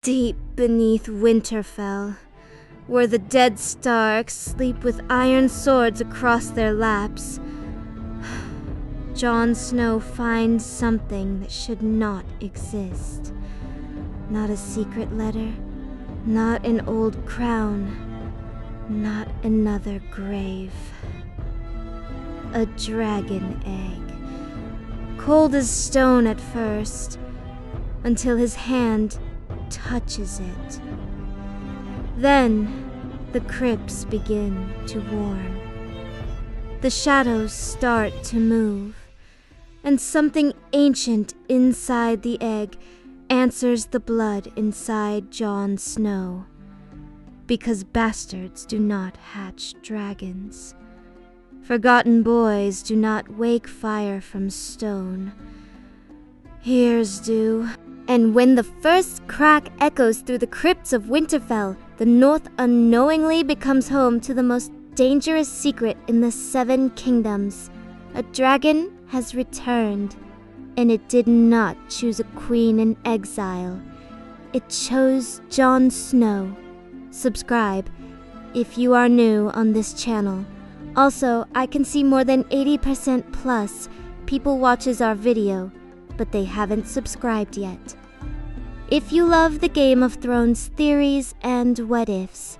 Deep beneath Winterfell, where the dead Starks sleep with iron swords across their laps, Jon Snow finds something that should not exist. Not a secret letter, not an old crown, not another grave. A dragon egg, cold as stone at first, until his hand touches it. Then the crypts begin to warm. The shadows start to move, and something ancient inside the egg answers the blood inside Jon Snow. Because bastards do not hatch dragons. Forgotten boys do not wake fire from stone. Here's do. And when the first crack echoes through the crypts of Winterfell, the North unknowingly becomes home to the most dangerous secret in the Seven Kingdoms. A dragon has returned, and it did not choose a queen in exile. It chose Jon Snow. Subscribe if you are new on this channel. Also, I can see more than 80% plus people watches our video, but they haven't subscribed yet. If you love the Game of Thrones theories and what-ifs,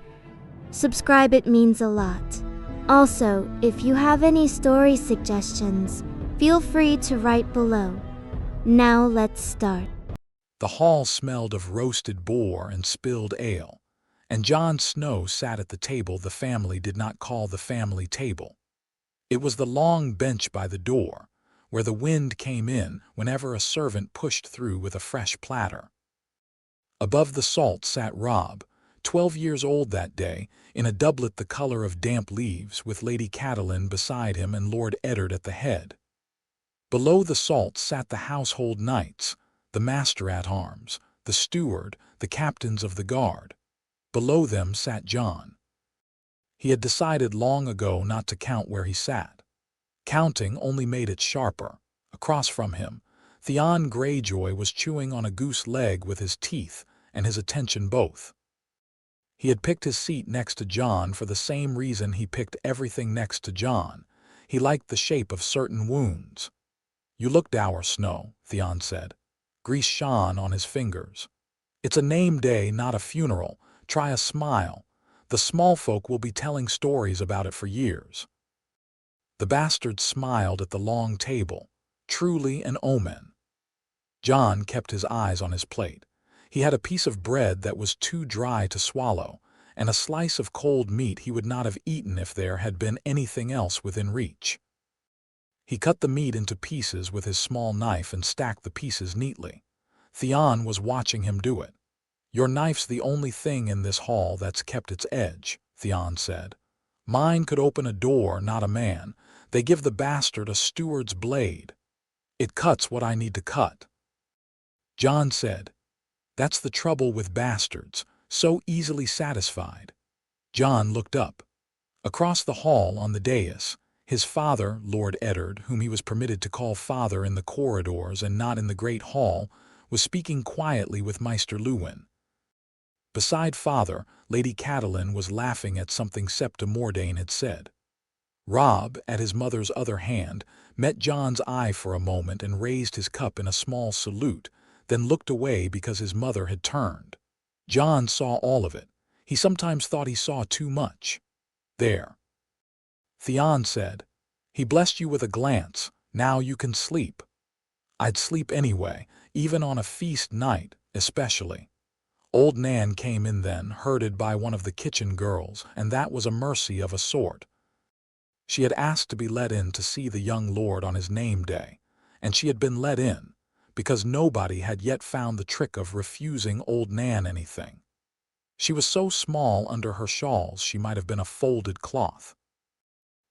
subscribe, it means a lot. Also, if you have any story suggestions, feel free to write below. Now let's start. The hall smelled of roasted boar and spilled ale, and Jon Snow sat at the table the family did not call the family table. It was the long bench by the door, where the wind came in whenever a servant pushed through with a fresh platter. Above the salt sat Robb, 12 years old that day, in a doublet the color of damp leaves, with Lady Catelyn beside him and Lord Eddard at the head. Below the salt sat the household knights, the master-at-arms, the steward, the captains of the guard. Below them sat Jon. He had decided long ago not to count where he sat. Counting only made it sharper. Across from him, Theon Greyjoy was chewing on a goose leg with his teeth and his attention both. He had picked his seat next to Jon for the same reason he picked everything next to Jon. He liked the shape of certain wounds. "You look dour, Snow," Theon said. Grease shone on his fingers. "It's a name day, not a funeral. Try a smile. The small folk will be telling stories about it for years." The bastard smiled at the long table. Truly an omen. Jon kept his eyes on his plate. He had a piece of bread that was too dry to swallow, and a slice of cold meat he would not have eaten if there had been anything else within reach. He cut the meat into pieces with his small knife and stacked the pieces neatly. Theon was watching him do it. "Your knife's the only thing in this hall that's kept its edge," Theon said. "Mine could open a door, not a man. They give the bastard a steward's blade. It cuts what I need to cut." Jon said, "That's the trouble with bastards, so easily satisfied." Jon looked up. Across the hall on the dais, his father, Lord Eddard, whom he was permitted to call father in the corridors and not in the great hall, was speaking quietly with Maester Luwin. Beside father, Lady Catelyn was laughing at something Septa Mordane had said. Robb, at his mother's other hand, met Jon's eye for a moment and raised his cup in a small salute, then looked away because his mother had turned. Jon saw all of it. He sometimes thought he saw too much. "There," Theon said. "He blessed you with a glance. Now you can sleep." "I'd sleep anyway, even on a feast night, especially." Old Nan came in then, herded by one of the kitchen girls, and that was a mercy of a sort. She had asked to be let in to see the young lord on his name day, and she had been let in, because nobody had yet found the trick of refusing old Nan anything. She was so small under her shawls she might have been a folded cloth.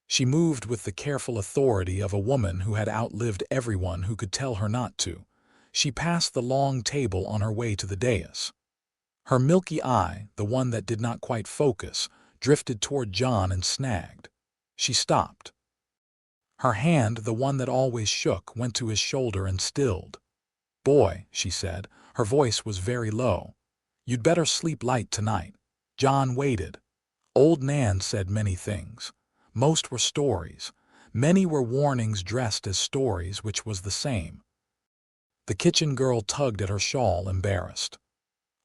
She moved with the careful authority of a woman who had outlived everyone who could tell her not to. She passed the long table on her way to the dais. Her milky eye, the one that did not quite focus, drifted toward Jon and snagged. She stopped. Her hand, the one that always shook, went to his shoulder and stilled. "Boy," she said, her voice was very low, You'd better sleep light tonight." Jon waited. Old Nan said many things. Most were stories. Many were warnings dressed as stories, which was the same. The kitchen girl tugged at her shawl, embarrassed.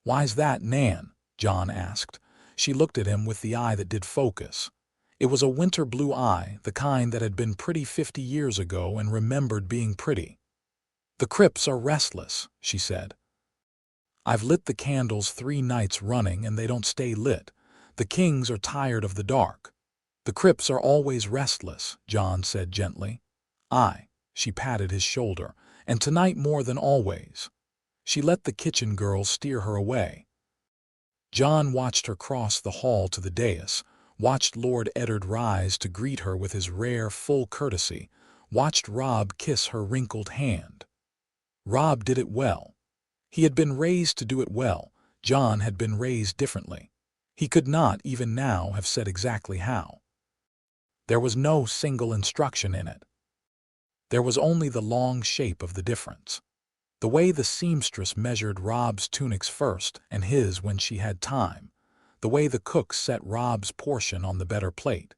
"Why's that, Nan?" Jon asked. She looked at him with the eye that did focus. It was a winter blue eye, the kind that had been pretty 50 years ago and remembered being pretty. "The crypts are restless," she said. "I've lit the candles 3 nights running and they don't stay lit. The kings are tired of the dark." "The crypts are always restless," Jon said gently. "Aye," she patted his shoulder, "and tonight more than always." She let the kitchen girl steer her away. Jon watched her cross the hall to the dais, watched Lord Eddard rise to greet her with his rare, full courtesy, watched Robb kiss her wrinkled hand. Robb did it well. He had been raised to do it well. Jon had been raised differently. He could not, even now, have said exactly how. There was no single instruction in it. There was only the long shape of the difference. The way the seamstress measured Robb's tunics first and his when she had time. The way the cook set Robb's portion on the better plate.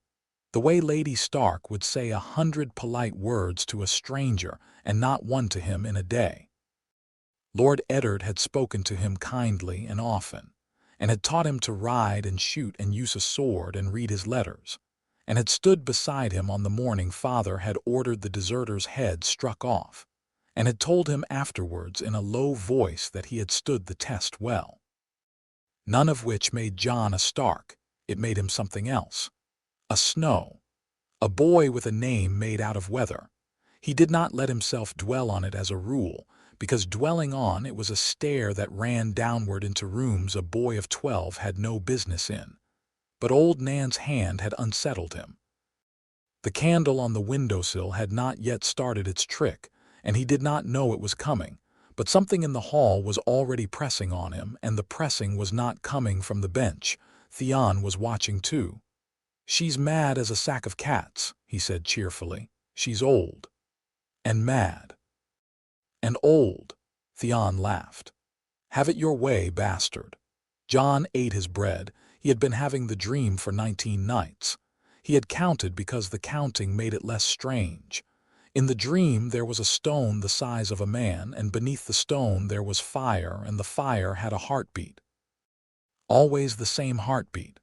The way Lady Stark would say 100 polite words to a stranger and not one to him in a day. Lord Eddard had spoken to him kindly and often, and had taught him to ride and shoot and use a sword and read his letters, and had stood beside him on the morning Father had ordered the deserter's head struck off, and had told him afterwards in a low voice that he had stood the test well. None of which made Jon a Stark. It made him something else. A Snow. A boy with a name made out of weather. He did not let himself dwell on it as a rule, because dwelling on it was a stair that ran downward into rooms a boy of 12 had no business in. But old Nan's hand had unsettled him. The candle on the windowsill had not yet started its trick, and he did not know it was coming, but something in the hall was already pressing on him, and the pressing was not coming from the bench. Theon was watching too. "She's mad as a sack of cats," he said cheerfully. "She's old. And mad. And old." Theon laughed. "Have it your way, bastard." Jon ate his bread. He had been having the dream for 19 nights. He had counted because the counting made it less strange. In the dream there was a stone the size of a man, and beneath the stone there was fire, and the fire had a heartbeat. Always the same heartbeat.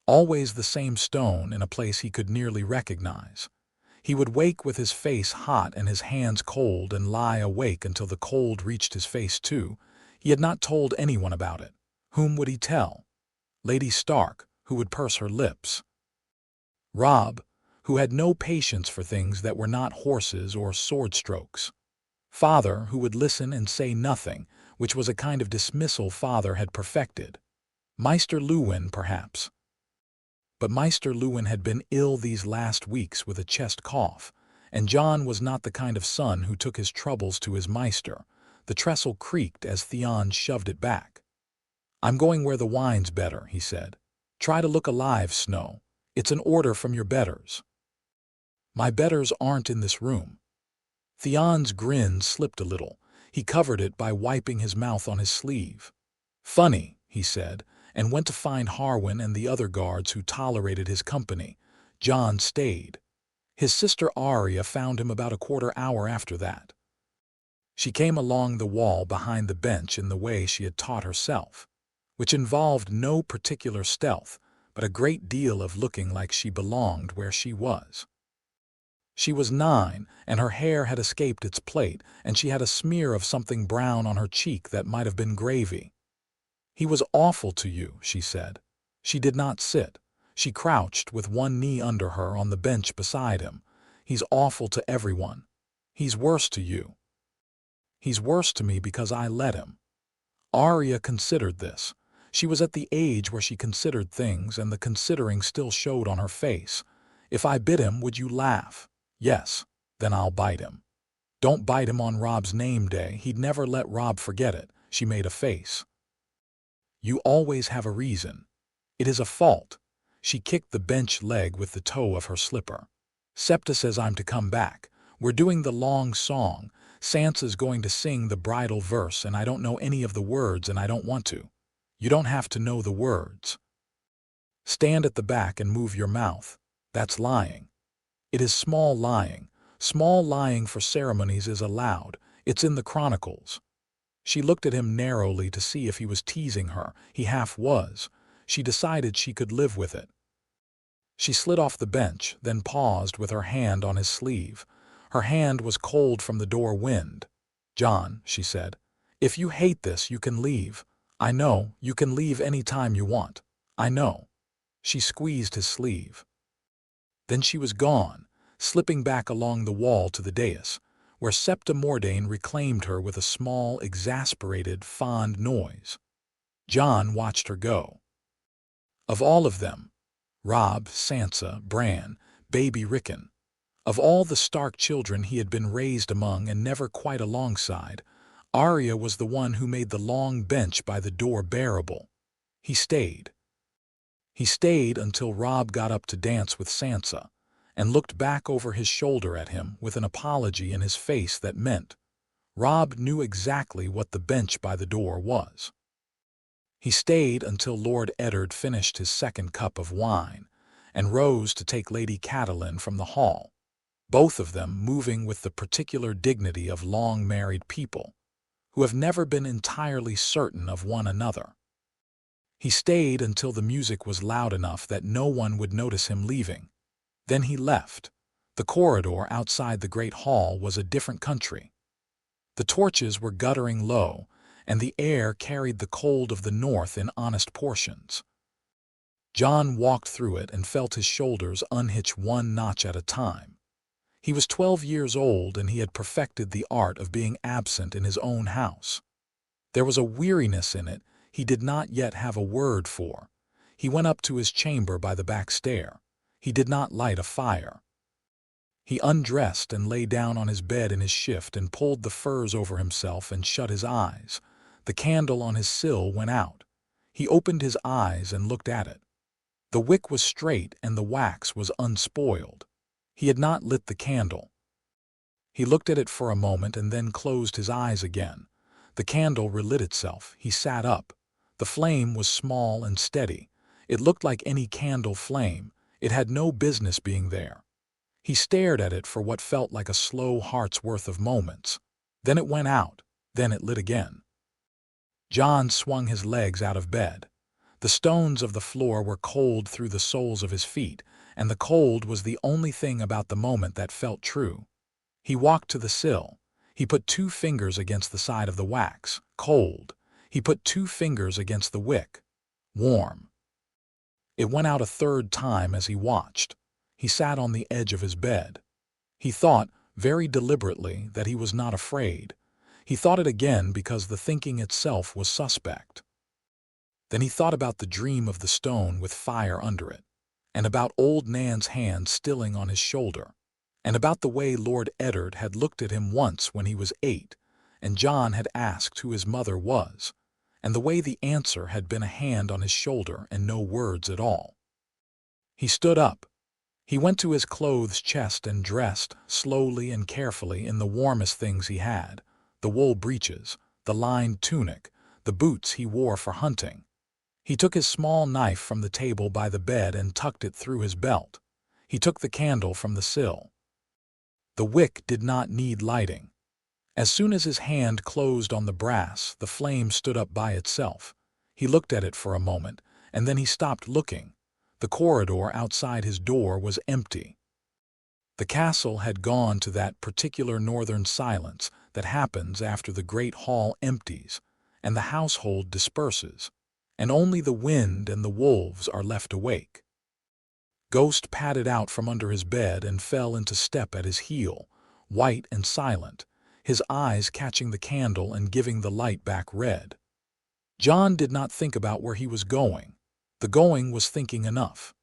Always the same stone in a place he could nearly recognize. He would wake with his face hot and his hands cold and lie awake until the cold reached his face too. He had not told anyone about it. Whom would he tell? Lady Stark, who would purse her lips. Robb, who had no patience for things that were not horses or sword strokes. Father, who would listen and say nothing, which was a kind of dismissal Father had perfected. Maester Luwin, perhaps. But Maester Luwin had been ill these last weeks with a chest cough, and Jon was not the kind of son who took his troubles to his Maester. The trestle creaked as Theon shoved it back. "I'm going where the wine's better," he said. "Try to look alive, Snow. It's an order from your betters." "My betters aren't in this room." Theon's grin slipped a little. He covered it by wiping his mouth on his sleeve. "Funny," he said, and went to find Harwin and the other guards who tolerated his company. Jon stayed. His sister Arya found him about a quarter hour after that. She came along the wall behind the bench in the way she had taught herself, which involved no particular stealth, but a great deal of looking like she belonged where she was. She was 9, and her hair had escaped its plait, and she had a smear of something brown on her cheek that might have been gravy. "He was awful to you," she said. She did not sit. She crouched with one knee under her on the bench beside him. "He's awful to everyone. He's worse to you." "He's worse to me because I let him." Arya considered this. She was at the age where she considered things, and the considering still showed on her face. "If I bit him, would you laugh?" "Yes." "Then I'll bite him." "Don't bite him on Robb's name day. He'd never let Robb forget it." She made a face. "You always have a reason. It is a fault." She kicked the bench leg with the toe of her slipper. "Septa says I'm to come back. We're doing the long song. Sansa's going to sing the bridal verse, and I don't know any of the words and I don't want to." You don't have to know the words. Stand at the back and move your mouth. That's lying. It is small lying. Small lying for ceremonies is allowed. It's in the Chronicles. She looked at him narrowly to see if he was teasing her. He half was. She decided she could live with it. She slid off the bench, then paused with her hand on his sleeve. Her hand was cold from the door wind. "Jon," she said, "if you hate this, you can leave. I know, you can leave any time you want. I know." She squeezed his sleeve. Then she was gone, slipping back along the wall to the dais, where Septa Mordain reclaimed her with a small, exasperated, fond noise. Jon watched her go. Of all of them, Robb, Sansa, Bran, baby Rickon, of all the Stark children he had been raised among and never quite alongside, Arya was the one who made the long bench by the door bearable. He stayed. He stayed until Robb got up to dance with Sansa, and looked back over his shoulder at him with an apology in his face that meant Robb knew exactly what the bench by the door was. He stayed until Lord Eddard finished his second cup of wine, and rose to take Lady Catelyn from the hall, both of them moving with the particular dignity of long-married people, who have never been entirely certain of one another. He stayed until the music was loud enough that no one would notice him leaving. Then he left. The corridor outside the great hall was a different country. The torches were guttering low, and the air carried the cold of the north in honest portions. Jon walked through it and felt his shoulders unhitch one notch at a time. He was 12 years old, and he had perfected the art of being absent in his own house. There was a weariness in it he did not yet have a word for. He went up to his chamber by the back stair. He did not light a fire. He undressed and lay down on his bed in his shift and pulled the furs over himself and shut his eyes. The candle on his sill went out. He opened his eyes and looked at it. The wick was straight and the wax was unspoiled. He had not lit the candle. He looked at it for a moment and then closed his eyes again. The candle relit itself. He sat up. The flame was small and steady. It looked like any candle flame. It had no business being there. He stared at it for what felt like a slow heart's worth of moments. Then it went out. Then it lit again. Jon swung his legs out of bed. The stones of the floor were cold through the soles of his feet, and the cold was the only thing about the moment that felt true. He walked to the sill. He put 2 fingers against the side of the wax. Cold. He put 2 fingers against the wick. Warm. It went out a third time as he watched. He sat on the edge of his bed. He thought, very deliberately, that he was not afraid. He thought it again because the thinking itself was suspect. Then he thought about the dream of the stone with fire under it, and about old Nan's hand stilling on his shoulder, and about the way Lord Eddard had looked at him once when he was 8, and Jon had asked who his mother was, and the way the answer had been a hand on his shoulder and no words at all. He stood up. He went to his clothes chest and dressed, slowly and carefully, in the warmest things he had, the wool breeches, the lined tunic, the boots he wore for hunting. He took his small knife from the table by the bed and tucked it through his belt. He took the candle from the sill. The wick did not need lighting. As soon as his hand closed on the brass, the flame stood up by itself. He looked at it for a moment, and then he stopped looking. The corridor outside his door was empty. The castle had gone to that particular northern silence that happens after the great hall empties and the household disperses, and only the wind and the wolves are left awake. Ghost padded out from under his bed and fell into step at his heel, white and silent, his eyes catching the candle and giving the light back red. Jon did not think about where he was going. The going was thinking enough.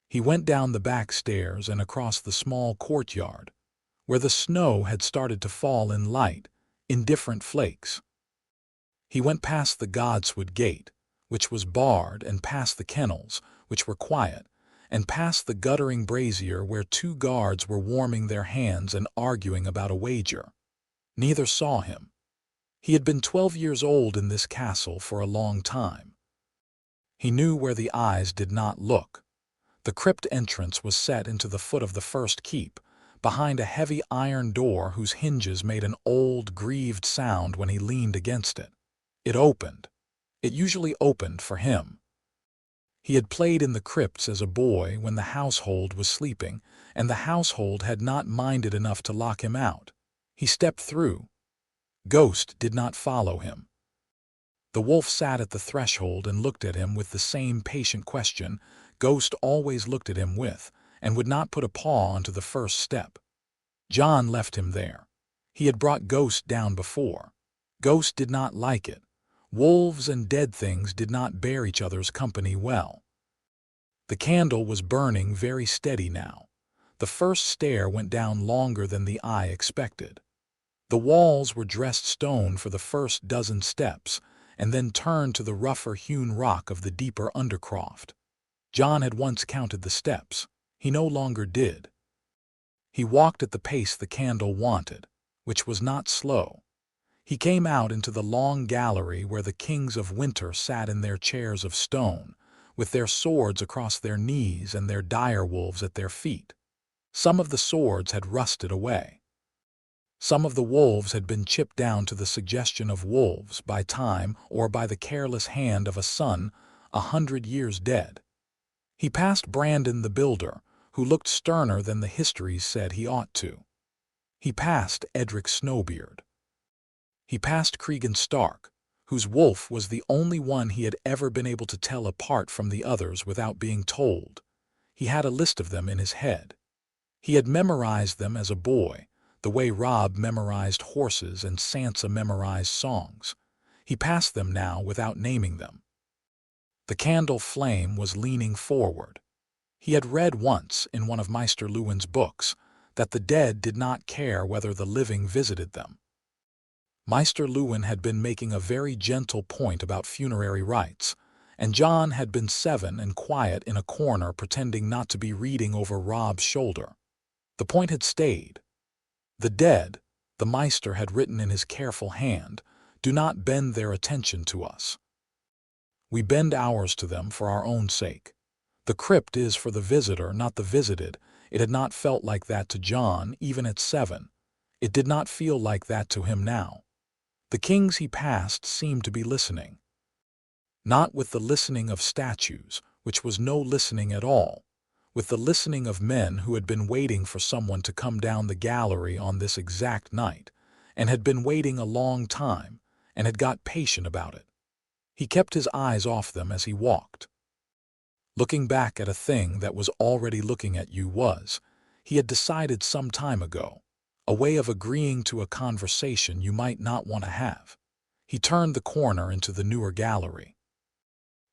He went down the back stairs and across the small courtyard, where the snow had started to fall in light, in different flakes. He went past the Godswood Gate, which was barred, and past the kennels, which were quiet, and past the guttering brazier where 2 guards were warming their hands and arguing about a wager. Neither saw him. He had been 12 years old in this castle for a long time. He knew where the eyes did not look. The crypt entrance was set into the foot of the first keep, behind a heavy iron door whose hinges made an old, grieved sound when he leaned against it. It opened. It usually opened for him. He had played in the crypts as a boy when the household was sleeping, and the household had not minded enough to lock him out. He stepped through. Ghost did not follow him. The wolf sat at the threshold and looked at him with the same patient question Ghost always looked at him with, and would not put a paw onto the first step. Jon left him there. He had brought Ghost down before. Ghost did not like it. Wolves and dead things did not bear each other's company well. The candle was burning very steady now. The first stair went down longer than the eye expected. The walls were dressed stone for the first dozen steps, and then turned to the rougher hewn rock of the deeper undercroft. Jon had once counted the steps. He no longer did. He walked at the pace the candle wanted, which was not slow. He came out into the long gallery where the kings of winter sat in their chairs of stone, with their swords across their knees and their direwolves at their feet. Some of the swords had rusted away. Some of the wolves had been chipped down to the suggestion of wolves by time or by the careless hand of a son 100 years dead. He passed Brandon the Builder, who looked sterner than the histories said he ought to. He passed Edric Snowbeard. He passed Cregan Stark, whose wolf was the only one he had ever been able to tell apart from the others without being told. He had a list of them in his head. He had memorized them as a boy, the way Robb memorized horses and Sansa memorized songs. He passed them now without naming them. The candle flame was leaning forward. He had read once in one of Maester Luwin's books that the dead did not care whether the living visited them. Maester Luwin had been making a very gentle point about funerary rites, and Jon had been 7 and quiet in a corner pretending not to be reading over Robb's shoulder. The point had stayed. The dead, the Maester had written in his careful hand, do not bend their attention to us. We bend ours to them for our own sake. The crypt is for the visitor, not the visited. It had not felt like that to Jon, even at 7. It did not feel like that to him now. The kings he passed seemed to be listening. Not with the listening of statues, which was no listening at all, with the listening of men who had been waiting for someone to come down the gallery on this exact night, and had been waiting a long time, and had got patient about it. He kept his eyes off them as he walked. Looking back at a thing that was already looking at you he had decided some time ago, a way of agreeing to a conversation you might not want to have. He turned the corner into the newer gallery.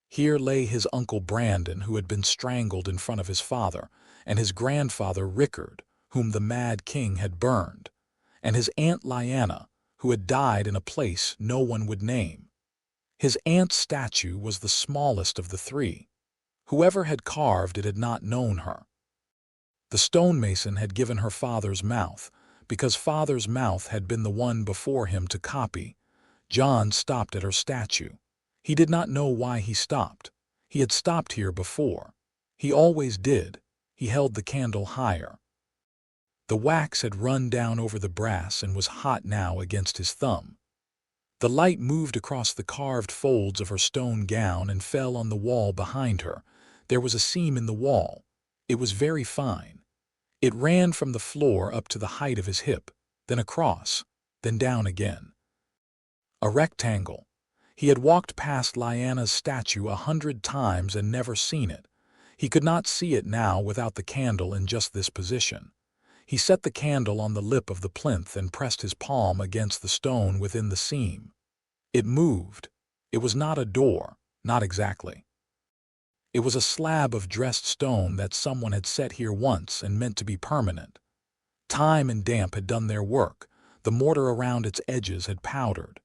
Here lay his uncle Brandon, who had been strangled in front of his father, and his grandfather Rickard, whom the Mad King had burned, and his aunt Lyanna, who had died in a place no one would name. His aunt's statue was the smallest of the 3. Whoever had carved it had not known her. The stonemason had given her father's mouth, because father's mouth had been the one before him to copy. Jon stopped at her statue. He did not know why he stopped. He had stopped here before. He always did. He held the candle higher. The wax had run down over the brass and was hot now against his thumb. The light moved across the carved folds of her stone gown and fell on the wall behind her. There was a seam in the wall. It was very fine. It ran from the floor up to the height of his hip, then across, then down again. A rectangle. He had walked past Lyanna's statue 100 times and never seen it. He could not see it now without the candle in just this position. He set the candle on the lip of the plinth and pressed his palm against the stone within the seam. It moved. It was not a door, not exactly. It was a slab of dressed stone that someone had set here once and meant to be permanent. Time and damp had done their work. The mortar around its edges had powdered.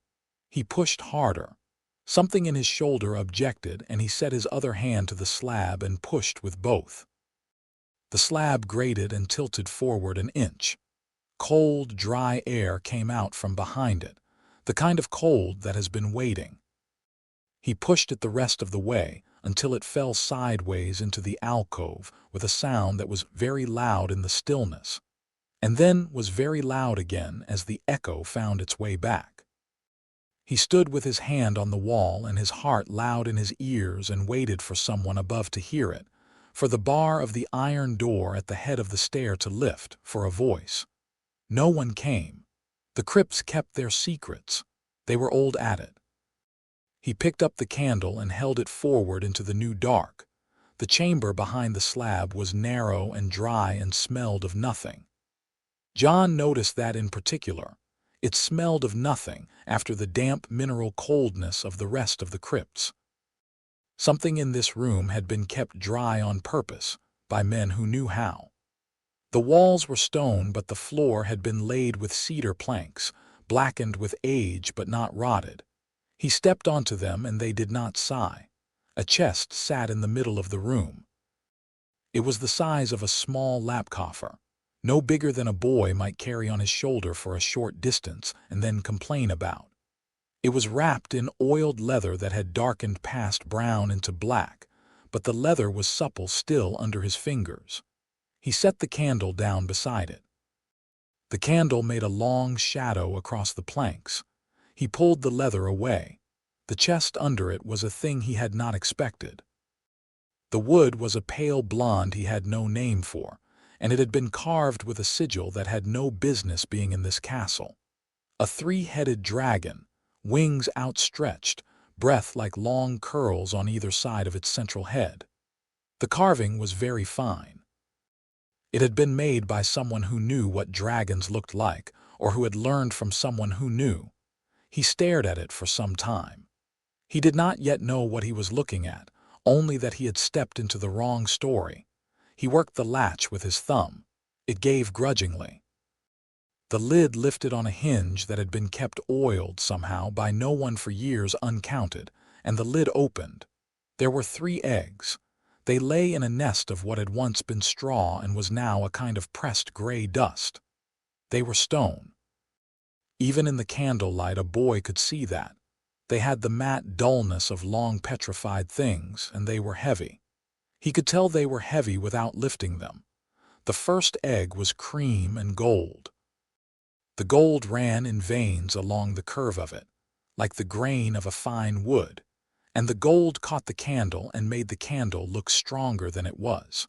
He pushed harder. Something in his shoulder objected, and he set his other hand to the slab and pushed with both. The slab grated and tilted forward an inch. Cold, dry air came out from behind it. the kind of cold that has been waiting. He pushed it the rest of the way until it fell sideways into the alcove with a sound that was very loud in the stillness, and then was very loud again as the echo found its way back. He stood with his hand on the wall and his heart loud in his ears and waited for someone above to hear it, for the bar of the iron door at the head of the stair to lift, for a voice. No one came. The crypts kept their secrets. They were old at it. He picked up the candle and held it forward into the new dark. The chamber behind the slab was narrow and dry and smelled of nothing. Jon noticed that in particular. It smelled of nothing after the damp mineral coldness of the rest of the crypts. Something in this room had been kept dry on purpose by men who knew how. The walls were stone, but the floor had been laid with cedar planks, blackened with age but not rotted. He stepped onto them and they did not sigh. A chest sat in the middle of the room. It was the size of a small lap coffer, no bigger than a boy might carry on his shoulder for a short distance and then complain about. It was wrapped in oiled leather that had darkened past brown into black, but the leather was supple still under his fingers. He set the candle down beside it. The candle made a long shadow across the planks. He pulled the leather away. The chest under it was a thing he had not expected. The wood was a pale blonde he had no name for, and it had been carved with a sigil that had no business being in this castle. A three-headed dragon, wings outstretched, breath like long curls on either side of its central head. The carving was very fine. It had been made by someone who knew what dragons looked like, or who had learned from someone who knew. He stared at it for some time. He did not yet know what he was looking at, only that he had stepped into the wrong story. He worked the latch with his thumb. It gave grudgingly. The lid lifted on a hinge that had been kept oiled somehow by no one for years uncounted, and the lid opened. There were 3 eggs. They lay in a nest of what had once been straw and was now a kind of pressed gray dust. They were stone. Even in the candlelight a boy could see that. They had the matte dullness of long petrified things, and they were heavy. He could tell they were heavy without lifting them. The first egg was cream and gold. The gold ran in veins along the curve of it, like the grain of a fine wood, and the gold caught the candle and made the candle look stronger than it was.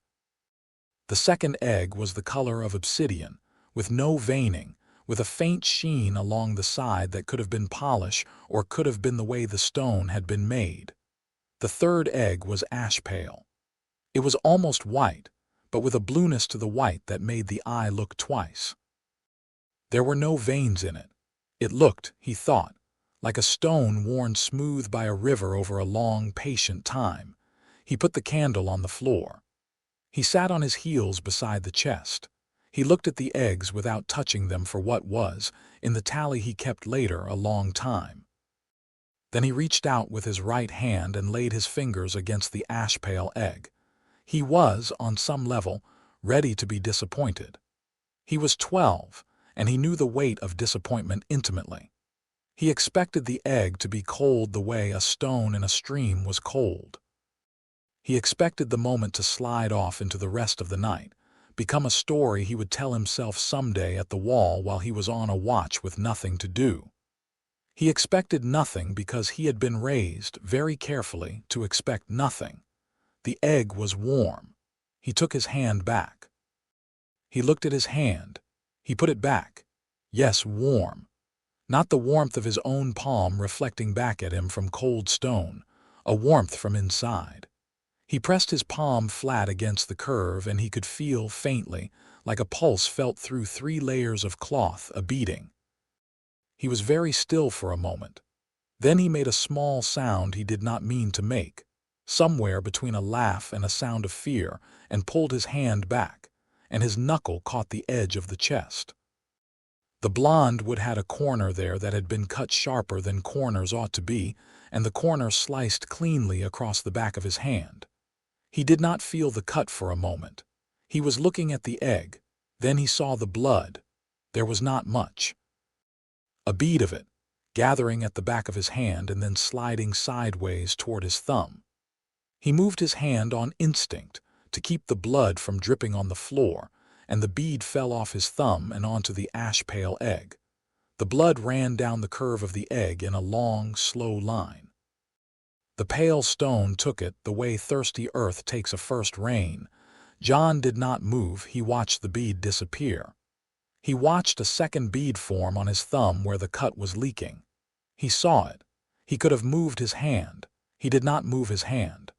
The second egg was the color of obsidian, with no veining, with a faint sheen along the side that could have been polish or could have been the way the stone had been made. The third egg was ash pale. It was almost white, but with a blueness to the white that made the eye look twice. There were no veins in it. It looked, he thought, like a stone worn smooth by a river over a long, patient time. He put the candle on the floor. He sat on his heels beside the chest. He looked at the eggs without touching them for what was, in the tally he kept later, a long time. Then he reached out with his right hand and laid his fingers against the ash-pale egg. He was, on some level, ready to be disappointed. He was 12, and he knew the weight of disappointment intimately. He expected the egg to be cold the way a stone in a stream was cold. He expected the moment to slide off into the rest of the night, become a story he would tell himself someday at the wall while he was on a watch with nothing to do. He expected nothing because he had been raised, very carefully, to expect nothing. The egg was warm. He took his hand back. He looked at his hand. He put it back. Yes, warm. Not the warmth of his own palm reflecting back at him from cold stone, a warmth from inside. He pressed his palm flat against the curve and he could feel faintly, like a pulse felt through 3 layers of cloth, a beating. He was very still for a moment. Then he made a small sound he did not mean to make, somewhere between a laugh and a sound of fear, and pulled his hand back, and his knuckle caught the edge of the chest. The blonde wood had a corner there that had been cut sharper than corners ought to be, and the corner sliced cleanly across the back of his hand. He did not feel the cut for a moment. He was looking at the egg. Then he saw the blood. There was not much. A bead of it, gathering at the back of his hand and then sliding sideways toward his thumb. He moved his hand on instinct to keep the blood from dripping on the floor, and the bead fell off his thumb and onto the ash-pale egg. The blood ran down the curve of the egg in a long, slow line. The pale stone took it the way thirsty earth takes a first rain. Jon did not move. He watched the bead disappear. He watched a second bead form on his thumb where the cut was leaking. He saw it. He could have moved his hand. He did not move his hand.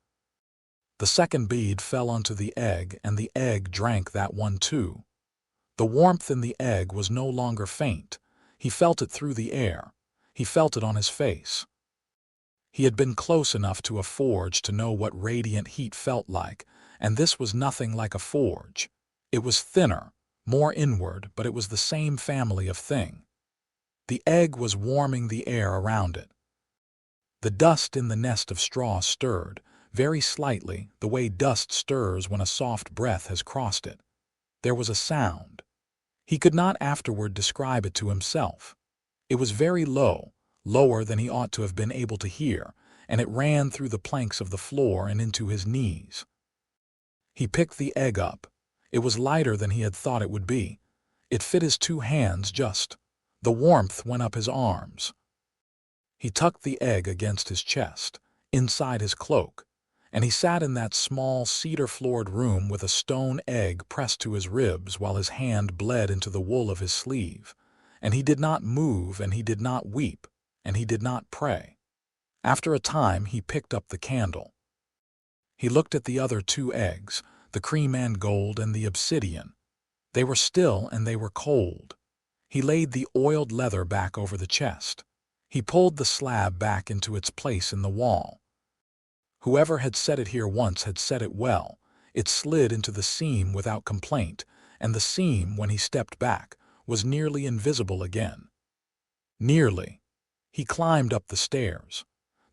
The second bead fell onto the egg, and the egg drank that one too. The warmth in the egg was no longer faint. He felt it through the air. He felt it on his face. He had been close enough to a forge to know what radiant heat felt like, and this was nothing like a forge. It was thinner, more inward, but it was the same family of thing. The egg was warming the air around it. The dust in the nest of straw stirred, very slightly, the way dust stirs when a soft breath has crossed it. There was a sound. He could not afterward describe it to himself. It was very low, lower than he ought to have been able to hear, and it ran through the planks of the floor and into his knees. He picked the egg up. It was lighter than he had thought it would be. It fit his two hands just. The warmth went up his arms. He tucked the egg against his chest, inside his cloak, and he sat in that small cedar-floored room with a stone egg pressed to his ribs while his hand bled into the wool of his sleeve. And he did not move, and he did not weep, and he did not pray. After a time he picked up the candle. He looked at the other two eggs, the cream and gold and the obsidian. They were still and they were cold. He laid the oiled leather back over the chest. He pulled the slab back into its place in the wall. Whoever had set it here once had set it well. It slid into the seam without complaint, and the seam, when he stepped back, was nearly invisible again. Nearly. He climbed up the stairs.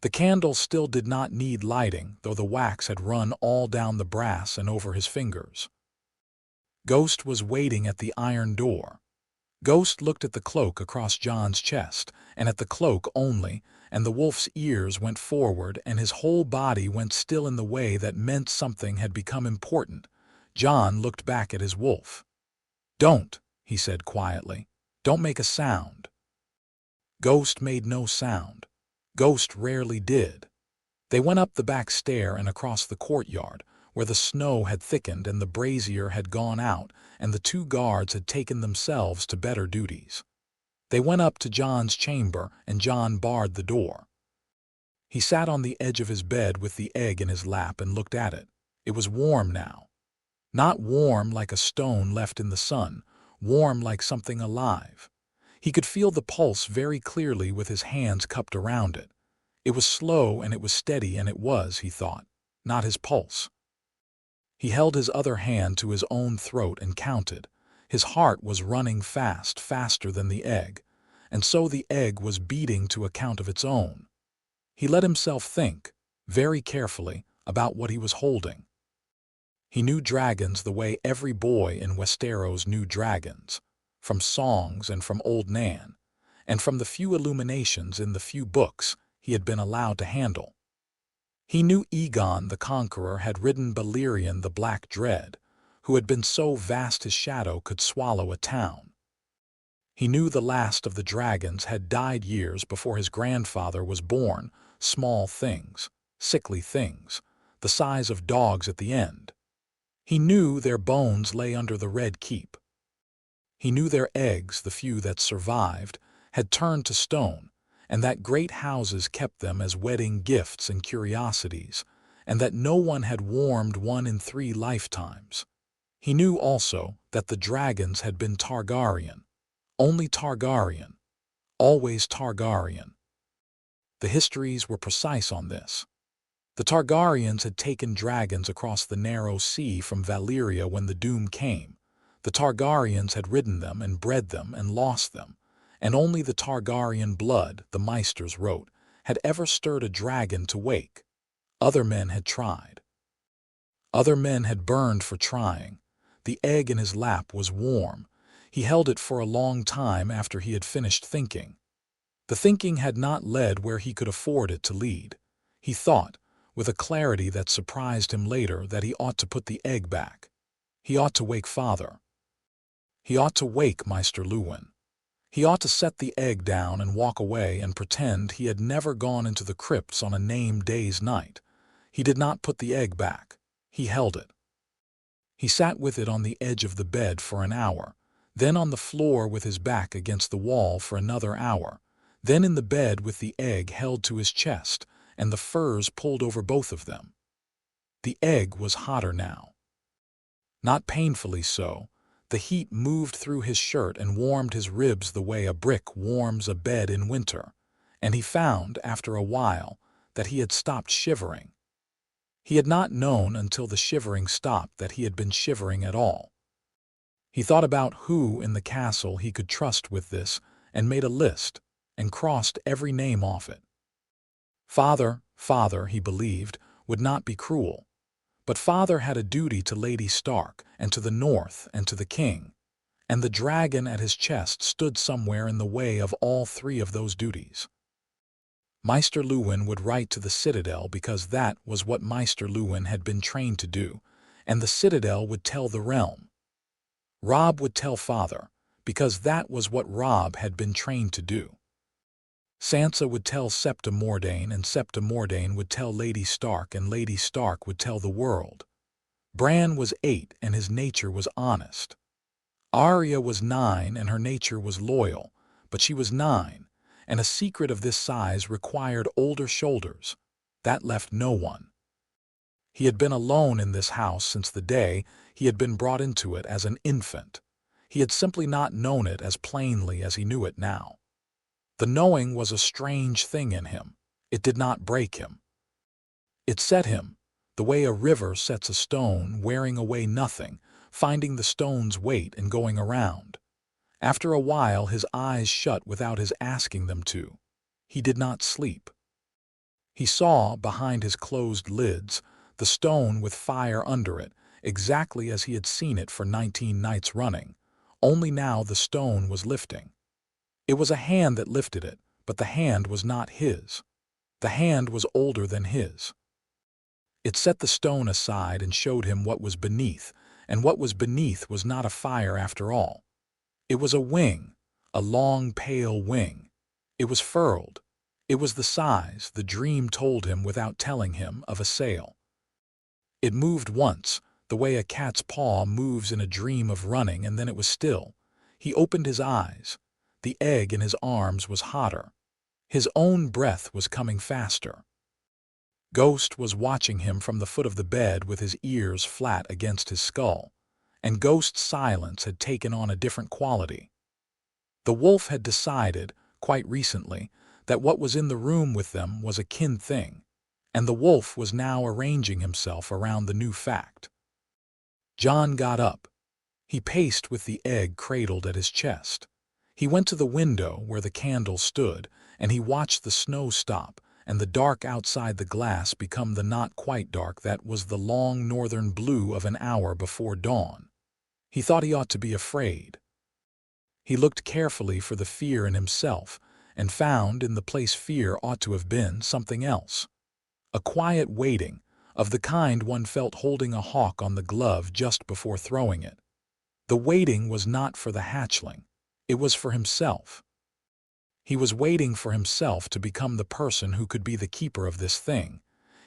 The candle still did not need lighting, though the wax had run all down the brass and over his fingers. Ghost was waiting at the iron door. Ghost looked at the cloak across Jon's chest, and at the cloak only, and the wolf's ears went forward, and his whole body went still in the way that meant something had become important. Jon looked back at his wolf. "Don't," he said quietly. "Don't make a sound." Ghost made no sound. Ghost rarely did. They went up the back stair and across the courtyard, where the snow had thickened and the brazier had gone out, and the two guards had taken themselves to better duties. They went up to Jon's chamber, and Jon barred the door. He sat on the edge of his bed with the egg in his lap and looked at it. It was warm now. Not warm like a stone left in the sun, warm like something alive. He could feel the pulse very clearly with his hands cupped around it. It was slow and it was steady, and it was, he thought, not his pulse. He held his other hand to his own throat and counted. His heart was running fast, faster than the egg, and so the egg was beating to a count of its own. He let himself think, very carefully, about what he was holding. He knew dragons the way every boy in Westeros knew dragons, from songs and from old Nan, and from the few illuminations in the few books he had been allowed to handle. He knew Aegon the Conqueror had ridden Balerion the Black Dread, who had been so vast his shadow could swallow a town. He knew the last of the dragons had died years before his grandfather was born, small things, sickly things, the size of dogs at the end. He knew their bones lay under the Red Keep. He knew their eggs, the few that survived, had turned to stone, and that great houses kept them as wedding gifts and curiosities, and that no one had warmed one in 3 lifetimes. He knew also that the dragons had been Targaryen, only Targaryen, always Targaryen. The histories were precise on this. The Targaryens had taken dragons across the narrow sea from Valyria when the doom came. The Targaryens had ridden them and bred them and lost them, and only the Targaryen blood, the Maesters wrote, had ever stirred a dragon to wake. Other men had tried. Other men had burned for trying. The egg in his lap was warm. He held it for a long time after he had finished thinking. The thinking had not led where he could afford it to lead. He thought, with a clarity that surprised him later, that he ought to put the egg back. He ought to wake father. He ought to wake Maester Luwin. He ought to set the egg down and walk away and pretend he had never gone into the crypts on a named day's night. He did not put the egg back. He held it. He sat with it on the edge of the bed for an hour, then on the floor with his back against the wall for another hour, then in the bed with the egg held to his chest and the furs pulled over both of them. The egg was hotter now. Not painfully so. The heat moved through his shirt and warmed his ribs the way a brick warms a bed in winter, and he found, after a while, that he had stopped shivering. He had not known until the shivering stopped that he had been shivering at all. He thought about who in the castle he could trust with this, and made a list, and crossed every name off it. Father, he believed, would not be cruel. But father had a duty to Lady Stark, and to the North, and to the king, and the dragon at his chest stood somewhere in the way of all three of those duties. Maester Luwin would write to the Citadel because that was what Maester Luwin had been trained to do, and the Citadel would tell the realm. Robb would tell father, because that was what Robb had been trained to do. Sansa would tell Septa Mordane, and Septa Mordane would tell Lady Stark, and Lady Stark would tell the world. Bran was 8 and his nature was honest. Arya was 9 and her nature was loyal, but she was 9, and a secret of this size required older shoulders. That left no one. He had been alone in this house since the day he had been brought into it as an infant. He had simply not known it as plainly as he knew it now. The knowing was a strange thing in him. It did not break him. It set him, the way a river sets a stone, wearing away nothing, finding the stone's weight and going around. After a while his eyes shut without his asking them to. He did not sleep. He saw, behind his closed lids, the stone with fire under it, exactly as he had seen it for 19 nights running, only now the stone was lifting. It was a hand that lifted it, but the hand was not his. The hand was older than his. It set the stone aside and showed him what was beneath, and what was beneath was not a fire after all. It was a wing, a long pale wing. It was furled. It was the size, the dream told him without telling him, of a sail. It moved once, the way a cat's paw moves in a dream of running, and then it was still. He opened his eyes. The egg in his arms was hotter. His own breath was coming faster. Ghost was watching him from the foot of the bed with his ears flat against his skull, and Ghost's silence had taken on a different quality. The wolf had decided, quite recently, that what was in the room with them was a kin thing, and the wolf was now arranging himself around the new fact. Jon got up. He paced with the egg cradled at his chest. He went to the window where the candle stood, and he watched the snow stop and the dark outside the glass become the not quite dark that was the long northern blue of an hour before dawn. He thought he ought to be afraid. He looked carefully for the fear in himself, and found in the place fear ought to have been something else. A quiet waiting, of the kind one felt holding a hawk on the glove just before throwing it. The waiting was not for the hatchling. It was for himself. He was waiting for himself to become the person who could be the keeper of this thing.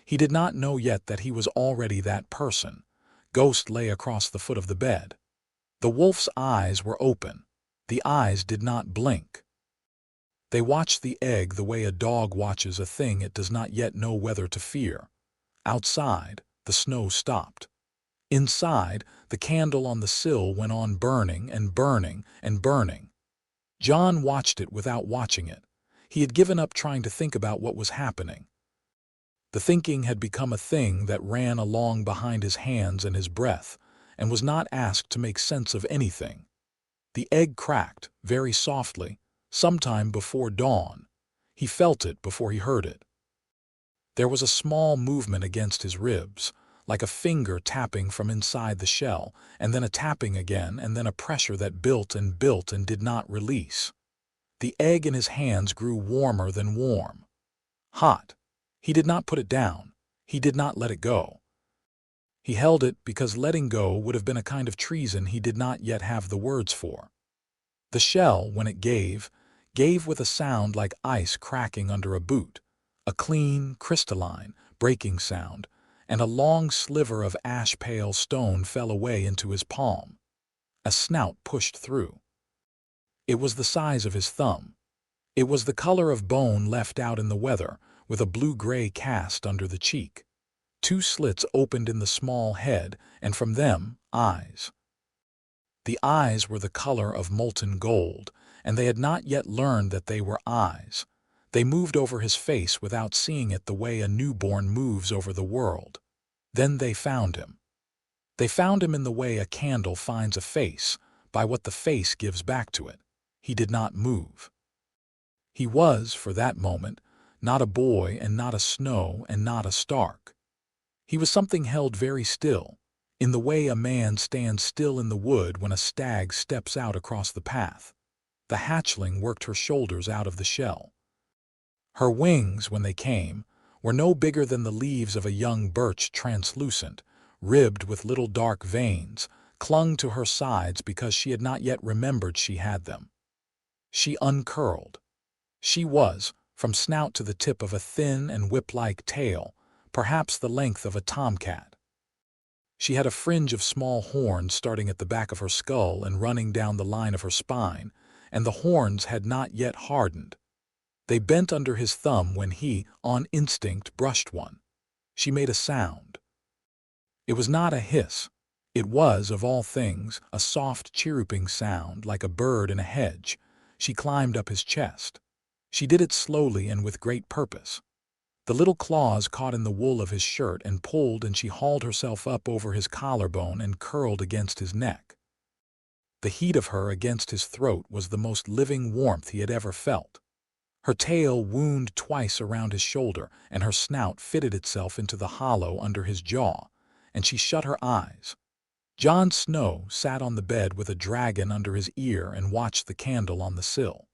He did not know yet that he was already that person. Ghost lay across the foot of the bed. The wolf's eyes were open. The eyes did not blink. They watched the egg the way a dog watches a thing it does not yet know whether to fear. Outside, the snow stopped. Inside, the candle on the sill went on burning and burning and burning. Jon watched it without watching it. He had given up trying to think about what was happening. The thinking had become a thing that ran along behind his hands and his breath, and was not asked to make sense of anything. The egg cracked, very softly, sometime before dawn. He felt it before he heard it. There was a small movement against his ribs, like a finger tapping from inside the shell, and then a tapping again, and then a pressure that built and built and did not release. The egg in his hands grew warmer than warm. Hot. He did not put it down. He did not let it go. He held it because letting go would have been a kind of treason he did not yet have the words for. The shell, when it gave with a sound like ice cracking under a boot, a clean, crystalline, breaking sound, and a long sliver of ash-pale stone fell away into his palm. A snout pushed through. It was the size of his thumb. It was the color of bone left out in the weather, with a blue-gray cast under the cheek. 2 slits opened in the small head, and from them, eyes. The eyes were the color of molten gold, and they had not yet learned that they were eyes. They moved over his face without seeing it the way a newborn moves over the world. Then they found him. They found him in the way a candle finds a face, by what the face gives back to it. He did not move. He was, for that moment, not a boy and not a Snow and not a Stark. He was something held very still, in the way a man stands still in the wood when a stag steps out across the path. The hatchling worked her shoulders out of the shell. Her wings, when they came, were no bigger than the leaves of a young birch, translucent, ribbed with little dark veins, clung to her sides because she had not yet remembered she had them. She uncurled. She was, from snout to the tip of a thin and whip-like tail, perhaps the length of a tomcat. She had a fringe of small horns starting at the back of her skull and running down the line of her spine, and the horns had not yet hardened. They bent under his thumb when he, on instinct, brushed one. She made a sound. It was not a hiss. It was, of all things, a soft chirruping sound like a bird in a hedge. She climbed up his chest. She did it slowly and with great purpose. The little claws caught in the wool of his shirt and pulled, and she hauled herself up over his collarbone and curled against his neck. The heat of her against his throat was the most living warmth he had ever felt. Her tail wound twice around his shoulder, and her snout fitted itself into the hollow under his jaw, and she shut her eyes. Jon Snow sat on the bed with a dragon under his ear and watched the candle on the sill.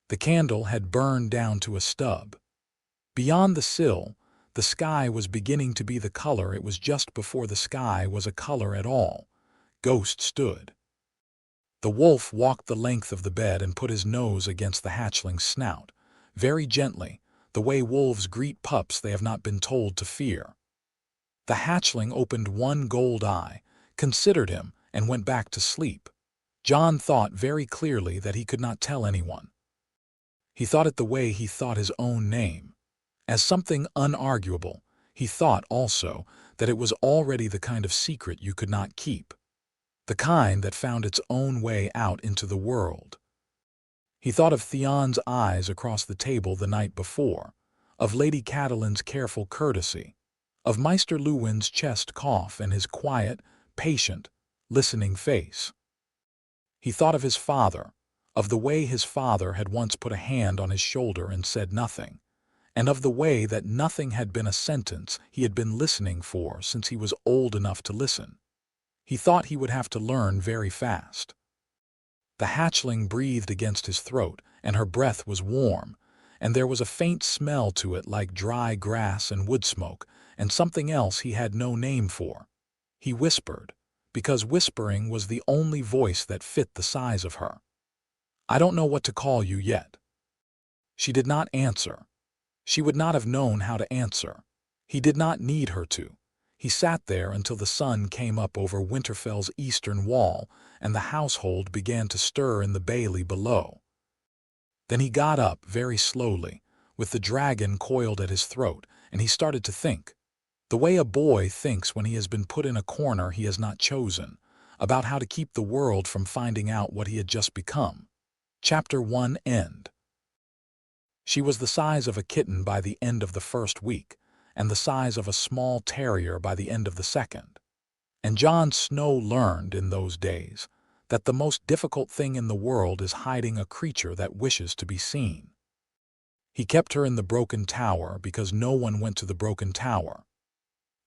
The candle had burned down to a stub. Beyond the sill, the sky was beginning to be the color it was just before the sky was a color at all. Ghost stood. The wolf walked the length of the bed and put his nose against the hatchling's snout, very gently, the way wolves greet pups they have not been told to fear. The hatchling opened one gold eye, considered him, and went back to sleep. Jon thought very clearly that he could not tell anyone. He thought it the way he thought his own name. As something unarguable, he thought also that it was already the kind of secret you could not keep, the kind that found its own way out into the world. He thought of Theon's eyes across the table the night before, of Lady Catelyn's careful courtesy, of Maester Luwin's chest cough and his quiet, patient, listening face. He thought of his father, of the way his father had once put a hand on his shoulder and said nothing, and of the way that nothing had been a sentence he had been listening for since he was old enough to listen. He thought he would have to learn very fast. The hatchling breathed against his throat, and her breath was warm, and there was a faint smell to it like dry grass and wood smoke, and something else he had no name for. He whispered, because whispering was the only voice that fit the size of her. "I don't know what to call you yet." She did not answer. She would not have known how to answer. He did not need her to. He sat there until the sun came up over Winterfell's eastern wall and the household began to stir in the bailey below. Then he got up very slowly, with the dragon coiled at his throat, and he started to think, the way a boy thinks when he has been put in a corner he has not chosen, about how to keep the world from finding out what he had just become. Chapter 1 End. She was the size of a kitten by the end of the first week, and the size of a small terrier by the end of the second. And Jon Snow learned in those days that the most difficult thing in the world is hiding a creature that wishes to be seen. He kept her in the broken tower because no one went to the broken tower.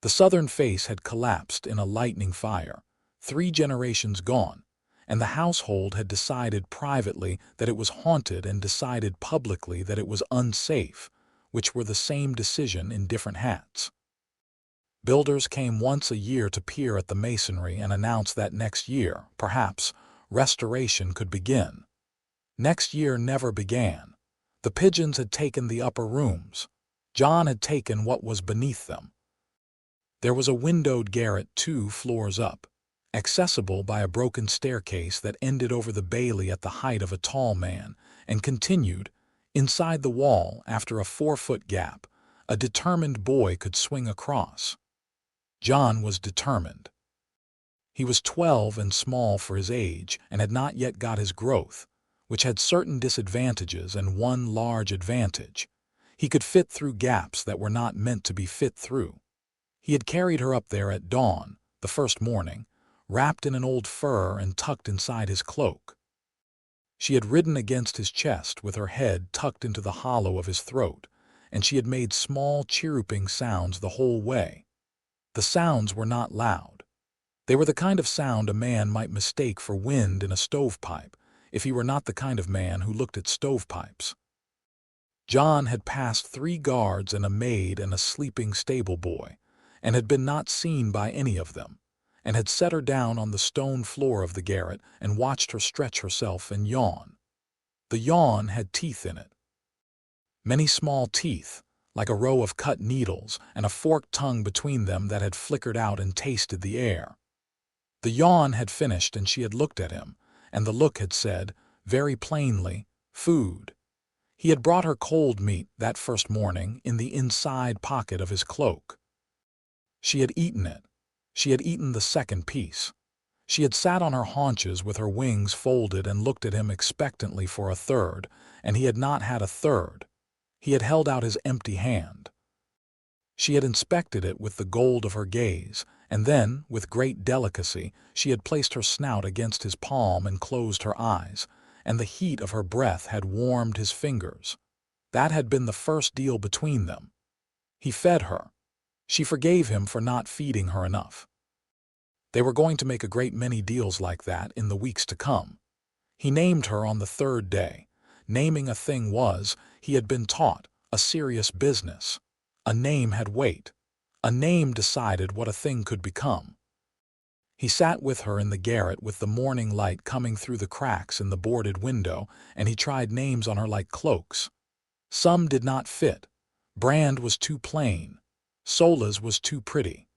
The southern face had collapsed in a lightning fire, 3 generations gone, and the household had decided privately that it was haunted and decided publicly that it was unsafe, which were the same decision in different hats. Builders came once a year to peer at the masonry and announce that next year, perhaps, restoration could begin. Next year never began. The pigeons had taken the upper rooms. Jon had taken what was beneath them. There was a windowed garret 2 floors up, accessible by a broken staircase that ended over the bailey at the height of a tall man and continued, inside the wall after a 4-foot gap, a determined boy could swing across. Jon was determined. He was 12 and small for his age and had not yet got his growth, which had certain disadvantages and one large advantage. He could fit through gaps that were not meant to be fit through. He had carried her up there at dawn, the first morning, wrapped in an old fur and tucked inside his cloak. She had ridden against his chest with her head tucked into the hollow of his throat, and she had made small chirruping sounds the whole way. The sounds were not loud. They were the kind of sound a man might mistake for wind in a stovepipe, if he were not the kind of man who looked at stovepipes. Jon had passed 3 guards and a maid and a sleeping stable boy, and had been not seen by any of them, and had set her down on the stone floor of the garret and watched her stretch herself and yawn. The yawn had teeth in it. Many small teeth, like a row of cut needles, and a forked tongue between them that had flickered out and tasted the air. The yawn had finished and she had looked at him, and the look had said, very plainly, food. He had brought her cold meat that first morning in the inside pocket of his cloak. She had eaten it. She had eaten the second piece. She had sat on her haunches with her wings folded and looked at him expectantly for a third, and he had not had a third. He had held out his empty hand. She had inspected it with the gold of her gaze, and then, with great delicacy, she had placed her snout against his palm and closed her eyes, and the heat of her breath had warmed his fingers. That had been the first deal between them. He fed her. She forgave him for not feeding her enough. They were going to make a great many deals like that in the weeks to come. He named her on the 3rd day. Naming a thing was, he had been taught, a serious business. A name had weight. A name decided what a thing could become. He sat with her in the garret with the morning light coming through the cracks in the boarded window, and he tried names on her like cloaks. Some did not fit. Brand was too plain. Sola's was too pretty.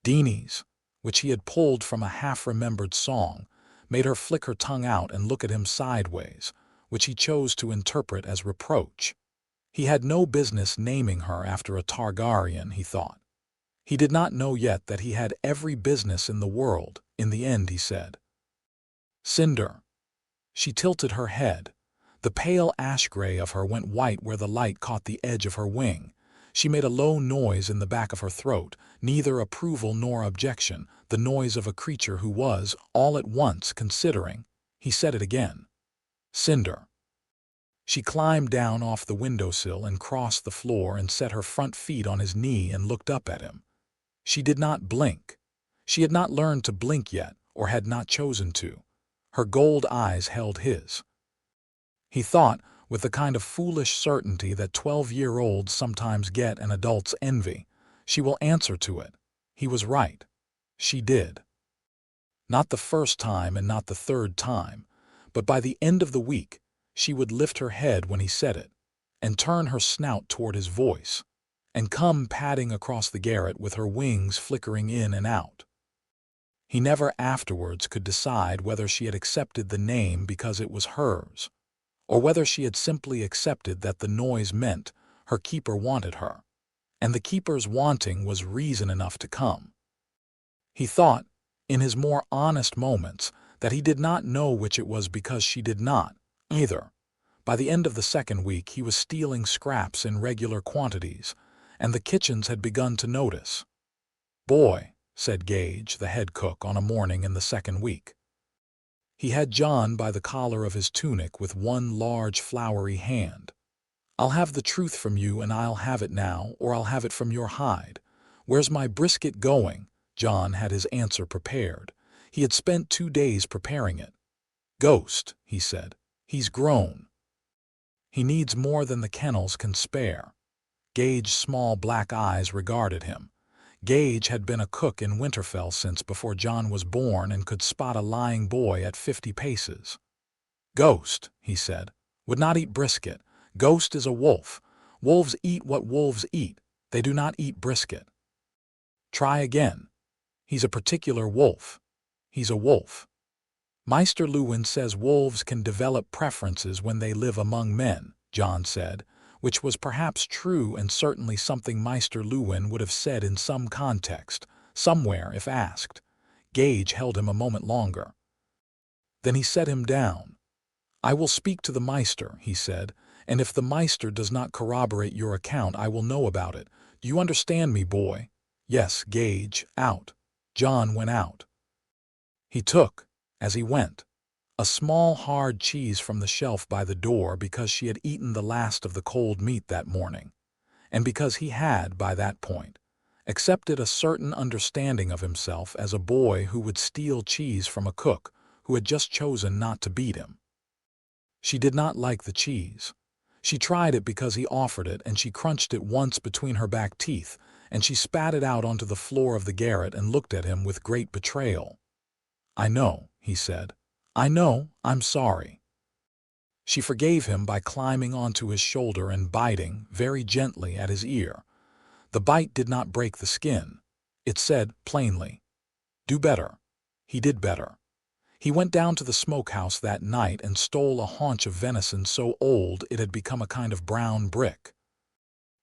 Deanie's, which he had pulled from a half-remembered song, made her flick her tongue out and look at him sideways, which he chose to interpret as reproach. He had no business naming her after a Targaryen, he thought. He did not know yet that he had every business in the world, in the end, he said. Cinder. She tilted her head. The pale ash-gray of her went white where the light caught the edge of her wing. She made a low noise in the back of her throat, neither approval nor objection, the noise of a creature who was, all at once, considering. He said it again. Cinder. She climbed down off the windowsill and crossed the floor and set her front feet on his knee and looked up at him. She did not blink. She had not learned to blink yet, or had not chosen to. Her gold eyes held his. He thought, with the kind of foolish certainty that 12-year-olds sometimes get and adults envy, she will answer to it. He was right. She did. Not the first time and not the 3rd time, but by the end of the week, she would lift her head when he said it, and turn her snout toward his voice, and come padding across the garret with her wings flickering in and out. He never afterwards could decide whether she had accepted the name because it was hers, or whether she had simply accepted that the noise meant her keeper wanted her, and the keeper's wanting was reason enough to come. He thought, in his more honest moments, that he did not know which it was because she did not, either. By the end of the 2nd week he was stealing scraps in regular quantities, and the kitchens had begun to notice. "Boy," said Gage, the head cook, on a morning in the 2nd week. He had Jon by the collar of his tunic with one large flowery hand. "I'll have the truth from you, and I'll have it now, or I'll have it from your hide. Where's my brisket going?" Jon had his answer prepared. He had spent 2 days preparing it. "Ghost," he said. "He's grown. He needs more than the kennels can spare." Gage's small black eyes regarded him. Gage had been a cook in Winterfell since before Jon was born and could spot a lying boy at 50 paces. "Ghost," he said, "would not eat brisket. Ghost is a wolf. Wolves eat what wolves eat. They do not eat brisket." "Try again. He's a particular wolf. He's a wolf." "Maester Luwin says wolves can develop preferences when they live among men," Jon said, which was perhaps true and certainly something Maester Luwin would have said in some context, somewhere if asked. Gage held him a moment longer. Then he set him down. "I will speak to the Maester," he said, "and if the Maester does not corroborate your account, I will know about it. Do you understand me, boy?" "Yes, Gage, out." Jon went out. He took, as he went, a small hard cheese from the shelf by the door because she had eaten the last of the cold meat that morning, and because he had, by that point, accepted a certain understanding of himself as a boy who would steal cheese from a cook who had just chosen not to beat him. She did not like the cheese. She tried it because he offered it, and she crunched it once between her back teeth, and she spat it out onto the floor of the garret and looked at him with great betrayal. "I know," he said. "I know, I'm sorry." She forgave him by climbing onto his shoulder and biting, very gently, at his ear. The bite did not break the skin. It said, plainly, "Do better." He did better. He went down to the smokehouse that night and stole a haunch of venison so old it had become a kind of brown brick.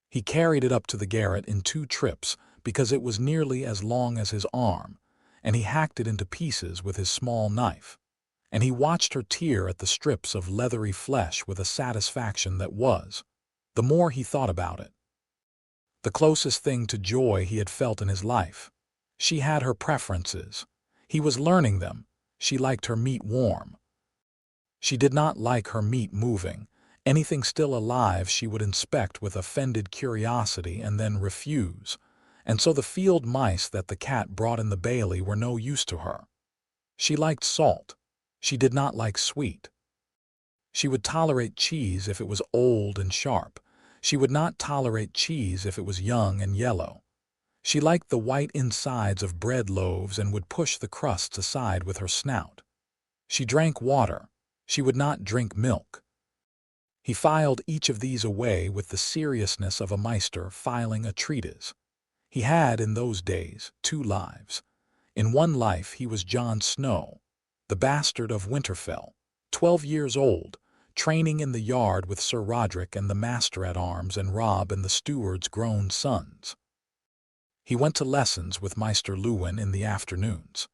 He carried it up to the garret in 2 trips because it was nearly as long as his arm, and he hacked it into pieces with his small knife. And he watched her tear at the strips of leathery flesh with a satisfaction that was, the more he thought about it, the closest thing to joy he had felt in his life. She had her preferences. He was learning them. She liked her meat warm. She did not like her meat moving. Anything still alive she would inspect with offended curiosity and then refuse. And so the field mice that the cat brought in the bailey were no use to her. She liked salt. She did not like sweet. She would tolerate cheese if it was old and sharp. She would not tolerate cheese if it was young and yellow. She liked the white insides of bread loaves and would push the crusts aside with her snout. She drank water. She would not drink milk. He filed each of these away with the seriousness of a maester filing a treatise. He had, in those days, 2 lives. In one life he was Jon Snow, the bastard of Winterfell, 12 years old, training in the yard with Sir Roderick and the master-at-arms and Robb and the steward's grown sons. He went to lessons with Maester Luwin in the afternoons.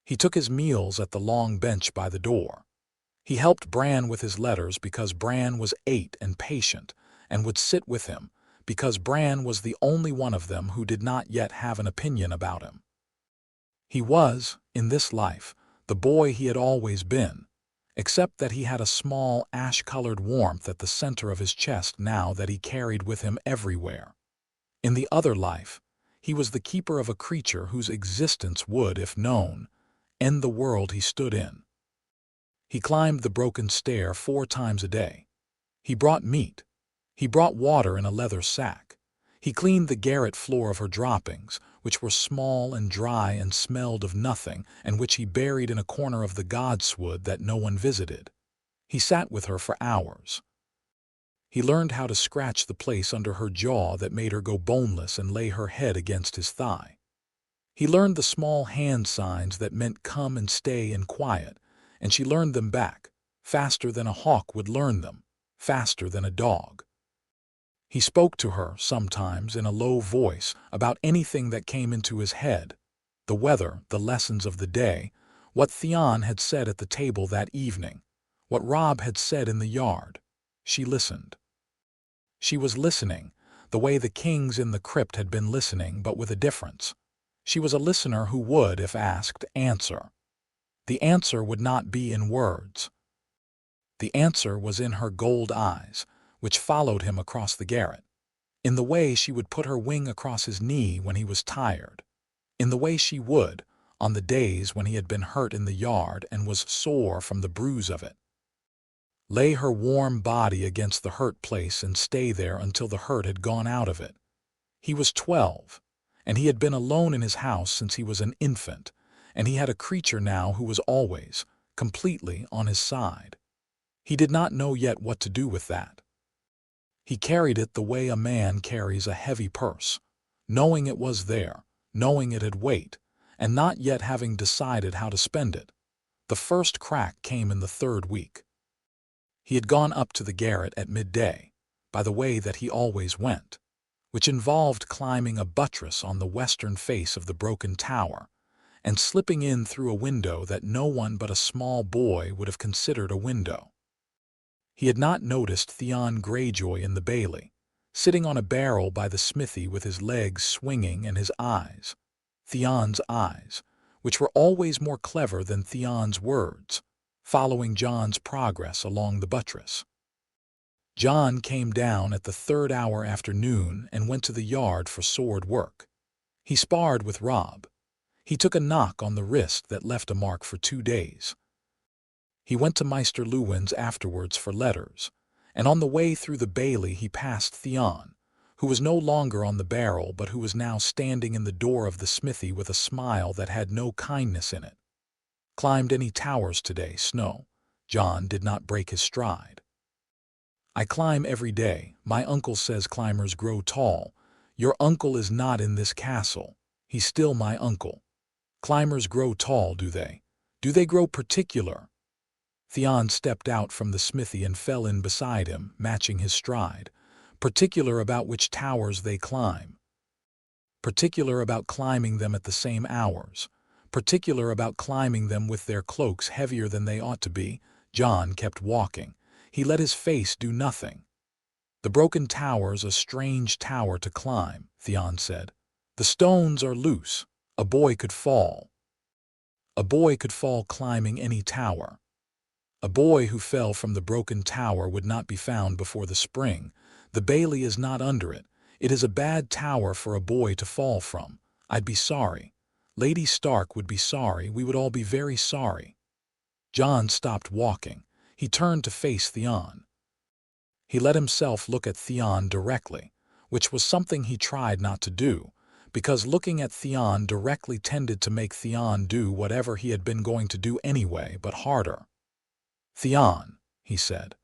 He took his meals at the long bench by the door. He helped Bran with his letters because Bran was 8 and patient, and would sit with him because Bran was the only one of them who did not yet have an opinion about him. He was, in this life, the boy he had always been, except that he had a small ash-colored warmth at the center of his chest now that he carried with him everywhere. In the other life, he was the keeper of a creature whose existence would, if known, end the world he stood in. He climbed the broken stair 4 times a day. He brought meat. He brought water in a leather sack. He cleaned the garret floor of her droppings, which were small and dry and smelled of nothing, and which he buried in a corner of the godswood that no one visited. He sat with her for hours. He learned how to scratch the place under her jaw that made her go boneless and lay her head against his thigh. He learned the small hand signs that meant come and stay and quiet, and she learned them back, faster than a hawk would learn them, faster than a dog. He spoke to her, sometimes, in a low voice, about anything that came into his head, the weather, the lessons of the day, what Theon had said at the table that evening, what Robb had said in the yard. She listened. She was listening, the way the kings in the crypt had been listening, but with a difference. She was a listener who would, if asked, answer. The answer would not be in words. The answer was in her gold eyes, which followed him across the garret, in the way she would put her wing across his knee when he was tired, in the way she would, on the days when he had been hurt in the yard and was sore from the bruise of it. Lay her warm body against the hurt place and stay there until the hurt had gone out of it. He was 12, and he had been alone in his house since he was an infant, and he had a creature now who was always, completely on his side. He did not know yet what to do with that. He carried it the way a man carries a heavy purse, knowing it was there, knowing it had weight, and not yet having decided how to spend it. The first crack came in the 3rd week. He had gone up to the garret at midday, by the way that he always went, which involved climbing a buttress on the western face of the broken tower, and slipping in through a window that no one but a small boy would have considered a window. He had not noticed Theon Greyjoy in the bailey, sitting on a barrel by the smithy with his legs swinging and his eyes, Theon's eyes, which were always more clever than Theon's words, following Jon's progress along the buttress. Jon came down at the 3rd hour after noon and went to the yard for sword work. He sparred with Robb. He took a knock on the wrist that left a mark for 2 days. He went to Maester Luwin's afterwards for letters, and on the way through the bailey he passed Theon, who was no longer on the barrel but who was now standing in the door of the smithy with a smile that had no kindness in it. "Climbed any towers today, Snow?" Jon did not break his stride. "I climb every day. My uncle says climbers grow tall. Your uncle is not in this castle. He's still my uncle. Climbers grow tall, do they? Do they grow particular?" Theon stepped out from the smithy and fell in beside him, matching his stride. "Particular about which towers they climb. Particular about climbing them at the same hours. Particular about climbing them with their cloaks heavier than they ought to be." Jon kept walking. He let his face do nothing. "The broken tower's a strange tower to climb," Theon said. "The stones are loose. A boy could fall. A boy could fall climbing any tower. A boy who fell from the broken tower would not be found before the spring. The bailey is not under it. It is a bad tower for a boy to fall from. I'd be sorry. Lady Stark would be sorry. We would all be very sorry." Jon stopped walking. He turned to face Theon. He let himself look at Theon directly, which was something he tried not to do, because looking at Theon directly tended to make Theon do whatever he had been going to do anyway, but harder. "Theon," he said.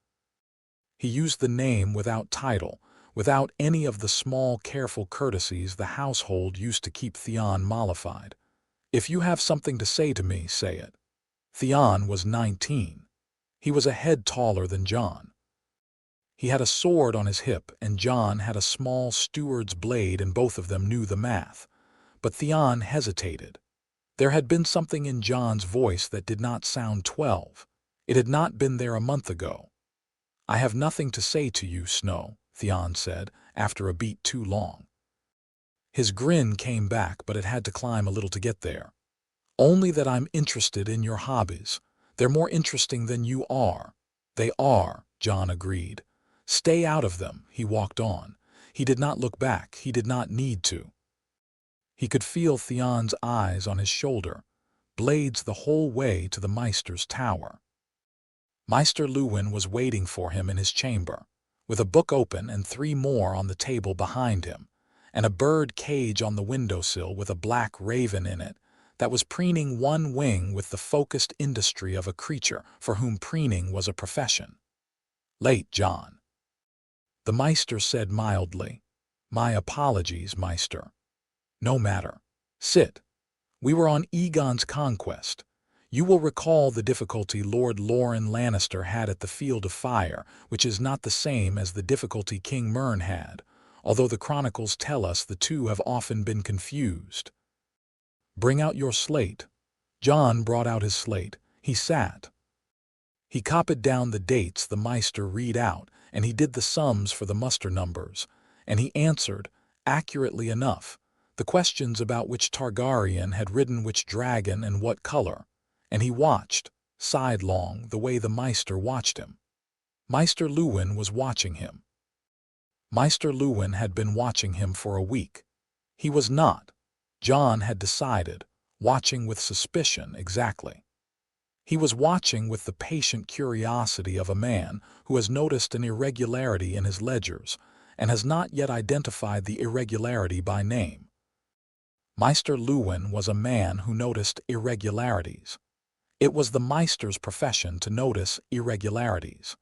He used the name without title, without any of the small, careful courtesies the household used to keep Theon mollified. "If you have something to say to me, say it." Theon was 19. He was a head taller than Jon. He had a sword on his hip, and Jon had a small steward's blade, and both of them knew the math. But Theon hesitated. There had been something in Jon's voice that did not sound 12. It had not been there a month ago. "I have nothing to say to you, Snow," Theon said, after a beat too long. His grin came back, but it had to climb a little to get there. "Only that I'm interested in your hobbies. They're more interesting than you are." "They are," Jon agreed. "Stay out of them." He walked on. He did not look back. He did not need to. He could feel Theon's eyes on his shoulder, blades the whole way to the Maester's tower. Maester Luwin was waiting for him in his chamber, with a book open and 3 more on the table behind him, and a bird cage on the windowsill with a black raven in it that was preening one wing with the focused industry of a creature for whom preening was a profession. "Late, Jon," the Maester said mildly. "My apologies, Maester." "No matter. Sit. We were on Aegon's conquest. You will recall the difficulty Lord Loren Lannister had at the Field of Fire, which is not the same as the difficulty King Mern had, although the chronicles tell us the two have often been confused. Bring out your slate." Jon brought out his slate. He sat. He copied down the dates the Maester read out, and he did the sums for the muster numbers, and he answered, accurately enough, the questions about which Targaryen had ridden which dragon and what color, and he watched, sidelong, the way the Maester watched him. Maester Luwin was watching him. Maester Luwin had been watching him for a week. He was not, Jon had decided, watching with suspicion, exactly. He was watching with the patient curiosity of a man who has noticed an irregularity in his ledgers and has not yet identified the irregularity by name. Maester Luwin was a man who noticed irregularities. It was the Maester's profession to notice irregularities.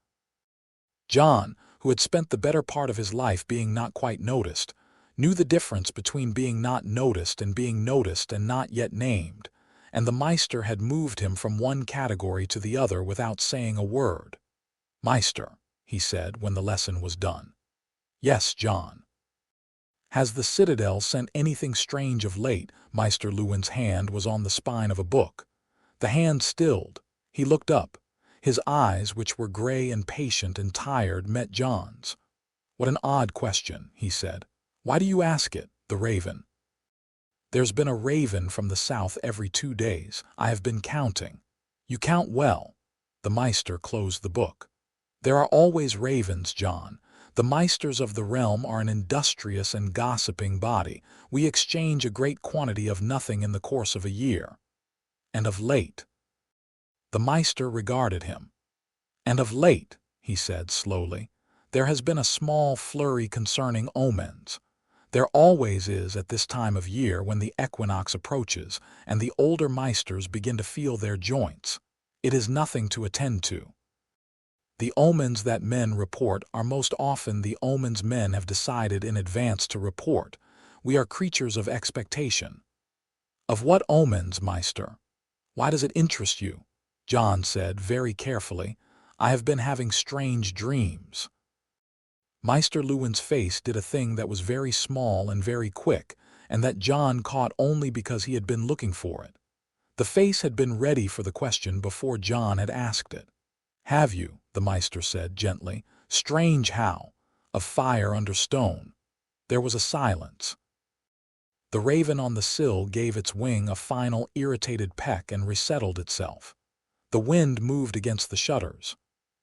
Jon, who had spent the better part of his life being not quite noticed, knew the difference between being not noticed and being noticed and not yet named, and the Maester had moved him from one category to the other without saying a word. "Maester," he said when the lesson was done. "Yes, Jon." "Has the Citadel sent anything strange of late?" Maester Luwin's hand was on the spine of a book. The hand stilled. He looked up. His eyes, which were gray and patient and tired, met Jon's. "What an odd question," he said. "Why do you ask it?" "The raven." "There's been a raven from the south every 2 days. I have been counting." "You count well." The Maester closed the book. "There are always ravens, Jon. The Maesters of the realm are an industrious and gossiping body. We exchange a great quantity of nothing in the course of a year. And of late—" The Maester regarded him. "And of late," he said slowly, "there has been a small flurry concerning omens. There always is at this time of year when the equinox approaches and the older Maesters begin to feel their joints. It is nothing to attend to. The omens that men report are most often the omens men have decided in advance to report. We are creatures of expectation." "Of what omens, Maester? Why does it interest you?" Jon said very carefully. "I have been having strange dreams." Maester Luwin's face did a thing that was very small and very quick, and that Jon caught only because he had been looking for it. The face had been ready for the question before Jon had asked it. "Have you?" the Maester said gently. "Strange how? Of fire under stone." There was a silence. The raven on the sill gave its wing a final irritated peck and resettled itself. The wind moved against the shutters.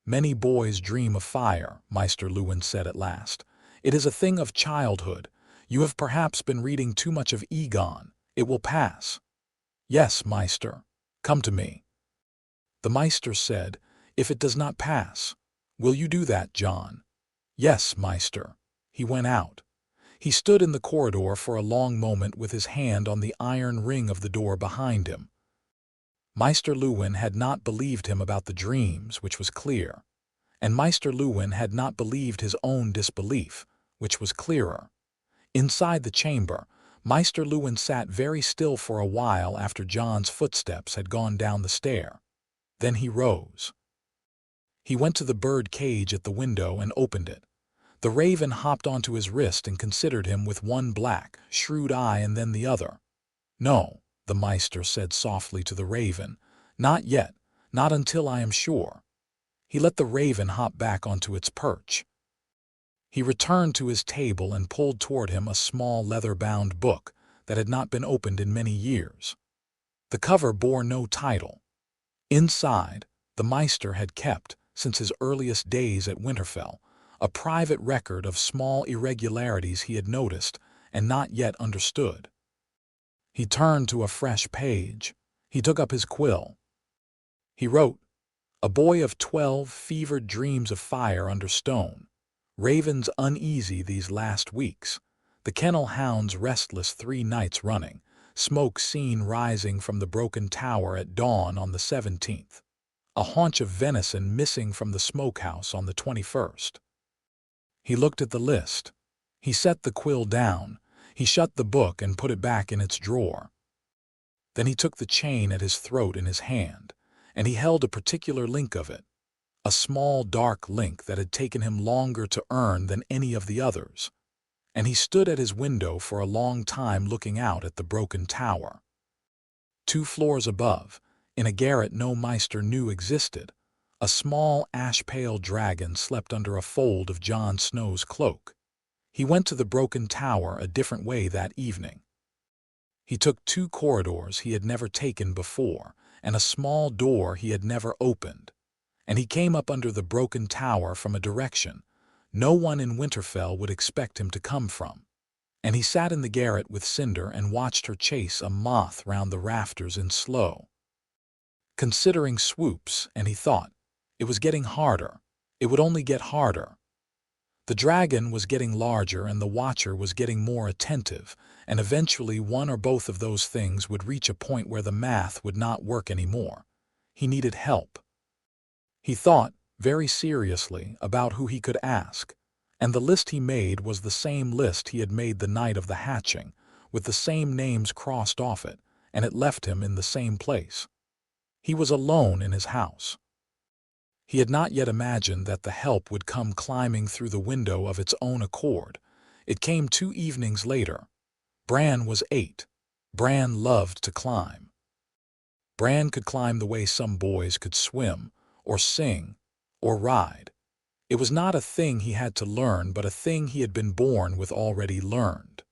"Many boys dream of fire," Maester Luwin said at last. "It is a thing of childhood. You have perhaps been reading too much of Egon. It will pass." "Yes, Maester. Come to me." The Maester said, "If it does not pass, will you do that, Jon?" "Yes, Maester." He went out. He stood in the corridor for a long moment with his hand on the iron ring of the door behind him. Maester Luwin had not believed him about the dreams, which was clear. And Maester Luwin had not believed his own disbelief, which was clearer. Inside the chamber, Maester Luwin sat very still for a while after Jon's footsteps had gone down the stair. Then he rose. He went to the bird cage at the window and opened it. The raven hopped onto his wrist and considered him with one black, shrewd eye and then the other. "No," the Maester said softly to the raven. "Not yet, not until I am sure." He let the raven hop back onto its perch. He returned to his table and pulled toward him a small leather-bound book that had not been opened in many years. The cover bore no title. Inside, the Maester had kept, since his earliest days at Winterfell, a private record of small irregularities he had noticed and not yet understood. He turned to a fresh page. He took up his quill. He wrote, "A boy of 12 fevered dreams of fire under stone. Ravens uneasy these last weeks. The kennel hounds restless 3 nights running. Smoke seen rising from the broken tower at dawn on the 17th. A haunch of venison missing from the smokehouse on the 21st. He looked at the list. He set the quill down. He shut the book and put it back in its drawer. Then he took the chain at his throat in his hand, and he held a particular link of it, a small dark link that had taken him longer to earn than any of the others. And he stood at his window for a long time looking out at the broken tower. 2 floors above, in a garret no Maester knew existed, a small ash-pale dragon slept under a fold of Jon Snow's cloak. He went to the broken tower a different way that evening. He took 2 corridors he had never taken before, and a small door he had never opened. And he came up under the broken tower from a direction no one in Winterfell would expect him to come from. And he sat in the garret with Cinder and watched her chase a moth round the rafters in slow, considering swoops, and he thought, it was getting harder. It would only get harder. The dragon was getting larger and the watcher was getting more attentive, and eventually one or both of those things would reach a point where the math would not work anymore. He needed help. He thought, very seriously, about who he could ask, and the list he made was the same list he had made the night of the hatching, with the same names crossed off it, and it left him in the same place. He was alone in his house. He had not yet imagined that the help would come climbing through the window of its own accord. It came 2 evenings later. Bran was 8. Bran loved to climb. Bran could climb the way some boys could swim, or sing, or ride. It was not a thing he had to learn, but a thing he had been born with already learned.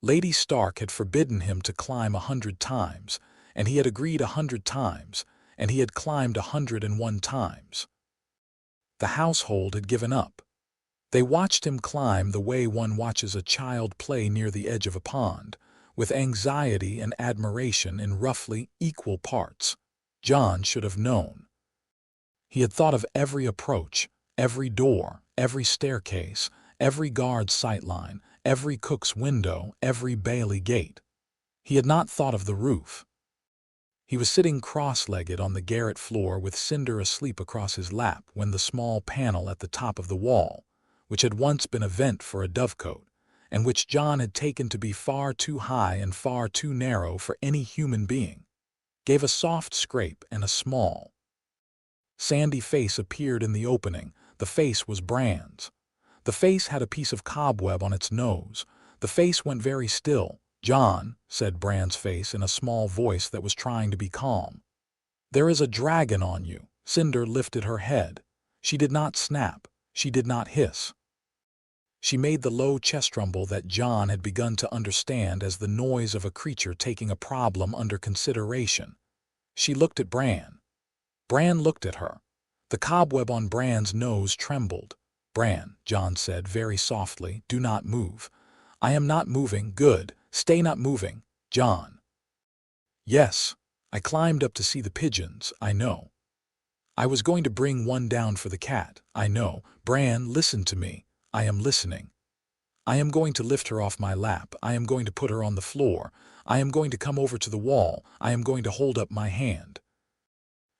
Lady Stark had forbidden him to climb 100 times, and he had agreed 100 times, and he had climbed 101 times. The household had given up. They watched him climb the way one watches a child play near the edge of a pond, with anxiety and admiration in roughly equal parts. Jon should have known. He had thought of every approach, every door, every staircase, every guard's sightline, every cook's window, every bailey gate. He had not thought of the roof. He was sitting cross-legged on the garret floor with Cinder asleep across his lap when the small panel at the top of the wall, which had once been a vent for a dovecote, and which Jon had taken to be far too high and far too narrow for any human being, gave a soft scrape, and a small, sandy face appeared in the opening. The face was Bran's. The face had a piece of cobweb on its nose. The face went very still. "Jon," said Bran's face in a small voice that was trying to be calm. "There is a dragon on you." Cinder lifted her head. She did not snap. She did not hiss. She made the low chest rumble that Jon had begun to understand as the noise of a creature taking a problem under consideration. She looked at Bran. Bran looked at her. The cobweb on Bran's nose trembled. "Bran," Jon said very softly, "do not move." "I am not moving." "Good. Stay not moving." "Jon." "Yes. I climbed up to see the pigeons, I know. I was going to bring one down for the cat, I know. Bran, listen to me. I am listening. I am going to lift her off my lap. I am going to put her on the floor. I am going to come over to the wall. I am going to hold up my hand.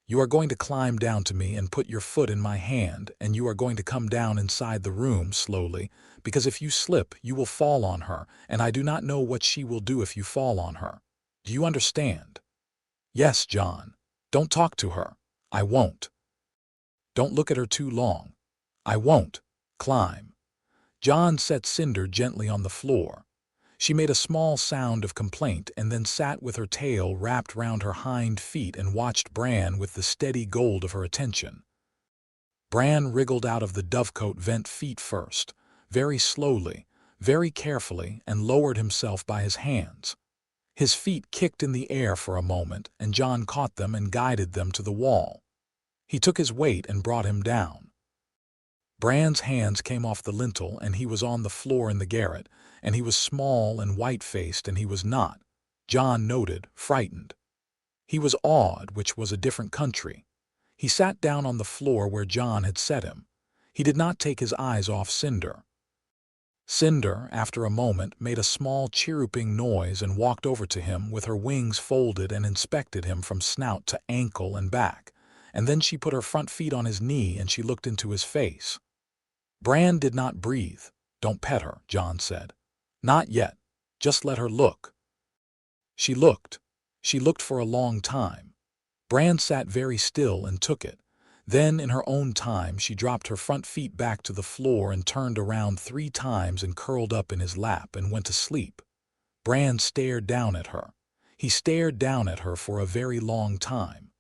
You are going to climb down to me and put your foot in my hand, and you are going to come down inside the room slowly, because if you slip, you will fall on her, and I do not know what she will do if you fall on her. Do you understand?" "Yes, Jon." "Don't talk to her." "I won't." "Don't look at her too long." "I won't." "Climb." Jon set Cinder gently on the floor. She made a small sound of complaint and then sat with her tail wrapped round her hind feet and watched Bran with the steady gold of her attention. Bran wriggled out of the dovecote vent feet first, very slowly, very carefully, and lowered himself by his hands. His feet kicked in the air for a moment, and Jon caught them and guided them to the wall. He took his weight and brought him down. Bran's hands came off the lintel, and he was on the floor in the garret, and he was small and white-faced, and he was not, Jon noted, frightened. He was awed, which was a different country. He sat down on the floor where Jon had set him. He did not take his eyes off Cinder. Cinder, after a moment, made a small chirruping noise and walked over to him with her wings folded and inspected him from snout to ankle and back, and then she put her front feet on his knee and she looked into his face. Bran did not breathe. "Don't pet her," Jon said. "Not yet. Just let her look." She looked. She looked for a long time. Bran sat very still and took it. Then, in her own time, she dropped her front feet back to the floor and turned around 3 times and curled up in his lap and went to sleep. Bran stared down at her. He stared down at her for a very long time.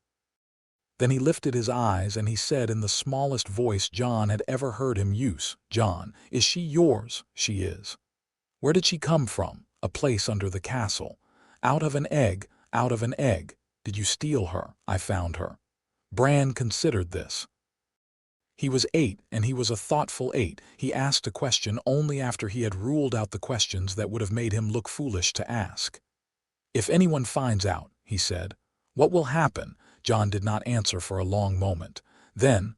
Then he lifted his eyes and he said in the smallest voice Jon had ever heard him use, "Jon, is she yours?" "She is." "Where did she come from?" "A place under the castle." "Out of an egg?" "Out of an egg." "Did you steal her?" "I found her." Bran considered this. He was 8, and he was a thoughtful 8. He asked a question only after he had ruled out the questions that would have made him look foolish to ask. "If anyone finds out," he said, "what will happen?" Jon did not answer for a long moment. Then,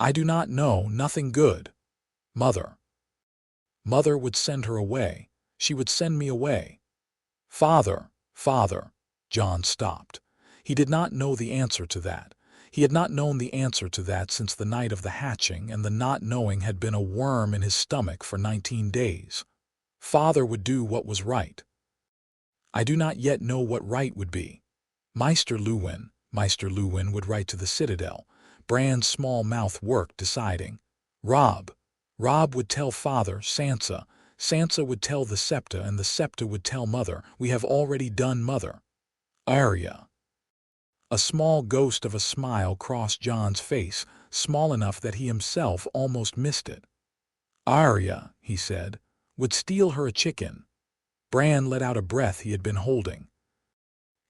"I do not know, nothing good. Mother. Mother would send her away. She would send me away." "Father, father." Jon stopped. He did not know the answer to that. He had not known the answer to that since the night of the hatching, and the not knowing had been a worm in his stomach for 19 days. Father would do what was right. "I do not yet know what right would be. Maester Luwin would write to the Citadel." Bran's small mouth worked, deciding. "Robb. Robb would tell Father, Sansa. Sansa would tell the Septa, and the Septa would tell Mother. We have already done Mother." Arya. A small ghost of a smile crossed Jon's face, small enough that he himself almost missed it. "Arya," he said, "would steal her a chicken." Bran let out a breath he had been holding.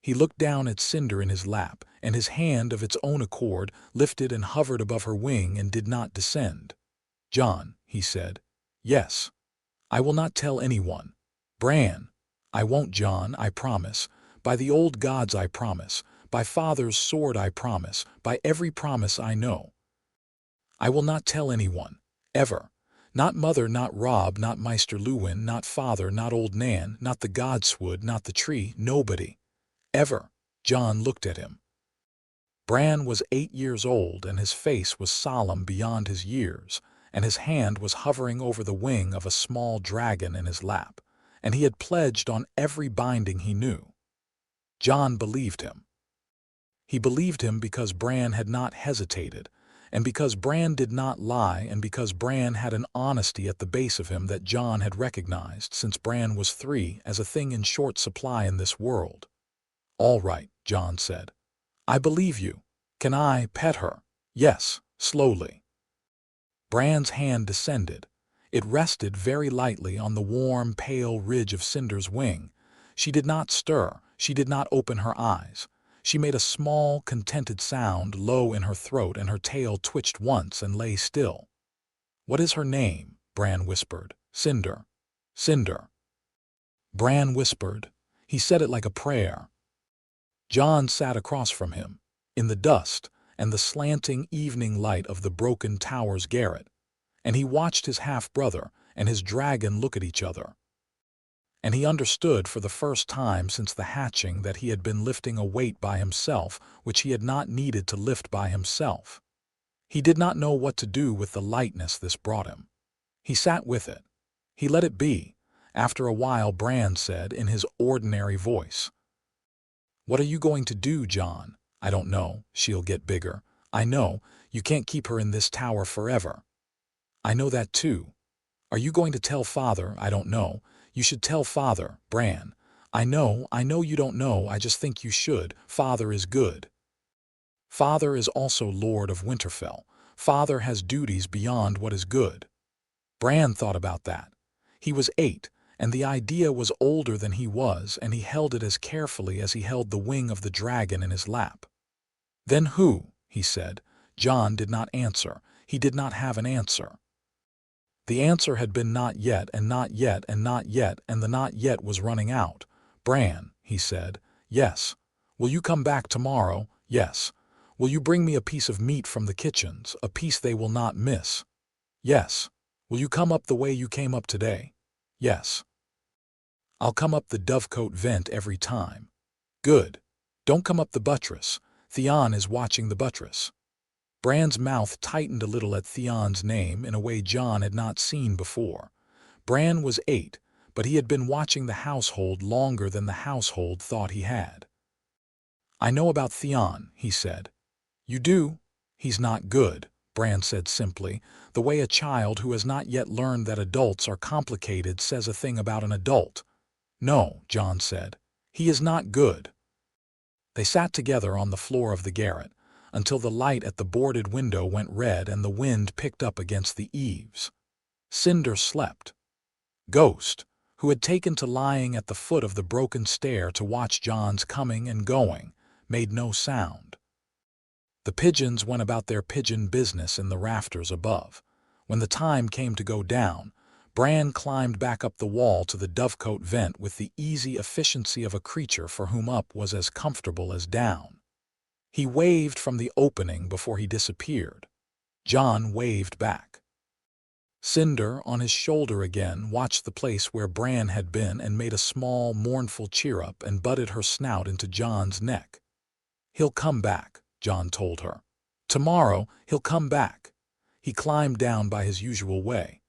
He looked down at Cinder in his lap, and his hand of its own accord lifted and hovered above her wing and did not descend. "Jon," he said, "yes. I will not tell anyone." "Bran." "I won't, Jon, I promise. By the old gods I promise. By Father's sword I promise. By every promise I know. I will not tell anyone. Ever. Not Mother, not Robb, not Maester Luwin, not Father, not old Nan, not the godswood, not the tree, nobody. Ever." Jon looked at him. Bran was 8 years old, and his face was solemn beyond his years, and his hand was hovering over the wing of a small dragon in his lap, and he had pledged on every binding he knew. Jon believed him. He believed him because Bran had not hesitated, and because Bran did not lie, and because Bran had an honesty at the base of him that Jon had recognized since Bran was 3 as a thing in short supply in this world. "All right," Jon said. "I believe you. Can I pet her?" "Yes," slowly. Bran's hand descended. It rested very lightly on the warm, pale ridge of Cinder's wing. She did not stir. She did not open her eyes. She made a small, contented sound low in her throat, and her tail twitched once and lay still. "What is her name?" Bran whispered. "Cinder." "Cinder." Bran whispered. He said it like a prayer. Jon sat across from him, in the dust and the slanting evening light of the broken tower's garret, and he watched his half-brother and his dragon look at each other. And he understood for the first time since the hatching that he had been lifting a weight by himself which he had not needed to lift by himself. He did not know what to do with the lightness this brought him. He sat with it. He let it be. After a while Bran said in his ordinary voice, "What are you going to do, Jon?" "I don't know. She'll get bigger. I know. You can't keep her in this tower forever." "I know that too." "Are you going to tell Father?" "I don't know. You should tell Father, Bran." I know you don't know. I just think you should. Father is good. Father is also Lord of Winterfell. Father has duties beyond what is good." Bran thought about that. He was 8, and the idea was older than he was, and he held it as carefully as he held the wing of the dragon in his lap. "Then who?" he said. Jon did not answer. He did not have an answer. The answer had been not yet, and not yet, and not yet, and the not yet was running out. "Bran," he said. "Yes." "Will you come back tomorrow?" "Yes." "Will you bring me a piece of meat from the kitchens, a piece they will not miss?" "Yes." "Will you come up the way you came up today?" "Yes." "I'll come up the dovecote vent every time." "Good. Don't come up the buttress. Theon is watching the buttress." Bran's mouth tightened a little at Theon's name in a way Jon had not seen before. Bran was 8, but he had been watching the household longer than the household thought he had. "I know about Theon," he said. "You do?" "He's not good," Bran said simply, the way a child who has not yet learned that adults are complicated says a thing about an adult. "No," Jon said. "He is not good." They sat together on the floor of the garret, until the light at the boarded window went red and the wind picked up against the eaves. Cinder slept. Ghost, who had taken to lying at the foot of the broken stair to watch Jon's coming and going, made no sound. The pigeons went about their pigeon business in the rafters above. When the time came to go down, Bran climbed back up the wall to the dovecote vent with the easy efficiency of a creature for whom up was as comfortable as down. He waved from the opening before he disappeared. Jon waved back. Cinder, on his shoulder again, watched the place where Bran had been and made a small, mournful cheer-up and butted her snout into Jon's neck. "He'll come back," Jon told her. "Tomorrow he'll come back." He climbed down by his usual way.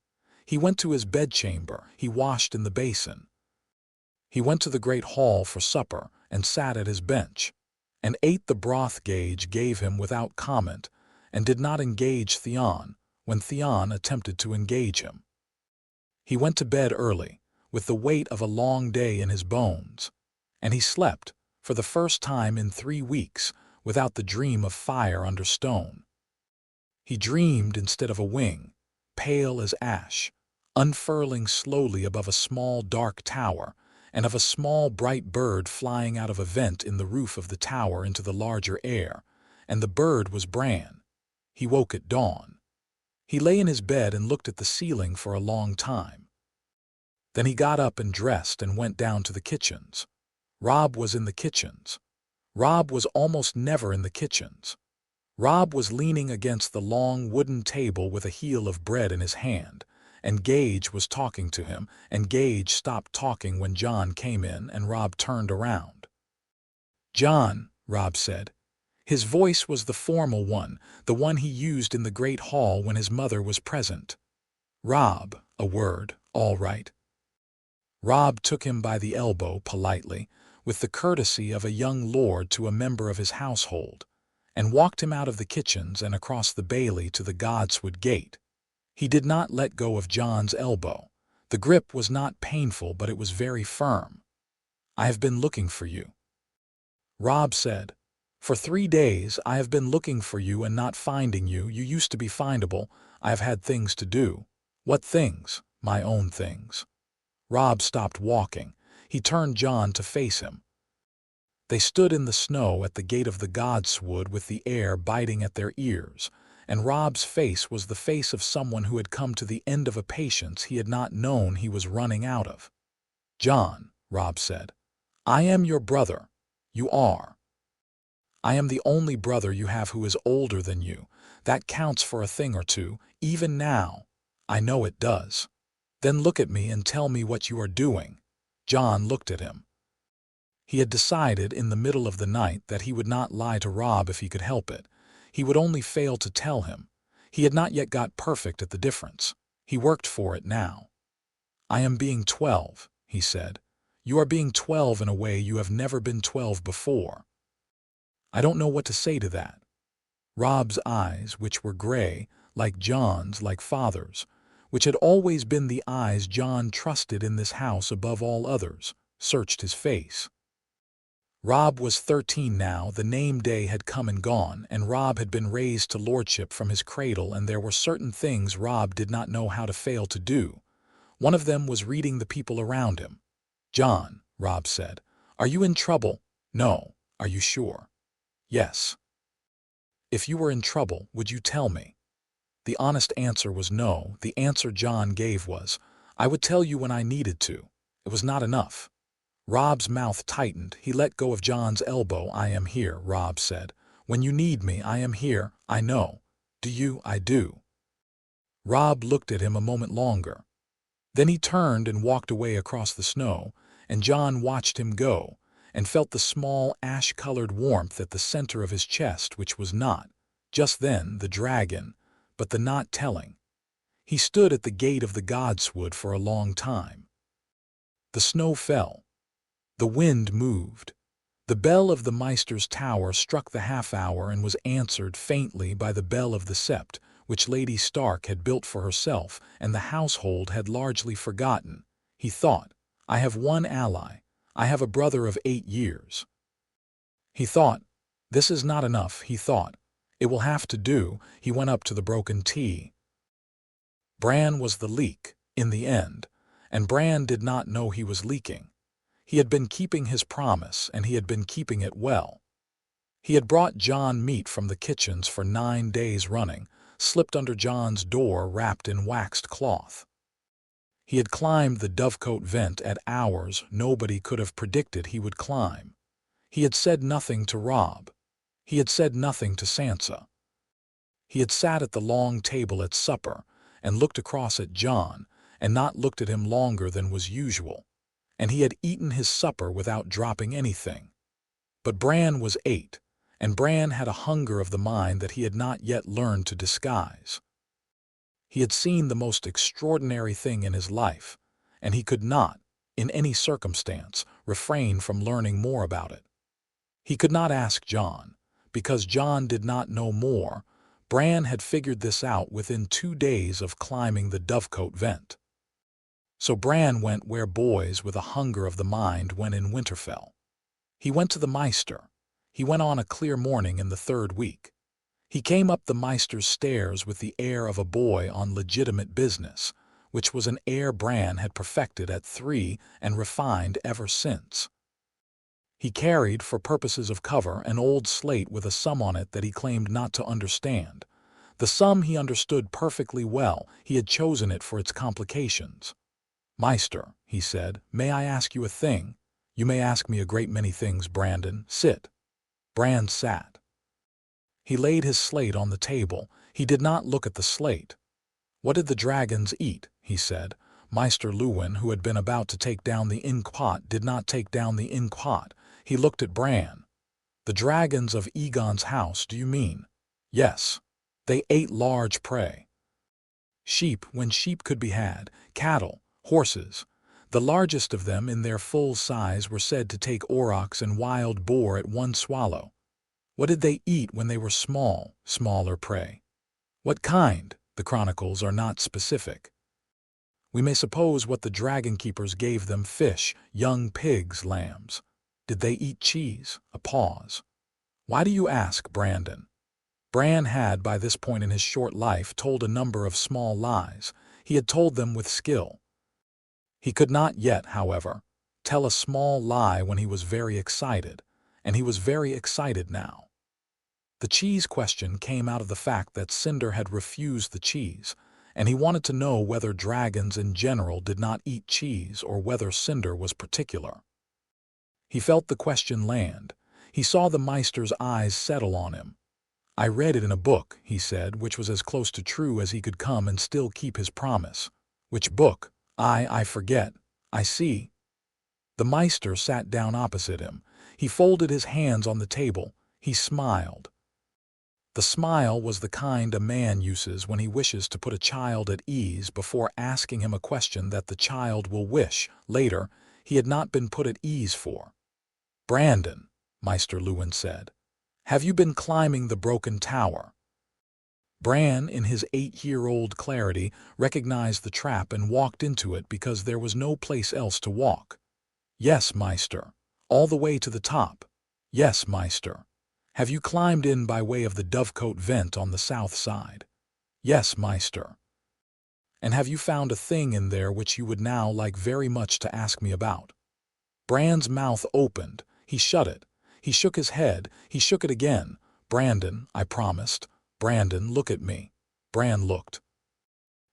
He went to his bedchamber, he washed in the basin. He went to the great hall for supper and sat at his bench, and ate the broth Gage gave him without comment, and did not engage Theon when Theon attempted to engage him. He went to bed early, with the weight of a long day in his bones, and he slept, for the first time in 3 weeks, without the dream of fire under stone. He dreamed instead of a wing, pale as ash, unfurling slowly above a small dark tower, and of a small bright bird flying out of a vent in the roof of the tower into the larger air, and the bird was Bran. He woke at dawn. He lay in his bed and looked at the ceiling for a long time. Then he got up and dressed and went down to the kitchens. Robb was in the kitchens. Robb was almost never in the kitchens. Robb was leaning against the long wooden table with a heel of bread in his hand, and Gage was talking to him, and Gage stopped talking when Jon came in and Robb turned around. "Jon," Robb said. His voice was the formal one, the one he used in the great hall when his mother was present. "Robb, a word, all right." Robb took him by the elbow politely, with the courtesy of a young lord to a member of his household, and walked him out of the kitchens and across the bailey to the Godswood gate. He did not let go of Jon's elbow. The grip was not painful, but it was very firm. "I have been looking for you," Robb said. "For 3 days I have been looking for you and not finding you. You used to be findable. I have had things to do." "What things?" "My own things." Robb stopped walking. He turned Jon to face him. They stood in the snow at the gate of the Godswood with the air biting at their ears, and Robb's face was the face of someone who had come to the end of a patience he had not known he was running out of. "Jon," Robb said, "I am your brother. You are. I am the only brother you have who is older than you. That counts for a thing or two, even now. I know it does. Then look at me and tell me what you are doing." Jon looked at him. He had decided in the middle of the night that he would not lie to Robb if he could help it. He would only fail to tell him. He had not yet got perfect at the difference. He worked for it now. "I am being 12, he said. "You are being 12 in a way you have never been 12 before." "I don't know what to say to that." Robb's eyes, which were gray, like Jon's, like father's, which had always been the eyes Jon trusted in this house above all others, searched his face. Robb was 13 now. The name day had come and gone, and Robb had been raised to lordship from his cradle, and there were certain things Robb did not know how to fail to do. One of them was reading the people around him. "Jon," Robb said, "are you in trouble?" "No." "Are you sure?" "Yes." "If you were in trouble, would you tell me?" The honest answer was no. The answer Jon gave was, "I would tell you when I needed to." It was not enough. Robb's mouth tightened. He let go of Jon's elbow. "I am here," Robb said. "When you need me, I am here. I know. Do you?" "I do." Robb looked at him a moment longer. Then he turned and walked away across the snow, and Jon watched him go, and felt the small ash-colored warmth at the center of his chest, which was not, just then, the dragon, but the not telling. He stood at the gate of the Godswood for a long time. The snow fell. The wind moved. The bell of the Maester's tower struck the half-hour and was answered faintly by the bell of the sept, which Lady Stark had built for herself and the household had largely forgotten. He thought, "I have one ally. I have a brother of 8 years." He thought, "This is not enough." He thought, "It will have to do." He went up to the broken tea. Bran was the leak, in the end, and Bran did not know he was leaking. He had been keeping his promise, and he had been keeping it well. He had brought Jon meat from the kitchens for 9 days running, slipped under Jon's door wrapped in waxed cloth. He had climbed the dovecote vent at hours nobody could have predicted he would climb. He had said nothing to Robb. He had said nothing to Sansa. He had sat at the long table at supper and looked across at Jon and not looked at him longer than was usual, and he had eaten his supper without dropping anything. But Bran was 8, and Bran had a hunger of the mind that he had not yet learned to disguise. He had seen the most extraordinary thing in his life, and he could not, in any circumstance, refrain from learning more about it. He could not ask Jon, because Jon did not know more. Bran had figured this out within 2 days of climbing the dovecote vent. So Bran went where boys with a hunger of the mind went in Winterfell. He went to the Maester. He went on a clear morning in the 3rd week. He came up the Maester's stairs with the air of a boy on legitimate business, which was an air Bran had perfected at 3 and refined ever since. He carried, for purposes of cover, an old slate with a sum on it that he claimed not to understand. The sum he understood perfectly well. He had chosen it for its complications. "Maester," he said, "may I ask you a thing?" "You may ask me a great many things, Brandon. Sit." Bran sat. He laid his slate on the table. He did not look at the slate. "What did the dragons eat?" he said. Maester Luwin, who had been about to take down the ink pot, did not take down the ink pot. He looked at Bran. "The dragons of Aegon's house, do you mean?" "Yes. They ate large prey. Sheep, when sheep could be had, cattle, horses. The largest of them in their full size were said to take aurochs and wild boar at one swallow." "What did they eat when they were small, smaller prey?" "What kind? The chronicles are not specific. We may suppose what the dragon keepers gave them: fish, young pigs, lambs." "Did they eat cheese?" A pause. "Why do you ask, Brandon?" Bran had, by this point in his short life, told a number of small lies. He had told them with skill. He could not yet, however, tell a small lie when he was very excited, and he was very excited now. The cheese question came out of the fact that Cinder had refused the cheese, and he wanted to know whether dragons in general did not eat cheese or whether Cinder was particular. He felt the question land. He saw the Maester's eyes settle on him. "I read it in a book," he said, which was as close to true as he could come and still keep his promise. "Which book?" I forget. I see." The Maester sat down opposite him. He folded his hands on the table. He smiled. The smile was the kind a man uses when he wishes to put a child at ease before asking him a question that the child will wish, later, he had not been put at ease for. "Brandon," Maester Luwin said, "have you been climbing the broken tower?" Bran, in his 8-year-old clarity, recognized the trap and walked into it because there was no place else to walk. "Yes, Maester. All the way to the top." "Yes, Maester." "Have you climbed in by way of the dovecote vent on the south side?" "Yes, Maester." "And have you found a thing in there which you would now like very much to ask me about?" Bran's mouth opened. He shut it. He shook his head. He shook it again. "Brandon," I promised. "Brandon, look at me." Bran looked.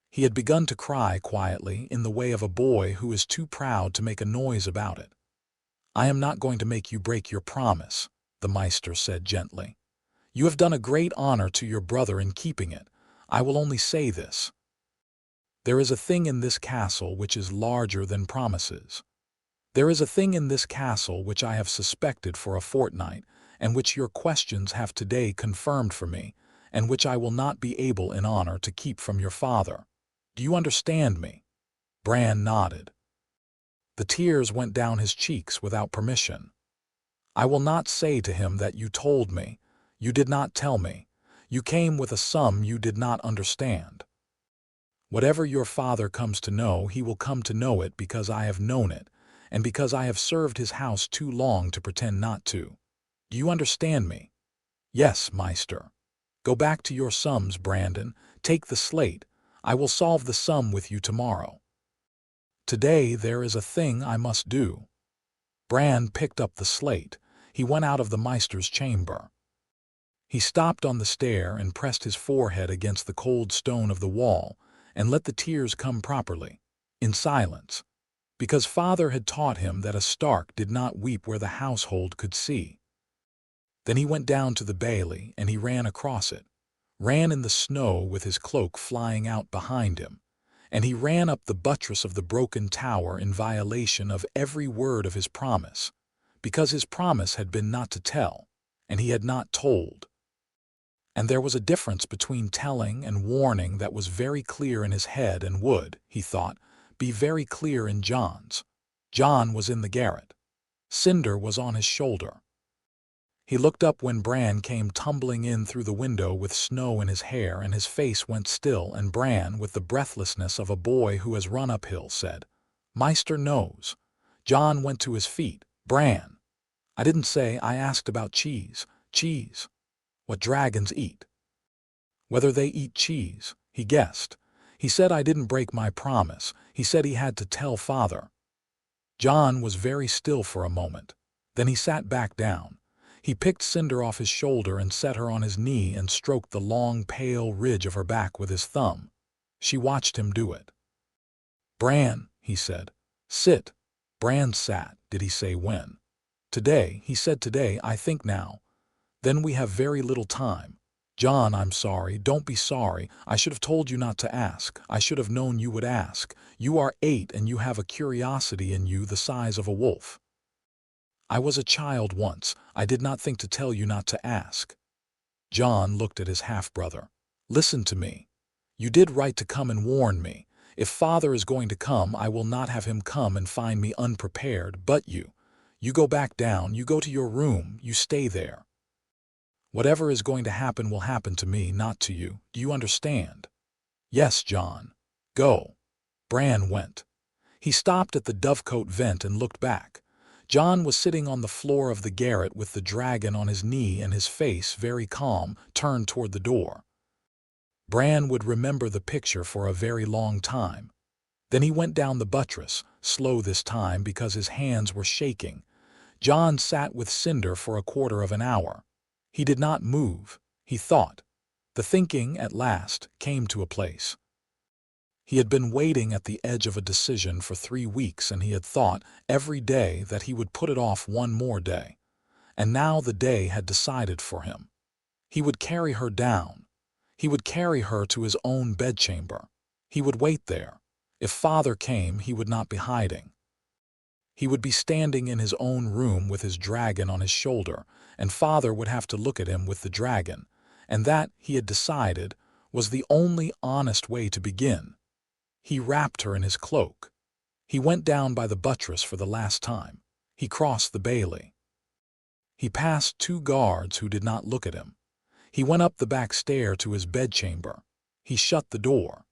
He had begun to cry quietly, in the way of a boy who is too proud to make a noise about it. "I am not going to make you break your promise," the Maester said gently. "You have done a great honor to your brother in keeping it. I will only say this. There is a thing in this castle which is larger than promises. There is a thing in this castle which I have suspected for a fortnight, and which your questions have today confirmed for me, and which I will not be able in honor to keep from your father. Do you understand me?" Bran nodded. The tears went down his cheeks without permission. "I will not say to him that you told me. You did not tell me. You came with a sum you did not understand. Whatever your father comes to know, he will come to know it because I have known it, and because I have served his house too long to pretend not to. Do you understand me?" "Yes, Maester." "Go back to your sums, Brandon. Take the slate. I will solve the sum with you tomorrow. Today there is a thing I must do." Bran picked up the slate. He went out of the Maester's chamber. He stopped on the stair and pressed his forehead against the cold stone of the wall and let the tears come properly, in silence, because father had taught him that a Stark did not weep where the household could see. Then he went down to the bailey and he ran across it, ran in the snow with his cloak flying out behind him, and he ran up the buttress of the broken tower in violation of every word of his promise, because his promise had been not to tell, and he had not told. And there was a difference between telling and warning that was very clear in his head and would, he thought, be very clear in Jon's. Jon was in the garret. Cinder was on his shoulder. He looked up when Bran came tumbling in through the window with snow in his hair, and his face went still, and Bran, with the breathlessness of a boy who has run uphill, said, "Maester knows." Jon went to his feet. "Bran, I didn't say, I asked about cheese. Cheese. What dragons eat. Whether they eat cheese," he guessed. "He said I didn't break my promise. He said he had to tell father." Jon was very still for a moment. Then he sat back down. He picked Cinder off his shoulder and set her on his knee and stroked the long, pale ridge of her back with his thumb. She watched him do it. "Bran," he said, "sit." Bran sat. Did he say when? "Today," he said. "Today, I think now. Then we have very little time. Jon, I'm sorry. Don't be sorry. I should have told you not to ask. I should have known you would ask. You are 8 and you have a curiosity in you the size of a wolf. I was a child once. I did not think to tell you not to ask." Jon looked at his half-brother. "Listen to me. You did right to come and warn me. If father is going to come, I will not have him come and find me unprepared, but you go back down, you go to your room, you stay there. Whatever is going to happen will happen to me, not to you. Do you understand?" "Yes, Jon. Go." Bran went. He stopped at the dovecote vent and looked back. Jon was sitting on the floor of the garret with the dragon on his knee and his face, very calm, turned toward the door. Bran would remember the picture for a very long time. Then he went down the buttress, slow this time because his hands were shaking. Jon sat with Cinder for a quarter of an hour. He did not move. He thought. The thinking, at last, came to a place. He had been waiting at the edge of a decision for 3 weeks, and he had thought every day that he would put it off one more day. And now the day had decided for him. He would carry her down. He would carry her to his own bedchamber. He would wait there. If father came, he would not be hiding. He would be standing in his own room with his dragon on his shoulder, and father would have to look at him with the dragon, and that, he had decided, was the only honest way to begin. He wrapped her in his cloak. He went down by the buttress for the last time. He crossed the bailey. He passed 2 guards who did not look at him. He went up the back stair to his bedchamber. He shut the door.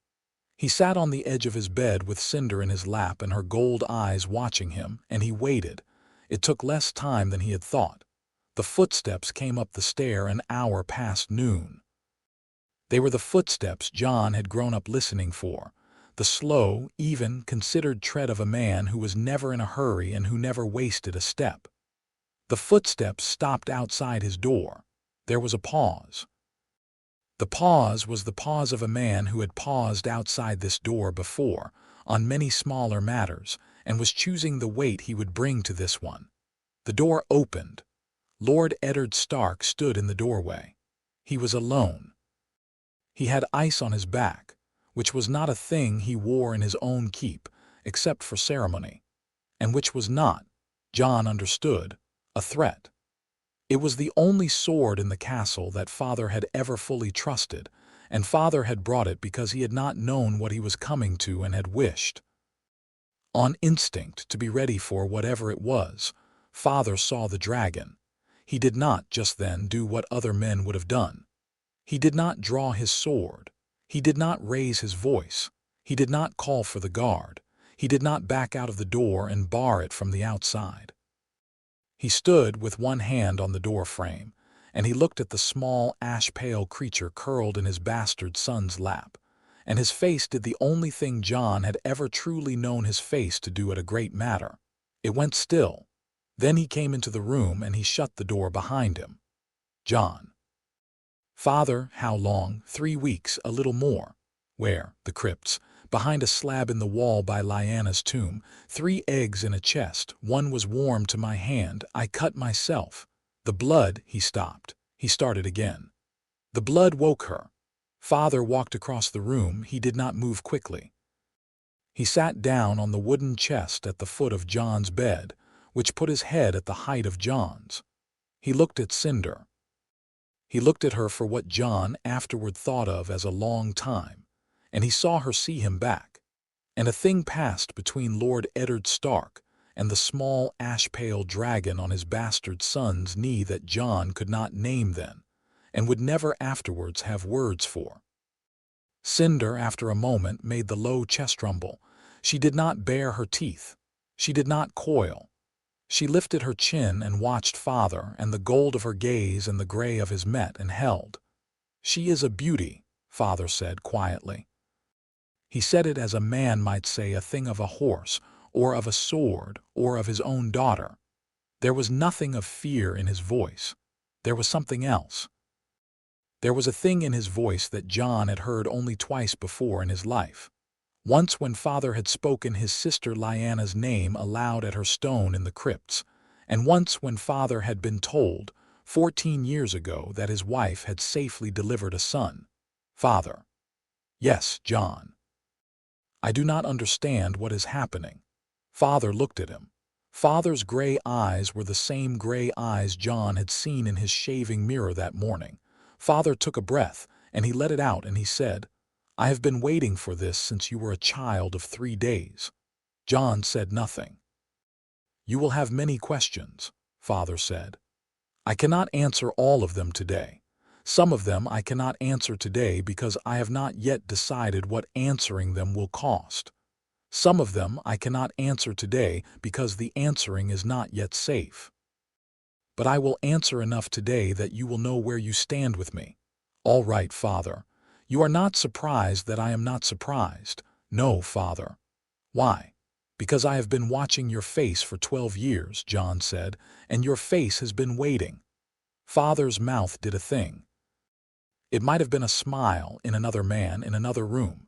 He sat on the edge of his bed with Cinder in his lap and her gold eyes watching him, and he waited. It took less time than he had thought. The footsteps came up the stair an hour past noon. They were the footsteps Jon had grown up listening for, the slow, even, considered tread of a man who was never in a hurry and who never wasted a step. The footsteps stopped outside his door. There was a pause. The pause was the pause of a man who had paused outside this door before, on many smaller matters, and was choosing the weight he would bring to this one. The door opened. Lord Eddard Stark stood in the doorway. He was alone. He had ice on his back, which was not a thing he wore in his own keep, except for ceremony, and which was not, Jon understood, a threat. It was the only sword in the castle that father had ever fully trusted, and father had brought it because he had not known what he was coming to and had wished, on instinct, to be ready for whatever it was. Father saw the dragon. He did not, just then, do what other men would have done. He did not draw his sword. He did not raise his voice. He did not call for the guard. He did not back out of the door and bar it from the outside. He stood with one hand on the door frame, and he looked at the small, ash-pale creature curled in his bastard son's lap, and his face did the only thing Jon had ever truly known his face to do at a great matter. It went still. Then he came into the room and he shut the door behind him. "Jon." Father, how long? 3 weeks, a little more. Where? The crypts. Behind a slab in the wall by Lyanna's tomb. 3 eggs in a chest. One was warm to my hand. I cut myself. The blood, he stopped. He started again. The blood woke her. Father walked across the room. He did not move quickly. He sat down on the wooden chest at the foot of Jon's bed, which put his head at the height of Jon's. He looked at Cinder. He looked at her for what Jon afterward thought of as a long time, and he saw her see him back. And a thing passed between Lord Eddard Stark and the small ash-pale dragon on his bastard son's knee that Jon could not name then, and would never afterwards have words for. Cinder, after a moment, made the low chest rumble. She did not bare her teeth. She did not coil. She lifted her chin and watched Father, and the gold of her gaze and the gray of his met and held. "She is a beauty," Father said quietly. He said it as a man might say a thing of a horse, or of a sword, or of his own daughter. There was nothing of fear in his voice. There was something else. There was a thing in his voice that Jon had heard only twice before in his life. Once when Father had spoken his sister Lyanna's name aloud at her stone in the crypts, and once when Father had been told, 14 years ago, that his wife had safely delivered a son. Father. Yes, Jon. I do not understand what is happening. Father looked at him. Father's gray eyes were the same gray eyes Jon had seen in his shaving mirror that morning. Father took a breath, and he let it out, and he said, "I have been waiting for this since you were a child of 3 days." Jon said nothing. "You will have many questions," Father said. "I cannot answer all of them today. Some of them I cannot answer today because I have not yet decided what answering them will cost. Some of them I cannot answer today because the answering is not yet safe. But I will answer enough today that you will know where you stand with me." "All right, Father. You are not surprised that I am not surprised." "No, Father." "Why?" "Because I have been watching your face for 12 years, Jon said, and your face has been waiting." Father's mouth did a thing. It might have been a smile in another man in another room.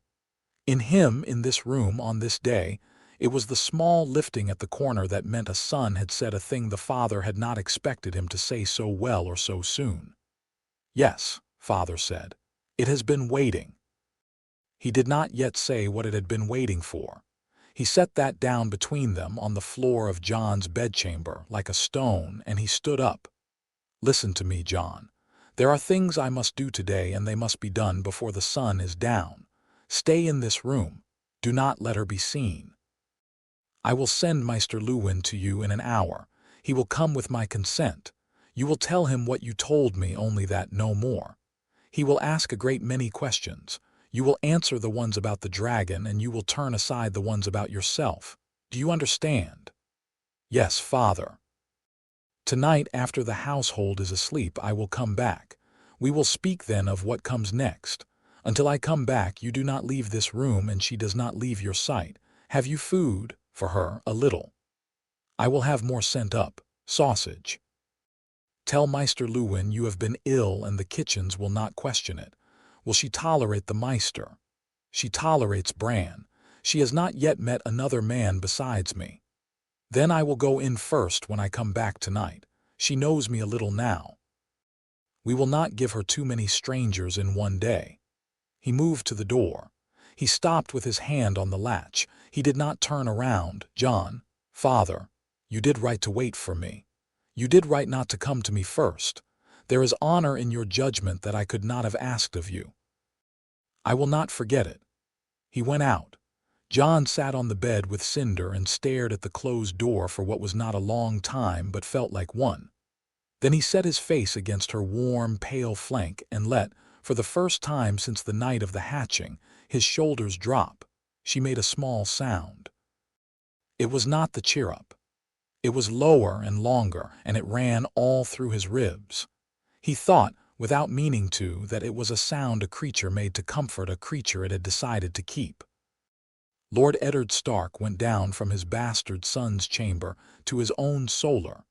In him, in this room, on this day, it was the small lifting at the corner that meant a son had said a thing the father had not expected him to say so well or so soon. "Yes," Father said. "It has been waiting." He did not yet say what it had been waiting for. He set that down between them on the floor of Jon's bedchamber like a stone, and he stood up. "Listen to me, Jon. There are things I must do today, and they must be done before the sun is down. Stay in this room. Do not let her be seen. I will send Maester Luwin to you in an hour. He will come with my consent. You will tell him what you told me, only that, no more. He will ask a great many questions. You will answer the ones about the dragon, and you will turn aside the ones about yourself. Do you understand?" "Yes, Father." "Tonight, after the household is asleep, I will come back. We will speak then of what comes next. Until I come back, you do not leave this room, and she does not leave your sight. Have you food? For her, a little. I will have more sent up. Sausage. Tell Maester Luwin you have been ill, and the kitchens will not question it. Will she tolerate the Maester? She tolerates Bran. She has not yet met another man besides me. Then I will go in first when I come back tonight. She knows me a little now. We will not give her too many strangers in one day." He moved to the door. He stopped with his hand on the latch. He did not turn around. "Jon, Father, you did right to wait for me. You did right not to come to me first. There is honor in your judgment that I could not have asked of you. I will not forget it." He went out. Jon sat on the bed with Cinder and stared at the closed door for what was not a long time but felt like one. Then he set his face against her warm, pale flank and let, for the first time since the night of the hatching, his shoulders drop. She made a small sound. It was not the cheer-up. It was lower and longer, and it ran all through his ribs. He thought, without meaning to, that it was a sound a creature made to comfort a creature it had decided to keep. Lord Eddard Stark went down from his bastard son's chamber to his own solar,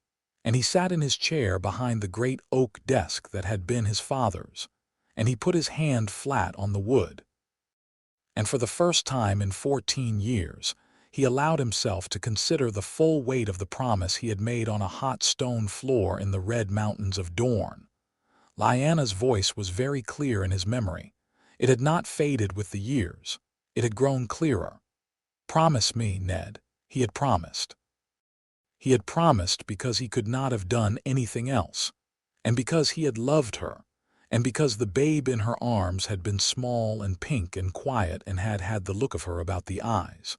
and he sat in his chair behind the great oak desk that had been his father's. and he put his hand flat on the wood. And for the first time in 14 years, he allowed himself to consider the full weight of the promise he had made on a hot stone floor in the Red Mountains of Dorne. Lyanna's voice was very clear in his memory. It had not faded with the years. It had grown clearer. "Promise me, Ned," he had promised. He had promised because he could not have done anything else, and because he had loved her, and because the babe in her arms had been small and pink and quiet and had had the look of her about the eyes.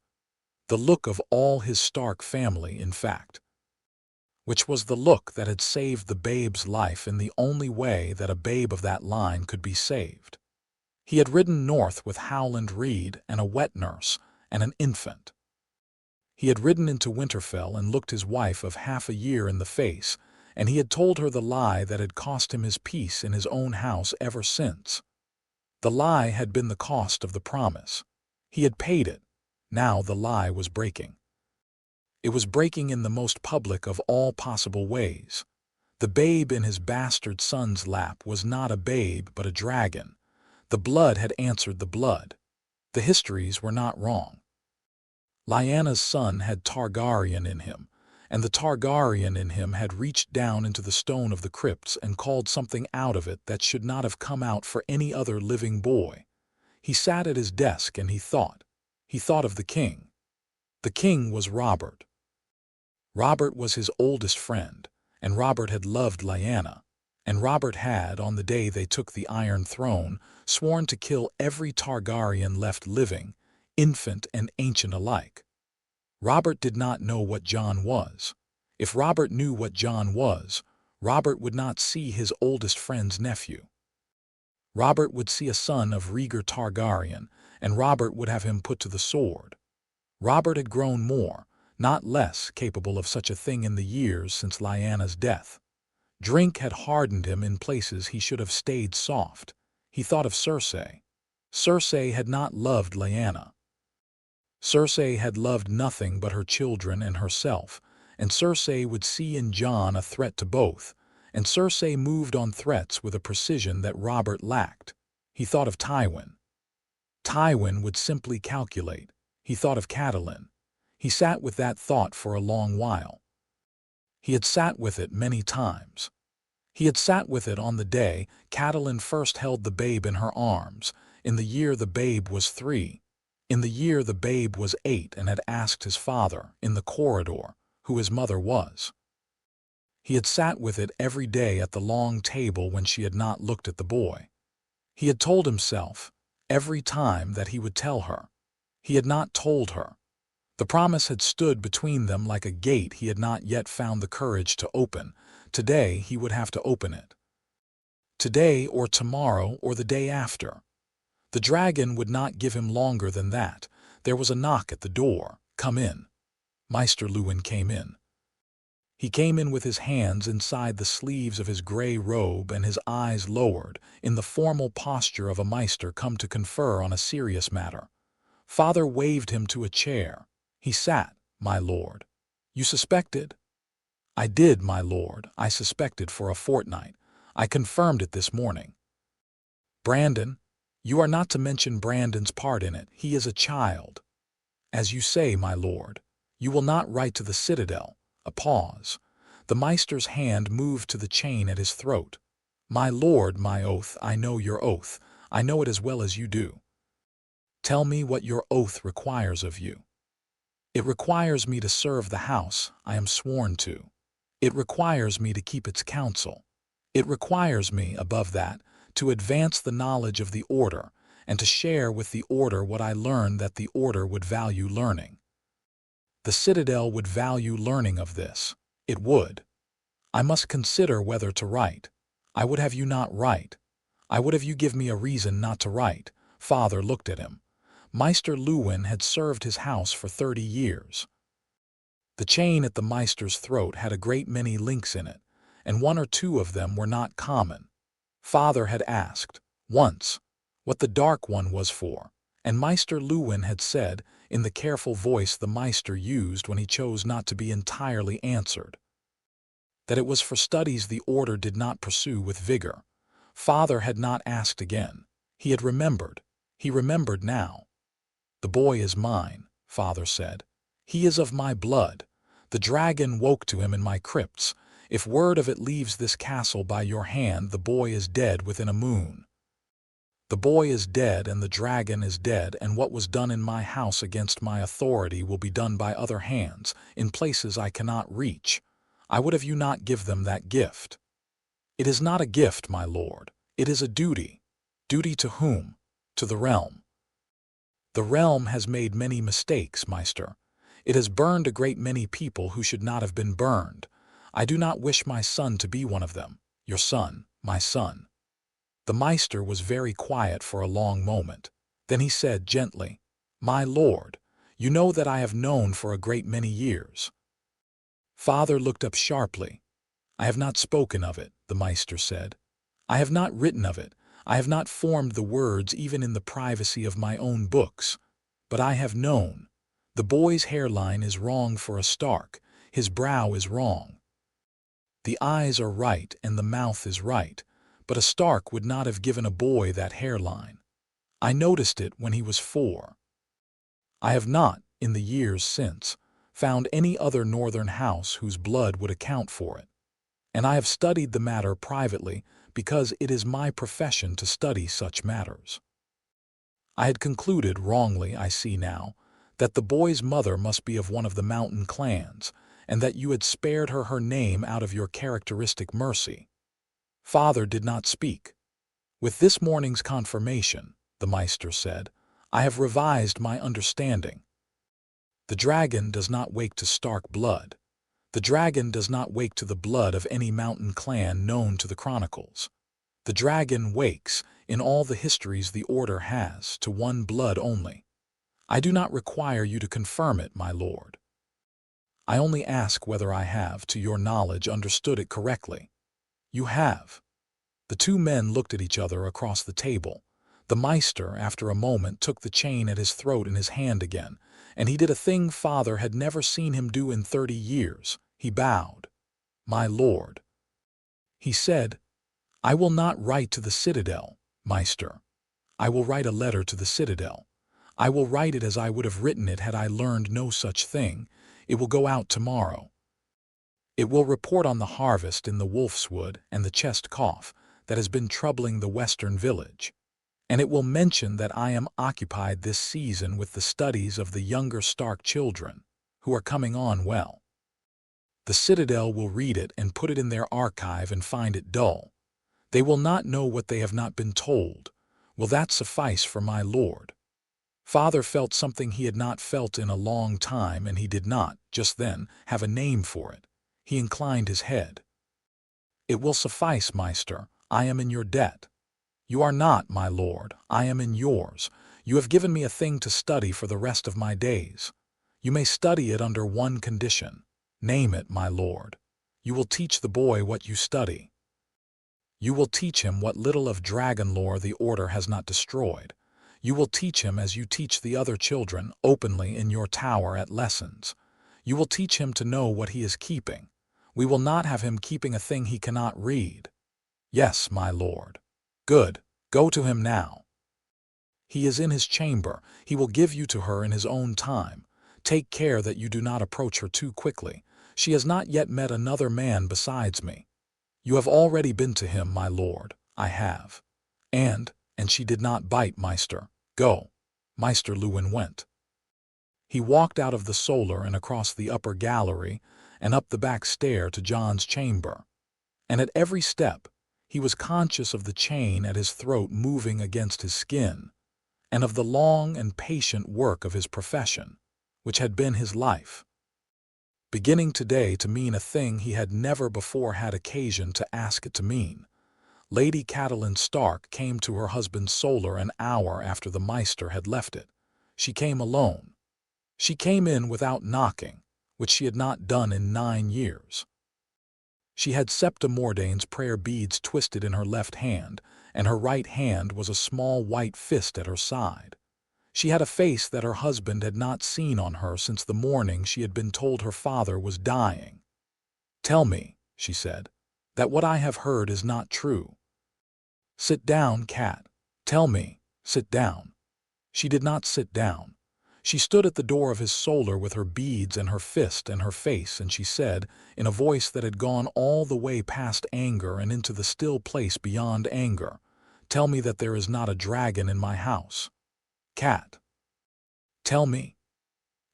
The look of all his Stark family, in fact. Which was the look that had saved the babe's life in the only way that a babe of that line could be saved. He had ridden north with Howland Reed and a wet nurse and an infant. He had ridden into Winterfell and looked his wife of half a year in the face, and he had told her the lie that had cost him his peace in his own house ever since. The lie had been the cost of the promise. He had paid it. Now the lie was breaking. It was breaking in the most public of all possible ways. The babe in his bastard son's lap was not a babe but a dragon. The blood had answered the blood. The histories were not wrong. Lyanna's son had Targaryen in him, and the Targaryen in him had reached down into the stone of the crypts and called something out of it that should not have come out for any other living boy. He sat at his desk and he thought. He thought of the king. The king was Robert. Robert was his oldest friend, and Robert had loved Lyanna, and Robert had, on the day they took the Iron Throne, sworn to kill every Targaryen left living, infant and ancient alike. Robert did not know what Jon was. If Robert knew what Jon was, Robert would not see his oldest friend's nephew. Robert would see a son of Rhaegar Targaryen, and Robert would have him put to the sword. Robert had grown more, not less, capable of such a thing in the years since Lyanna's death. Drink had hardened him in places he should have stayed soft. He thought of Cersei. Cersei had not loved Lyanna. Cersei had loved nothing but her children and herself, and Cersei would see in Jon a threat to both, and Cersei moved on threats with a precision that Robert lacked. He thought of Tywin. Tywin would simply calculate. He thought of Catelyn. He sat with that thought for a long while. He had sat with it many times. He had sat with it on the day Catelyn first held the babe in her arms, in the year the babe was 3, in the year the babe was 8, and had asked his father, in the corridor, who his mother was. He had sat with it every day at the long table when she had not looked at the boy. He had told himself, every time, that he would tell her. He had not told her. The promise had stood between them like a gate he had not yet found the courage to open. Today he would have to open it. Today or tomorrow or the day after. The dragon would not give him longer than that. There was a knock at the door. "Come in." Maester Luwin came in. He came in with his hands inside the sleeves of his gray robe and his eyes lowered, in the formal posture of a maester come to confer on a serious matter. Father waved him to a chair. He sat. "My lord." "You suspected?" "I did, my lord. I suspected for a fortnight. I confirmed it this morning." "Brandon? You are not to mention Brandon's part in it. He is a child." "As you say, my lord. You will not write to the Citadel." A pause. The maester's hand moved to the chain at his throat. "My lord, my oath. I know your oath. I know it as well as you do." "Tell me what your oath requires of you." "It requires me to serve the house I am sworn to. It requires me to keep its counsel. It requires me, above that, to advance the knowledge of the Order, and to share with the Order what I learned that the Order would value learning. The Citadel would value learning of this. It would. I must consider whether to write. I would have you not write. I would have you give me a reason not to write." Father looked at him. Maester Luwin had served his house for 30 years. The chain at the maester's throat had a great many links in it, and 1 or 2 of them were not common. Father had asked, once, what the dark one was for, and Maester Luwin had said, in the careful voice the maester used when he chose not to be entirely answered, that it was for studies the Order did not pursue with vigor. Father had not asked again. He had remembered. He remembered now. "The boy is mine," Father said. "He is of my blood. The dragon woke to him in my crypts. If word of it leaves this castle by your hand, the boy is dead within a moon. The boy is dead and the dragon is dead, and what was done in my house against my authority will be done by other hands, in places I cannot reach. I would have you not give them that gift." "It is not a gift, my lord. It is a duty." "Duty to whom?" "To the realm." "The realm has made many mistakes, Meister. It has burned a great many people who should not have been burned. I do not wish my son to be one of them. Your son, my son." The Meister was very quiet for a long moment. Then he said gently, "My lord, you know that I have known for a great many years." Father looked up sharply. "I have not spoken of it," the Meister said. "I have not written of it. I have not formed the words even in the privacy of my own books. But I have known. The boy's hairline is wrong for a Stark. His brow is wrong. The eyes are right and the mouth is right. But a Stark would not have given a boy that hairline. I noticed it when he was 4. I have not, in the years since, found any other northern house whose blood would account for it. And I have studied the matter privately because it is my profession to study such matters. I had concluded wrongly, I see now, that the boy's mother must be of one of the mountain clans, and that you had spared her name out of your characteristic mercy." Father did not speak. "With this morning's confirmation," the Meister said, "I have revised my understanding. The dragon does not wake to Stark blood. The dragon does not wake to the blood of any mountain clan known to the chronicles. The dragon wakes, in all the histories the Order has, to one blood only. I do not require you to confirm it, my lord. I only ask whether I have, to your knowledge, understood it correctly." "You have." The two men looked at each other across the table. The Meister, after a moment, took the chain at his throat in his hand again, and he did a thing Father had never seen him do in 30 years. He bowed. "My lord," he said, "I will not write to the Citadel, Meister. I will write a letter to the Citadel. I will write it as I would have written it had I learned no such thing. It will go out tomorrow. It will report on the harvest in the Wolf's Wood and the chest cough that has been troubling the western village. And it will mention that I am occupied this season with the studies of the younger Stark children, who are coming on well. The Citadel will read it and put it in their archive and find it dull. They will not know what they have not been told. Will that suffice for my lord?" Father felt something he had not felt in a long time, and he did not, just then, have a name for it. He inclined his head. "It will suffice, Meister. I am in your debt." "You are not, my lord. I am in yours. You have given me a thing to study for the rest of my days. You may study it under one condition. Name it, my lord. You will teach the boy what you study. You will teach him what little of dragon lore the Order has not destroyed. You will teach him as you teach the other children, openly in your tower at lessons. You will teach him to know what he is keeping. We will not have him keeping a thing he cannot read." "Yes, my lord." "Good. Go to him now. He is in his chamber. He will give you to her in his own time. Take care that you do not approach her too quickly. She has not yet met another man besides me. You have already been to him, my lord." "I have." And she did not bite, Meister. Go." Meister Lewin went. He walked out of the solar and across the upper gallery and up the back stair to Jon's chamber. And at every step, he was conscious of the chain at his throat moving against his skin, and of the long and patient work of his profession, which had been his life, beginning today to mean a thing he had never before had occasion to ask it to mean. Lady Catelyn Stark came to her husband's solar an hour after the Meister had left it. She came alone. She came in without knocking, which she had not done in 9 years. She had Septa Mordane's prayer beads twisted in her left hand, and her right hand was a small white fist at her side. She had a face that her husband had not seen on her since the morning she had been told her father was dying. "Tell me," she said, "that what I have heard is not true." Sit down, cat. Tell me, sit down. She did not sit down. She stood at the door of his solar with her beads and her fist and her face, and she said, in a voice that had gone all the way past anger and into the still place beyond anger, "Tell me that there is not a dragon in my house. Cat. Tell me."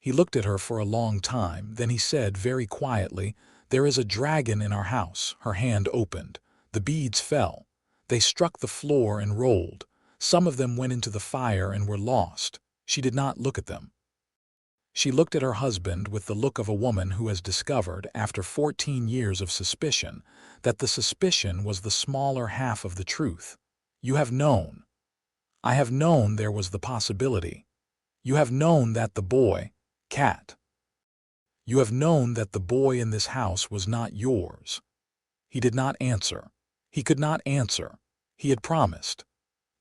He looked at her for a long time, then he said very quietly, "There is a dragon in our house." Her hand opened. The beads fell. They struck the floor and rolled. Some of them went into the fire and were lost. She did not look at them. She looked at her husband with the look of a woman who has discovered, after 14 years of suspicion, that the suspicion was the smaller half of the truth. "You have known. I have known there was the possibility. You have known that the boy, cat. You have known that the boy in this house was not yours." He did not answer. He could not answer. He had promised.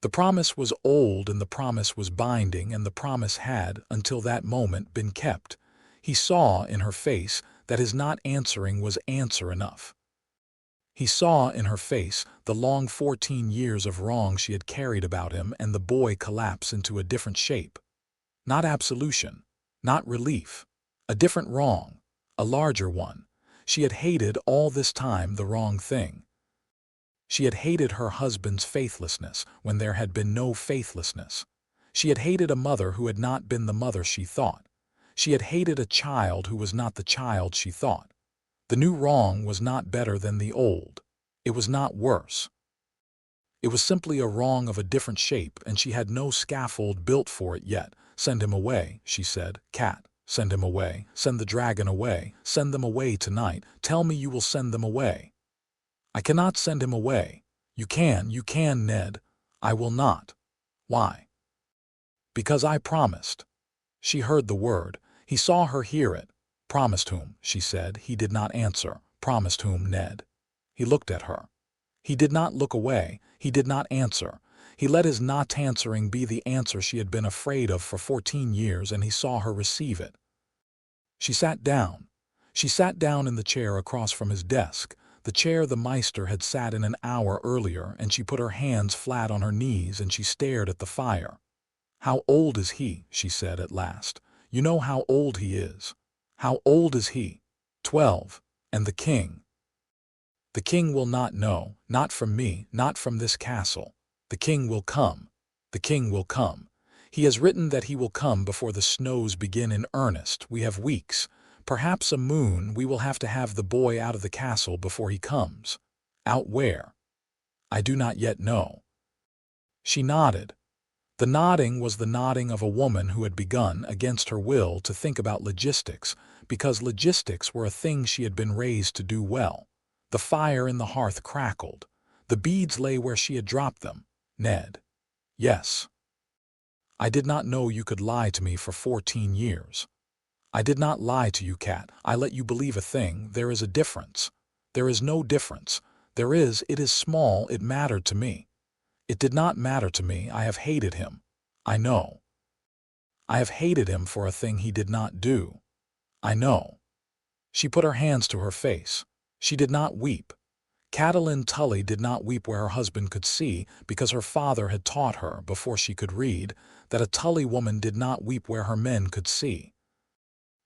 The promise was old and the promise was binding, and the promise had, until that moment, been kept. He saw in her face that his not answering was answer enough. He saw in her face the long 14 years of wrong she had carried about him, and the boy collapse into a different shape. Not absolution, not relief, a different wrong, a larger one. She had hated all this time the wrong thing. She had hated her husband's faithlessness when there had been no faithlessness. She had hated a mother who had not been the mother she thought. She had hated a child who was not the child she thought. The new wrong was not better than the old. It was not worse. It was simply a wrong of a different shape, and she had no scaffold built for it yet. "Send him away," she said. "Cat, send him away. Send the dragon away. Send them away tonight. Tell me you will send them away." "I cannot send him away." You can, Ned." "I will not." "Why?" "Because I promised." She heard the word. He saw her hear it. "Promised whom?" she said. He did not answer. "Promised whom, Ned?" He looked at her. He did not look away. He did not answer. He let his not answering be the answer she had been afraid of for 14 years, and he saw her receive it. She sat down. She sat down in the chair across from his desk, the chair the Meister had sat in an hour earlier, and she put her hands flat on her knees and she stared at the fire. "How old is he?" she said at last. "You know how old he is." "How old is he?" 12. "And the king?" "The king will not know, not from me, not from this castle. The king will come. The king will come. He has written that he will come before the snows begin in earnest. We have weeks. Perhaps a moon. We will have to have the boy out of the castle before he comes." "Out where?" "I do not yet know." She nodded. The nodding was the nodding of a woman who had begun, against her will, to think about logistics, because logistics were a thing she had been raised to do well. The fire in the hearth crackled. The beads lay where she had dropped them. "Ned." "Yes." "I did not know you could lie to me for 14 years. I did not lie to you, cat. I let you believe a thing. There is a difference." "There is no difference." "There is. It is small. It mattered to me." "It did not matter to me. I have hated him." "I know." "I have hated him for a thing he did not do." "I know." She put her hands to her face. She did not weep. Catelyn Tully did not weep where her husband could see, because her father had taught her, before she could read, that a Tully woman did not weep where her men could see.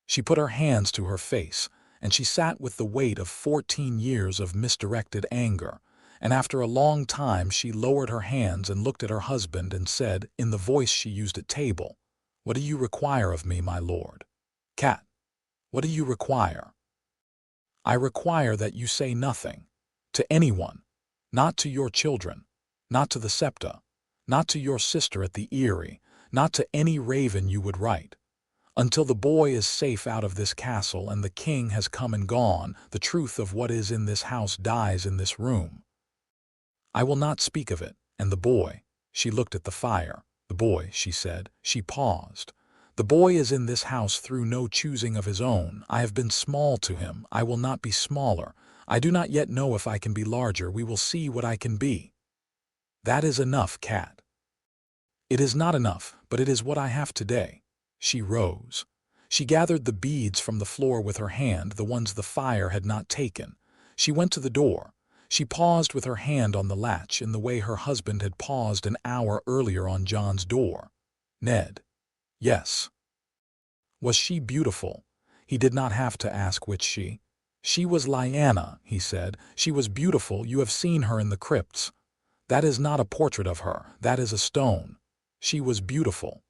She put her hands to her face, and she sat with the weight of 14 years of misdirected anger, and after a long time she lowered her hands and looked at her husband and said, in the voice she used at table, "What do you require of me, my lord?" "Cat, what do you require?" "I require that you say nothing. To anyone. Not to your children. Not to the septa. Not to your sister at the Eerie. Not to any raven you would write. Until the boy is safe out of this castle and the king has come and gone, the truth of what is in this house dies in this room. I will not speak of it. And the boy." She looked at the fire. "The boy," she said. She paused. "The boy is in this house through no choosing of his own. I have been small to him. I will not be smaller. I do not yet know if I can be larger. We will see what I can be." "That is enough, cat." "It is not enough, but it is what I have today." She rose. She gathered the beads from the floor with her hand, the ones the fire had not taken. She went to the door. She paused with her hand on the latch in the way her husband had paused an hour earlier on Jon's door. Ned. Yes. Was she beautiful? He did not have to ask which she. She was Lyanna, he said. She was beautiful. You have seen her in the crypts. That is not a portrait of her. That is a stone. She was beautiful.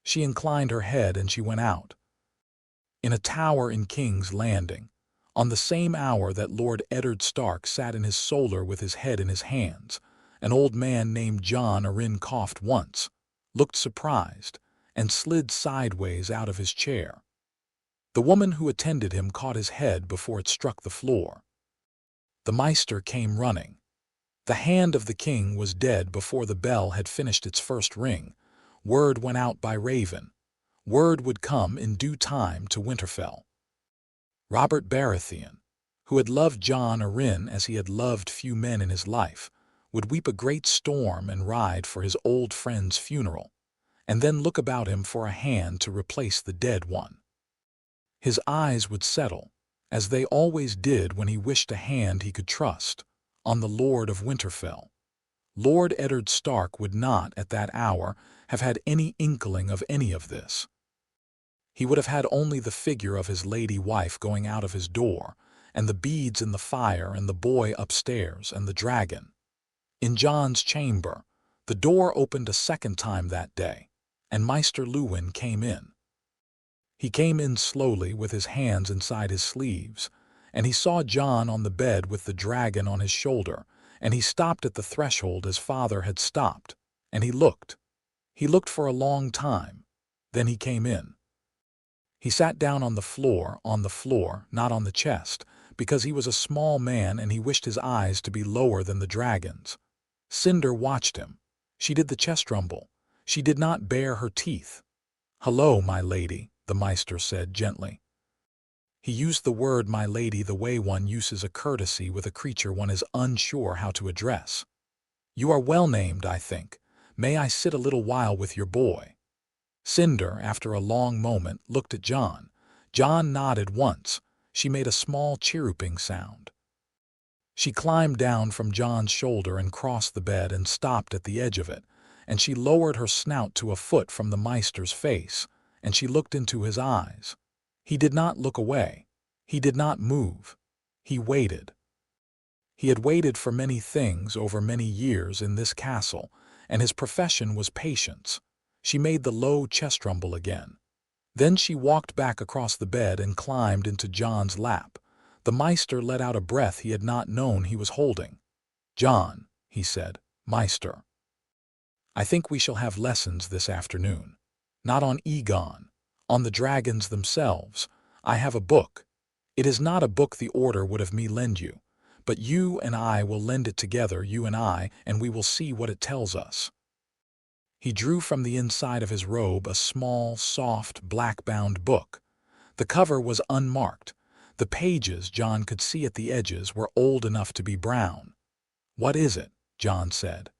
She inclined her head and she went out. In a tower in King's Landing, on the same hour that Lord Eddard Stark sat in his solar with his head in his hands, an old man named Jon Arryn coughed once, looked surprised, and slid sideways out of his chair. The woman who attended him caught his head before it struck the floor. The Maester came running. The hand of the king was dead before the bell had finished its first ring. Word went out by Raven. Word would come in due time to Winterfell. Robert Baratheon, who had loved Jon Arryn as he had loved few men in his life, would weep a great storm and ride for his old friend's funeral, and then look about him for a hand to replace the dead one. His eyes would settle, as they always did when he wished a hand he could trust, on the Lord of Winterfell. Lord Eddard Stark would not, at that hour, have had any inkling of any of this. He would have had only the figure of his lady wife going out of his door, and the beads in the fire and the boy upstairs and the dragon. In Jon's chamber, the door opened a second time that day, and Maester Luwin came in. He came in slowly with his hands inside his sleeves, and he saw Jon on the bed with the dragon on his shoulder, and he stopped at the threshold as father had stopped, and he looked. He looked for a long time. Then he came in. He sat down on the floor, not on the chest, because he was a small man and he wished his eyes to be lower than the dragon's. Cinder watched him. She did the chest rumble. She did not bare her teeth. "Hello, my lady," the Maester said gently. He used the word my lady the way one uses a courtesy with a creature one is unsure how to address. "You are well named, I think. May I sit a little while with your boy?" Cinder, after a long moment, looked at Jon. Jon nodded once. She made a small chirruping sound. She climbed down from Jon's shoulder and crossed the bed and stopped at the edge of it, and she lowered her snout to a foot from the Maester's face, and she looked into his eyes. He did not look away. He did not move. He waited. He had waited for many things over many years in this castle, and his profession was patience. She made the low chest rumble again. Then she walked back across the bed and climbed into Jon's lap. The Maester let out a breath he had not known he was holding. "Jon," he said, "Maester, I think we shall have lessons this afternoon. Not on Aegon, on the dragons themselves. I have a book. It is not a book the Order would have me lend you, but you and I will lend it together, you and we will see what it tells us." He drew from the inside of his robe a small, soft, black-bound book. The cover was unmarked. The pages, Jon could see at the edges, were old enough to be brown. "What is it?" Jon said.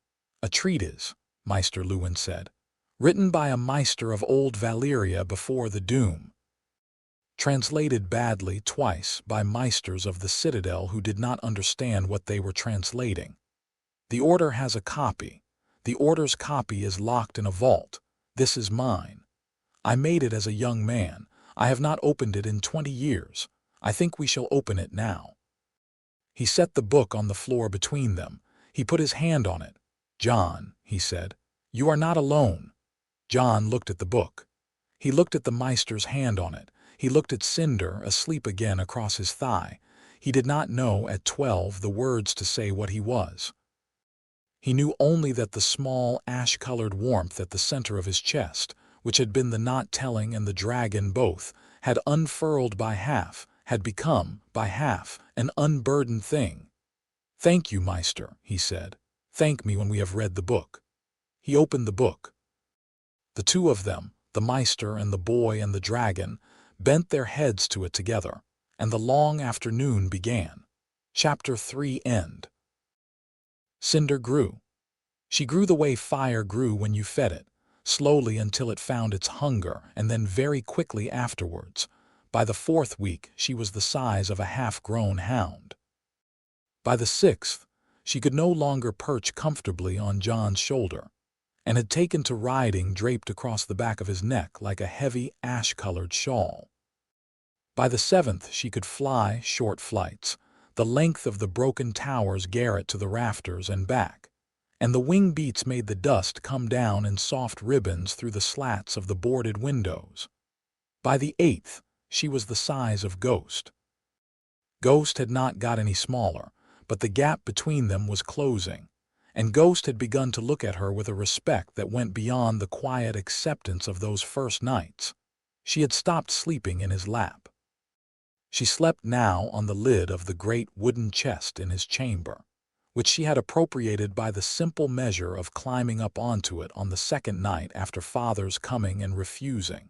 "A treatise," Maester Luwin said. "Written by a Maester of old Valyria before the Doom. Translated badly twice by Maesters of the Citadel who did not understand what they were translating. The Order has a copy. The Order's copy is locked in a vault. This is mine. I made it as a young man. I have not opened it in 20 years. I think we shall open it now." He set the book on the floor between them. He put his hand on it. "Jon," he said, "you are not alone." Jon looked at the book. He looked at the Maester's hand on it. He looked at Cinder, asleep again across his thigh. He did not know at 12 the words to say what he was. He knew only that the small, ash-colored warmth at the center of his chest, which had been the not-telling and the dragon both, had unfurled by half, had become, by half, an unburdened thing. "Thank you, Maester," he said. "Thank me when we have read the book." He opened the book. The two of them, the Maester and the boy and the dragon, bent their heads to it together, and the long afternoon began. Chapter 3 End. Cinder grew. She grew the way fire grew when you fed it, slowly until it found its hunger, and then very quickly afterwards. By the 4th week she was the size of a half-grown hound. By the 6th, she could no longer perch comfortably on Jon's shoulder, and had taken to riding draped across the back of his neck like a heavy ash-colored shawl. By the 7th, she could fly short flights, the length of the broken tower's garret to the rafters and back, and the wing beats made the dust come down in soft ribbons through the slats of the boarded windows. By the 8th, she was the size of Ghost. Ghost had not got any smaller, but the gap between them was closing, and Ghost had begun to look at her with a respect that went beyond the quiet acceptance of those first nights. She had stopped sleeping in his lap. She slept now on the lid of the great wooden chest in his chamber, which she had appropriated by the simple measure of climbing up onto it on the second night after Father's coming and refusing.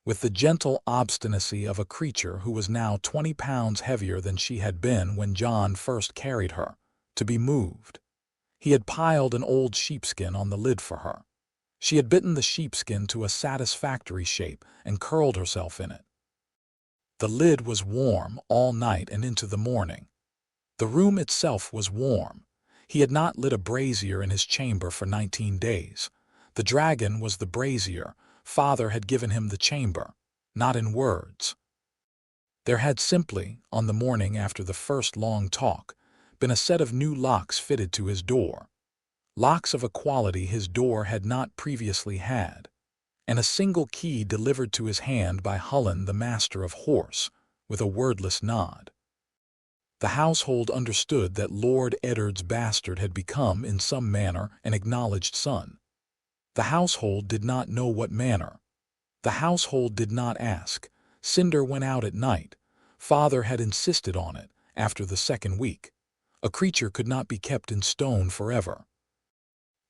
With the gentle obstinacy of a creature who was now 20 pounds heavier than she had been when Jon first carried her, to be moved, he had piled an old sheepskin on the lid for her. She had bitten the sheepskin to a satisfactory shape and curled herself in it. The lid was warm all night and into the morning. The room itself was warm. He had not lit a brazier in his chamber for 19 days. The dragon was the brazier. Father had given him the chamber, not in words. There had simply, on the morning after the first long talk, been a set of new locks fitted to his door. Locks of a quality his door had not previously had, and a single key delivered to his hand by Hullen, the master of horse, with a wordless nod. The household understood that Lord Eddard's bastard had become, in some manner, an acknowledged son. The household did not know what manner. The household did not ask. Cinder went out at night. Father had insisted on it, after the second week. A creature could not be kept in stone forever.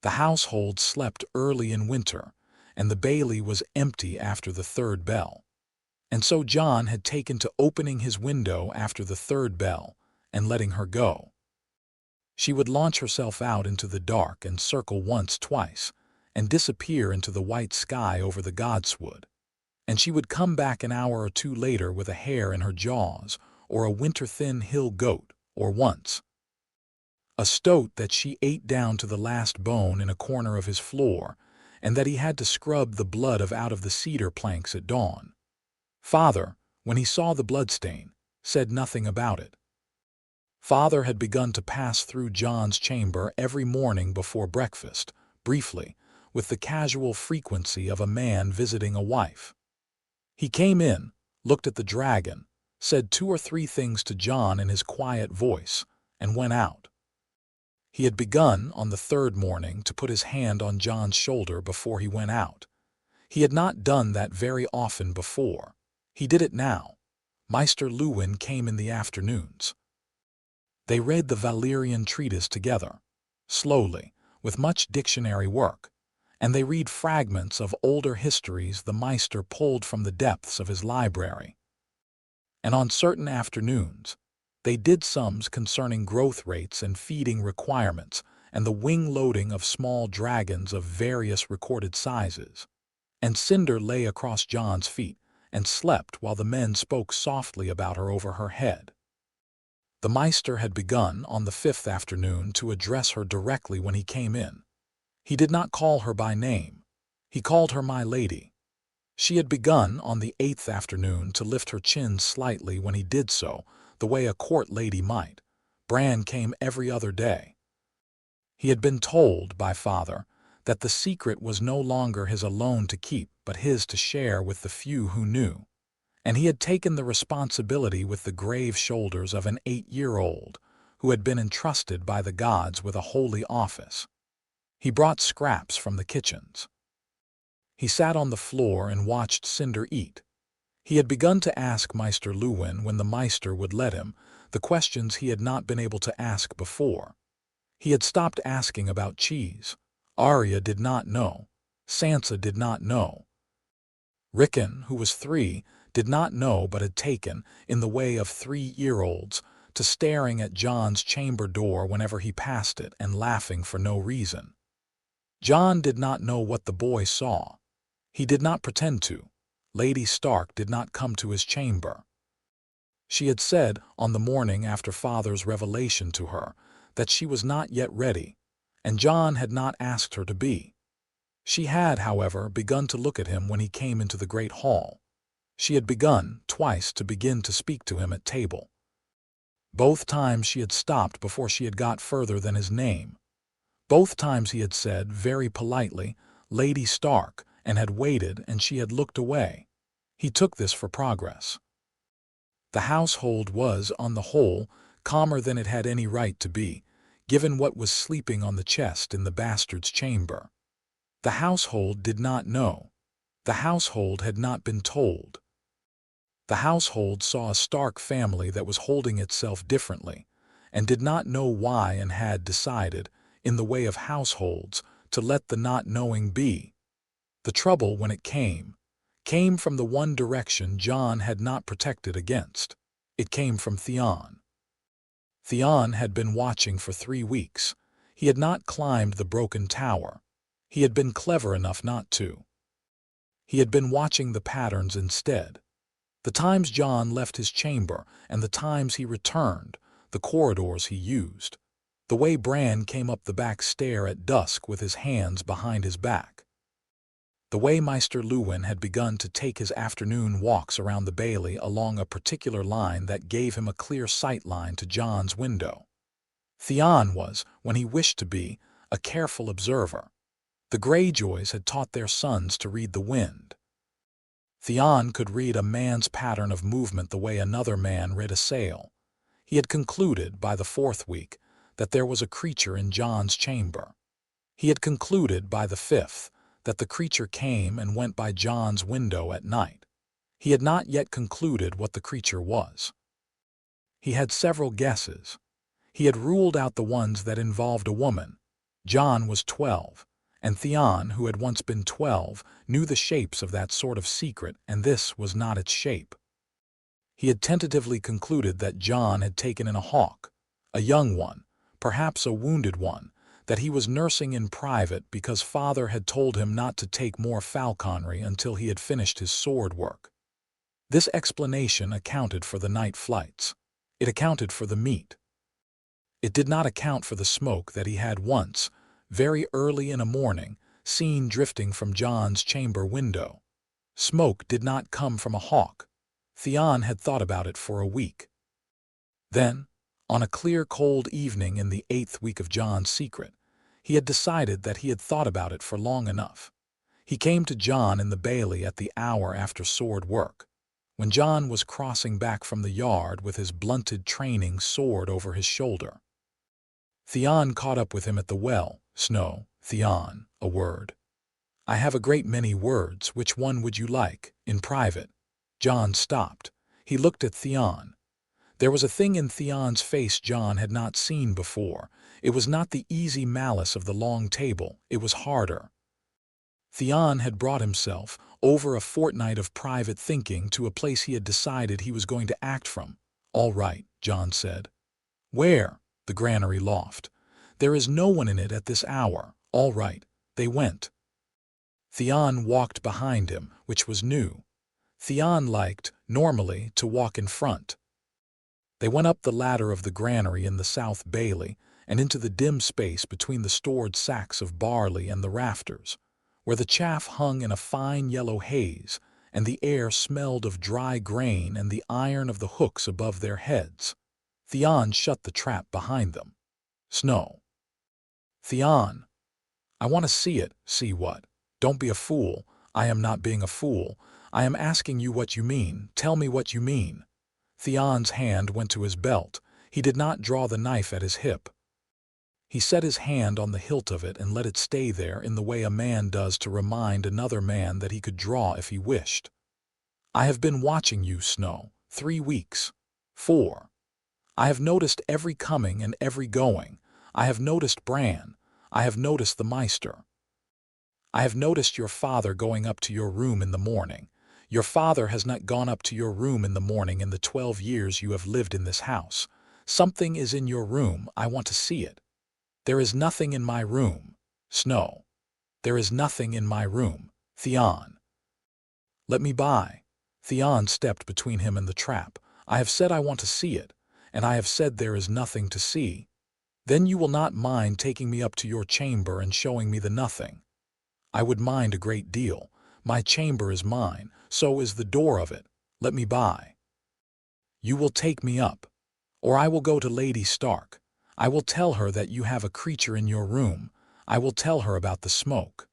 The household slept early in winter, and the bailey was empty after the third bell. And so Jon had taken to opening his window after the third bell and letting her go. She would launch herself out into the dark and circle once, twice, and disappear into the white sky over the godswood, and she would come back an hour or two later with a hare in her jaws, or a winter-thin hill goat, or once a stoat that she ate down to the last bone in a corner of his floor, and that he had to scrub the blood out of the cedar planks at dawn. Father, when he saw the bloodstain, said nothing about it. Father had begun to pass through Jon's chamber every morning before breakfast, briefly, with the casual frequency of a man visiting a wife. He came in, looked at the dragon, said 2 or 3 things to Jon in his quiet voice, and went out. He had begun, on the third morning, to put his hand on Jon's shoulder before he went out. He had not done that very often before. He did it now. Maester Luwin came in the afternoons. They read the Valyrian treatise together, slowly, with much dictionary work, and they read fragments of older histories the Maester pulled from the depths of his library. And on certain afternoons, they did sums concerning growth rates and feeding requirements and the wing loading of small dragons of various recorded sizes. And Cinder lay across Jon's feet and slept while the men spoke softly about her over her head. The Maester had begun on the 5th afternoon to address her directly when he came in. He did not call her by name. He called her my lady. She had begun on the 8th afternoon to lift her chin slightly when he did so, the way a court lady might. Bran came every other day. He had been told by Father that the secret was no longer his alone to keep, but his to share with the few who knew. And he had taken the responsibility with the grave shoulders of an 8-year-old who had been entrusted by the gods with a holy office. He brought scraps from the kitchens. He sat on the floor and watched Cinder eat. He had begun to ask Maester Luwin, when the Maester would let him, the questions he had not been able to ask before. He had stopped asking about cheese. Arya did not know. Sansa did not know. Rickon, who was 3, did not know, but had taken, in the way of 3-year-olds, to staring at Jon's chamber door whenever he passed it and laughing for no reason. Jon did not know what the boy saw. He did not pretend to. Lady Stark did not come to his chamber. She had said, on the morning after Father's revelation to her, that she was not yet ready, and Jon had not asked her to be. She had, however, begun to look at him when he came into the great hall. She had begun, twice, to begin to speak to him at table. Both times she had stopped before she had got further than his name. Both times he had said, very politely, "Lady Stark," and had waited, and she had looked away. He took this for progress. The household was, on the whole, calmer than it had any right to be, given what was sleeping on the chest in the bastard's chamber. The household did not know. The household had not been told. The household saw a Stark family that was holding itself differently, and did not know why, and had decided, in the way of households, to let the not knowing be. The trouble, when it came from the one direction Jon had not protected against. It came from Theon. Theon had been watching for 3 weeks. He had not climbed the broken tower. He had been clever enough not to. He had been watching the patterns instead. The times Jon left his chamber, and the times he returned, the corridors he used, the way Bran came up the back stair at dusk with his hands behind his back, the way Maester Luwin had begun to take his afternoon walks around the bailey along a particular line that gave him a clear sight line to Jon's window. Theon was, when he wished to be, a careful observer. The Greyjoys had taught their sons to read the wind. Theon could read a man's pattern of movement the way another man read a sail. He had concluded, by the 4th week, that there was a creature in Jon's chamber. He had concluded, by the 5th, that the creature came and went by Jon's window at night. He had not yet concluded what the creature was. He had several guesses. He had ruled out the ones that involved a woman. Jon was 12, and Theon, who had once been 12, knew the shapes of that sort of secret, and this was not its shape. He had tentatively concluded that Jon had taken in a hawk, a young one, perhaps a wounded one, that he was nursing in private because Father had told him not to take more falconry until he had finished his sword work. This explanation accounted for the night flights. It accounted for the meat. It did not account for the smoke that he had once, very early in a morning, seen drifting from Jon's chamber window. Smoke did not come from a hawk. Theon had thought about it for a week. Then, on a clear cold evening in the 8th week of Jon's secret, he had decided that he had thought about it for long enough. He came to Jon in the bailey at the hour after sword work, when Jon was crossing back from the yard with his blunted training sword over his shoulder. Theon caught up with him at the well. "Snow, Theon, a word." "I have a great many words. Which one would you like, in private?" Jon stopped. He looked at Theon. There was a thing in Theon's face Jon had not seen before. It was not the easy malice of the long table, it was harder. Theon had brought himself, over a fortnight of private thinking, to a place he had decided he was going to act from. "All right," Jon said. "Where?" "The granary loft. There is no one in it at this hour." "All right." They went. Theon walked behind him, which was new. Theon liked, normally, to walk in front. They went up the ladder of the granary in the South Bailey and into the dim space between the stored sacks of barley and the rafters, where the chaff hung in a fine yellow haze, and the air smelled of dry grain and the iron of the hooks above their heads. Theon shut the trap behind them. "Snow." "Theon." "I want to see it." "See what?" "Don't be a fool." "I am not being a fool. I am asking you what you mean. Tell me what you mean." Theon's hand went to his belt. He did not draw the knife at his hip. He set his hand on the hilt of it and let it stay there in the way a man does to remind another man that he could draw if he wished. "I have been watching you, Snow. 3 weeks. 4. I have noticed every coming and every going. I have noticed Bran. I have noticed the Maester. I have noticed your father going up to your room in the morning. Your father has not gone up to your room in the morning in the 12 years you have lived in this house. Something is in your room. I want to see it. There is nothing in my room. Snow. There is nothing in my room. Theon. Let me by." Theon stepped between him and the trap. I have said I want to see it, and I have said there is nothing to see. Then you will not mind taking me up to your chamber and showing me the nothing. I would mind a great deal. My chamber is mine, so is the door of it. Let me by. You will take me up, or I will go to Lady Stark. I will tell her that you have a creature in your room. I will tell her about the smoke.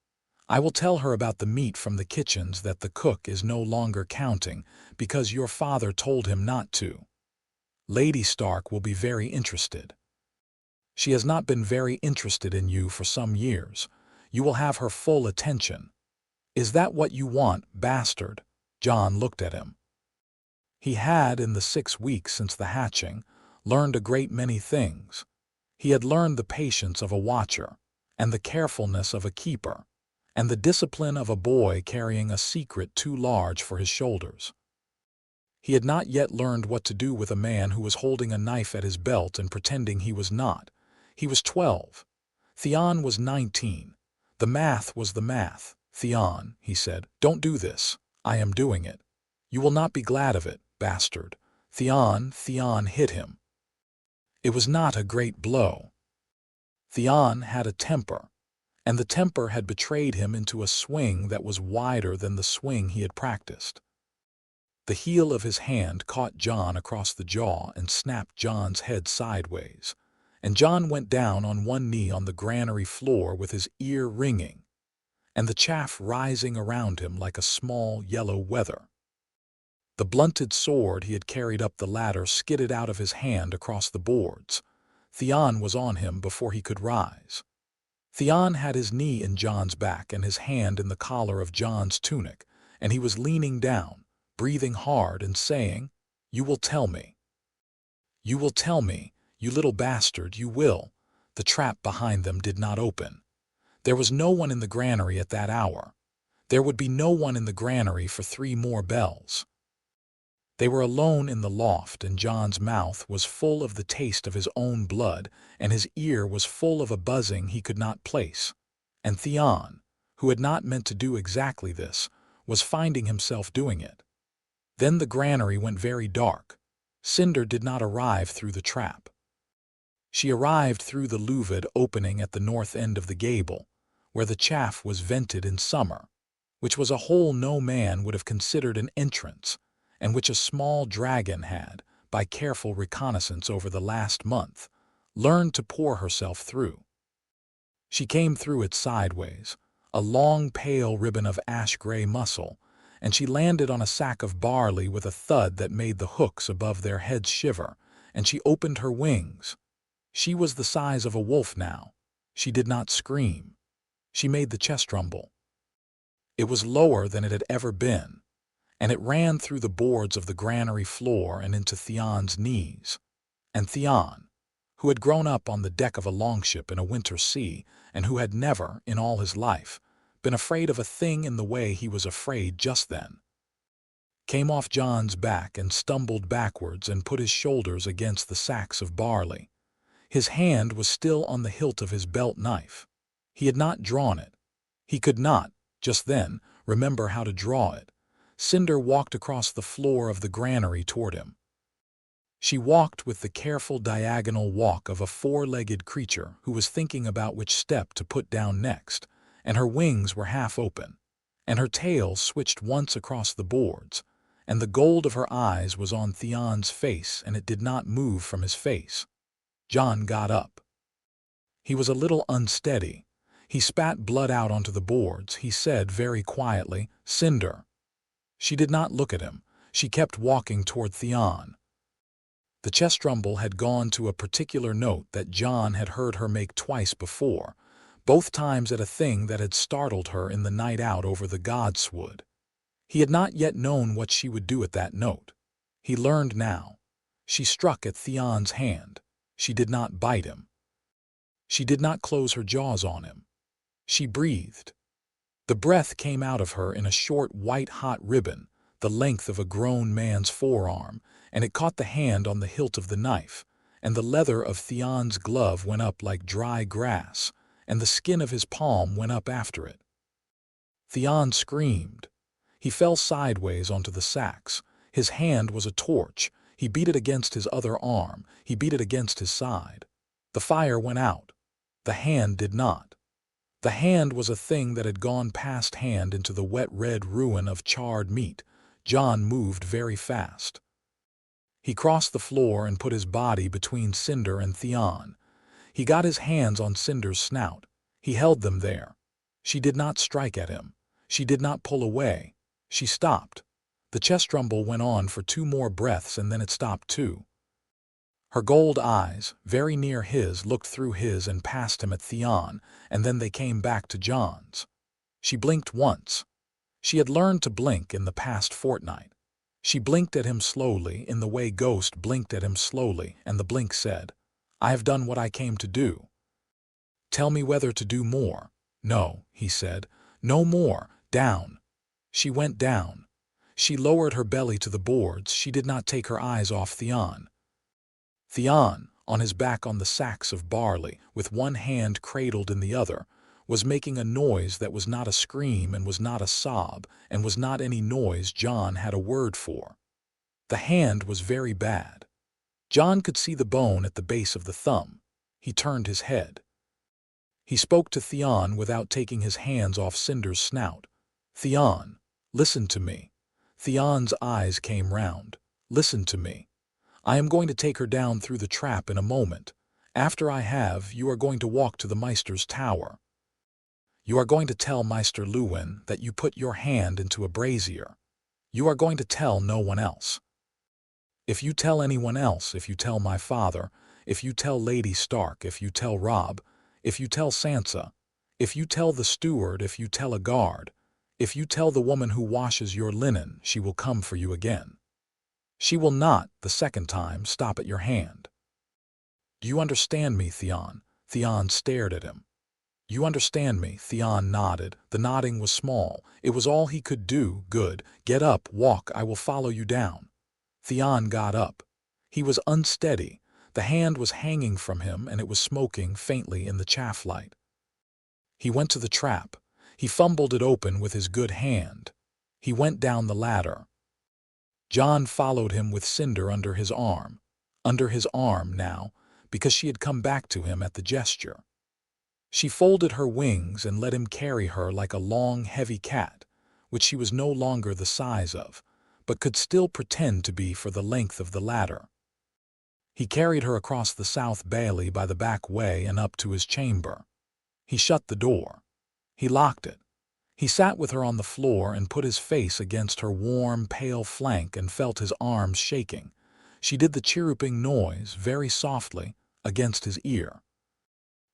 I will tell her about the meat from the kitchens that the cook is no longer counting because your father told him not to. Lady Stark will be very interested. She has not been very interested in you for some years. You will have her full attention. Is that what you want, bastard? Jon looked at him. He had, in the 6 weeks since the hatching, learned a great many things. He had learned the patience of a watcher, and the carefulness of a keeper, and the discipline of a boy carrying a secret too large for his shoulders. He had not yet learned what to do with a man who was holding a knife at his belt and pretending he was not. He was 12. Theon was 19. The math was the math. Theon, he said, don't do this. I am doing it. You will not be glad of it, bastard. Theon hit him. It was not a great blow. Theon had a temper, and the temper had betrayed him into a swing that was wider than the swing he had practiced. The heel of his hand caught Jon across the jaw and snapped Jon's head sideways, and Jon went down on one knee on the granary floor with his ear ringing, and the chaff rising around him like a small yellow wether. The blunted sword he had carried up the ladder skidded out of his hand across the boards. Theon was on him before he could rise. Theon had his knee in Jon's back and his hand in the collar of Jon's tunic, and he was leaning down, breathing hard and saying, "You will tell me. You will tell me, you little bastard, you will." The trap behind them did not open. There was no one in the granary at that hour. There would be no one in the granary for 3 more bells. They were alone in the loft, and Jon's mouth was full of the taste of his own blood, and his ear was full of a buzzing he could not place. And Theon, who had not meant to do exactly this, was finding himself doing it. Then the granary went very dark. Cinder did not arrive through the trap. She arrived through the louvred opening at the north end of the gable, where the chaff was vented in summer, which was a hole no man would have considered an entrance, and which a small dragon had, by careful reconnaissance over the last month, learned to pour herself through. She came through it sideways, a long pale ribbon of ash-gray muscle, and she landed on a sack of barley with a thud that made the hooks above their heads shiver, and she opened her wings. She was the size of a wolf now. She did not scream. She made the chest rumble. It was lower than it had ever been, and it ran through the boards of the granary floor and into Theon's knees. And Theon, who had grown up on the deck of a longship in a winter sea, and who had never, in all his life, been afraid of a thing in the way he was afraid just then, came off Jon's back and stumbled backwards and put his shoulders against the sacks of barley. His hand was still on the hilt of his belt knife. He had not drawn it. He could not, just then, remember how to draw it. Cinder walked across the floor of the granary toward him. She walked with the careful diagonal walk of a 4-legged creature who was thinking about which step to put down next, and her wings were half open, and her tail switched once across the boards, and the gold of her eyes was on Theon's face, and it did not move from his face. Jon got up. He was a little unsteady. He spat blood out onto the boards. He said very quietly, "Cinder." She did not look at him. She kept walking toward Theon. The chest rumble had gone to a particular note that Jon had heard her make twice before, both times at a thing that had startled her in the night out over the godswood. He had not yet known what she would do at that note. He learned now. She struck at Theon's hand. She did not bite him. She did not close her jaws on him. She breathed. The breath came out of her in a short white-hot ribbon, the length of a grown man's forearm, and it caught the hand on the hilt of the knife, and the leather of Theon's glove went up like dry grass, and the skin of his palm went up after it. Theon screamed. He fell sideways onto the sacks. His hand was a torch. He beat it against his other arm. He beat it against his side. The fire went out. The hand did not. The hand was a thing that had gone past hand into the wet red ruin of charred meat. Jon moved very fast. He crossed the floor and put his body between Cinder and Theon. He got his hands on Cinder's snout. He held them there. She did not strike at him. She did not pull away. She stopped. The chest rumble went on for 2 more breaths and then it stopped too. Her gold eyes, very near his, looked through his and past him at Theon, and then they came back to Jon's. She blinked once. She had learned to blink in the past fortnight. She blinked at him slowly in the way Ghost blinked at him slowly, and the blink said, "I have done what I came to do. Tell me whether to do more." "No," he said. "No more. Down." She went down. She lowered her belly to the boards. She did not take her eyes off Theon. Theon, on his back on the sacks of barley, with one hand cradled in the other, was making a noise that was not a scream and was not a sob and was not any noise Jon had a word for. The hand was very bad. Jon could see the bone at the base of the thumb. He turned his head. He spoke to Theon without taking his hands off Cinder's snout. "Theon, listen to me." Theon's eyes came round. "Listen to me. I am going to take her down through the trap in a moment. After I have, you are going to walk to the Maester's tower. You are going to tell Maester Luwin that you put your hand into a brazier. You are going to tell no one else. If you tell anyone else, if you tell my father, if you tell Lady Stark, if you tell Robb, if you tell Sansa, if you tell the steward, if you tell a guard, if you tell the woman who washes your linen, she will come for you again. She will not, the second time, stop at your hand. Do you understand me, Theon?" Theon stared at him. "You understand me?" Theon nodded. The nodding was small. It was all he could do. "Good. Get up, walk, I will follow you down." Theon got up. He was unsteady. The hand was hanging from him and it was smoking faintly in the chaff light. He went to the trap. He fumbled it open with his good hand. He went down the ladder. Jon followed him with Cinder under his arm. Under his arm now, because she had come back to him at the gesture. She folded her wings and let him carry her like a long, heavy cat, which she was no longer the size of, but could still pretend to be for the length of the ladder. He carried her across the South Bailey by the back way and up to his chamber. He shut the door. He locked it. He sat with her on the floor and put his face against her warm, pale flank and felt his arms shaking. She did the chirruping noise, very softly, against his ear.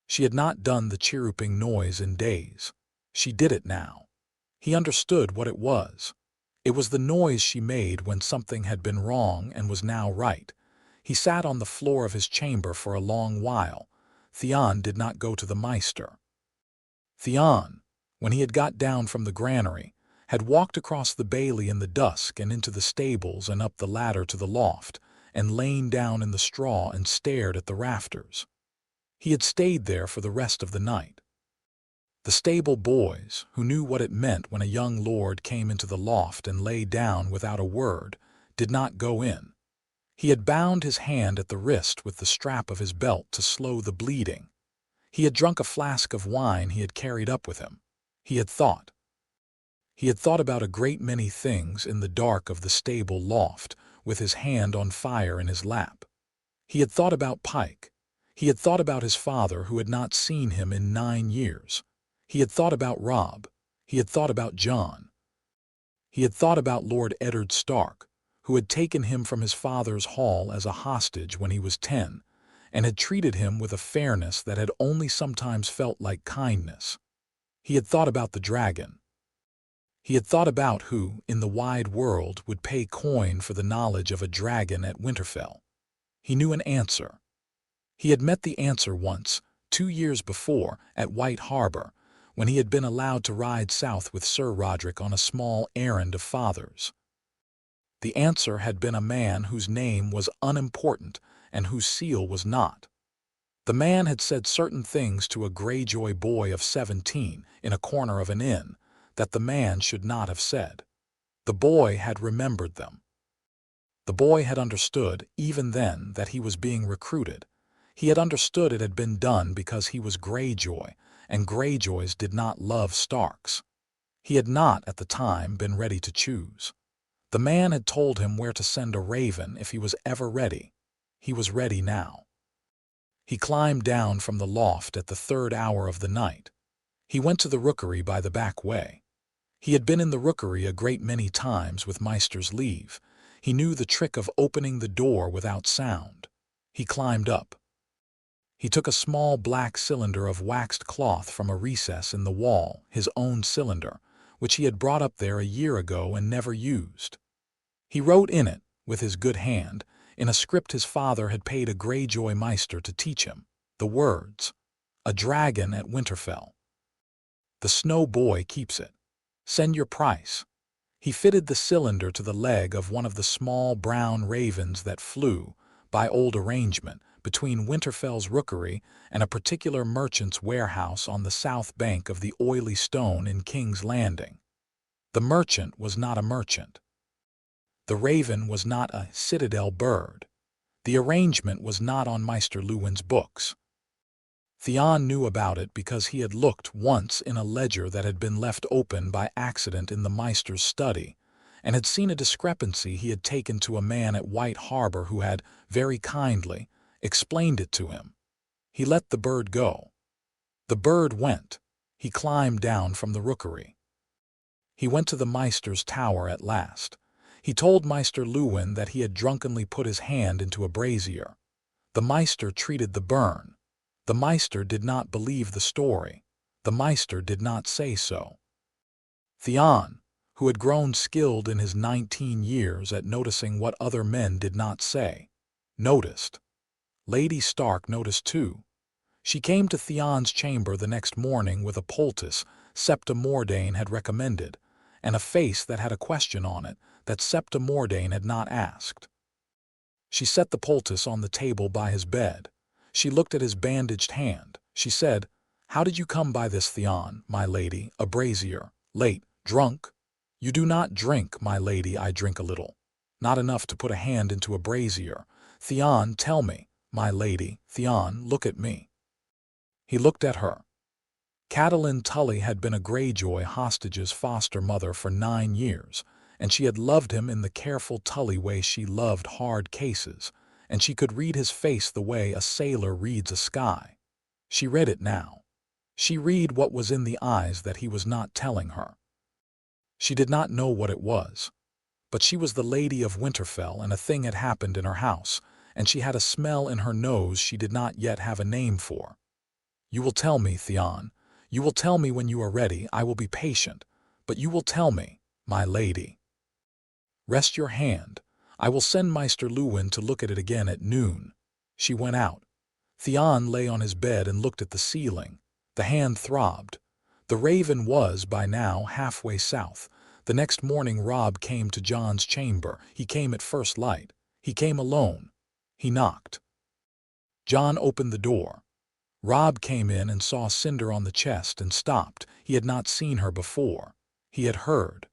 She had not done the chirruping noise in days. She did it now. He understood what it was. It was the noise she made when something had been wrong and was now right. He sat on the floor of his chamber for a long while. Theon did not go to the Maester. Theon, when he had got down from the granary, had walked across the bailey in the dusk and into the stables and up the ladder to the loft, and lain down in the straw and stared at the rafters. He had stayed there for the rest of the night. The stable boys, who knew what it meant when a young lord came into the loft and lay down without a word, did not go in. He had bound his hand at the wrist with the strap of his belt to slow the bleeding. He had drunk a flask of wine he had carried up with him. He had thought. He had thought about a great many things in the dark of the stable loft, with his hand on fire in his lap. He had thought about Pike. He had thought about his father who had not seen him in 9 years. He had thought about Robb. He had thought about Jon. He had thought about Lord Eddard Stark, who had taken him from his father's hall as a hostage when he was 10, and had treated him with a fairness that had only sometimes felt like kindness. He had thought about the dragon. He had thought about who, in the wide world, would pay coin for the knowledge of a dragon at Winterfell. He knew an answer. He had met the answer once, 2 years before, at White Harbor, when he had been allowed to ride south with Sir Roderick on a small errand of father's. The answer had been a man whose name was unimportant and whose seal was not. The man had said certain things to a Greyjoy boy of 17 in a corner of an inn that the man should not have said. The boy had remembered them. The boy had understood, even then, that he was being recruited. He had understood it had been done because he was Greyjoy, and Greyjoys did not love Starks. He had not, at the time, been ready to choose. The man had told him where to send a raven if he was ever ready. He was ready now. He climbed down from the loft at the 3rd hour of the night. He went to the rookery by the back way. He had been in the rookery a great many times with Meister's leave. He knew the trick of opening the door without sound. He climbed up. He took a small black cylinder of waxed cloth from a recess in the wall, his own cylinder, which he had brought up there a year ago and never used. He wrote in it, with his good hand, in a script his father had paid a Greyjoy Meister to teach him, the words, "A dragon at Winterfell. The Snow boy keeps it. Send your price." He fitted the cylinder to the leg of one of the small brown ravens that flew, by old arrangement, between Winterfell's rookery and a particular merchant's warehouse on the south bank of the oily stone in King's Landing. The merchant was not a merchant. The raven was not a citadel bird. The arrangement was not on Maester Luwin's books. Theon knew about it because he had looked once in a ledger that had been left open by accident in the Meister's study, and had seen a discrepancy he had taken to a man at White Harbor who had, very kindly, explained it to him. He let the bird go. The bird went. He climbed down from the rookery. He went to the Meister's tower at last. He told Maester Luwin that he had drunkenly put his hand into a brazier. The Meister treated the burn. The Meister did not believe the story. The Meister did not say so. Theon, who had grown skilled in his 19 years at noticing what other men did not say, noticed. Lady Stark noticed too. She came to Theon's chamber the next morning with a poultice Septa Mordane had recommended, and a face that had a question on it that Septa Mordane had not asked. She set the poultice on the table by his bed. She looked at his bandaged hand. She said, "How did you come by this, Theon, my lady? A brazier. Late. Drunk?" "You do not drink, my lady. I drink a little. Not enough to put a hand into a brazier. Theon, tell me, my lady. Theon, look at me." He looked at her. Catelyn Tully had been a Greyjoy hostage's foster mother for 9 years, and she had loved him in the careful Tully way she loved hard cases, and she could read his face the way a sailor reads a sky. She read it now. She read what was in the eyes that he was not telling her. She did not know what it was, but she was the Lady of Winterfell, and a thing had happened in her house, and she had a smell in her nose she did not yet have a name for. "You will tell me, Theon. You will tell me when you are ready. I will be patient, but you will tell me, my lady. Rest your hand. I will send Maester Luwin to look at it again at noon." She went out. Theon lay on his bed and looked at the ceiling. The hand throbbed. The raven was, by now, halfway south. The next morning Robb came to Jon's chamber. He came at first light. He came alone. He knocked. Jon opened the door. Robb came in and saw Cinder on the chest and stopped. He had not seen her before. He had heard.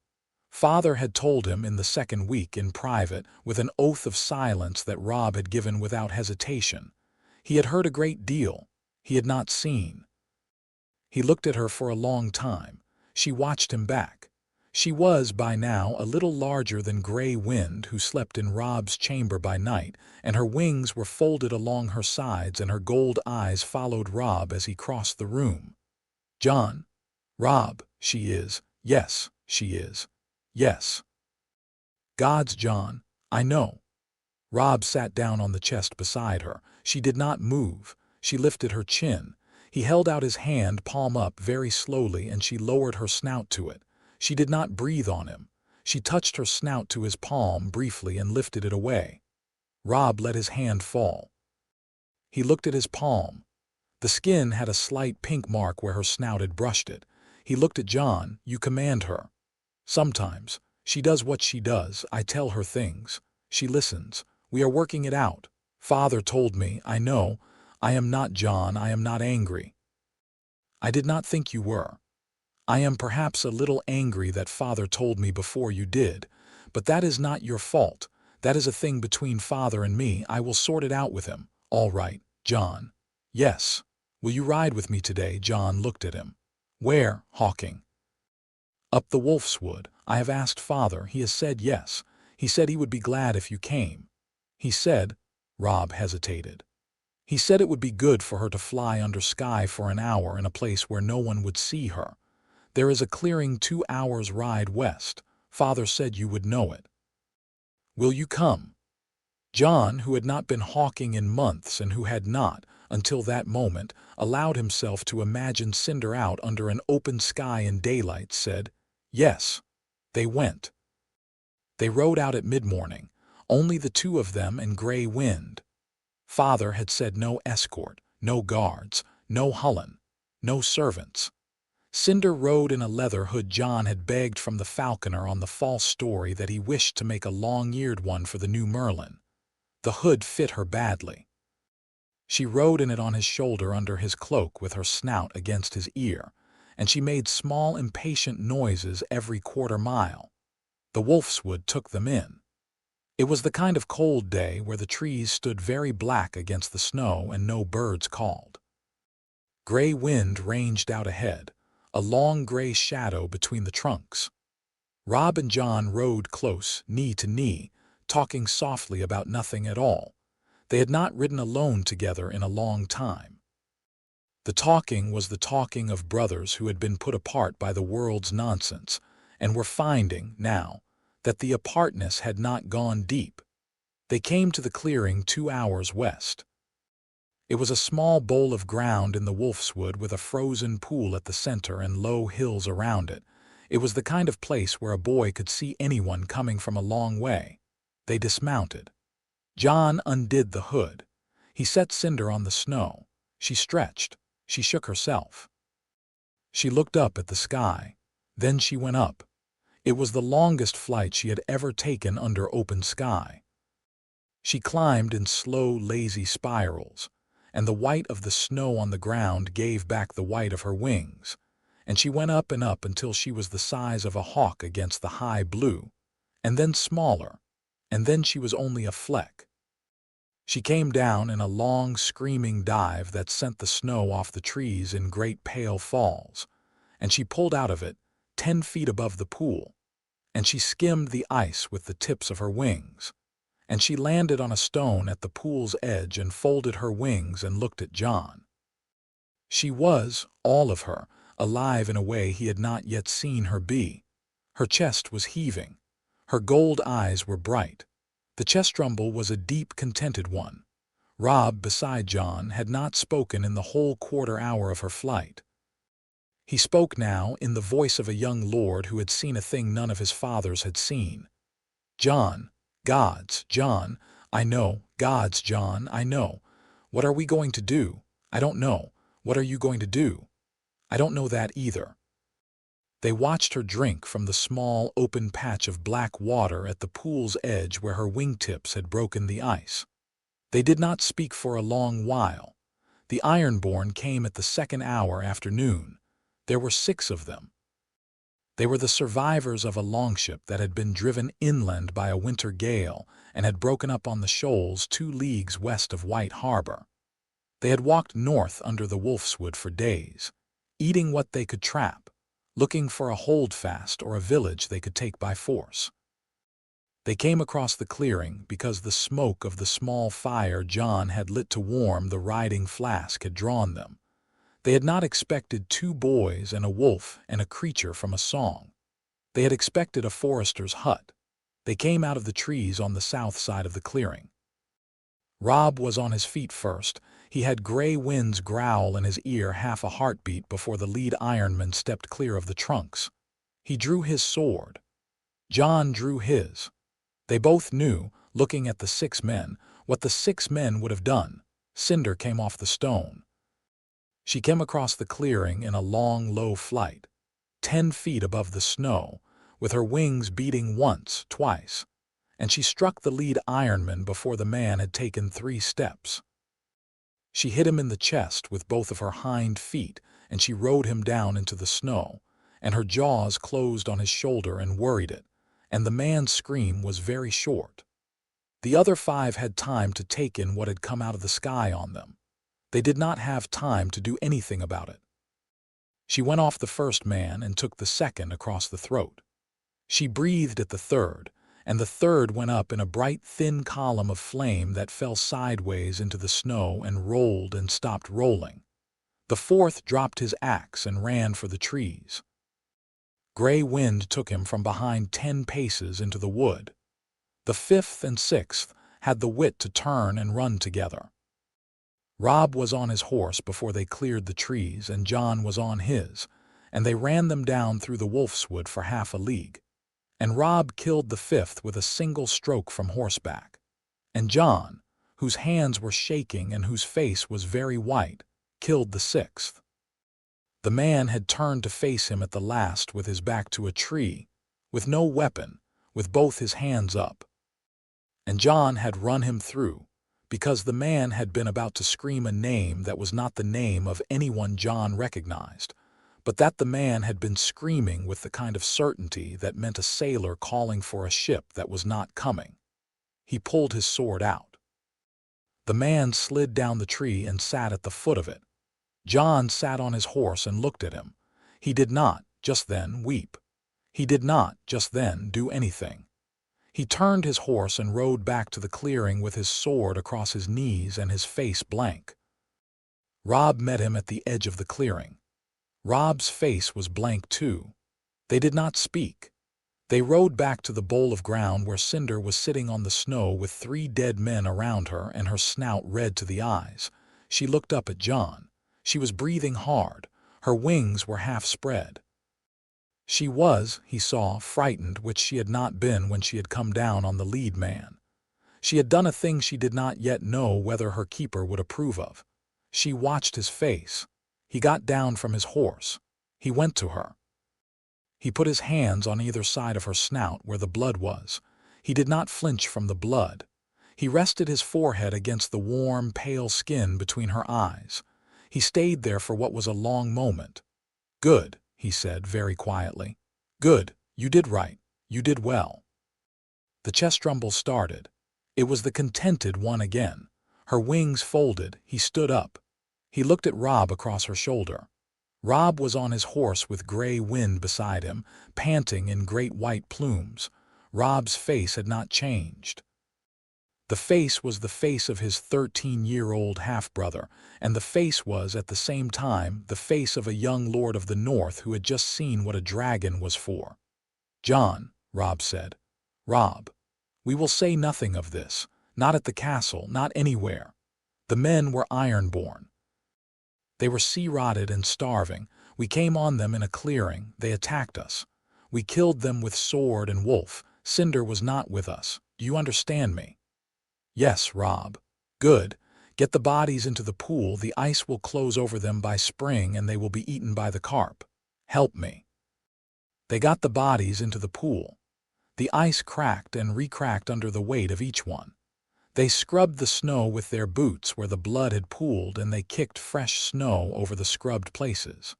Father had told him in the second week in private, with an oath of silence that Robb had given without hesitation. He had heard a great deal. He had not seen. He looked at her for a long time. She watched him back. She was, by now, a little larger than Grey Wind, who slept in Robb's chamber by night, and her wings were folded along her sides, and her gold eyes followed Robb as he crossed the room. "Jon." "Robb, she is. Yes, she is. Yes." "Gods, Jon, I know." Robb sat down on the chest beside her. She did not move. She lifted her chin. He held out his hand, palm up, very slowly, and she lowered her snout to it. She did not breathe on him. She touched her snout to his palm briefly and lifted it away. Robb let his hand fall. He looked at his palm. The skin had a slight pink mark where her snout had brushed it. He looked at Jon. "You command her." "Sometimes. She does what she does. I tell her things. She listens. We are working it out. Father told me. I know. I am not, Jon. I am not angry." "I did not think you were. I am perhaps a little angry that Father told me before you did, but that is not your fault. That is a thing between father and me. I will sort it out with him. All right, Jon. Yes. Will you ride with me today? Jon looked at him. Where, Hawking? Up the Wolf's Wood. I have asked father. He has said yes. He said he would be glad if you came. He said, Robb hesitated. He said it would be good for her to fly under sky for an hour in a place where no one would see her. There is a clearing 2 hours ride west. Father said you would know it. Will you come? Jon, who had not been hawking in months and who had not, until that moment, allowed himself to imagine Cinder out under an open sky in daylight, said, yes. They went. They rode out at mid-morning, only the two of them and Grey Wind. Father had said no escort, no guards, no Hullen, no servants. Cinder rode in a leather hood Jon had begged from the falconer on the false story that he wished to make a long-eared one for the new Merlin. The hood fit her badly. She rode in it on his shoulder under his cloak with her snout against his ear, and she made small impatient noises every quarter mile. The Wolfswood took them in. It was the kind of cold day where the trees stood very black against the snow and no birds called. Grey Wind ranged out ahead, a long gray shadow between the trunks. Robb and Jon rode close, knee to knee, talking softly about nothing at all. They had not ridden alone together in a long time. The talking was the talking of brothers who had been put apart by the world's nonsense, and were finding, now, that the apartness had not gone deep. They came to the clearing 2 hours west. It was a small bowl of ground in the Wolfswood with a frozen pool at the center and low hills around it. It was the kind of place where a boy could see anyone coming from a long way. They dismounted. Jon undid the hood. He set Cinder on the snow. She stretched. She shook herself. She looked up at the sky. Then she went up. It was the longest flight she had ever taken under open sky. She climbed in slow, lazy spirals, and the white of the snow on the ground gave back the white of her wings, and she went up and up until she was the size of a hawk against the high blue, and then smaller, and then she was only a fleck. She came down in a long, screaming dive that sent the snow off the trees in great pale falls, and she pulled out of it, 10 feet above the pool, and she skimmed the ice with the tips of her wings, and she landed on a stone at the pool's edge and folded her wings and looked at Jon. She was, all of her, alive in a way he had not yet seen her be. Her chest was heaving. Her gold eyes were bright. The chest rumble was a deep, contented one. Robb, beside Jon, had not spoken in the whole quarter hour of her flight. He spoke now in the voice of a young lord who had seen a thing none of his fathers had seen. Jon, gods, Jon, I know, gods, Jon, I know. What are we going to do? I don't know. What are you going to do? I don't know that either. They watched her drink from the small, open patch of black water at the pool's edge where her wingtips had broken the ice. They did not speak for a long while. The Ironborn came at the 2nd hour after noon. There were 6 of them. They were the survivors of a longship that had been driven inland by a winter gale and had broken up on the shoals 2 leagues west of White Harbor. They had walked north under the Wolfswood for days, eating what they could trap, looking for a holdfast or a village they could take by force. They came across the clearing because the smoke of the small fire Jon had lit to warm the riding flask had drawn them. They had not expected 2 boys and a wolf and a creature from a song. They had expected a forester's hut. They came out of the trees on the south side of the clearing. Robb was on his feet first. He had Grey Wind's growl in his ear half a heartbeat before the lead ironman stepped clear of the trunks. He drew his sword. Jon drew his. They both knew, looking at the 6 men, what the 6 men would have done. Cinder came off the stone. She came across the clearing in a long, low flight, 10 feet above the snow, with her wings beating once, twice, and she struck the lead ironman before the man had taken 3 steps. She hit him in the chest with both of her hind feet, and she rode him down into the snow, and her jaws closed on his shoulder and worried it, and the man's scream was very short. The other 5 had time to take in what had come out of the sky on them. They did not have time to do anything about it. She went off the first man and took the second across the throat. She breathed at the third, and the third went up in a bright, thin column of flame that fell sideways into the snow and rolled and stopped rolling. The fourth dropped his axe and ran for the trees. Gray wind took him from behind 10 paces into the wood. The fifth and sixth had the wit to turn and run together. Robb was on his horse before they cleared the trees, and Jon was on his, and they ran them down through the wolfswood for half a league. And Robb killed the fifth with a single stroke from horseback. And Jon, whose hands were shaking and whose face was very white, killed the sixth. The man had turned to face him at the last with his back to a tree, with no weapon, with both his hands up. And Jon had run him through, because the man had been about to scream a name that was not the name of anyone Jon recognized, but that the man had been screaming with the kind of certainty that meant a sailor calling for a ship that was not coming. He pulled his sword out. The man slid down the tree and sat at the foot of it. Jon sat on his horse and looked at him. He did not, just then, weep. He did not, just then, do anything. He turned his horse and rode back to the clearing with his sword across his knees and his face blank. Robb met him at the edge of the clearing. Robb's face was blank too. They did not speak. They rode back to the bowl of ground where Cinder was sitting on the snow with 3 dead men around her and her snout red to the eyes. She looked up at Jon. She was breathing hard. Her wings were half spread. She was, he saw, frightened, which she had not been when she had come down on the lead man. She had done a thing she did not yet know whether her keeper would approve of. She watched his face. He got down from his horse. He went to her. He put his hands on either side of her snout where the blood was. He did not flinch from the blood. He rested his forehead against the warm, pale skin between her eyes. He stayed there for what was a long moment. "Good," he said very quietly. "Good, you did right. You did well." The chest rumble started. It was the contented one again. Her wings folded. He stood up. He looked at Robb across her shoulder. Robb was on his horse with gray wind beside him, panting in great white plumes. Robb's face had not changed. The face was the face of his 13-year-old half-brother, and the face was, at the same time, the face of a young lord of the north who had just seen what a dragon was for. "Jon," Robb said. "Robb, we will say nothing of this, not at the castle, not anywhere. The men were ironborn. They were sea-rotted and starving. We came on them in a clearing. They attacked us. We killed them with sword and wolf. Cinder was not with us. Do you understand me?" "Yes, Robb." "Good. Get the bodies into the pool. The ice will close over them by spring and they will be eaten by the carp. Help me." They got the bodies into the pool. The ice cracked and re-cracked under the weight of each one. They scrubbed the snow with their boots where the blood had pooled, and they kicked fresh snow over the scrubbed places.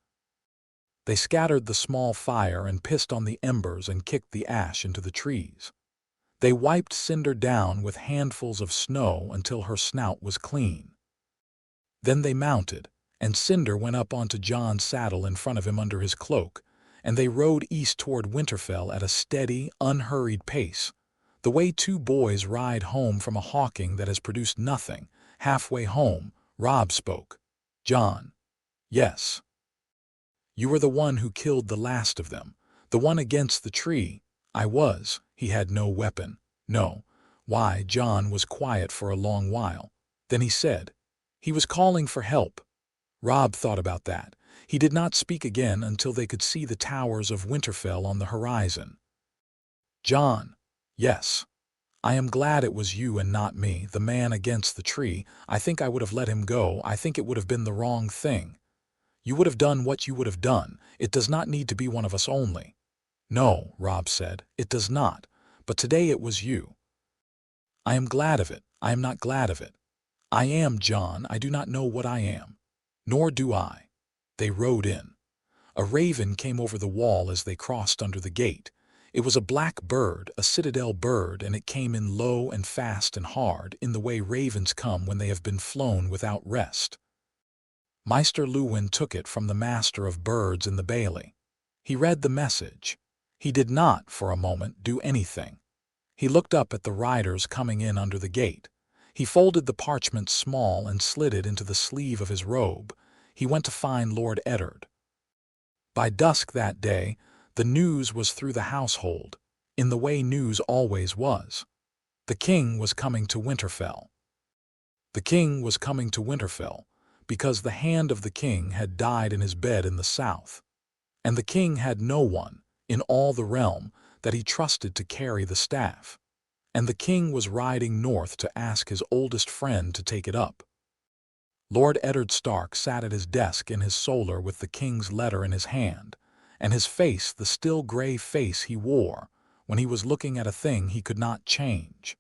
They scattered the small fire and pissed on the embers and kicked the ash into the trees. They wiped Cinder down with handfuls of snow until her snout was clean. Then they mounted, and Cinder went up onto Jon's saddle in front of him under his cloak, and they rode east toward Winterfell at a steady, unhurried pace, the way 2 boys ride home from a hawking that has produced nothing. Halfway home, Robb spoke. "Jon." "Yes." "You were the one who killed the last of them, the one against the tree." "I was." "He had no weapon." "No." "Why?" Jon was quiet for a long while. Then he said, "He was calling for help." Robb thought about that. He did not speak again until they could see the towers of Winterfell on the horizon. "Jon." "Yes." "I am glad it was you and not me, the man against the tree. I think I would have let him go. I think it would have been the wrong thing. You would have done what you would have done. It does not need to be one of us only." "No," Robb said, "it does not. But today it was you." "I am glad of it. I am not glad of it. I am, Jon. I do not know what I am." "Nor do I." They rode in. A raven came over the wall as they crossed under the gate. It was a black bird, a citadel bird, and it came in low and fast and hard, in the way ravens come when they have been flown without rest. Maester Luwin took it from the master of birds in the bailey. He read the message. He did not, for a moment, do anything. He looked up at the riders coming in under the gate. He folded the parchment small and slid it into the sleeve of his robe. He went to find Lord Eddard. By dusk that day, the news was through the household, in the way news always was. The king was coming to Winterfell. The king was coming to Winterfell because the hand of the king had died in his bed in the south, and the king had no one, in all the realm, that he trusted to carry the staff, and the king was riding north to ask his oldest friend to take it up. Lord Eddard Stark sat at his desk in his solar with the king's letter in his hand, and his face the still gray face he wore when he was looking at a thing he could not change.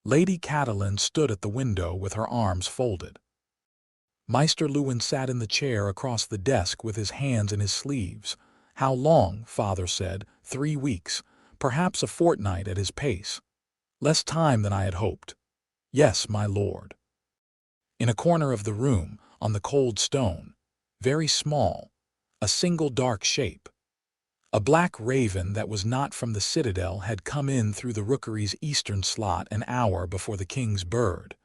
Lady Catelyn stood at the window with her arms folded. Maester Luwin sat in the chair across the desk with his hands in his sleeves. "How long?" father said. 3 weeks, perhaps a fortnight at his pace. Less time than I had hoped. Yes, my lord. In a corner of the room, on the cold stone, very small, a single dark shape. A black raven that was not from the citadel had come in through the rookery's eastern slot an hour before the king's bird,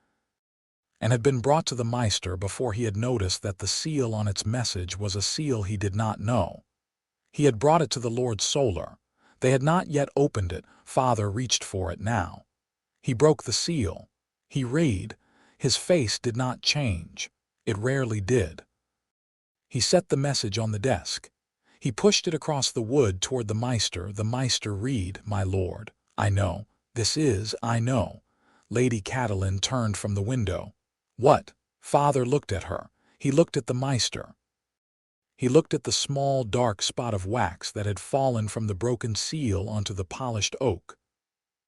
and had been brought to the Maester before he had noticed that the seal on its message was a seal he did not know. He had brought it to the Lord Solar. They had not yet opened it. Father reached for it now. He broke the seal. He read. His face did not change. It rarely did. He set the message on the desk. He pushed it across the wood toward the Maester. The Maester read, "My lord, I know. This is, I know." Lady Catelyn turned from the window. "What?" Father looked at her. He looked at the Maester. He looked at the small, dark spot of wax that had fallen from the broken seal onto the polished oak.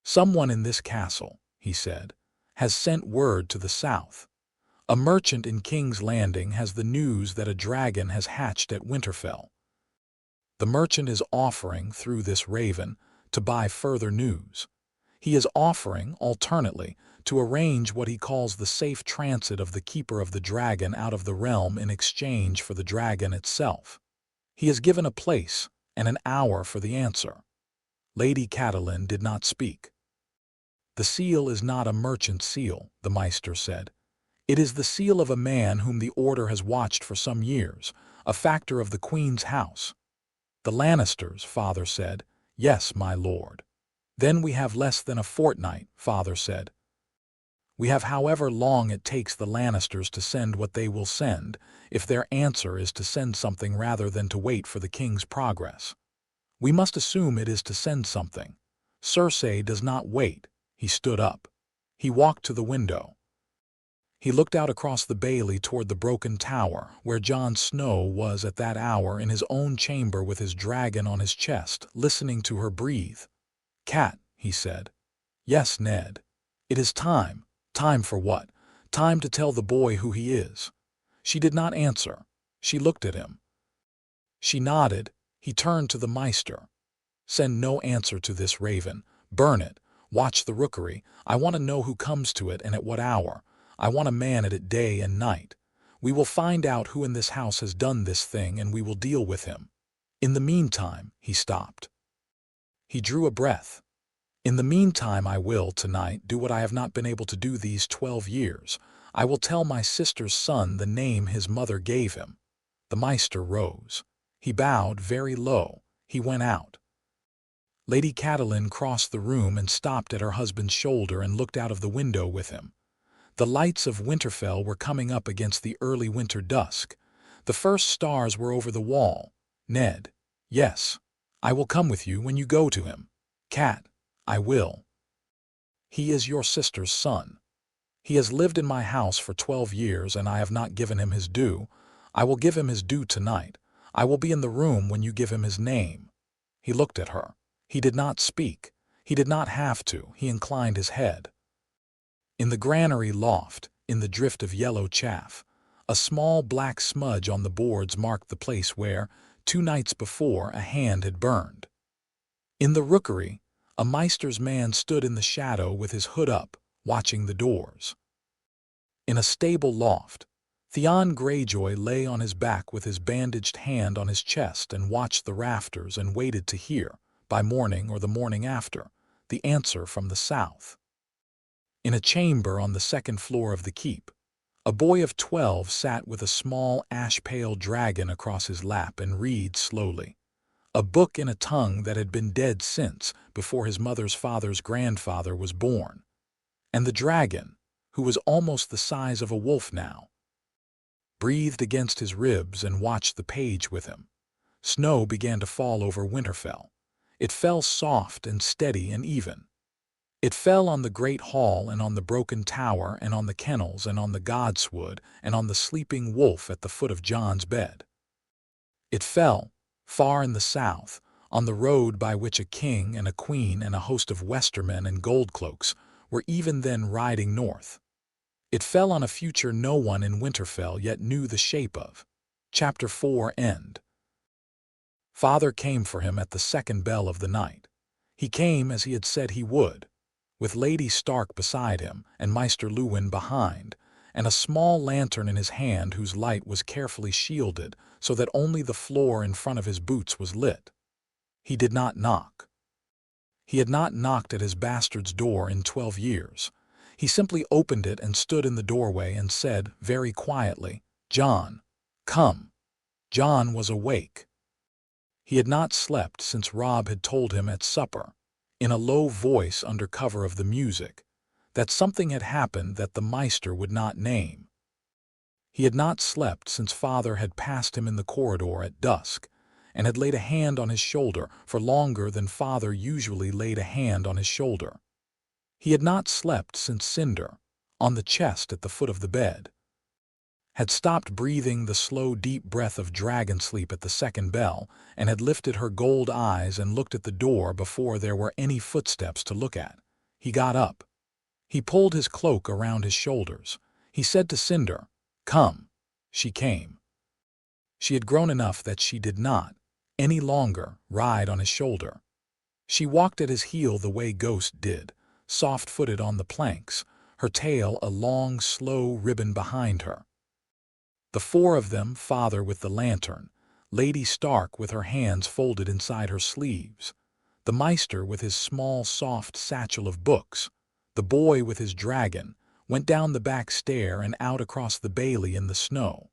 "Someone in this castle," he said, "has sent word to the south. A merchant in King's Landing has the news that a dragon has hatched at Winterfell. The merchant is offering, through this raven, to buy further news. He is offering, alternately, to arrange what he calls the safe transit of the keeper of the dragon out of the realm in exchange for the dragon itself. He has given a place and an hour for the answer." Lady Catelyn did not speak. "The seal is not a merchant seal," the Maester said. "It is the seal of a man whom the Order has watched for some years, a factor of the Queen's house." "The Lannisters," father said. "Yes, my lord." "Then we have less than a fortnight," father said. "We have however long it takes the Lannisters to send what they will send, if their answer is to send something rather than to wait for the king's progress. We must assume it is to send something. Cersei does not wait." He stood up. He walked to the window. He looked out across the bailey toward the broken tower, where Jon Snow was at that hour in his own chamber with his dragon on his chest, listening to her breathe. "Cat," he said. "Yes, Ned. It is time." "Time for what?" "Time to tell the boy who he is." She did not answer. She looked at him. She nodded. He turned to the Maester. "Send no answer to this raven. Burn it. Watch the rookery. I want to know who comes to it and at what hour. I want a man at it day and night. We will find out who in this house has done this thing, and we will deal with him. In the meantime," he stopped. He drew a breath. "In the meantime I will, tonight, do what I have not been able to do these 12 years. I will tell my sister's son the name his mother gave him." The Maester rose. He bowed very low. He went out. Lady Catelyn crossed the room and stopped at her husband's shoulder and looked out of the window with him. The lights of Winterfell were coming up against the early winter dusk. The first stars were over the wall. "Ned." "Yes." "I will come with you when you go to him." "Cat." "I will." "He is your sister's son. He has lived in my house for 12 years, and I have not given him his due. I will give him his due tonight. I will be in the room when you give him his name." He looked at her. He did not speak. He did not have to. He inclined his head. In the granary loft, in the drift of yellow chaff, a small black smudge on the boards marked the place where, 2 nights before, a hand had burned. In the rookery, a maester's man stood in the shadow with his hood up, watching the doors. In a stable loft, Theon Greyjoy lay on his back with his bandaged hand on his chest and watched the rafters and waited to hear, by morning or the morning after, the answer from the south. In a chamber on the second floor of the keep, a boy of 12 sat with a small ash-pale dragon across his lap and read slowly, a book in a tongue that had been dead since before his mother's father's grandfather was born. And the dragon, who was almost the size of a wolf now, breathed against his ribs and watched the page with him. Snow began to fall over Winterfell. It fell soft and steady and even. It fell on the great hall and on the broken tower and on the kennels and on the godswood and on the sleeping wolf at the foot of Jon's bed. It fell, far in the south, on the road by which a king and a queen and a host of Westermen and Goldcloaks were even then riding north. It fell on a future no one in Winterfell yet knew the shape of. Chapter 4 End. Father came for him at the second bell of the night. He came as he had said he would, with Lady Stark beside him and Maester Luwin behind, and a small lantern in his hand whose light was carefully shielded so that only the floor in front of his boots was lit. He did not knock. He had not knocked at his bastard's door in 12 years. He simply opened it and stood in the doorway and said, very quietly, "Jon, come." Jon was awake. He had not slept since Robb had told him at supper, in a low voice under cover of the music, that something had happened that the Maester would not name. He had not slept since Father had passed him in the corridor at dusk, and had laid a hand on his shoulder for longer than Father usually laid a hand on his shoulder. He had not slept since Cinder, on the chest at the foot of the bed, had stopped breathing the slow deep breath of dragon sleep at the second bell, and had lifted her gold eyes and looked at the door before there were any footsteps to look at. He got up. He pulled his cloak around his shoulders. He said to Cinder, "Come." She came. She had grown enough that she did not, any longer, ride on his shoulder. She walked at his heel the way Ghost did, soft-footed on the planks, her tail a long, slow ribbon behind her. The four of them, Father with the lantern, Lady Stark with her hands folded inside her sleeves, the Maester with his small, soft satchel of books, the boy with his dragon, went down the back stair and out across the bailey in the snow.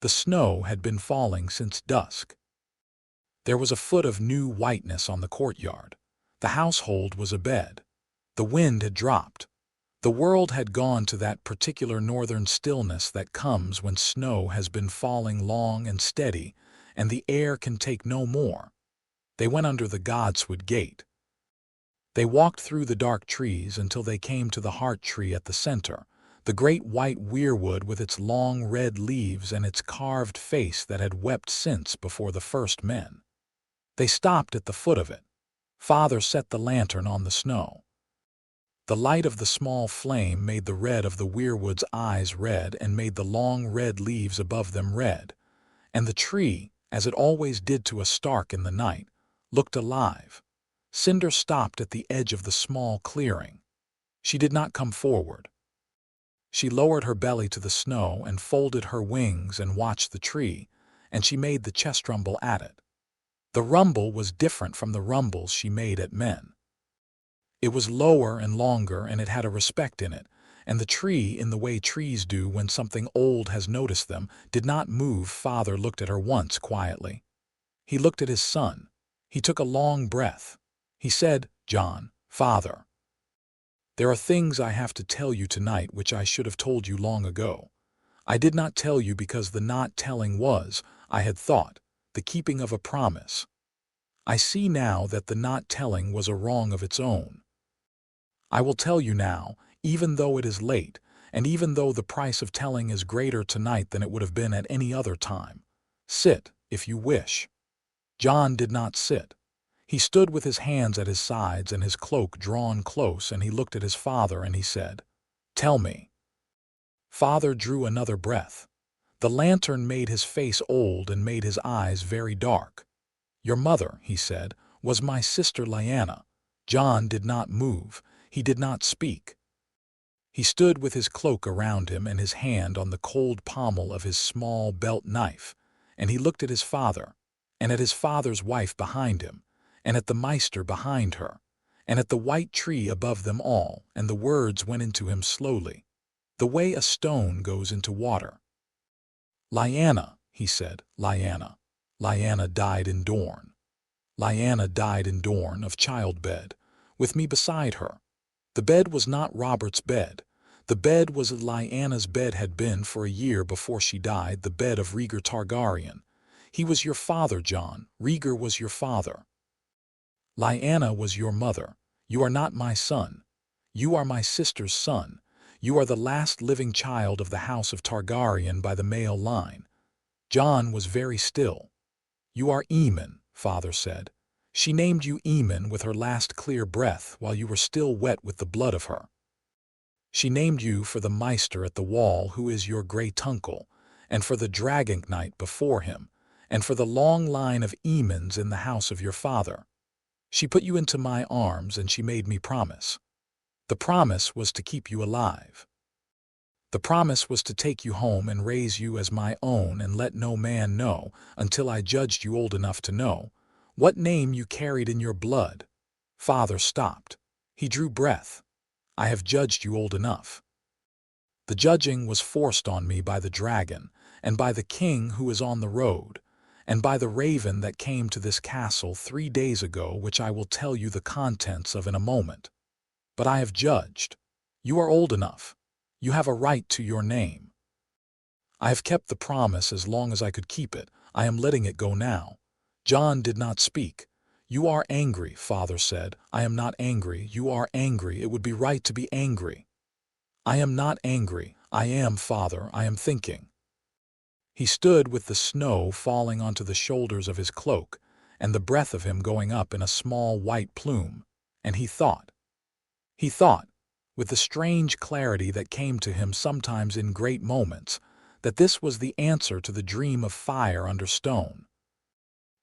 The snow had been falling since dusk. There was a foot of new whiteness on the courtyard. The household was abed. The wind had dropped. The world had gone to that particular northern stillness that comes when snow has been falling long and steady, and the air can take no more. They went under the Godswood Gate. They walked through the dark trees until they came to the heart tree at the center, the great white weirwood with its long red leaves and its carved face that had wept since before the first men. They stopped at the foot of it. Father set the lantern on the snow. The light of the small flame made the red of the weirwood's eyes red and made the long red leaves above them red, and the tree, as it always did to a Stark in the night, looked alive. Cinder stopped at the edge of the small clearing. She did not come forward. She lowered her belly to the snow and folded her wings and watched the tree, and she made the chest rumble at it. The rumble was different from the rumbles she made at men. It was lower and longer, and it had a respect in it, and the tree, in the way trees do when something old has noticed them, did not move. Father looked at her once quietly. He looked at his son. He took a long breath. He said, "Jon, Father, there are things I have to tell you tonight which I should have told you long ago. I did not tell you because the not telling was, I had thought, the keeping of a promise. I see now that the not telling was a wrong of its own. I will tell you now, even though it is late, and even though the price of telling is greater tonight than it would have been at any other time. Sit, if you wish." Jon did not sit. He stood with his hands at his sides and his cloak drawn close, and he looked at his father and he said, "Tell me." Father drew another breath. The lantern made his face old and made his eyes very dark. "Your mother," he said, was my sister Lyanna. Jon did not move. He did not speak. He stood with his cloak around him and his hand on the cold pommel of his small belt knife, and he looked at his father, and at his father's wife behind him, and at the Maester behind her, and at the white tree above them all, and the words went into him slowly, the way a stone goes into water. "Lyanna," he said, "Lyanna. Lyanna died in Dorne. Lyanna died in Dorne of childbed, with me beside her. The bed was not Robert's bed. The bed was as Lyanna's bed had been for a year before she died, the bed of Rhaegar Targaryen. He was your father, Jon. Rhaegar was your father. Lyanna was your mother. You are not my son. You are my sister's son. You are the last living child of the house of Targaryen by the male line." Jon was very still. "You are Aemon," father said. "She named you Aemon with her last clear breath while you were still wet with the blood of her. She named you for the Maester at the wall who is your great-uncle, and for the Dragon Knight before him, and for the long line of Aemons in the house of your father. She put you into my arms and she made me promise. The promise was to keep you alive. The promise was to take you home and raise you as my own and let no man know, until I judged you old enough to know, what name you carried in your blood." Father stopped. He drew breath. "I have judged you old enough. The judging was forced on me by the dragon, and by the king who is on the road, and by the raven that came to this castle 3 days ago, which I will tell you the contents of in a moment. But I have judged. You are old enough. You have a right to your name. I have kept the promise as long as I could keep it. I am letting it go now." Jon did not speak. "You are angry," father said. "I am not angry. You are angry. It would be right to be angry." "I am not angry. I am, father. I am thinking." He stood with the snow falling onto the shoulders of his cloak, and the breath of him going up in a small white plume, and he thought. He thought, with the strange clarity that came to him sometimes in great moments, that this was the answer to the dream of fire under stone.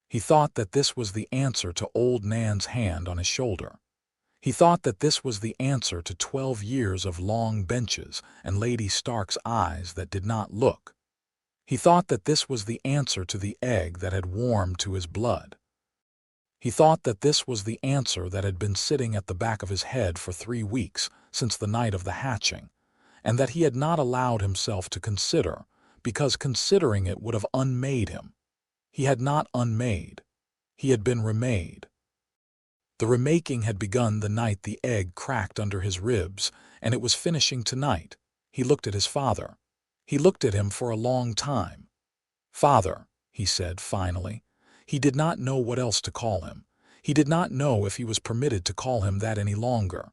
He thought that this was the answer to old Nan's hand on his shoulder. He thought that this was the answer to 12 years of long benches and Lady Stark's eyes that did not look. He thought that this was the answer to the egg that had warmed to his blood. He thought that this was the answer that had been sitting at the back of his head for 3 weeks since the night of the hatching, and that he had not allowed himself to consider, because considering it would have unmade him. He had not unmade. He had been remade. The remaking had begun the night the egg cracked under his ribs, and it was finishing tonight. He looked at his father. He looked at him for a long time. "Father," he said finally. He did not know what else to call him. He did not know if he was permitted to call him that any longer.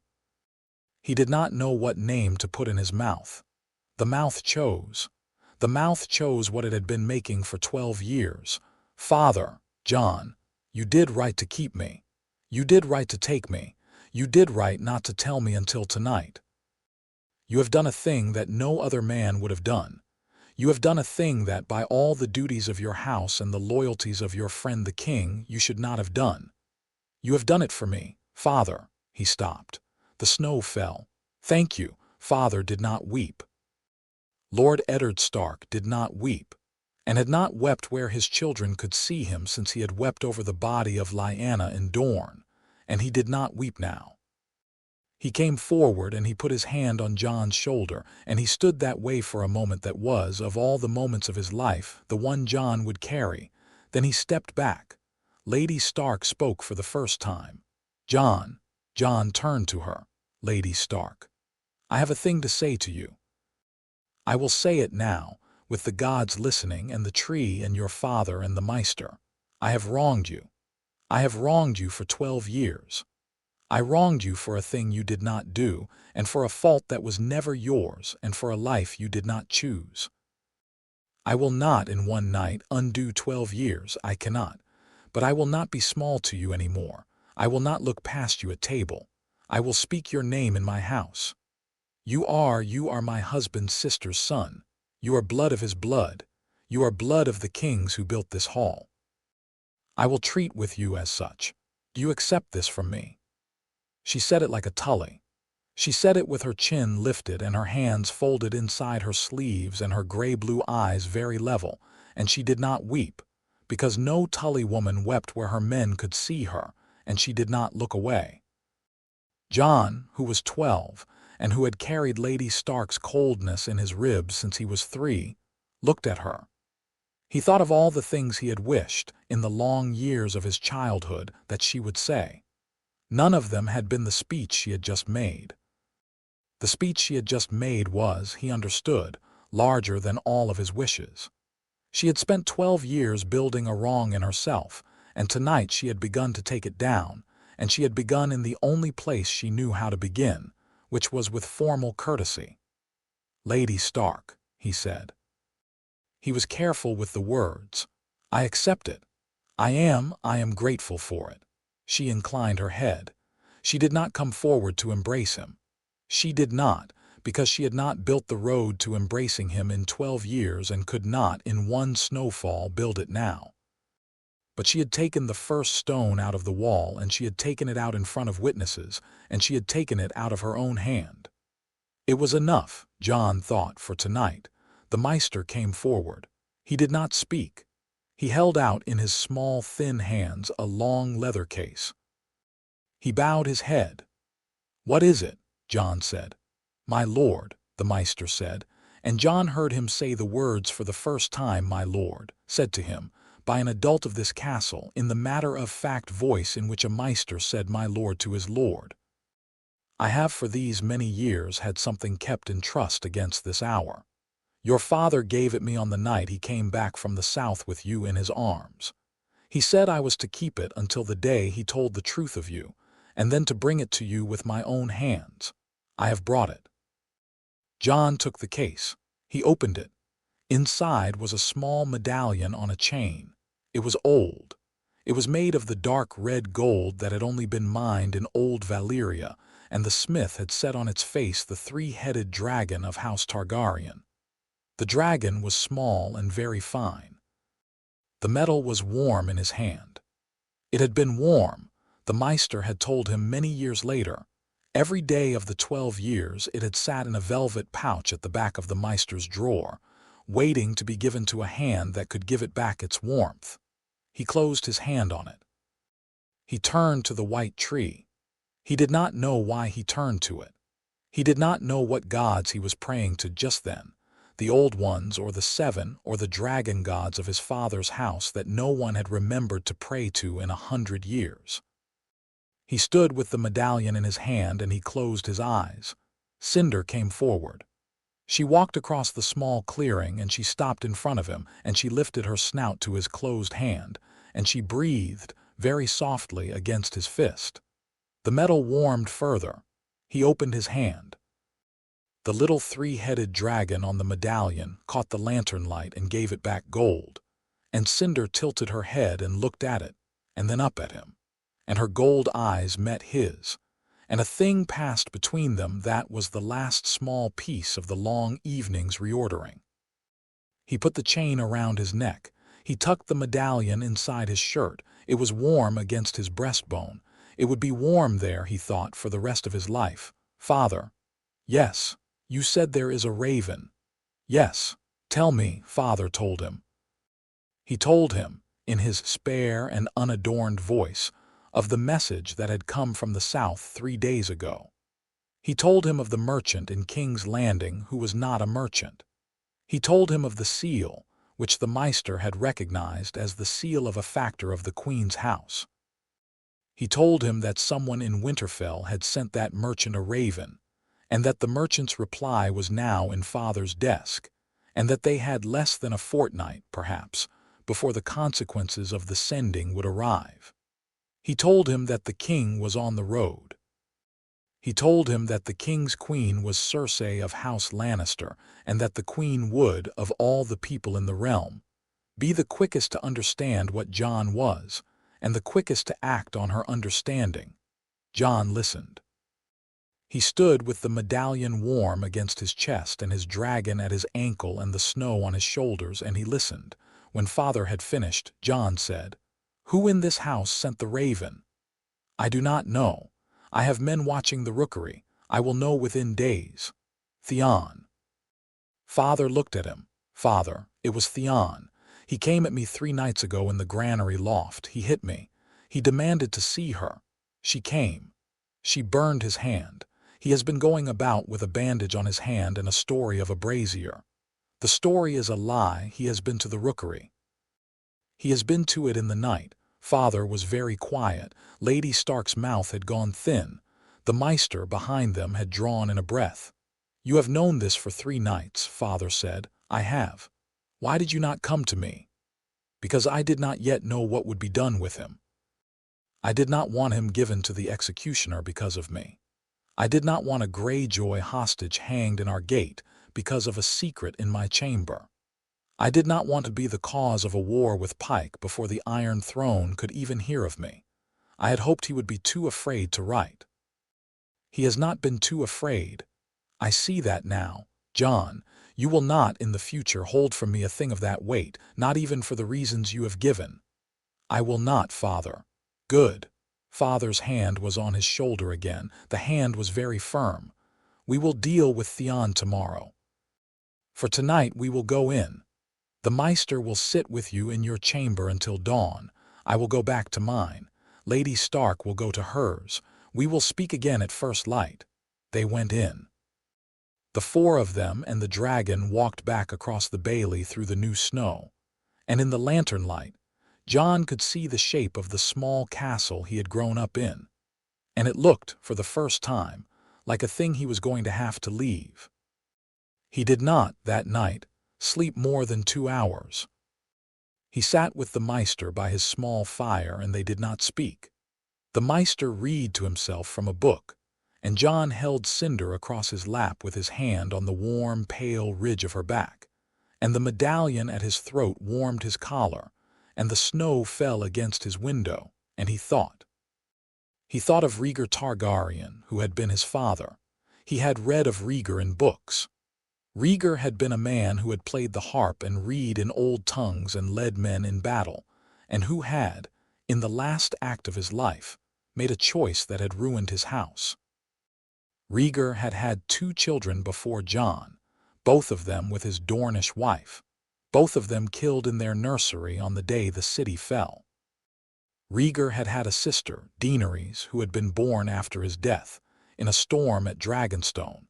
He did not know what name to put in his mouth. The mouth chose. The mouth chose what it had been making for 12 years. "Father, Jon, you did right to keep me. You did right to take me. You did right not to tell me until tonight. You have done a thing that no other man would have done. You have done a thing that, by all the duties of your house and the loyalties of your friend the king, you should not have done. You have done it for me, father." He stopped. The snow fell. "Thank you." Father did not weep. Lord Eddard Stark did not weep, and had not wept where his children could see him since he had wept over the body of Lyanna in Dorne, and he did not weep now. He came forward and he put his hand on Jon's shoulder, and he stood that way for a moment that was, of all the moments of his life, the one Jon would carry. Then he stepped back. Lady Stark spoke for the first time. "Jon." Jon turned to her. "Lady Stark, I have a thing to say to you. I will say it now, with the gods listening and the tree and your father and the Maester. I have wronged you. I have wronged you for 12 years. I wronged you for a thing you did not do, and for a fault that was never yours, and for a life you did not choose. I will not in one night undo 12 years, I cannot, but I will not be small to you any more. I will not look past you at table. I will speak your name in my house. You are my husband's sister's son. You are blood of his blood. You are blood of the kings who built this hall. I will treat with you as such. You accept this from me." She said it like a Tully. She said it with her chin lifted and her hands folded inside her sleeves and her gray-blue eyes very level, and she did not weep, because no Tully woman wept where her men could see her, and she did not look away. Jon, who was 12, and who had carried Lady Stark's coldness in his ribs since he was 3, looked at her. He thought of all the things he had wished, in the long years of his childhood, that she would say. None of them had been the speech she had just made. The speech she had just made was, he understood, larger than all of his wishes. She had spent 12 years building a wrong in herself, and tonight she had begun to take it down, and she had begun in the only place she knew how to begin, which was with formal courtesy. "Lady Stark," he said. He was careful with the words. "I accept it. I am grateful for it." She inclined her head. She did not come forward to embrace him. She did not, because she had not built the road to embracing him in 12 years and could not, in one snowfall, build it now. But she had taken the first stone out of the wall, and she had taken it out in front of witnesses, and she had taken it out of her own hand. It was enough, Jon thought, for tonight. The Maester came forward. He did not speak. He held out in his small, thin hands a long leather case. He bowed his head. "What is it?" Jon said. "My lord," the Maester said, and Jon heard him say the words for the first time. "My lord," said to him, by an adult of this castle, in the matter-of-fact voice in which a Maester said "my lord" to his lord. "I have for these many years had something kept in trust against this hour. Your father gave it me on the night he came back from the south with you in his arms. He said I was to keep it until the day he told the truth of you, and then to bring it to you with my own hands. I have brought it." Jon took the case. He opened it. Inside was a small medallion on a chain. It was old. It was made of the dark red gold that had only been mined in old Valyria, and the smith had set on its face the 3-headed dragon of House Targaryen. The dragon was small and very fine. The metal was warm in his hand. It had been warm, the Maester had told him many years later. Every day of the 12 years it had sat in a velvet pouch at the back of the Maester's drawer, waiting to be given to a hand that could give it back its warmth. He closed his hand on it. He turned to the white tree. He did not know why he turned to it. He did not know what gods he was praying to just then, the old ones or the 7 or the dragon gods of his father's house that no one had remembered to pray to in 100 years. He stood with the medallion in his hand and he closed his eyes. Cinder came forward. She walked across the small clearing and she stopped in front of him and she lifted her snout to his closed hand and she breathed very softly against his fist. The metal warmed further. He opened his hand. The little 3-headed dragon on the medallion caught the lantern light and gave it back gold, and Cinder tilted her head and looked at it, and then up at him, and her gold eyes met his, and a thing passed between them that was the last small piece of the long evening's reordering. He put the chain around his neck. He tucked the medallion inside his shirt. It was warm against his breastbone. It would be warm there, he thought, for the rest of his life. "Father." "Yes, you said there is a raven." "Yes, tell me," Father told him. He told him, in his spare and unadorned voice, of the message that had come from the south 3 days ago. He told him of the merchant in King's Landing who was not a merchant. He told him of the seal, which the Maester had recognized as the seal of a factor of the Queen's house. He told him that someone in Winterfell had sent that merchant a raven, and that the merchant's reply was now in Father's desk, and that they had less than a fortnight, perhaps, before the consequences of the sending would arrive. He told him that the king was on the road. He told him that the king's queen was Cersei of House Lannister, and that the queen would, of all the people in the realm, be the quickest to understand what Jon was, and the quickest to act on her understanding. Jon listened. He stood with the medallion warm against his chest and his dragon at his ankle and the snow on his shoulders, and he listened. When Father had finished, Jon said, "Who in this house sent the raven?" I do not know. I have men watching the rookery. I will know within days. Theon. Father looked at him. Father, it was Theon. He came at me 3 nights ago in the granary loft. He hit me. He demanded to see her. She came. She burned his hand. He has been going about with a bandage on his hand and a story of a brazier. The story is a lie. He has been to the rookery. He has been to it in the night. Father was very quiet. Lady Stark's mouth had gone thin. The Maester behind them had drawn in a breath. You have known this for 3 nights, Father said. I have. Why did you not come to me? Because I did not yet know what would be done with him. I did not want him given to the executioner because of me. I did not want a Greyjoy hostage hanged in our gate because of a secret in my chamber. I did not want to be the cause of a war with Pike before the Iron Throne could even hear of me. I had hoped he would be too afraid to write. He has not been too afraid. I see that now. Jon, you will not in the future hold from me a thing of that weight, not even for the reasons you have given. I will not, Father. Good. Father's hand was on his shoulder again. The hand was very firm. We will deal with Theon tomorrow. For tonight we will go in. The Maester will sit with you in your chamber until dawn. I will go back to mine. Lady Stark will go to hers. We will speak again at first light. They went in. The 4 of them and the dragon walked back across the bailey through the new snow. And in the lantern light, Jon could see the shape of the small castle he had grown up in. And it looked, for the first time, like a thing he was going to have to leave. He did not, that night, sleep more than 2 hours. He sat with the Maester by his small fire and they did not speak. The Maester read to himself from a book, and Jon held Cinder across his lap with his hand on the warm, pale ridge of her back, and the medallion at his throat warmed his collar, and the snow fell against his window, and he thought. He thought of Rhaegar Targaryen, who had been his father. He had read of Rhaegar in books. Rhaegar had been a man who had played the harp and reed in old tongues and led men in battle, and who had, in the last act of his life, made a choice that had ruined his house. Rhaegar had had 2 children before Jon, both of them with his Dornish wife, both of them killed in their nursery on the day the city fell. Rhaegar had had a sister, Daenerys, who had been born after his death, in a storm at Dragonstone,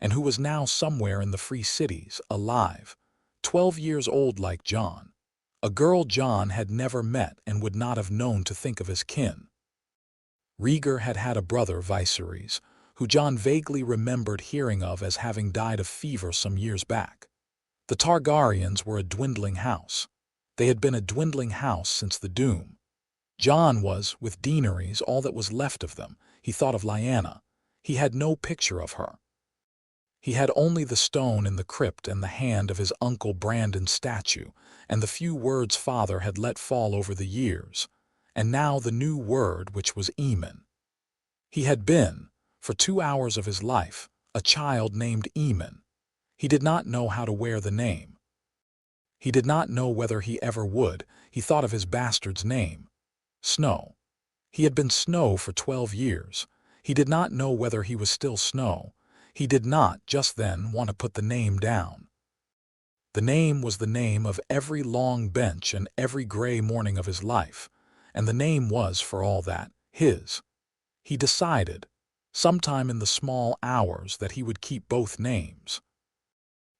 and who was now somewhere in the Free Cities, alive, 12 years old like Jon, a girl Jon had never met and would not have known to think of as kin. Rhaegar had had a brother, Viserys, who Jon vaguely remembered hearing of as having died of fever some years back. The Targaryens were a dwindling house. They had been a dwindling house since the Doom. Jon was, with Daenerys, all that was left of them. He thought of Lyanna. He had no picture of her. He had only the stone in the crypt and the hand of his uncle Brandon's statue, and the few words Father had let fall over the years, and now the new word, which was Aemon. He had been, for 2 hours of his life, a child named Aemon. He did not know how to wear the name. He did not know whether he ever would. He thought of his bastard's name, Snow. He had been Snow for 12 years. He did not know whether he was still Snow. He did not, just then, want to put the name down. The name was the name of every long bench and every gray morning of his life, and the name was, for all that, his. He decided, sometime in the small hours, that he would keep both names.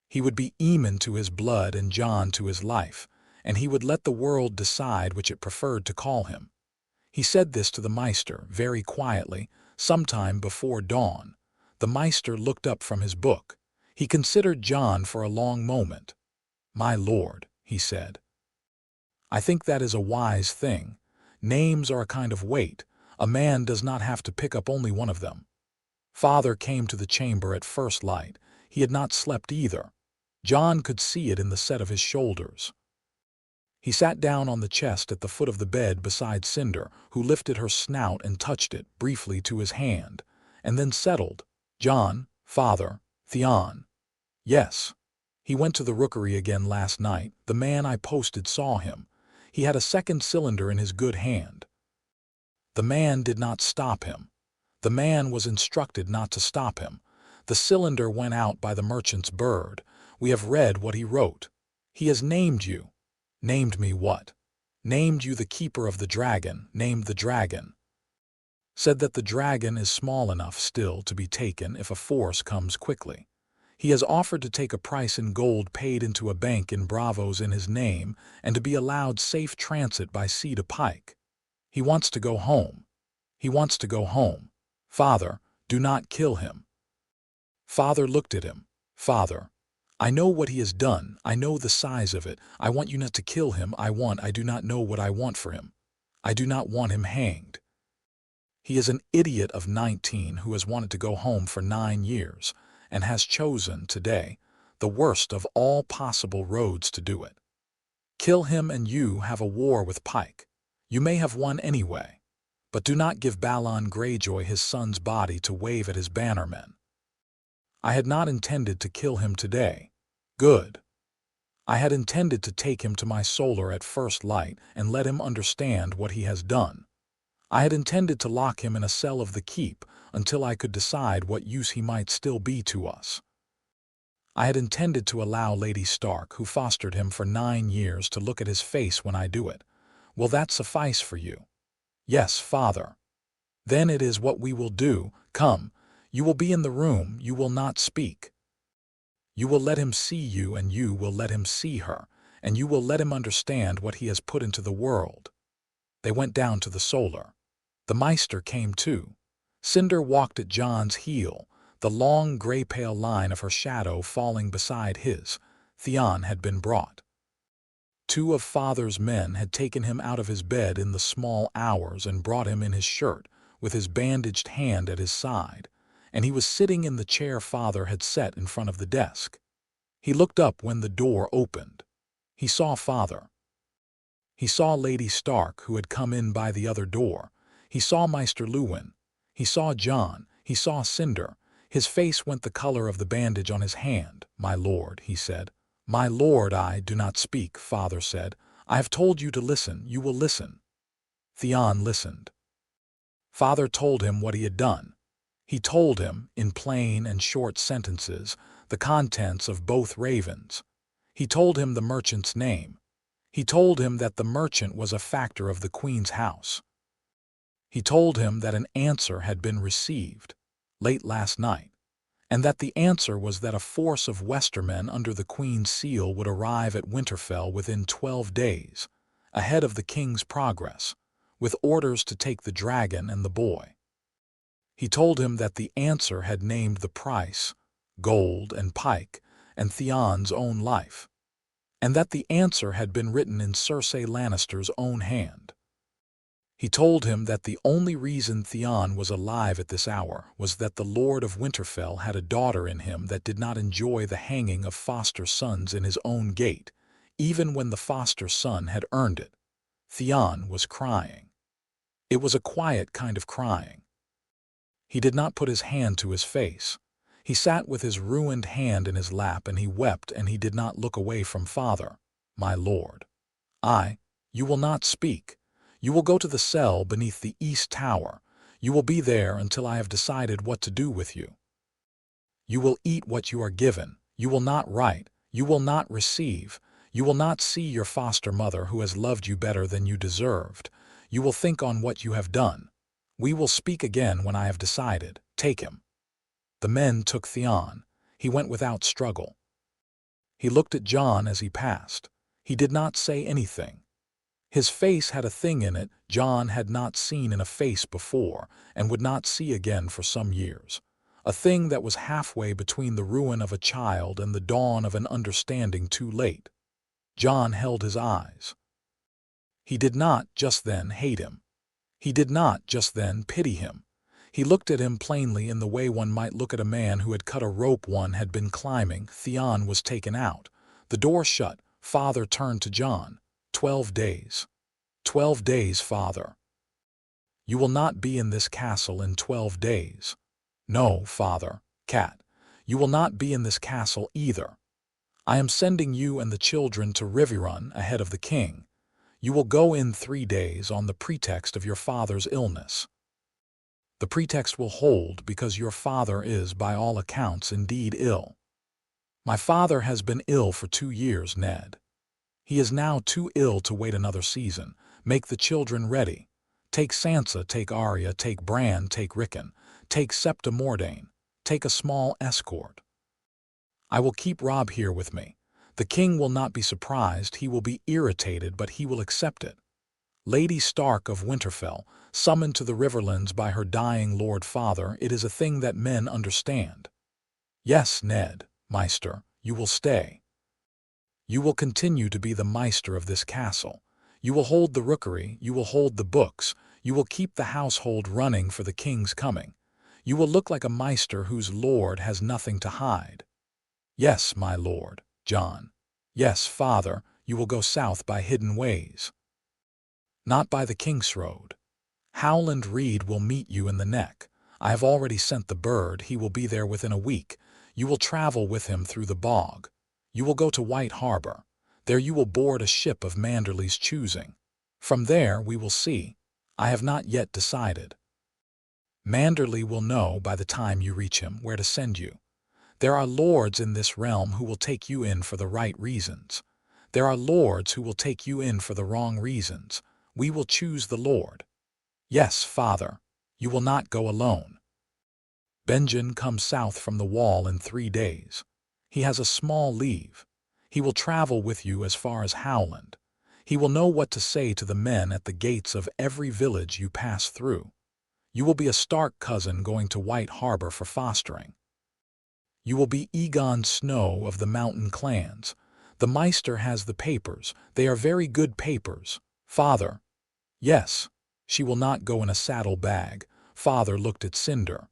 He would be Aemon to his blood and Jon to his life, and he would let the world decide which it preferred to call him. He said this to the Maester, very quietly, sometime before dawn. The Maester looked up from his book. He considered Jon for a long moment. "My lord," he said, "I think that is a wise thing. Names are a kind of weight. A man does not have to pick up only one of them." Father came to the chamber at first light. He had not slept either. Jon could see it in the set of his shoulders. He sat down on the chest at the foot of the bed beside Cinder, who lifted her snout and touched it briefly to his hand, and then settled. "Jon, Father, Theon." "Yes. He went to the rookery again last night. The man I posted saw him. He had a second cylinder in his good hand." The man did not stop him. The man was instructed not to stop him. The cylinder went out by the merchant's bird. We have read what he wrote. He has named you. Named me what? Named you the keeper of the dragon, named the dragon. Said that the dragon is small enough still to be taken if a force comes quickly. He has offered to take a price in gold paid into a bank in Bravos in his name and to be allowed safe transit by sea to Pike. He wants to go home. He wants to go home. Father, do not kill him. Father looked at him. Father, I know what he has done. I know the size of it. I want you not to kill him. I do not know what I want for him. I do not want him hanged. He is an idiot of 19 who has wanted to go home for 9 years and has chosen today the worst of all possible roads to do it. Kill him and you have a war with Pike. You may have won anyway, but do not give Balon Greyjoy his son's body to wave at his bannermen. I had not intended to kill him today. Good. I had intended to take him to my solar at first light and let him understand what he has done. I had intended to lock him in a cell of the keep until I could decide what use he might still be to us. I had intended to allow Lady Stark, who fostered him for 9 years, to look at his face when I do it. Will that suffice for you? Yes, Father. Then it is what we will do. Come, you will be in the room, you will not speak. You will let him see you and you will let him see her, and you will let him understand what he has put into the world. They went down to the solar. The Maester came too. Cinder walked at Jon's heel, the long gray-pale line of her shadow falling beside his. Theon had been brought. 2 of Father's men had taken him out of his bed in the small hours and brought him in his shirt, with his bandaged hand at his side, and he was sitting in the chair Father had set in front of the desk. He looked up when the door opened. He saw Father. He saw Lady Stark, who had come in by the other door. He saw Maester Luwin. He saw Jon. He saw Cinder. His face went the color of the bandage on his hand. "My lord," he said. "My lord, I do not speak," Father said. "I have told you to listen. You will listen." Theon listened. Father told him what he had done. He told him, in plain and short sentences, the contents of both ravens. He told him the merchant's name. He told him that the merchant was a factor of the Queen's house. He told him that an answer had been received, late last night, and that the answer was that a force of Westermen under the Queen's seal would arrive at Winterfell within 12 days, ahead of the King's progress, with orders to take the dragon and the boy. He told him that the answer had named the price, gold and Pike, and Theon's own life, and that the answer had been written in Cersei Lannister's own hand. He told him that the only reason Theon was alive at this hour was that the Lord of Winterfell had a daughter in him that did not enjoy the hanging of foster sons in his own gate, even when the foster son had earned it. Theon was crying. It was a quiet kind of crying. He did not put his hand to his face. He sat with his ruined hand in his lap and he wept, and he did not look away from Father. "My lord. You will not speak. You will go to the cell beneath the East Tower. You will be there until I have decided what to do with you. You will eat what you are given. You will not write. You will not receive. You will not see your foster mother who has loved you better than you deserved. You will think on what you have done. We will speak again when I have decided. Take him." The men took Theon. He went without struggle. He looked at Jon as he passed. He did not say anything. His face had a thing in it Jon had not seen in a face before and would not see again for some years. A thing that was halfway between the ruin of a child and the dawn of an understanding too late. Jon held his eyes. He did not just then hate him. He did not just then pity him. He looked at him plainly in the way one might look at a man who had cut a rope one had been climbing. Theon was taken out. The door shut. Father turned to Jon. 12 days. 12 days, Father. You will not be in this castle in 12 days. No, Father, Cat, you will not be in this castle either. I am sending you and the children to Riverrun ahead of the king. You will go in 3 days on the pretext of your father's illness. The pretext will hold because your father is, by all accounts, indeed ill. My father has been ill for 2 years, Ned. He is now too ill to wait another season. Make the children ready. Take Sansa, take Arya, take Bran, take Rickon, take Septa Mordane, take a small escort. I will keep Robb here with me. The king will not be surprised, he will be irritated, but he will accept it. Lady Stark of Winterfell, summoned to the Riverlands by her dying lord father, it is a thing that men understand. Yes, Ned, Maester, you will stay. You will continue to be the Maester of this castle. You will hold the rookery, you will hold the books, you will keep the household running for the king's coming. You will look like a Maester whose lord has nothing to hide. Yes, my lord, Jon. Yes, father, you will go south by hidden ways. Not by the King's Road. Howland Reed will meet you in the neck. I have already sent the bird, he will be there within a week. You will travel with him through the bog. You will go to White Harbor. There you will board a ship of Manderley's choosing. From there we will see. I have not yet decided. Manderley will know by the time you reach him where to send you. There are lords in this realm who will take you in for the right reasons. There are lords who will take you in for the wrong reasons. We will choose the lord. Yes, father, you will not go alone. Benjen comes south from the wall in 3 days. He has a small leave. He will travel with you as far as Howland. He will know what to say to the men at the gates of every village you pass through. You will be a Stark cousin going to White Harbor for fostering. You will be Jon Snow of the mountain clans. The Maester has the papers. They are very good papers. Father. Yes, she will not go in a saddle bag. Father looked at Cinder.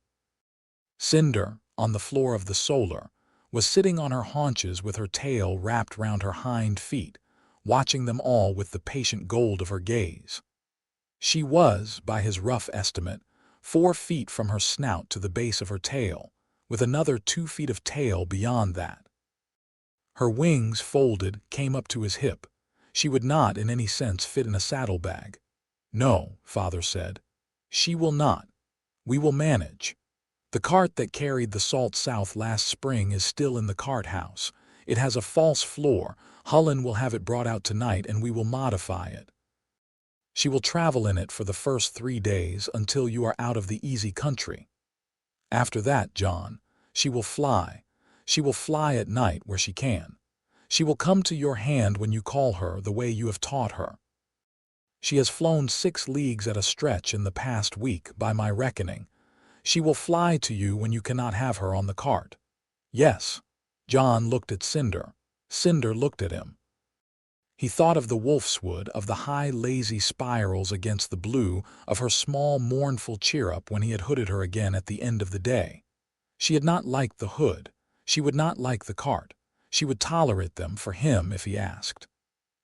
Cinder, on the floor of the solar, was sitting on her haunches with her tail wrapped round her hind feet, watching them all with the patient gold of her gaze. She was, by his rough estimate, 4 feet from her snout to the base of her tail, with another 2 feet of tail beyond that. Her wings, folded, came up to his hip. She would not in any sense fit in a saddlebag. No, father said. She will not. We will manage. The cart that carried the salt south last spring is still in the cart house. It has a false floor. Hullen will have it brought out tonight and we will modify it. She will travel in it for the first 3 days until you are out of the easy country. After that, Jon, she will fly. She will fly at night where she can. She will come to your hand when you call her the way you have taught her. She has flown 6 leagues at a stretch in the past week, by my reckoning. She will fly to you when you cannot have her on the cart. Yes. Jon looked at Cinder. Cinder looked at him. He thought of the wolfswood, of the high lazy spirals against the blue, of her small mournful cheer-up when he had hooded her again at the end of the day. She had not liked the hood. She would not like the cart. She would tolerate them for him if he asked.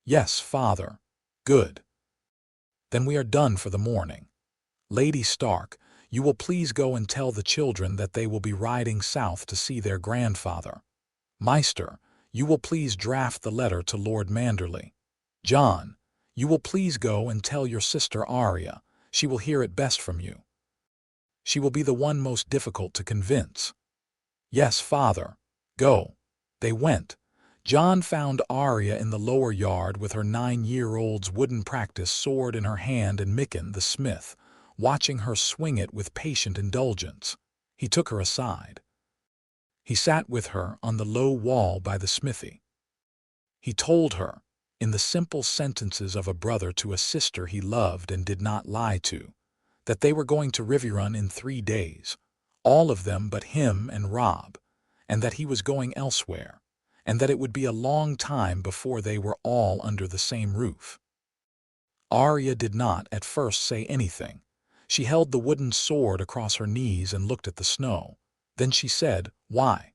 Yes, father. Good. Then we are done for the morning. Lady Stark, you will please go and tell the children that they will be riding south to see their grandfather. Maester, you will please draft the letter to Lord Manderley. Jon, you will please go and tell your sister Arya. She will hear it best from you. She will be the one most difficult to convince. Yes, father. Go. They went. Jon found Arya in the lower yard with her 9-year-old's wooden practice sword in her hand and Mikken, the smith, watching her swing it with patient indulgence. He took her aside. He sat with her on the low wall by the smithy. He told her, in the simple sentences of a brother to a sister he loved and did not lie to, that they were going to Riverrun in 3 days, all of them but him and Robb, and that he was going elsewhere, and that it would be a long time before they were all under the same roof. Arya did not at first say anything. She held the wooden sword across her knees and looked at the snow. Then she said, Why?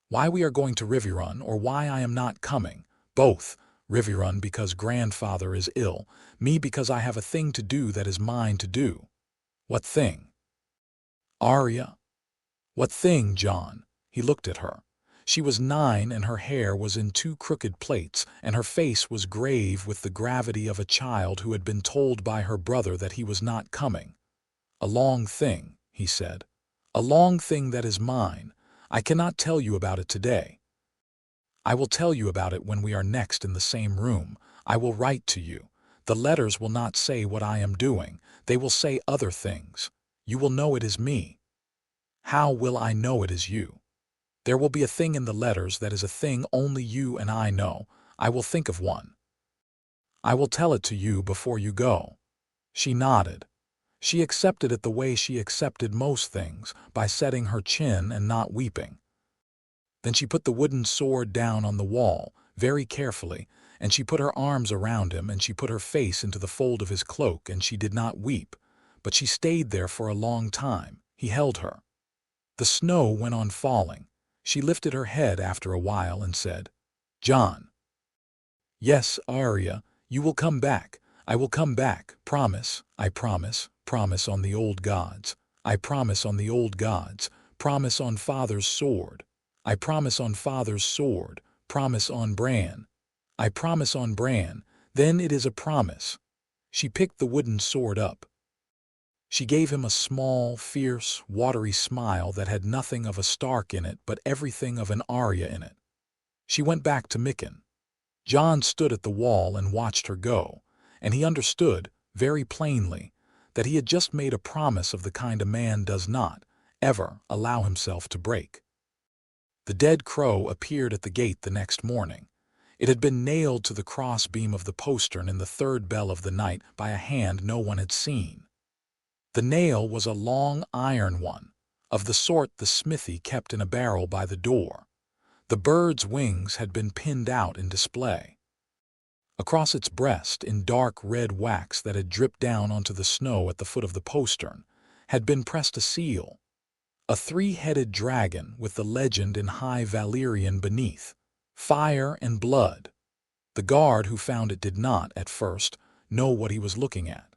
Why we are going to Riverrun, or why I am not coming. Both. Riverrun because grandfather is ill, me because I have a thing to do that is mine to do. What thing? Arya. What thing, Jon? He looked at her. She was 9 and her hair was in 2 crooked plaits, and her face was grave with the gravity of a child who had been told by her brother that he was not coming. "A long thing," he said. "A long thing that is mine. I cannot tell you about it today. I will tell you about it when we are next in the same room. I will write to you. The letters will not say what I am doing. They will say other things. You will know it is me." "How will I know it is you?" "There will be a thing in the letters that is a thing only you and I know. I will think of one. I will tell it to you before you go." She nodded. She accepted it the way she accepted most things, by setting her chin and not weeping. Then she put the wooden sword down on the wall, very carefully, and she put her arms around him, and she put her face into the fold of his cloak, and she did not weep, but she stayed there for a long time. He held her. The snow went on falling. She lifted her head after a while and said, "Jon." "Yes, Arya, you will come back. I will come back. Promise. I promise. Promise on the old gods. I promise on the old gods. Promise on father's sword. I promise on father's sword. Promise on Bran. I promise on Bran. Then it is a promise." She picked the wooden sword up. She gave him a small, fierce, watery smile that had nothing of a Stark in it but everything of an Arya in it. She went back to Mikken. Jon stood at the wall and watched her go, and he understood, very plainly, that he had just made a promise of the kind a man does not, ever, allow himself to break. The dead crow appeared at the gate the next morning. It had been nailed to the cross-beam of the postern in the 3rd bell of the night by a hand no one had seen. The nail was a long iron one, of the sort the smithy kept in a barrel by the door. The bird's wings had been pinned out in display. Across its breast, in dark red wax that had dripped down onto the snow at the foot of the postern, had been pressed a seal, a 3-headed dragon with the legend in High Valyrian beneath, "Fire and Blood." The guard who found it did not, at first, know what he was looking at.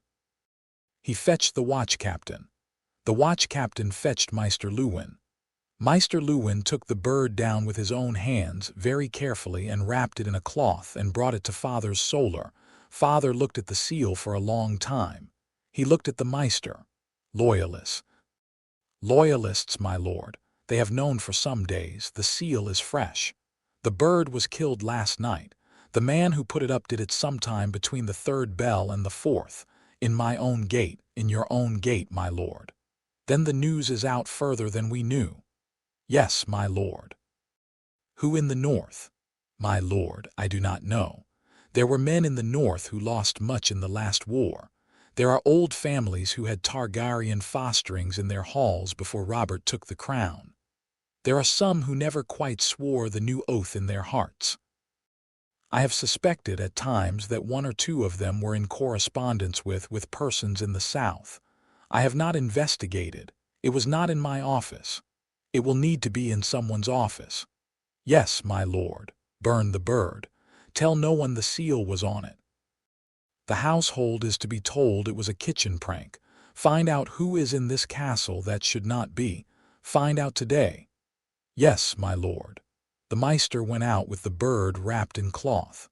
He fetched the watch captain. The watch captain fetched Maester Luwin. Maester Luwin took the bird down with his own hands very carefully and wrapped it in a cloth and brought it to Father's solar. Father looked at the seal for a long time. He looked at the Maester. "Loyalists." "Loyalists, my lord. They have known for some days. The seal is fresh. The bird was killed last night. The man who put it up did it sometime between the 3rd bell and the 4th. In my own gate, in your own gate, my lord. Then the news is out further than we knew." "Yes, my lord." "Who in the north?" "My lord, I do not know. There were men in the north who lost much in the last war. There are old families who had Targaryen fosterings in their halls before Robert took the crown. There are some who never quite swore the new oath in their hearts. I have suspected at times that 1 or 2 of them were in correspondence with persons in the south. I have not investigated. It was not in my office. It will need to be in someone's office." "Yes, my lord. Burn the bird. Tell no one the seal was on it. The household is to be told it was a kitchen prank. Find out who is in this castle that should not be. Find out today." "Yes, my lord." The Maester went out with the bird wrapped in cloth.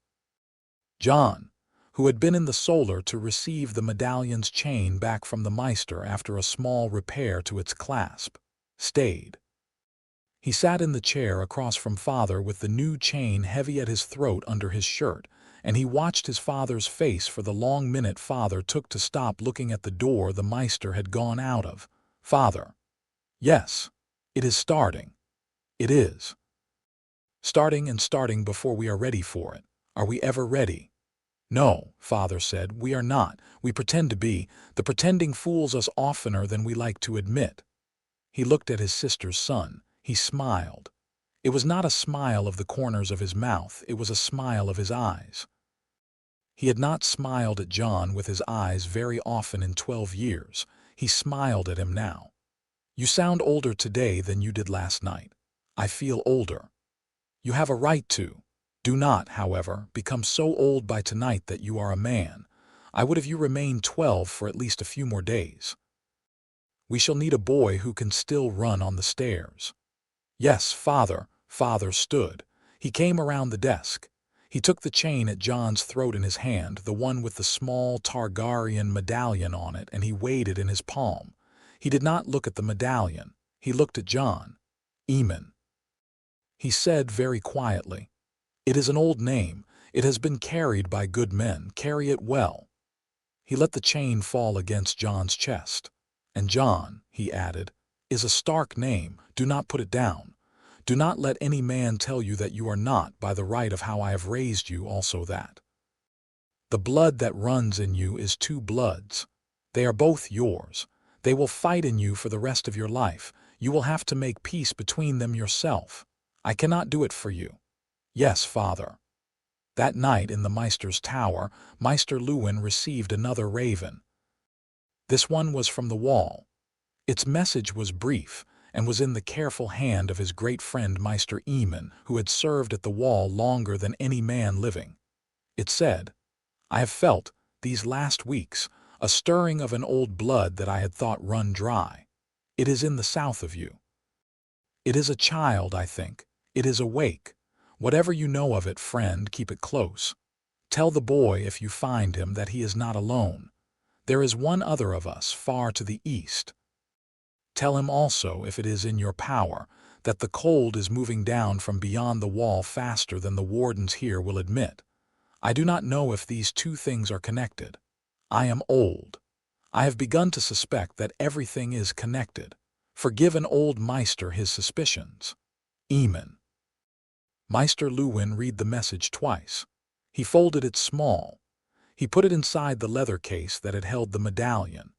Jon, who had been in the solar to receive the medallion's chain back from the Maester after a small repair to its clasp, stayed. He sat in the chair across from Father with the new chain heavy at his throat under his shirt, and he watched his father's face for the long minute Father took to stop looking at the door the Maester had gone out of. "Father." "Yes. It is starting." "It is." "Starting and starting before we are ready for it. Are we ever ready?" "No," Father said, "we are not. We pretend to be. The pretending fools us oftener than we like to admit." He looked at his sister's son. He smiled. It was not a smile of the corners of his mouth, it was a smile of his eyes. He had not smiled at Jon with his eyes very often in 12 years. He smiled at him now. "You sound older today than you did last night. I feel older. You have a right to. Do not, however, become so old by tonight that you are a man. I would have you remain 12 for at least a few more days. We shall need a boy who can still run on the stairs." "Yes, Father." Father stood. He came around the desk. He took the chain at Jon's throat in his hand, the one with the small Targaryen medallion on it, and he weighed it in his palm. He did not look at the medallion. He looked at Jon. Eamon. He said very quietly, "It is an old name. It has been carried by good men. Carry it well." He let the chain fall against Jon's chest. "And Jon," he added, "is a Stark name. Do not put it down. Do not let any man tell you that you are not, by the right of how I have raised you, also that. The blood that runs in you is two bloods. They are both yours. They will fight in you for the rest of your life. You will have to make peace between them yourself. I cannot do it for you." "Yes, father." That night in the Maester's tower, Maester Luwin received another raven. This one was from the wall. Its message was brief, and was in the careful hand of his great friend Maester Eamon, who had served at the wall longer than any man living. It said, "I have felt, these last weeks, a stirring of an old blood that I had thought run dry. It is in the south of you. It is a child, I think. It is awake. Whatever you know of it, friend, keep it close. Tell the boy, if you find him, that he is not alone. There is one other of us, far to the east. Tell him also, if it is in your power, that the cold is moving down from beyond the wall faster than the wardens here will admit. I do not know if these two things are connected. I am old. I have begun to suspect that everything is connected. Forgive an old Maester his suspicions. Eamon." Maester Luwin read the message twice. He folded it small. He put it inside the leather case that had held the medallion.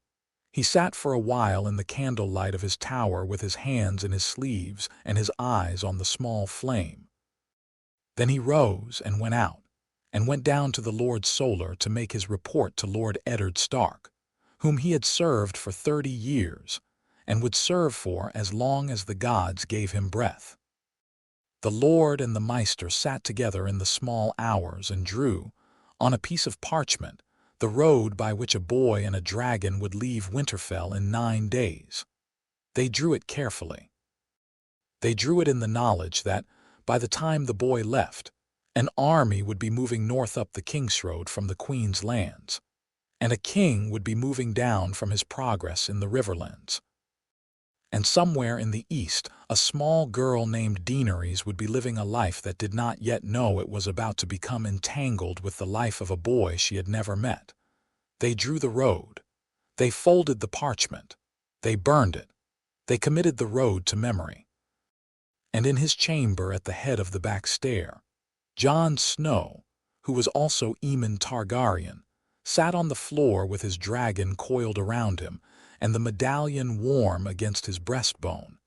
He sat for a while in the candlelight of his tower with his hands in his sleeves and his eyes on the small flame. Then he rose and went down to the Lord Solar to make his report to Lord Eddard Stark, whom he had served for 30 years, and would serve for as long as the gods gave him breath. The Lord and the Maester sat together in the small hours and drew, on a piece of parchment, the road by which a boy and a dragon would leave Winterfell in 9 days. They drew it carefully. They drew it in the knowledge that, by the time the boy left, an army would be moving north up the Kingsroad from the Queen's lands, and a king would be moving down from his progress in the Riverlands. And somewhere in the east, a small girl named Daenerys would be living a life that did not yet know it was about to become entangled with the life of a boy she had never met. They drew the road. They folded the parchment. They burned it. They committed the road to memory. And in his chamber at the head of the back stair, Jon Snow, who was also Aemon Targaryen, sat on the floor with his dragon coiled around him and the medallion warm against his breastbone,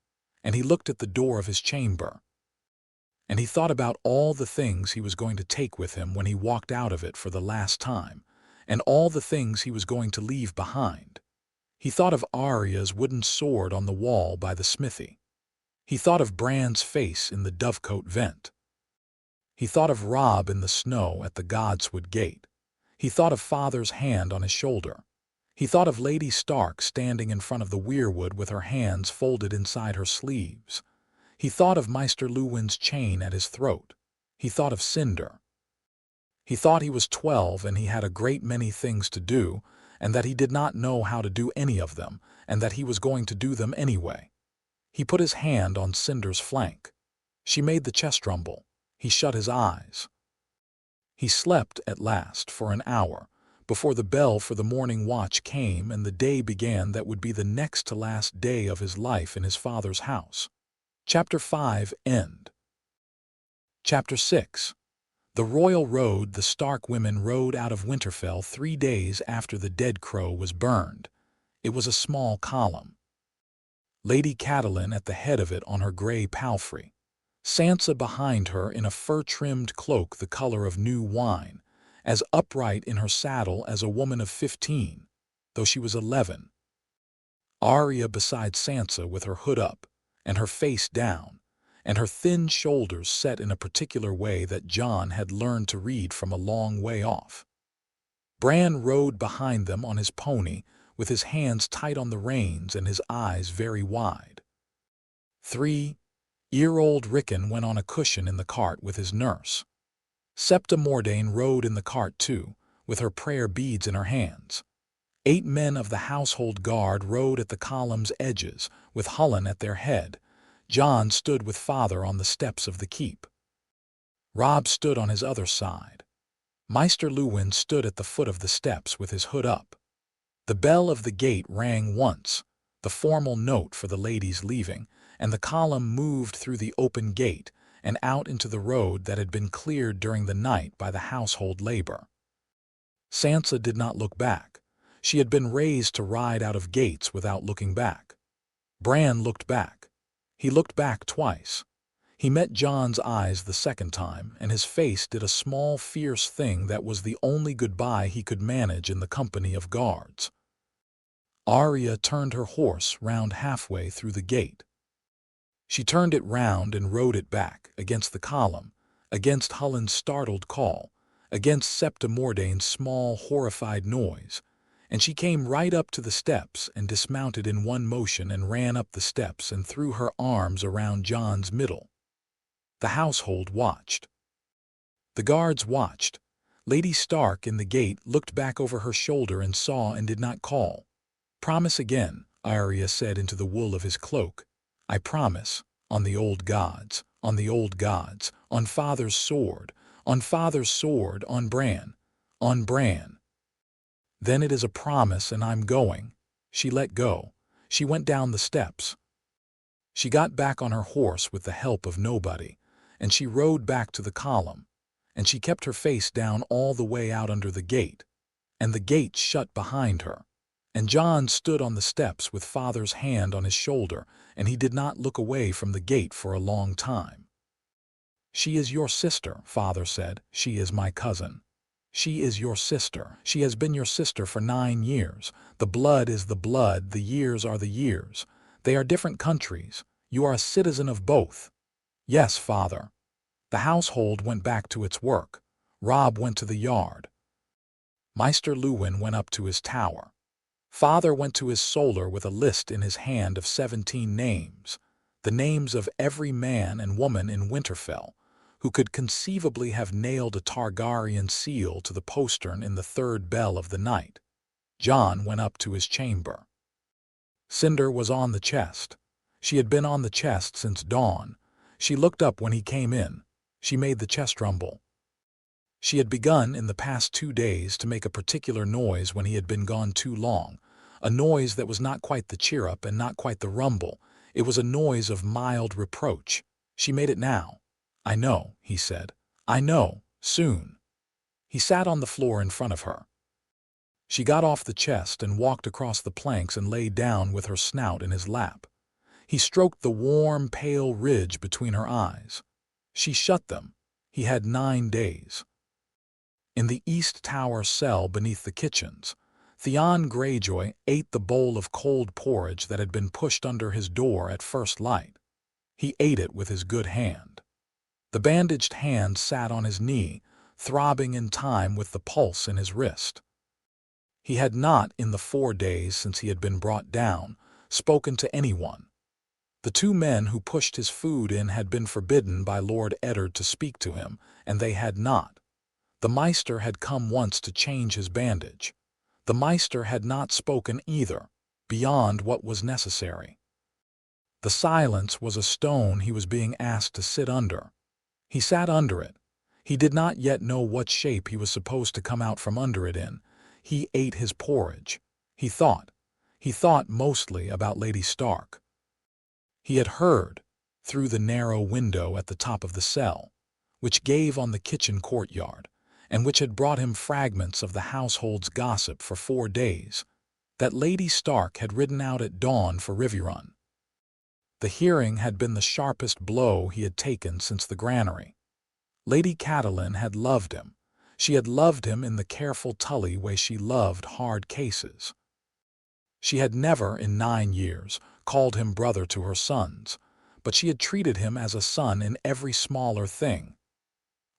and he looked at the door of his chamber. And he thought about all the things he was going to take with him when he walked out of it for the last time, and all the things he was going to leave behind. He thought of Arya's wooden sword on the wall by the smithy. He thought of Bran's face in the dovecote vent. He thought of Robb in the snow at the Godswood gate. He thought of Father's hand on his shoulder. He thought of Lady Stark standing in front of the weirwood with her hands folded inside her sleeves. He thought of Maester Luwin's chain at his throat. He thought of Cinder. He thought he was 12 and he had a great many things to do, and that he did not know how to do any of them, and that he was going to do them anyway. He put his hand on Cinder's flank. She made the chest rumble. He shut his eyes. He slept at last for an hour, before the bell for the morning watch came and the day began that would be the next to last day of his life in his father's house. Chapter 5 End. Chapter 6. The royal road. The Stark women rode out of Winterfell 3 days after the dead crow was burned. It was a small column. Lady Catelyn at the head of it on her grey palfrey. Sansa behind her in a fur-trimmed cloak the color of new wine, as upright in her saddle as a woman of 15, though she was 11. Arya beside Sansa with her hood up, and her face down, and her thin shoulders set in a particular way that Jon had learned to read from a long way off. Bran rode behind them on his pony, with his hands tight on the reins and his eyes very wide. 3. Old Rickon went on a cushion in the cart with his nurse. Septa Mordane rode in the cart too, with her prayer beads in her hands. 8 men of the household guard rode at the column's edges, with Hullen at their head. Jon stood with father on the steps of the keep. Robb stood on his other side. Maester Luwin stood at the foot of the steps with his hood up. The bell of the gate rang once, the formal note for the ladies leaving, and the column moved through the open gate and out into the road that had been cleared during the night by the household labor. Sansa did not look back. She had been raised to ride out of gates without looking back. Bran looked back. He looked back twice. He met Jon's eyes the second time, and his face did a small, fierce thing that was the only goodbye he could manage in the company of guards. Arya turned her horse round halfway through the gate. She turned it round and rode it back, against the column, against Hullen's startled call, against Septa Mordane's small, horrified noise, and she came right up to the steps and dismounted in one motion and ran up the steps and threw her arms around Jon's middle. The household watched. The guards watched. Lady Stark in the gate looked back over her shoulder and saw and did not call. "Promise again," Arya said into the wool of his cloak. "I promise, on the old gods, on the old gods, on father's sword, on father's sword, on Bran, on Bran." "Then it is a promise and I'm going." She let go. She went down the steps. She got back on her horse with the help of nobody, and she rode back to the column, and she kept her face down all the way out under the gate, and the gate shut behind her. And Jon stood on the steps with father's hand on his shoulder, and he did not look away from the gate for a long time. "She is your sister," father said. "She is my cousin. She is your sister. She has been your sister for 9 years. The blood is the blood, the years are the years. They are different countries. You are a citizen of both." "Yes, father." The household went back to its work. Robb went to the yard. Maester Luwin went up to his tower. Father went to his solar with a list in his hand of 17 names, the names of every man and woman in Winterfell who could conceivably have nailed a Targaryen seal to the postern in the 3rd bell of the night. Jon went up to his chamber. Cinder was on the chest. She had been on the chest since dawn. She looked up when he came in. She made the chest rumble. She had begun in the past 2 days to make a particular noise when he had been gone too long, a noise that was not quite the cheer-up and not quite the rumble. It was a noise of mild reproach. She made it now. "I know," he said. "I know, soon." He sat on the floor in front of her. She got off the chest and walked across the planks and lay down with her snout in his lap. He stroked the warm, pale ridge between her eyes. She shut them. He had 9 days. In the East Tower cell beneath the kitchens, Theon Greyjoy ate the bowl of cold porridge that had been pushed under his door at first light. He ate it with his good hand. The bandaged hand sat on his knee, throbbing in time with the pulse in his wrist. He had not, in the 4 days since he had been brought down, spoken to anyone. The 2 men who pushed his food in had been forbidden by Lord Eddard to speak to him, and they had not. The Maester had come once to change his bandage. The Maester had not spoken either, beyond what was necessary. The silence was a stone he was being asked to sit under. He sat under it. He did not yet know what shape he was supposed to come out from under it in. He ate his porridge. He thought. He thought mostly about Lady Stark. He had heard, through the narrow window at the top of the cell, which gave on the kitchen courtyard, and which had brought him fragments of the household's gossip for 4 days, that Lady Stark had ridden out at dawn for Riverrun. The hearing had been the sharpest blow he had taken since the granary. Lady Catelyn had loved him. She had loved him in the careful Tully way she loved hard cases. She had never, in 9 years, called him brother to her sons, but she had treated him as a son in every smaller thing.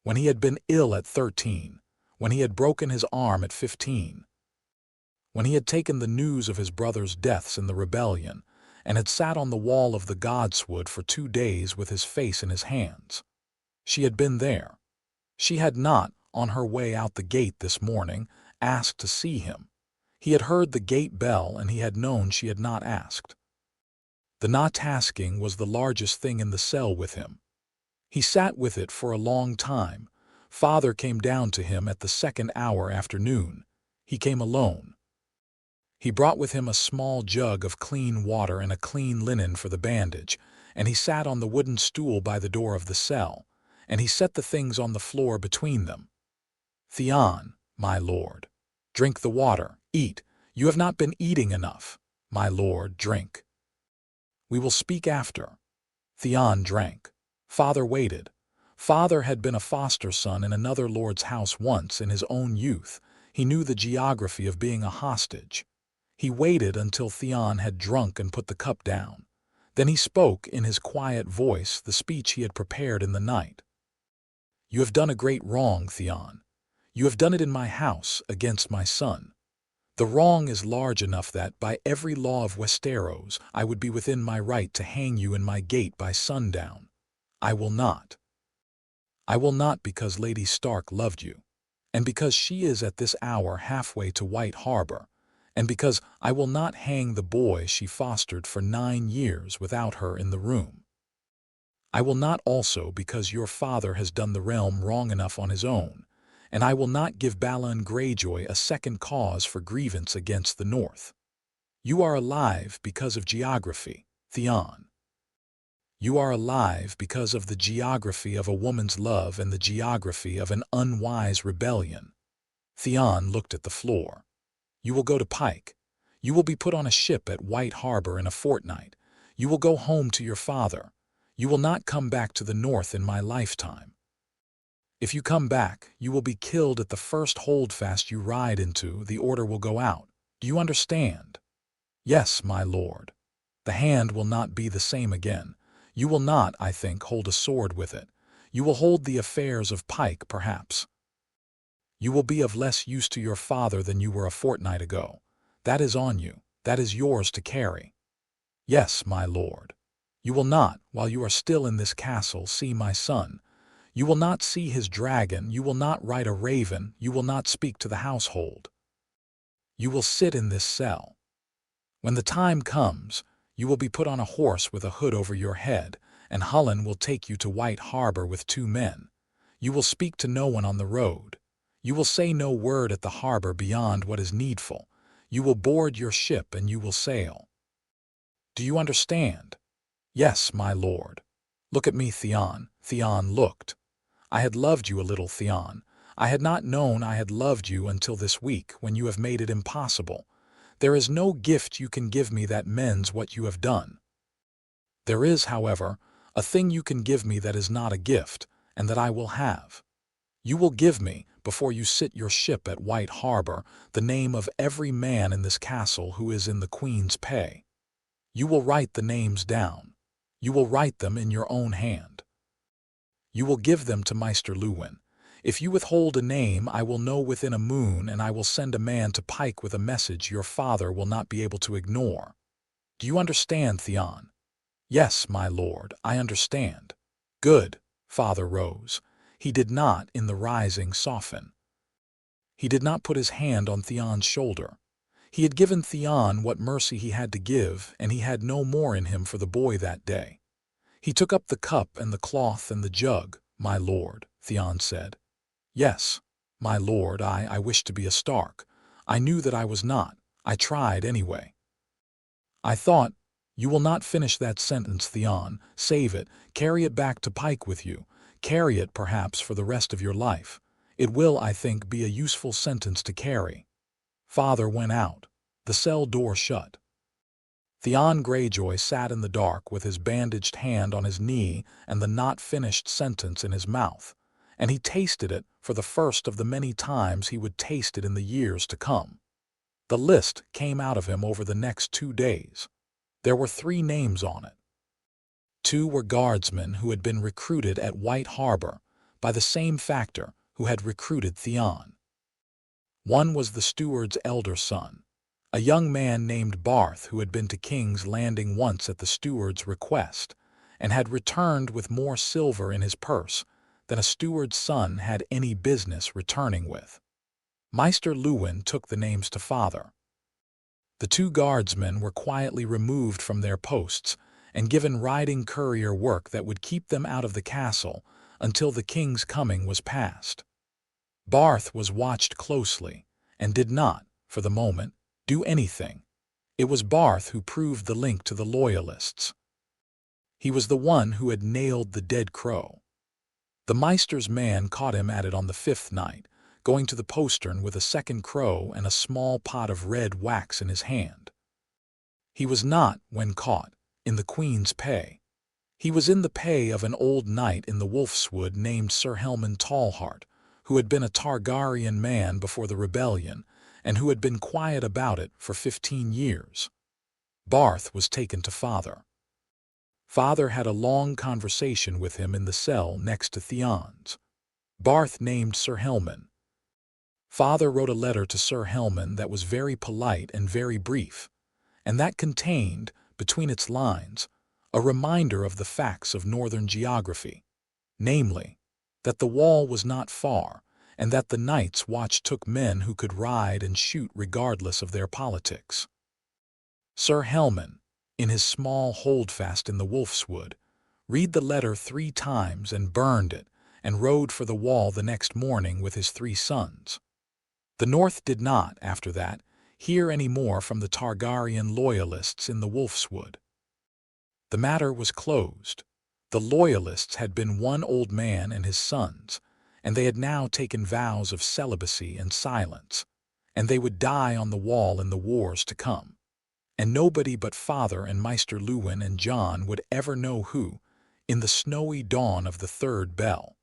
When he had been ill at 13, when he had broken his arm at 15, when he had taken the news of his brother's deaths in the rebellion, and had sat on the wall of the godswood for 2 days with his face in his hands. She had been there. She had not, on her way out the gate this morning, asked to see him. He had heard the gate bell, and he had known she had not asked. The not asking was the largest thing in the cell with him. He sat with it for a long time. Father came down to him at the second hour after noon. He came alone. He brought with him a small jug of clean water and a clean linen for the bandage, and he sat on the wooden stool by the door of the cell, and he set the things on the floor between them. "Theon, my lord, drink the water, eat. You have not been eating enough. My lord, drink. We will speak after." Theon drank. Father waited. Father had been a foster son in another lord's house once in his own youth. He knew the geography of being a hostage. He waited until Theon had drunk and put the cup down. Then he spoke in his quiet voice the speech he had prepared in the night. "You have done a great wrong, Theon. You have done it in my house against my son. The wrong is large enough that, by every law of Westeros, I would be within my right to hang you in my gate by sundown. I will not. I will not, because Lady Stark loved you, and because she is at this hour halfway to White Harbor, and because I will not hang the boy she fostered for 9 years without her in the room. I will not also because your father has done the realm wrong enough on his own, and I will not give Balon Greyjoy a second cause for grievance against the North. You are alive because of geography, Theon. You are alive because of the geography of a woman's love and the geography of an unwise rebellion." Theon looked at the floor. "You will go to Pike. You will be put on a ship at White Harbor in a fortnight. You will go home to your father. You will not come back to the North in my lifetime. If you come back, you will be killed at the first holdfast you ride into. The order will go out. Do you understand?" "Yes, my lord." "The hand will not be the same again. You will not, I think, hold a sword with it. You will hold the affairs of Pike, perhaps. You will be of less use to your father than you were a fortnight ago. That is on you. That is yours to carry." "Yes, my lord." "You will not, while you are still in this castle, see my son. You will not see his dragon. You will not ride a raven. You will not speak to the household. You will sit in this cell. When the time comes, you will be put on a horse with a hood over your head, and Hullen will take you to White Harbor with 2 men. You will speak to no one on the road. You will say no word at the harbor beyond what is needful. You will board your ship and you will sail. Do you understand?" "Yes, my lord." "Look at me, Theon." Theon looked. "I had loved you a little, Theon. I had not known I had loved you until this week, when you have made it impossible. There is no gift you can give me that mends what you have done. There is, however, a thing you can give me that is not a gift, and that I will have. You will give me, before you sit your ship at White Harbor, the name of every man in this castle who is in the Queen's pay. You will write the names down. You will write them in your own hand. You will give them to Maester Luwin. If you withhold a name, I will know within a moon, and I will send a man to Pike with a message your father will not be able to ignore. Do you understand, Theon?" "Yes, my lord, I understand." "Good." Father rose. He did not, in the rising, soften. He did not put his hand on Theon's shoulder. He had given Theon what mercy he had to give, and he had no more in him for the boy that day. He took up the cup and the cloth and the jug. "My lord," Theon said. "Yes, my lord, I wished to be a Stark. I knew that I was not. I tried anyway. I thought—" "You will not finish that sentence, Theon. Save it. Carry it back to Pike with you. Carry it, perhaps, for the rest of your life. It will, I think, be a useful sentence to carry." Father went out. The cell door shut. Theon Greyjoy sat in the dark with his bandaged hand on his knee and the not-finished sentence in his mouth, and he tasted it for the first of the many times he would taste it in the years to come. The list came out of him over the next 2 days. There were 3 names on it. 2 were guardsmen who had been recruited at White Harbor by the same factor who had recruited Theon. 1 was the steward's elder son. A young man named Barth, who had been to King's Landing once at the steward's request, and had returned with more silver in his purse than a steward's son had any business returning with. Maester Luwin took the names to father. The two guardsmen were quietly removed from their posts and given riding courier work that would keep them out of the castle until the king's coming was past. Barth was watched closely and did not, for the moment, do anything. It was Barth who proved the link to the Loyalists. He was the one who had nailed the dead crow. The Maester's man caught him at it on the 5th night, going to the postern with a second crow and a small pot of red wax in his hand. He was not, when caught, in the Queen's pay. He was in the pay of an old knight in the Wolfswood named Sir Helman Tallheart, who had been a Targaryen man before the rebellion and who had been quiet about it for 15 years. Barth was taken to father. Father had a long conversation with him in the cell next to Theon's. Barth named Sir Helman. Father wrote a letter to Sir Helman that was very polite and very brief, and that contained, between its lines, a reminder of the facts of northern geography, namely, that the wall was not far, and that the Night's Watch took men who could ride and shoot regardless of their politics. Sir Helman, in his small holdfast in the Wolfswood, read the letter 3 times and burned it, and rode for the wall the next morning with his 3 sons. The North did not, after that, hear any more from the Targaryen loyalists in the Wolfswood. The matter was closed. The loyalists had been one old man and his sons, and they had now taken vows of celibacy and silence, and they would die on the wall in the wars to come. And nobody but father and Maester Luwin and Jon would ever know who, in the snowy dawn of the 3rd bell,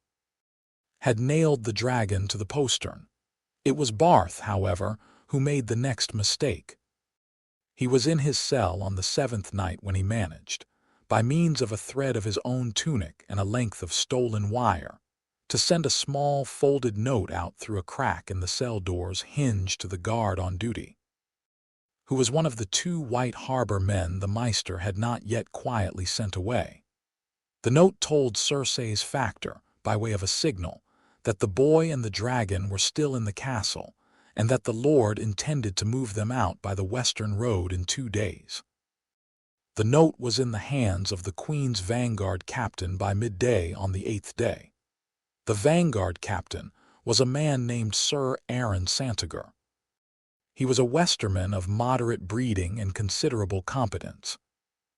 had nailed the dragon to the postern. It was Barth, however, who made the next mistake. He was in his cell on the 7th night when he managed, by means of a thread of his own tunic and a length of stolen wire, to send a small folded note out through a crack in the cell door's hinge to the guard on duty, who was one of the 2 White Harbor men the Maester had not yet quietly sent away. The note told Cersei's factor, by way of a signal, that the boy and the dragon were still in the castle, and that the Lord intended to move them out by the western road in 2 days. The note was in the hands of the Queen's vanguard captain by midday on the 8th day. The vanguard captain was a man named Sir Aaron Santager. He was a Westerman of moderate breeding and considerable competence.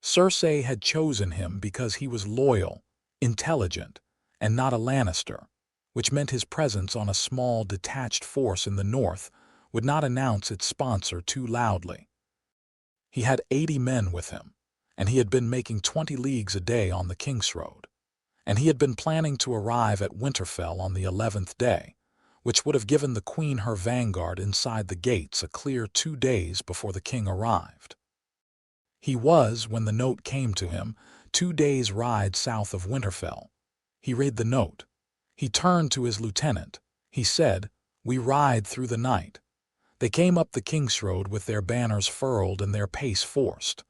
Cersei had chosen him because he was loyal, intelligent, and not a Lannister, which meant his presence on a small detached force in the north would not announce its sponsor too loudly. He had 80 men with him, and he had been making 20 leagues a day on the King's Road, and he had been planning to arrive at Winterfell on the 11th day, which would have given the Queen her vanguard inside the gates a clear 2 days before the king arrived. He was, when the note came to him, 2 days' ride south of Winterfell. He read the note. He turned to his lieutenant. He said, "We ride through the night." They came up the King's Road with their banners furled and their pace forced.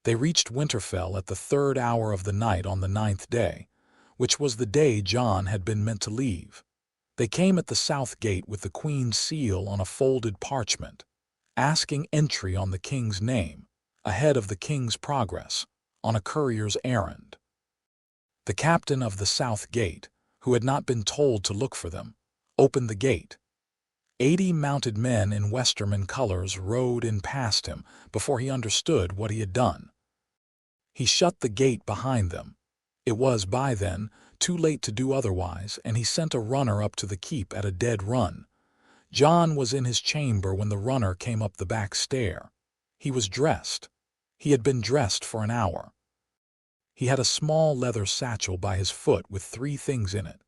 They reached Winterfell at the 3rd hour of the night on the 9th day, which was the day Jon had been meant to leave. They came at the south gate with the Queen's seal on a folded parchment, asking entry on the king's name, ahead of the king's progress, on a courier's errand. The captain of the south gate, who had not been told to look for them, opened the gate. 80 mounted men in Westerman colors rode in past him before he understood what he had done. He shut the gate behind them. It was, by then, too late to do otherwise, and he sent a runner up to the keep at a dead run. Jon was in his chamber when the runner came up the back stair. He was dressed. He had been dressed for an hour. He had a small leather satchel by his foot with 3 things in it: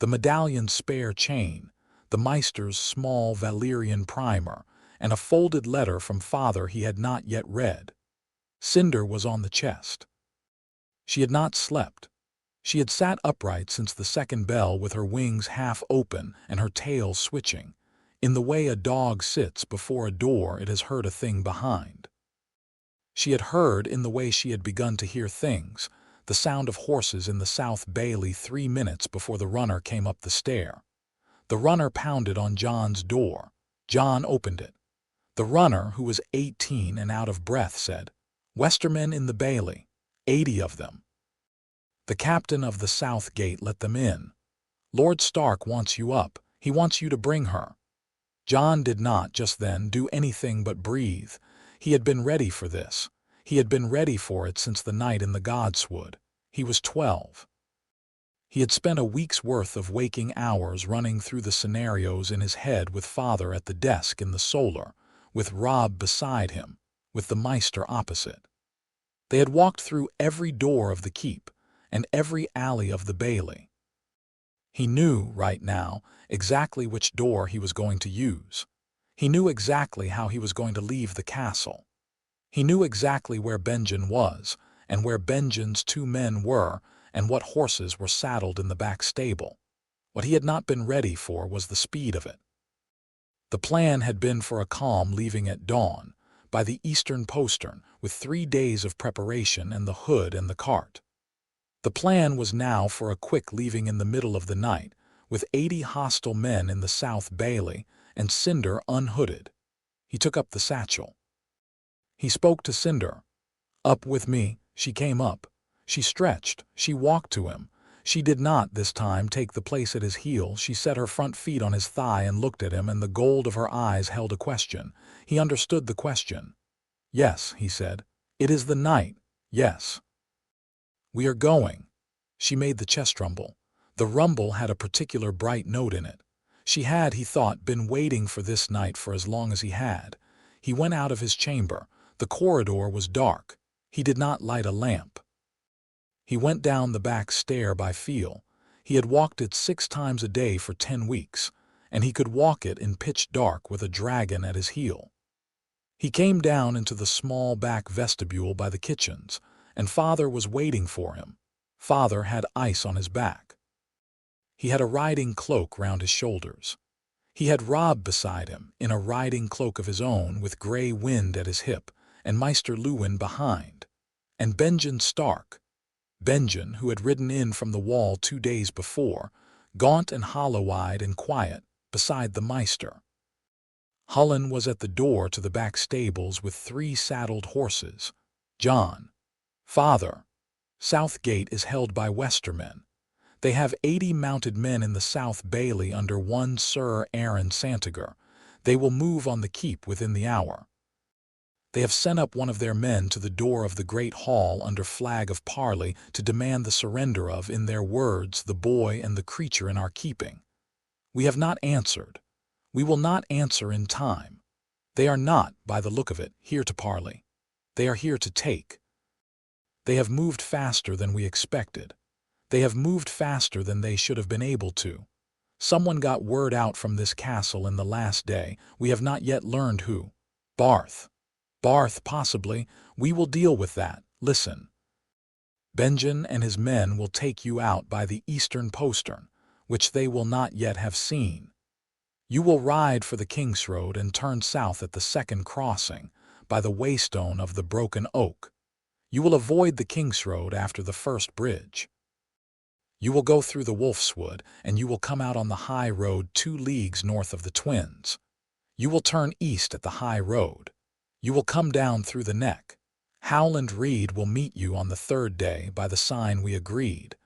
the medallion's spare chain, the Maester's small Valyrian primer, and a folded letter from father he had not yet read. Cinder was on the chest. She had not slept. She had sat upright since the 2nd bell with her wings half open and her tail switching, in the way a dog sits before a door it has heard a thing behind. She had heard in the way she had begun to hear things, the sound of horses in the South Bailey 3 minutes before the runner came up the stair. The runner pounded on Jon's door. Jon opened it. The runner, who was 18 and out of breath, said, "Westermen in the Bailey, 80 of them. The captain of the South Gate let them in. Lord Stark wants you up. He wants you to bring her." Jon did not, just then, do anything but breathe. He had been ready for this. He had been ready for it since the night in the Godswood. He was 12. He had spent a week's worth of waking hours running through the scenarios in his head with Father at the desk in the solar, with Robb beside him, with the Maester opposite. They had walked through every door of the keep and every alley of the Bailey. He knew, right now, exactly which door he was going to use. He knew exactly how he was going to leave the castle. He knew exactly where Benjen was, and where Benjen's 2 men were, and what horses were saddled in the back stable. What he had not been ready for was the speed of it. The plan had been for a calm leaving at dawn, by the eastern postern, with 3 days of preparation and the hood and the cart. The plan was now for a quick leaving in the middle of the night, with 80 hostile men in the South Bailey, and Cinder unhooded. He took up the satchel. He spoke to Cinder. "Up with me." She came up. She stretched. She walked to him. She did not, this time, take the place at his heel. She set her front feet on his thigh and looked at him, and the gold of her eyes held a question. He understood the question. "Yes," he said. "It is the night. Yes. We are going." She made the chest rumble. The rumble had a particular bright note in it. She had, he thought, been waiting for this night for as long as he had. He went out of his chamber. The corridor was dark. He did not light a lamp. He went down the back stair by feel. He had walked it 6 times a day for 10 weeks, and he could walk it in pitch dark with a dragon at his heel. He came down into the small back vestibule by the kitchens, and Father was waiting for him. Father had ice on his back. He had a riding cloak round his shoulders. He had Robb beside him, in a riding cloak of his own, with grey wind at his hip, and Maester Luwin behind. And Benjen Stark. Benjen, who had ridden in from the wall 2 days before, gaunt and hollow-eyed and quiet, beside the Maester. Hullen was at the door to the back stables with 3 saddled horses. "Jon." "Father." "South Gate is held by Westermen. They have 80 mounted men in the South Bailey under one Sir Aaron Santager. They will move on the keep within the hour. They have sent up one of their men to the door of the great hall under flag of parley to demand the surrender of, in their words, the boy and the creature in our keeping. We have not answered. We will not answer in time. They are not, by the look of it, here to parley. They are here to take. They have moved faster than we expected. They have moved faster than they should have been able to. Someone got word out from this castle in the last day. We have not yet learned who. Barth. Barth, possibly. We will deal with that. Listen. Benjen and his men will take you out by the eastern postern, which they will not yet have seen. You will ride for the King's Road and turn south at the 2nd crossing, by the waystone of the Broken Oak. You will avoid the King's Road after the first bridge. You will go through the Wolf's Wood, and you will come out on the high road 2 leagues north of the Twins. You will turn east at the high road. You will come down through the neck. Howland Reed will meet you on the 3rd day by the sign we agreed.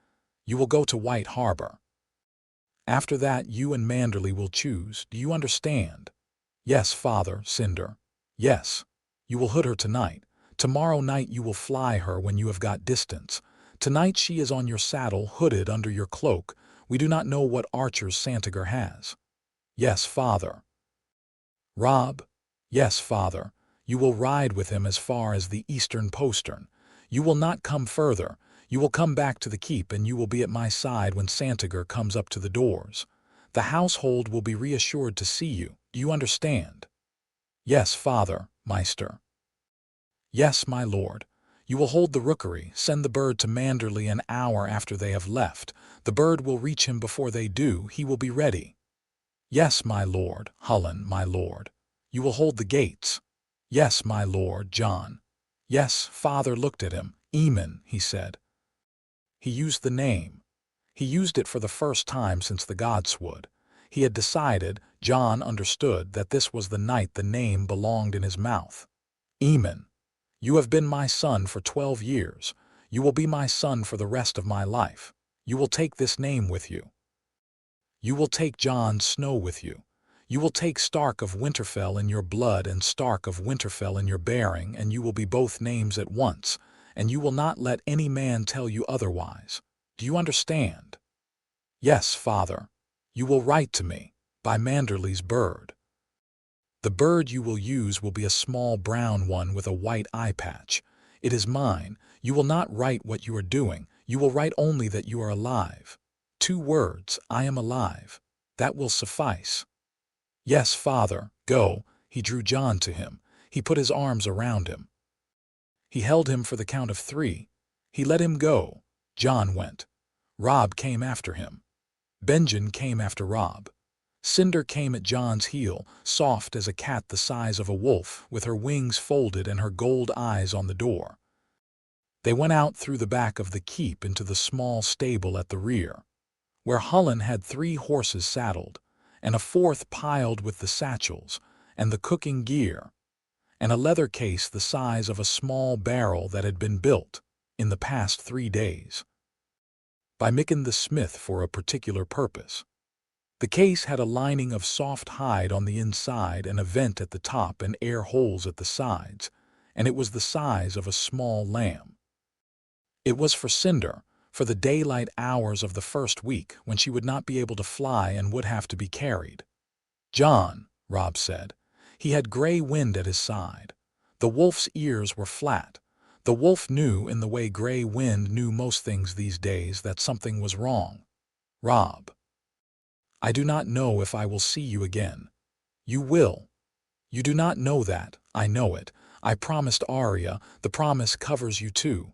You will go to White Harbor. After that you and Manderley will choose. Do you understand?" "Yes, Father." "Cinder." "Yes. You will hood her tonight. Tomorrow night you will fly her when you have got distance. Tonight she is on your saddle, hooded under your cloak. We do not know what archers Santager has." "Yes, Father." "Robb?" "Yes, Father. You will ride with him as far as the eastern postern. You will not come further. You will come back to the keep, and you will be at my side when Santager comes up to the doors. The household will be reassured to see you. Do you understand?" "Yes, Father, Maester." "Yes, my lord. You will hold the rookery. Send the bird to Manderley an hour after they have left. The bird will reach him before they do. He will be ready." Yes, my lord, Hullen, my lord. You will hold the gates. Yes, my lord, Jon. Yes, father looked at him. Eamon, he said. He used the name. He used it for the first time since the godswood. He had decided, Jon understood, that this was the night the name belonged in his mouth. Eamon, you have been my son for 12 years. You will be my son for the rest of my life. You will take this name with you. You will take Jon Snow with you. You will take Stark of Winterfell in your blood and Stark of Winterfell in your bearing, and you will be both names at once, and you will not let any man tell you otherwise. Do you understand? Yes, father. You will write to me, by Manderley's bird. The bird you will use will be a small brown one with a white eye patch. It is mine. You will not write what you are doing. You will write only that you are alive. 2 words, I am alive. That will suffice. Yes, father, go. He drew Jon to him. He put his arms around him. He held him for the count of 3. He let him go. Jon went. Robb came after him. Benjen came after Robb. Cinder came at Jon's heel, soft as a cat the size of a wolf, with her wings folded and her gold eyes on the door. They went out through the back of the keep into the small stable at the rear, where Hullen had 3 horses saddled, and a 4th piled with the satchels, and the cooking gear, and a leather case the size of a small barrel that had been built, in the past 3 days, by Micken the smith for a particular purpose. The case had a lining of soft hide on the inside and a vent at the top and air holes at the sides, and it was the size of a small lamb. It was for Cinder, for the daylight hours of the first week when she would not be able to fly and would have to be carried. Jon, Robb said. He had gray wind at his side. The wolf's ears were flat. The wolf knew, in the way gray wind knew most things these days, that something was wrong. Robb. I do not know if I will see you again. You will. You do not know that, I know it. I promised Arya, the promise covers you too.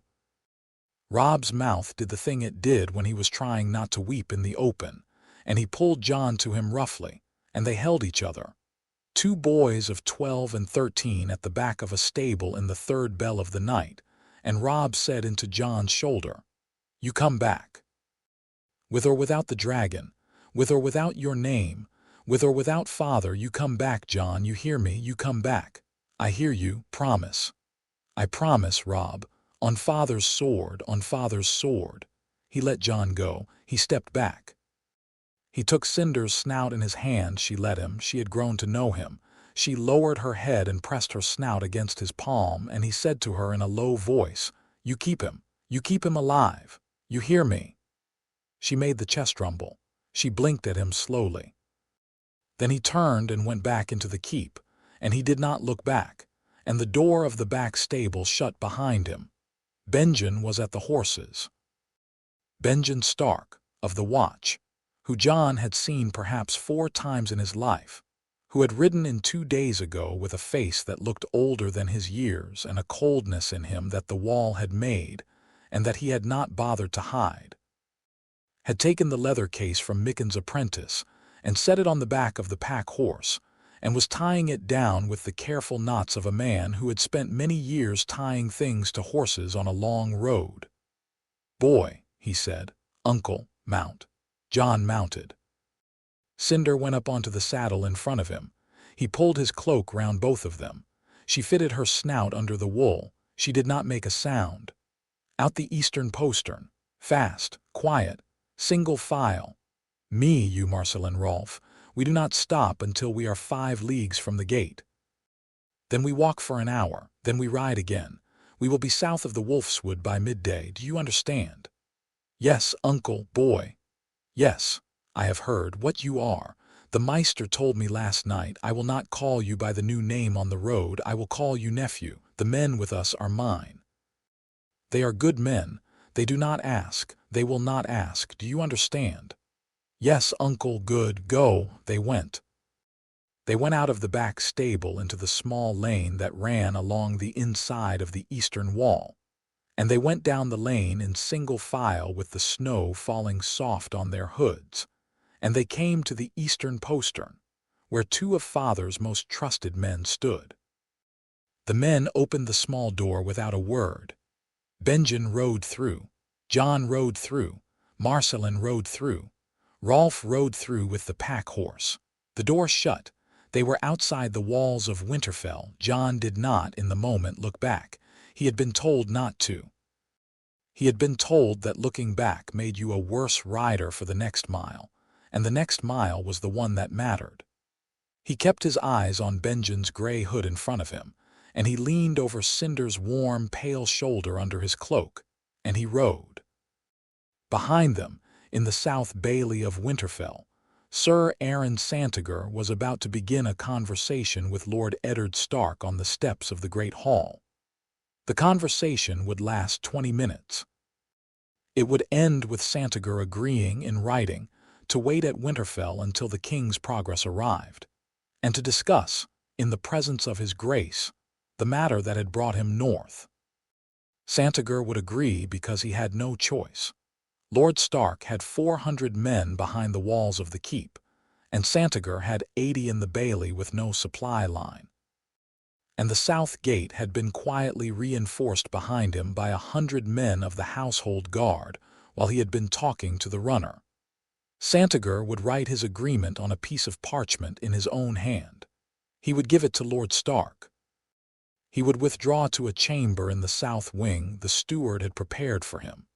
Robb's mouth did the thing it did when he was trying not to weep in the open, and he pulled Jon to him roughly, and they held each other. 2 boys of 12 and 13 at the back of a stable in the 3rd bell of the night, and Robb said into Jon's shoulder, You come back. With or without the dragon, with or without your name, with or without father, you come back, Jon, you hear me, you come back. I hear you, promise. I promise, Robb, on father's sword, on father's sword. He let Jon go, he stepped back. He took Cinder's snout in his hand, she let him, she had grown to know him. She lowered her head and pressed her snout against his palm, and he said to her in a low voice, You keep him alive, you hear me. She made the chest rumble. She blinked at him slowly. Then he turned and went back into the keep, and he did not look back, and the door of the back stable shut behind him. Benjen was at the horses. Benjen Stark, of the Watch, who Jon had seen perhaps 4 times in his life, who had ridden in 2 days ago with a face that looked older than his years and a coldness in him that the wall had made and that he had not bothered to hide, had taken the leather case from Micken's apprentice and set it on the back of the pack horse, and was tying it down with the careful knots of a man who had spent many years tying things to horses on a long road. Boy, he said, Uncle, mount. Jon mounted. Cinder went up onto the saddle in front of him. He pulled his cloak round both of them. She fitted her snout under the wool. She did not make a sound. Out the eastern postern, fast, quiet, single file. Me, you, Marcel and Rolf. We do not stop until we are 5 leagues from the gate. Then we walk for an hour, then we ride again. We will be south of the Wolfswood by midday, do you understand? Yes, uncle, boy. Yes, I have heard what you are. The Meister told me last night, I will not call you by the new name on the road, I will call you nephew. The men with us are mine. They are good men. They do not ask. They will not ask. Do you understand? Yes, uncle, good. Go. They went. They went out of the back stable into the small lane that ran along the inside of the eastern wall, and they went down the lane in single file with the snow falling soft on their hoods, and they came to the eastern postern, where two of father's most trusted men stood. The men opened the small door without a word. Benjen rode through, Jon rode through, Marcellin rode through, Rolf rode through with the pack horse. The door shut. They were outside the walls of Winterfell. Jon did not, in the moment, look back. He had been told not to. He had been told that looking back made you a worse rider for the next mile, and the next mile was the one that mattered. He kept his eyes on Benjen's gray hood in front of him, and he leaned over Cinder's warm, pale shoulder under his cloak, and he rode. Behind them, in the South Bailey of Winterfell, Sir Aaron Santager was about to begin a conversation with Lord Eddard Stark on the steps of the Great Hall. The conversation would last 20 minutes. It would end with Santager agreeing, in writing, to wait at Winterfell until the king's progress arrived, and to discuss, in the presence of his grace, the matter that had brought him north. Santager would agree because he had no choice. Lord Stark had 400 men behind the walls of the keep, and Santager had 80 in the bailey with no supply line. And the south gate had been quietly reinforced behind him by 100 men of the household guard while he had been talking to the runner. Santager would write his agreement on a piece of parchment in his own hand. He would give it to Lord Stark. He would withdraw to a chamber in the south wing the steward had prepared for him.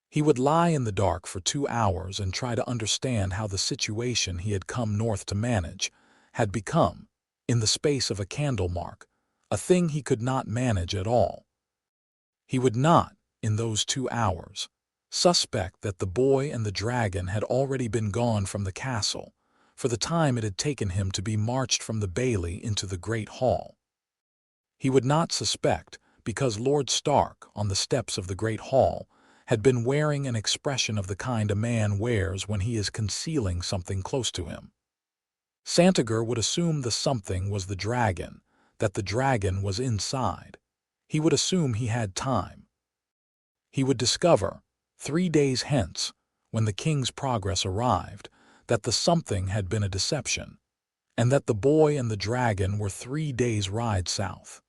He would lie in the dark for 2 hours and try to understand how the situation he had come north to manage had become, in the space of a candle mark, a thing he could not manage at all. He would not, in those 2 hours, suspect that the boy and the dragon had already been gone from the castle, for the time it had taken him to be marched from the bailey into the great hall. He would not suspect, because Lord Stark, on the steps of the great hall, had been wearing an expression of the kind a man wears when he is concealing something close to him. Santager would assume the something was the dragon, that the dragon was inside. He would assume he had time. He would discover, 3 days hence, when the king's progress arrived, that the something had been a deception, and that the boy and the dragon were 3 days' ride south.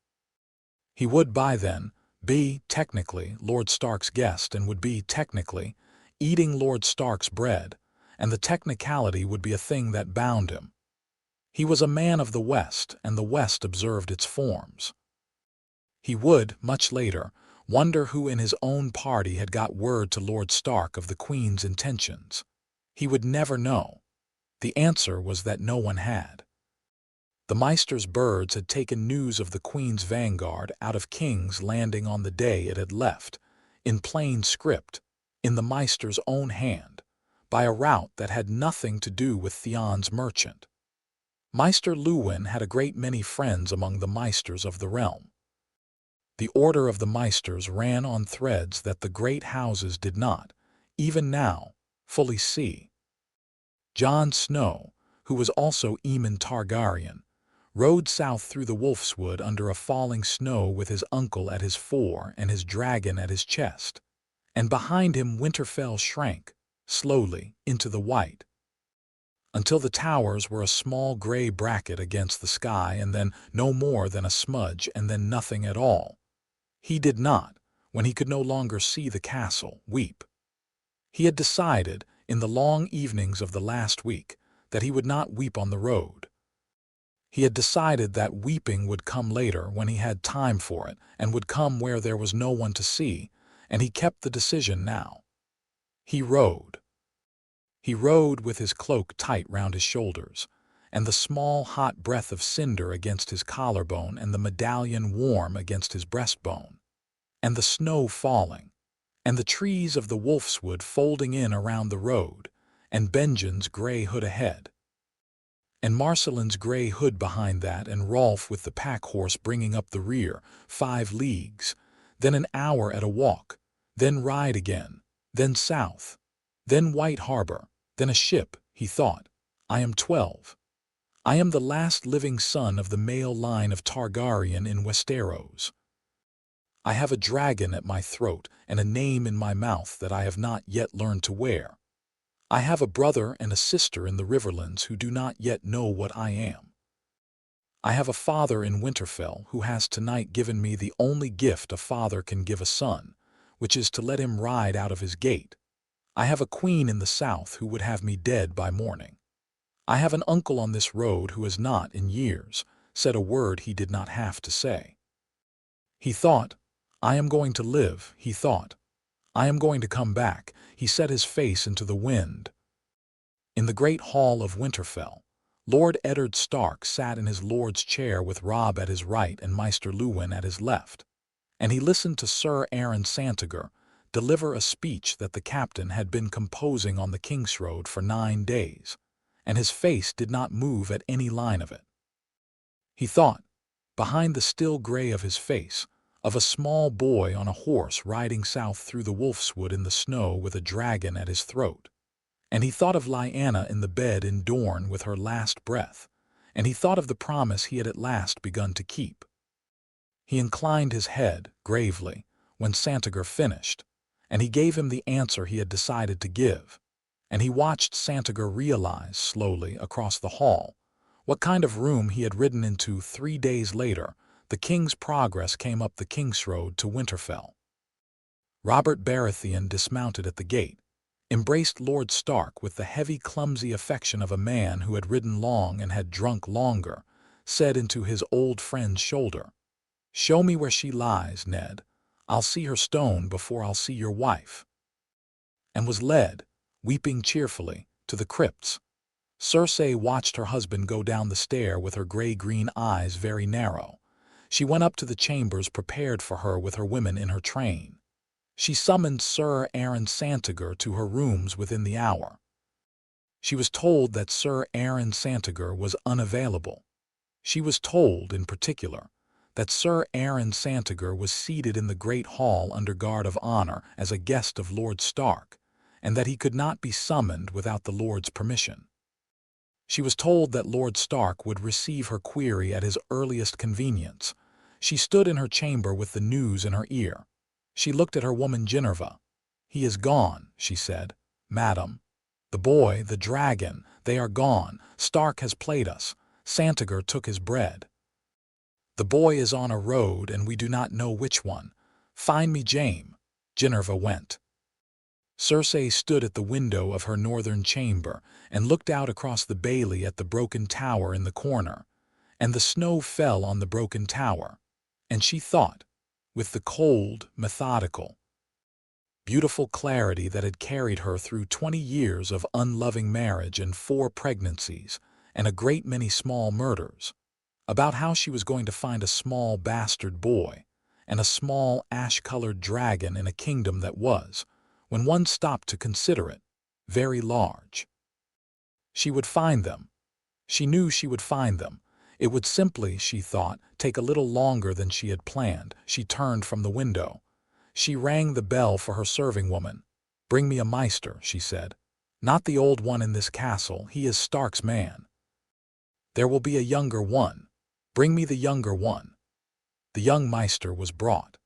He would by then be, technically, Lord Stark's guest and would be, technically, eating Lord Stark's bread, and the technicality would be a thing that bound him. He was a man of the West, and the West observed its forms. He would, much later, wonder who in his own party had got word to Lord Stark of the Queen's intentions. He would never know. The answer was that no one had. The Maester's birds had taken news of the Queen's vanguard out of King's Landing on the day it had left, in plain script, in the Maester's own hand, by a route that had nothing to do with Theon's merchant. Maester Luwin had a great many friends among the Maesters of the realm. The order of the Maesters ran on threads that the great houses did not, even now, fully see. Jon Snow, who was also Aemon Targaryen, rode south through the Wolfswood under a falling snow with his uncle at his fore and his dragon at his chest, and behind him Winterfell shrank, slowly, into the white, until the towers were a small gray bracket against the sky and then no more than a smudge and then nothing at all. He did not, when he could no longer see the castle, weep. He had decided, in the long evenings of the last week, that he would not weep on the road. He had decided that weeping would come later when he had time for it and would come where there was no one to see, and he kept the decision now. He rode. He rode with his cloak tight round his shoulders, and the small hot breath of cinder against his collarbone and the medallion warm against his breastbone, and the snow falling, and the trees of the Wolfswood folding in around the road, and Benjen's gray hood ahead, and Marcellin's gray hood behind that, and Rolf with the pack horse bringing up the rear, 5 leagues, then an hour at a walk, then ride again, then south, then White Harbor, then a ship, he thought. I am 12. I am the last living son of the male line of Targaryen in Westeros. I have a dragon at my throat and a name in my mouth that I have not yet learned to wear. I have a brother and a sister in the Riverlands who do not yet know what I am. I have a father in Winterfell who has tonight given me the only gift a father can give a son, which is to let him ride out of his gate. I have a queen in the south who would have me dead by morning. I have an uncle on this road who has not, in years, said a word he did not have to say. He thought, I am going to live, he thought. I am going to come back. He set his face into the wind. In the great hall of Winterfell, Lord Eddard Stark sat in his lord's chair with Robb at his right and Maester Luwin at his left, and he listened to Sir Aaron Santager deliver a speech that the captain had been composing on the Kingsroad for 9 days, and his face did not move at any line of it. He thought, behind the still gray of his face, of a small boy on a horse riding south through the wolfswood in the snow with a dragon at his throat. And he thought of Lyanna in the bed in Dorne with her last breath, and he thought of the promise he had at last begun to keep. He inclined his head, gravely, when Santager finished, and he gave him the answer he had decided to give, and he watched Santager realize, slowly, across the hall, what kind of room he had ridden into 3 days later. The king's progress came up the Kingsroad to Winterfell. Robert Baratheon dismounted at the gate, embraced Lord Stark with the heavy, clumsy affection of a man who had ridden long and had drunk longer, said into his old friend's shoulder, "Show me where she lies, Ned. I'll see her stone before I'll see your wife," and was led, weeping cheerfully, to the crypts. Cersei watched her husband go down the stair with her gray-green eyes very narrow. She went up to the chambers prepared for her with her women in her train. She summoned Sir Aaron Santager to her rooms within the hour. She was told that Sir Aaron Santager was unavailable. She was told, in particular, that Sir Aaron Santager was seated in the great hall under guard of honor as a guest of Lord Stark, and that he could not be summoned without the Lord's permission. She was told that Lord Stark would receive her query at his earliest convenience. She stood in her chamber with the news in her ear. She looked at her woman Ginevra. "He is gone," she said. "Madam. The boy, the dragon, they are gone. Stark has played us. Santager took his bread. The boy is on a road, and we do not know which one. Find me Jaime." Ginevra went. Cersei stood at the window of her northern chamber and looked out across the bailey at the broken tower in the corner, and the snow fell on the broken tower, and she thought, with the cold, methodical, beautiful clarity that had carried her through 20 years of unloving marriage and 4 pregnancies and a great many small murders, about how she was going to find a small bastard boy and a small ash-colored dragon in a kingdom that was, when one stopped to consider it, very large. She would find them. She knew she would find them. It would simply, she thought, take a little longer than she had planned. She turned from the window. She rang the bell for her serving woman. "Bring me a Maester," she said. "Not the old one in this castle, he is Stark's man. There will be a younger one. Bring me the younger one." The young Maester was brought.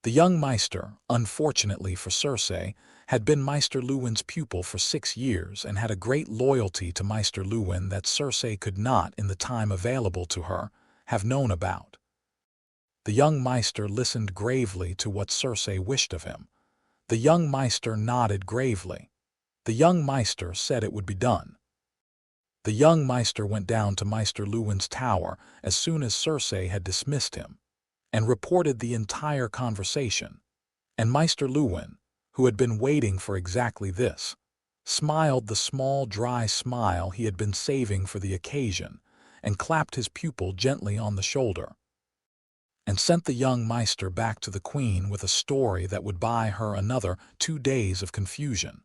The young Maester, unfortunately for Cersei, had been Maester Luwin's pupil for 6 years and had a great loyalty to Maester Luwin that Cersei could not, in the time available to her, have known about. The young Maester listened gravely to what Cersei wished of him. The young Maester nodded gravely. The young Maester said it would be done. The young Maester went down to Maester Luwin's tower as soon as Cersei had dismissed him, and reported the entire conversation, and Maester Luwin, who had been waiting for exactly this, smiled the small dry smile he had been saving for the occasion, and clapped his pupil gently on the shoulder, and sent the young Maester back to the Queen with a story that would buy her another 2 days of confusion.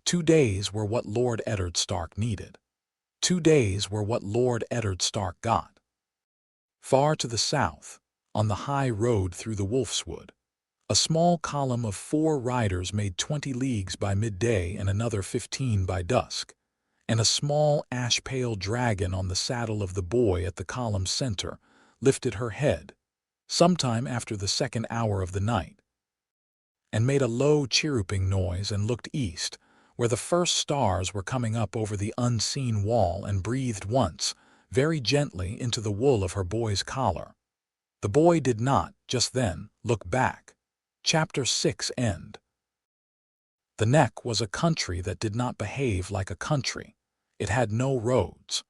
2 days were what Lord Eddard Stark needed. 2 days were what Lord Eddard Stark got. Far to the south, on the high road through the Wolfswood, a small column of 4 riders made 20 leagues by midday and another 15 by dusk, and a small ash-pale dragon on the saddle of the boy at the column's center lifted her head, sometime after the 2nd hour of the night, and made a low chirruping noise and looked east, where the first stars were coming up over the unseen wall, and breathed once, very gently, into the wool of her boy's collar. The boy did not, just then, look back. Chapter 6 End. The Neck was a country that did not behave like a country. It had no roads.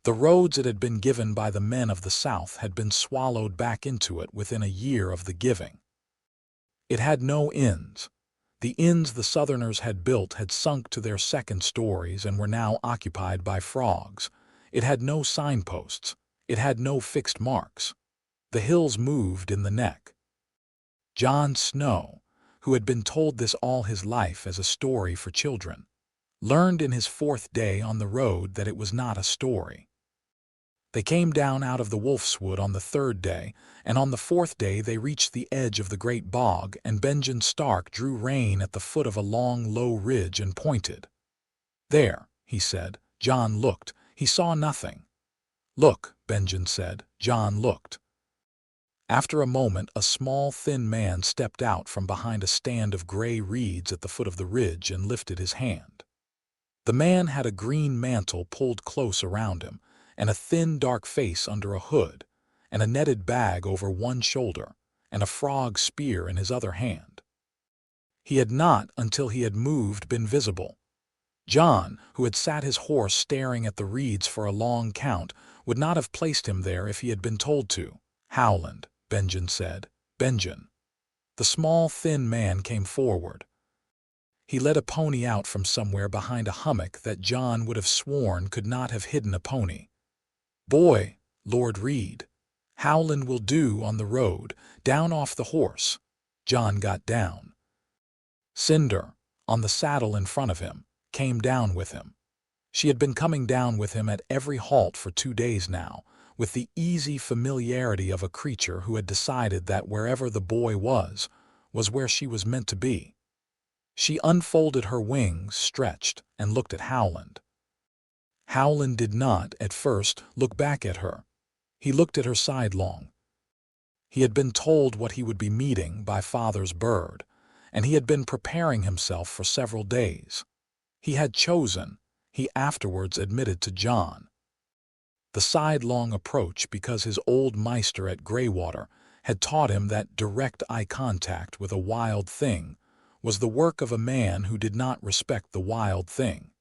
The roads it had been given by the men of the South had been swallowed back into it within a year of the giving. It had no inns. The inns the Southerners had built had sunk to their second stories and were now occupied by frogs. It had no signposts. It had no fixed marks. The hills moved in the Neck. Jon Snow, who had been told this all his life as a story for children, learned in his 4th day on the road that it was not a story. They came down out of the Wolf's Wood on the 3rd day, and on the 4th day they reached the edge of the great bog, and Benjen Stark drew rein at the foot of a long, low ridge and pointed. "There," he said. Jon looked. He saw nothing. "Look," Benjen said. Jon looked. After a moment, a small, thin man stepped out from behind a stand of gray reeds at the foot of the ridge and lifted his hand. The man had a green mantle pulled close around him, and a thin, dark face under a hood, and a netted bag over one shoulder, and a frog spear in his other hand. He had not, until he had moved, been visible. Jon, who had sat his horse staring at the reeds for a long count, would not have placed him there if he had been told to. "Howland," Benjen said. "Benjen." The small, thin man came forward. He led a pony out from somewhere behind a hummock that Jon would have sworn could not have hidden a pony. "Boy, Lord Reed. Howland will do on the road, down off the horse." Jon got down. Cinder, on the saddle in front of him, came down with him. She had been coming down with him at every halt for 2 days now, with the easy familiarity of a creature who had decided that wherever the boy was where she was meant to be. She unfolded her wings, stretched, and looked at Howland. Howland did not, at first, look back at her. He looked at her sidelong. He had been told what he would be meeting by Father's bird, and he had been preparing himself for several days. He had chosen, he afterwards admitted to Jon, the sidelong approach because his old Meister at Greywater had taught him that direct eye contact with a wild thing was the work of a man who did not respect the wild thing.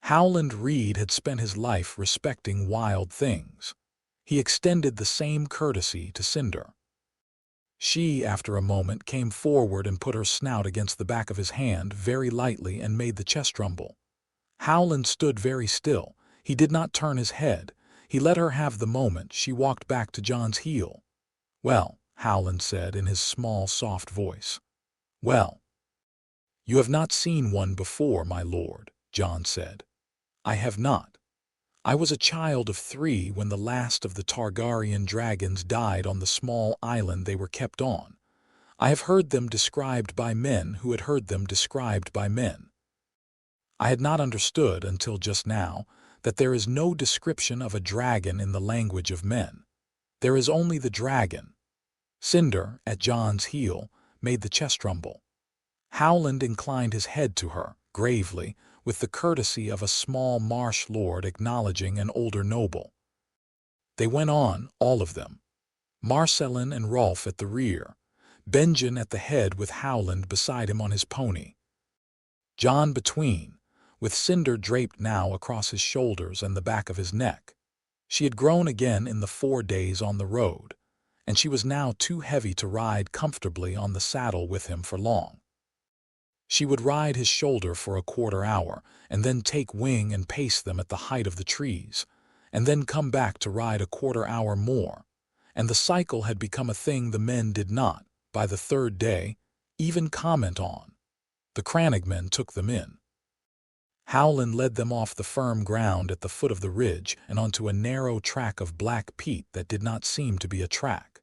Howland Reed had spent his life respecting wild things. He extended the same courtesy to Cinder. She, after a moment, came forward and put her snout against the back of his hand very lightly and made the chest rumble. Howland stood very still. He did not turn his head. He let her have the moment. She walked back to Jon's heel. "Well," Howland said in his small, soft voice. "Well." "You have not seen one before, my lord," Jon said. "I have not. I was a child of 3 when the last of the Targaryen dragons died on the small island they were kept on. I have heard them described by men who had heard them described by men. I had not understood until just now that there is no description of a dragon in the language of men. There is only the dragon." Cinder, at Jon's heel, made the chest rumble. Howland inclined his head to her, gravely, with the courtesy of a small marsh lord acknowledging an older noble. They went on, all of them. Marcellin and Rolf at the rear, Benjen at the head with Howland beside him on his pony. Jon between, with Cinder draped now across his shoulders and the back of his neck. She had grown again in the 4 days on the road, and she was now too heavy to ride comfortably on the saddle with him for long. She would ride his shoulder for a quarter hour, and then take wing and pace them at the height of the trees, and then come back to ride a quarter hour more, and the cycle had become a thing the men did not, by the 3rd day, even comment on. The Crannogmen took them in. Howland led them off the firm ground at the foot of the ridge and onto a narrow track of black peat that did not seem to be a track.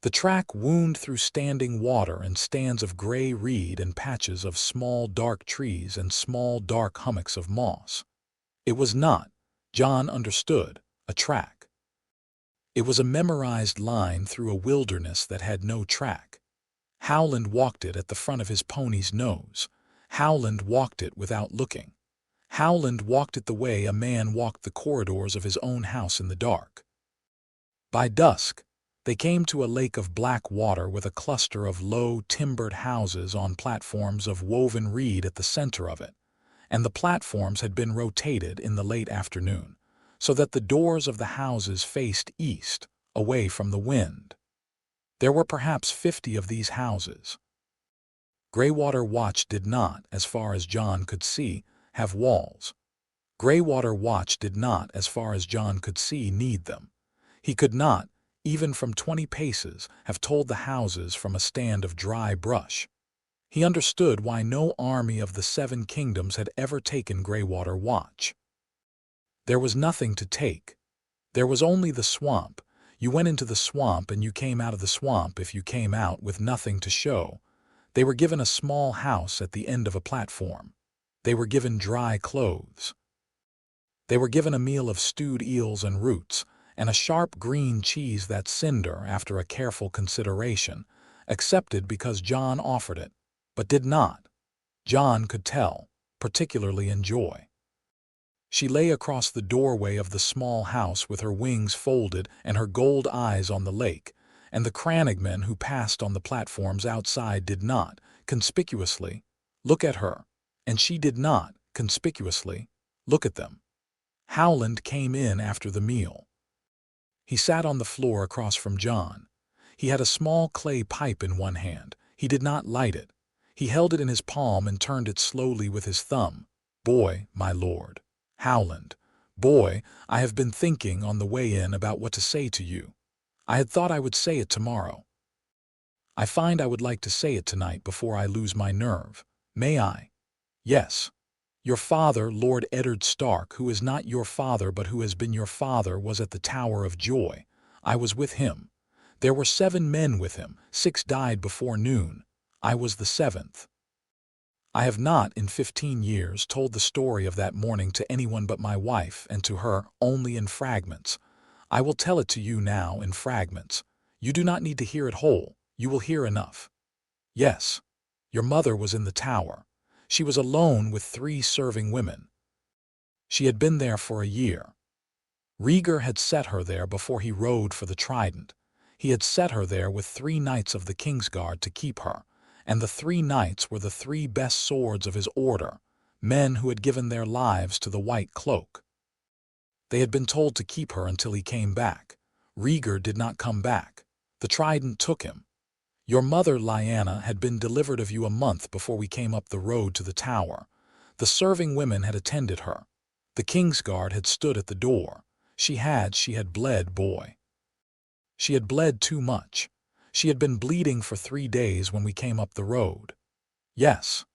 The track wound through standing water and stands of gray reed and patches of small dark trees and small dark hummocks of moss. It was not, Jon understood, a track. It was a memorized line through a wilderness that had no track. Howland walked it at the front of his pony's nose. Howland walked it without looking. Howland walked it the way a man walked the corridors of his own house in the dark. By dusk, they came to a lake of black water with a cluster of low, timbered houses on platforms of woven reed at the center of it, and the platforms had been rotated in the late afternoon, so that the doors of the houses faced east, away from the wind. There were perhaps 50 of these houses. Greywater Watch did not, as far as Jon could see, have walls. Greywater Watch did not, as far as Jon could see, need them. He could not, even from 20 paces, have told the houses from a stand of dry brush. He understood why no army of the 7 kingdoms had ever taken Greywater Watch. There was nothing to take. There was only the swamp. You went into the swamp and you came out of the swamp if you came out with nothing to show. They were given a small house at the end of a platform. They were given dry clothes. They were given a meal of stewed eels and roots, and a sharp green cheese that Cinder, after a careful consideration, accepted because Jon offered it, but did not, Jon could tell, particularly enjoy. She lay across the doorway of the small house with her wings folded and her gold eyes on the lake, and the crannogmen who passed on the platforms outside did not, conspicuously, look at her, and she did not, conspicuously, look at them. Howland came in after the meal. He sat on the floor across from Jon. He had a small clay pipe in one hand. He did not light it. He held it in his palm and turned it slowly with his thumb. "Boy, my lord." "Howland. Boy, I have been thinking on the way in about what to say to you. I had thought I would say it tomorrow. I find I would like to say it tonight before I lose my nerve. May I?" "Yes. Your father, Lord Eddard Stark, who is not your father but who has been your father, was at the Tower of Joy. I was with him. There were 7 men with him. 6 died before noon. I was the 7th. I have not, in 15 years, told the story of that morning to anyone but my wife, and to her only in fragments. I will tell it to you now in fragments. You do not need to hear it whole. You will hear enough. Yes, your mother was in the tower. She was alone with 3 serving women. She had been there for a year. Rhaegar had set her there before he rode for the Trident. He had set her there with 3 knights of the Kingsguard to keep her, and the 3 knights were the 3 best swords of his order, men who had given their lives to the White Cloak. They had been told to keep her until he came back. Rhaegar did not come back. The Trident took him. Your mother, Lyanna, had been delivered of you a month before we came up the road to the tower. The serving women had attended her. The Kingsguard had stood at the door. She had bled, boy. She had bled too much. She had been bleeding for 3 days when we came up the road. Yes.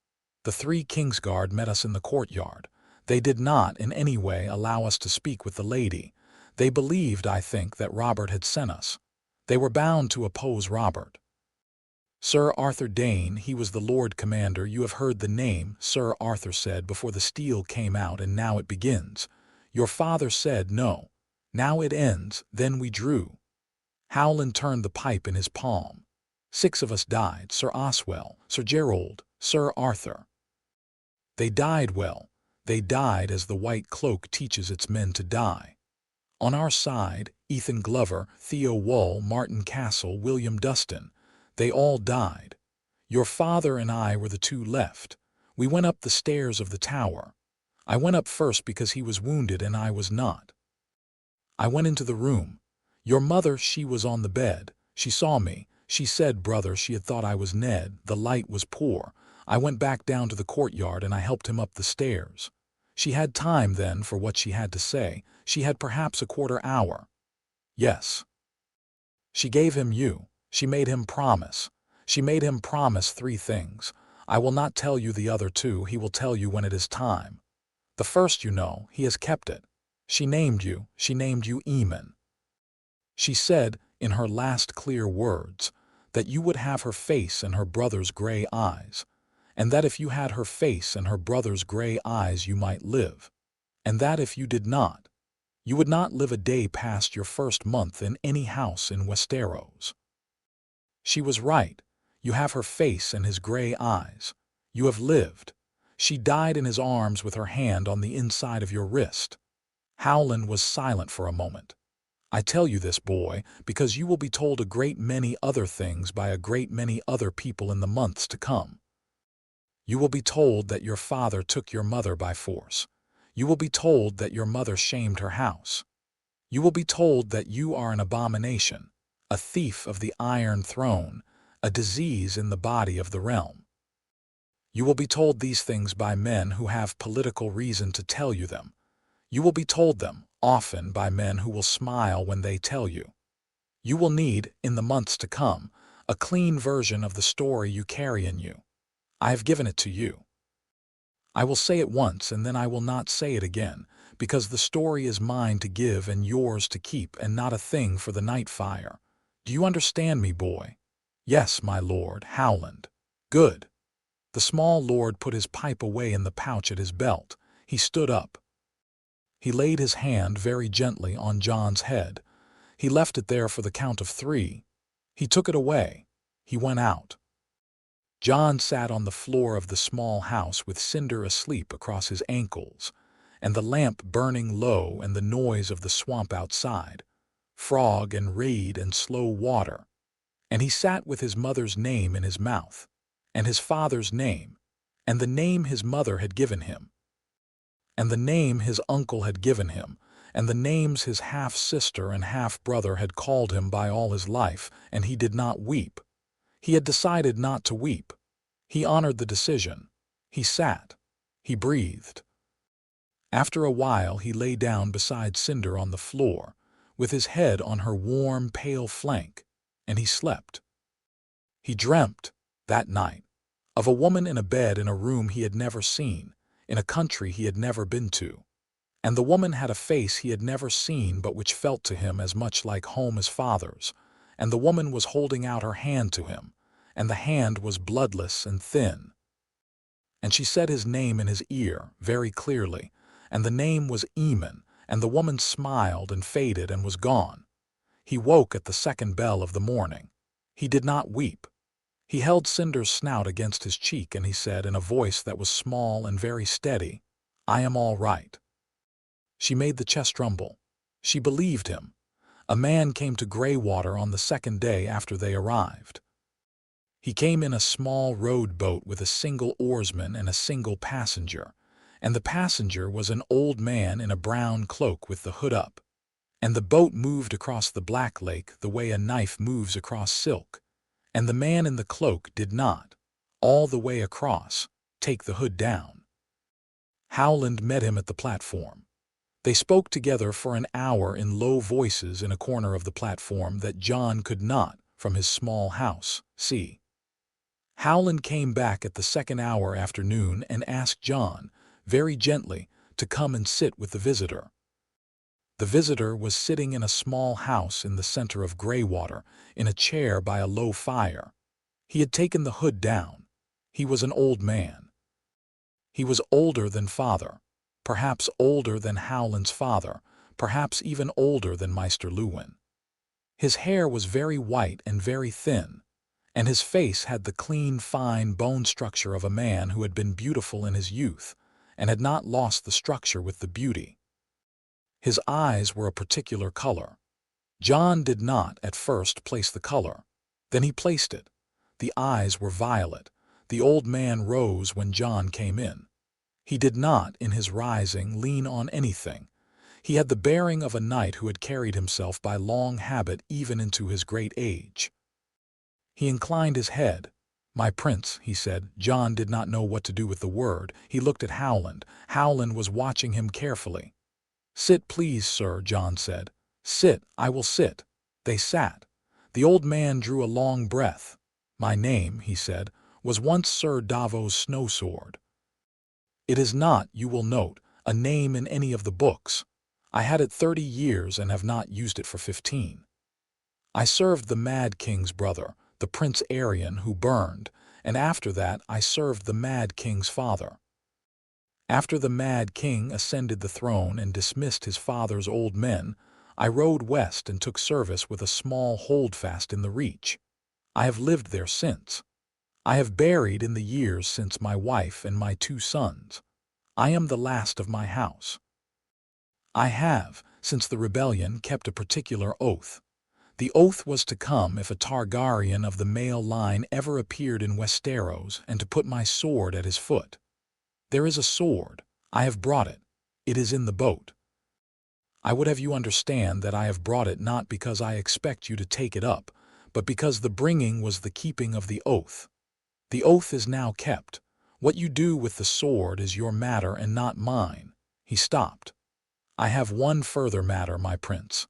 The 3 Kingsguard met us in the courtyard. They did not in any way allow us to speak with the lady. They believed, I think, that Robert had sent us. They were bound to oppose Robert. Sir Arthur Dane, he was the Lord Commander. You have heard the name, Sir Arthur said before the steel came out, and now it begins. Your father said no. Now it ends. Then we drew. Howland turned the pipe in his palm. 6 of us died, Sir Oswell, Sir Gerald, Sir Arthur. They died well. They died as the White Cloak teaches its men to die. On our side, Ethan Glover, Theo Wall, Martin Castle, William Dustin. They all died. Your father and I were the 2 left. We went up the stairs of the tower. I went up first because he was wounded and I was not. I went into the room. Your mother, she was on the bed. She saw me. She said, brother, she had thought I was Ned. The light was poor. I went back down to the courtyard and I helped him up the stairs. She had time then for what she had to say. She had perhaps a quarter hour. Yes. She gave him you. She made him promise. She made him promise 3 things. I will not tell you the other 2. He will tell you when it is time. The first, you know, he has kept it. She named you Eamon. She said, in her last clear words, that you would have her face and her brother's gray eyes, and that if you had her face and her brother's gray eyes you might live, and that if you did not, you would not live a day past your first month in any house in Westeros. She was right. You have her face and his gray eyes. You have lived. She died in his arms with her hand on the inside of your wrist." Howland was silent for a moment. "I tell you this, boy, because you will be told a great many other things by a great many other people in the months to come. You will be told that your father took your mother by force. You will be told that your mother shamed her house. You will be told that you are an abomination, a thief of the Iron Throne, a disease in the body of the realm. You will be told these things by men who have political reason to tell you them. You will be told them, often by men who will smile when they tell you. You will need, in the months to come, a clean version of the story you carry in you. I have given it to you. I will say it once and then I will not say it again, because the story is mine to give and yours to keep and not a thing for the night fire. Do you understand me, boy?" "Yes, my lord, Howland." "Good." The small lord put his pipe away in the pouch at his belt. He stood up. He laid his hand very gently on Jon's head. He left it there for the count of 3. He took it away. He went out. Jon sat on the floor of the small house with Cinder asleep across his ankles, and the lamp burning low and the noise of the swamp outside, frog and reed and slow water. And he sat with his mother's name in his mouth, and his father's name, and the name his mother had given him, and the name his uncle had given him, and the names his half-sister and half-brother had called him by all his life, and he did not weep. He had decided not to weep. He honored the decision. He sat. He breathed. After a while he lay down beside Cinder on the floor, with his head on her warm, pale flank, and he slept. He dreamt, that night, of a woman in a bed in a room he had never seen, in a country he had never been to. And the woman had a face he had never seen but which felt to him as much like home as father's, and the woman was holding out her hand to him, and the hand was bloodless and thin. And she said his name in his ear, very clearly, and the name was Eamon, and the woman smiled and faded and was gone. He woke at the second bell of the morning. He did not weep. He held Cinder's snout against his cheek and he said in a voice that was small and very steady, "I am all right." She made the chest rumble. She believed him. A man came to Greywater on the second day after they arrived. He came in a small rowed boat with a single oarsman and a single passenger, and the passenger was an old man in a brown cloak with the hood up. And the boat moved across the Black Lake the way a knife moves across silk, and the man in the cloak did not, all the way across, take the hood down. Howland met him at the platform. They spoke together for an hour in low voices in a corner of the platform that Jon could not, from his small house, see. Howland came back at the second hour after noon and asked Jon, very gently, to come and sit with the visitor. The visitor was sitting in a small house in the center of Greywater, in a chair by a low fire. He had taken the hood down. He was an old man. He was older than father, perhaps older than Howland's father, perhaps even older than Maester Luwin. His hair was very white and very thin, and his face had the clean, fine bone structure of a man who had been beautiful in his youth and had not lost the structure with the beauty. His eyes were a particular color. Jon did not, at first, place the color. Then he placed it. The eyes were violet. The old man rose when Jon came in. He did not, in his rising, lean on anything. He had the bearing of a knight who had carried himself by long habit even into his great age. He inclined his head. "My prince," he said. Jon did not know what to do with the word. He looked at Howland. Howland was watching him carefully. "Sit, please, sir," Jon said. "Sit, I will sit." They sat. The old man drew a long breath. "My name," he said, "was once Sir Davos Snowsword. It is not, you will note, a name in any of the books. I had it 30 years and have not used it for 15. I served the Mad King's brother, the Prince Aryan, who burned, and after that I served the Mad King's father. After the Mad King ascended the throne and dismissed his father's old men, I rode west and took service with a small holdfast in the Reach. I have lived there since. I have buried in the years since my wife and my 2 sons. I am the last of my house. I have, since the rebellion, kept a particular oath. The oath was to come if a Targaryen of the male line ever appeared in Westeros, and to put my sword at his foot. There is a sword. I have brought it. It is in the boat. I would have you understand that I have brought it not because I expect you to take it up, but because the bringing was the keeping of the oath. The oath is now kept. What you do with the sword is your matter and not mine." He stopped. "I have one further matter, my prince.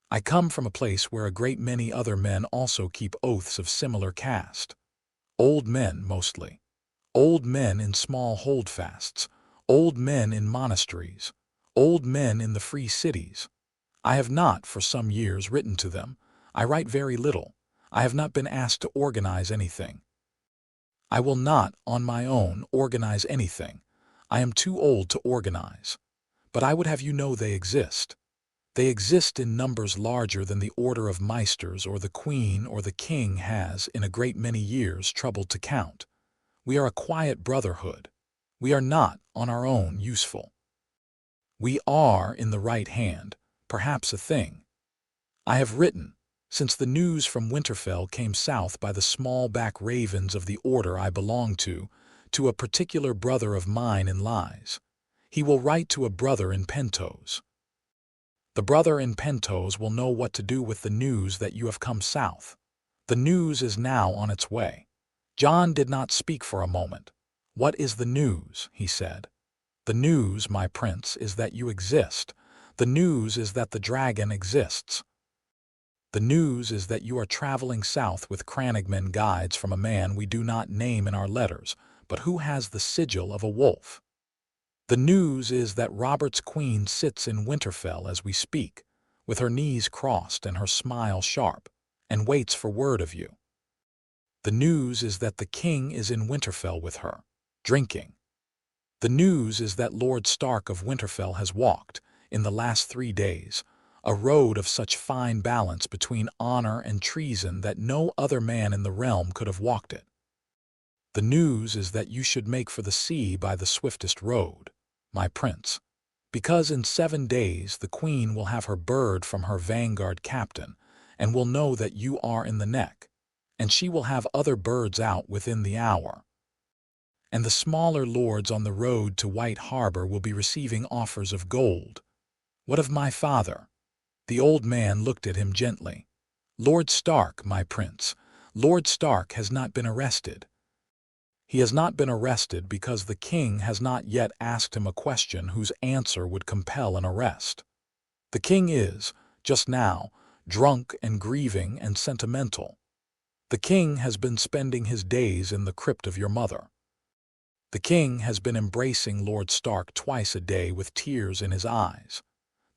I come from a place where a great many other men also keep oaths of similar cast. Old men, mostly. Old men in small holdfasts. Old men in monasteries. Old men in the free cities. I have not, for some years, written to them. I write very little. I have not been asked to organize anything. I will not, on my own, organize anything. I am too old to organize. But I would have you know they exist. They exist in numbers larger than the order of Meisters or the Queen or the King has, in a great many years, troubled to count. We are a quiet brotherhood. We are not, on our own, useful. We are, in the right hand, perhaps a thing. I have written, since the news from Winterfell came south by the small-back ravens of the order I belong to a particular brother of mine in Lies. He will write to a brother in Pentos. The brother in Pentos will know what to do with the news that you have come south. The news is now on its way." Jon did not speak for a moment. "What is the news?" he said. "The news, my prince, is that you exist. The news is that the dragon exists. The news is that you are traveling south with Crannogman guides from a man we do not name in our letters, but who has the sigil of a wolf. The news is that Robert's queen sits in Winterfell as we speak, with her knees crossed and her smile sharp, and waits for word of you. The news is that the king is in Winterfell with her, drinking. The news is that Lord Stark of Winterfell has walked, in the last 3 days, a road of such fine balance between honor and treason that no other man in the realm could have walked it. The news is that you should make for the sea by the swiftest road, my prince, because in 7 days the queen will have her bird from her vanguard captain, and will know that you are in the neck, and she will have other birds out within the hour. And the smaller lords on the road to White Harbor will be receiving offers of gold. What of my father?" The old man looked at him gently. "Lord Stark, my prince, Lord Stark has not been arrested. He has not been arrested because the king has not yet asked him a question whose answer would compel an arrest. The king is, just now, drunk and grieving and sentimental. The king has been spending his days in the crypt of your mother. The king has been embracing Lord Stark twice a day with tears in his eyes.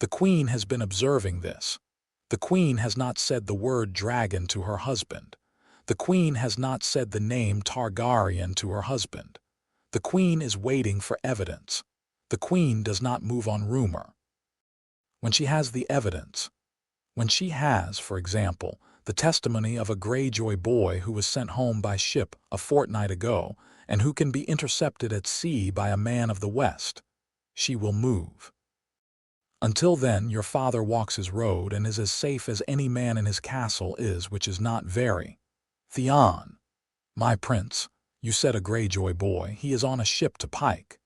The queen has been observing this. The queen has not said the word dragon to her husband. The queen has not said the name Targaryen to her husband. The queen is waiting for evidence. The queen does not move on rumor. When she has the evidence, when she has, for example, the testimony of a Greyjoy boy who was sent home by ship a fortnight ago and who can be intercepted at sea by a man of the West, she will move. Until then, your father walks his road and is as safe as any man in his castle is, which is not very. Theon, my prince, you said a Greyjoy boy. He is on a ship to Pike.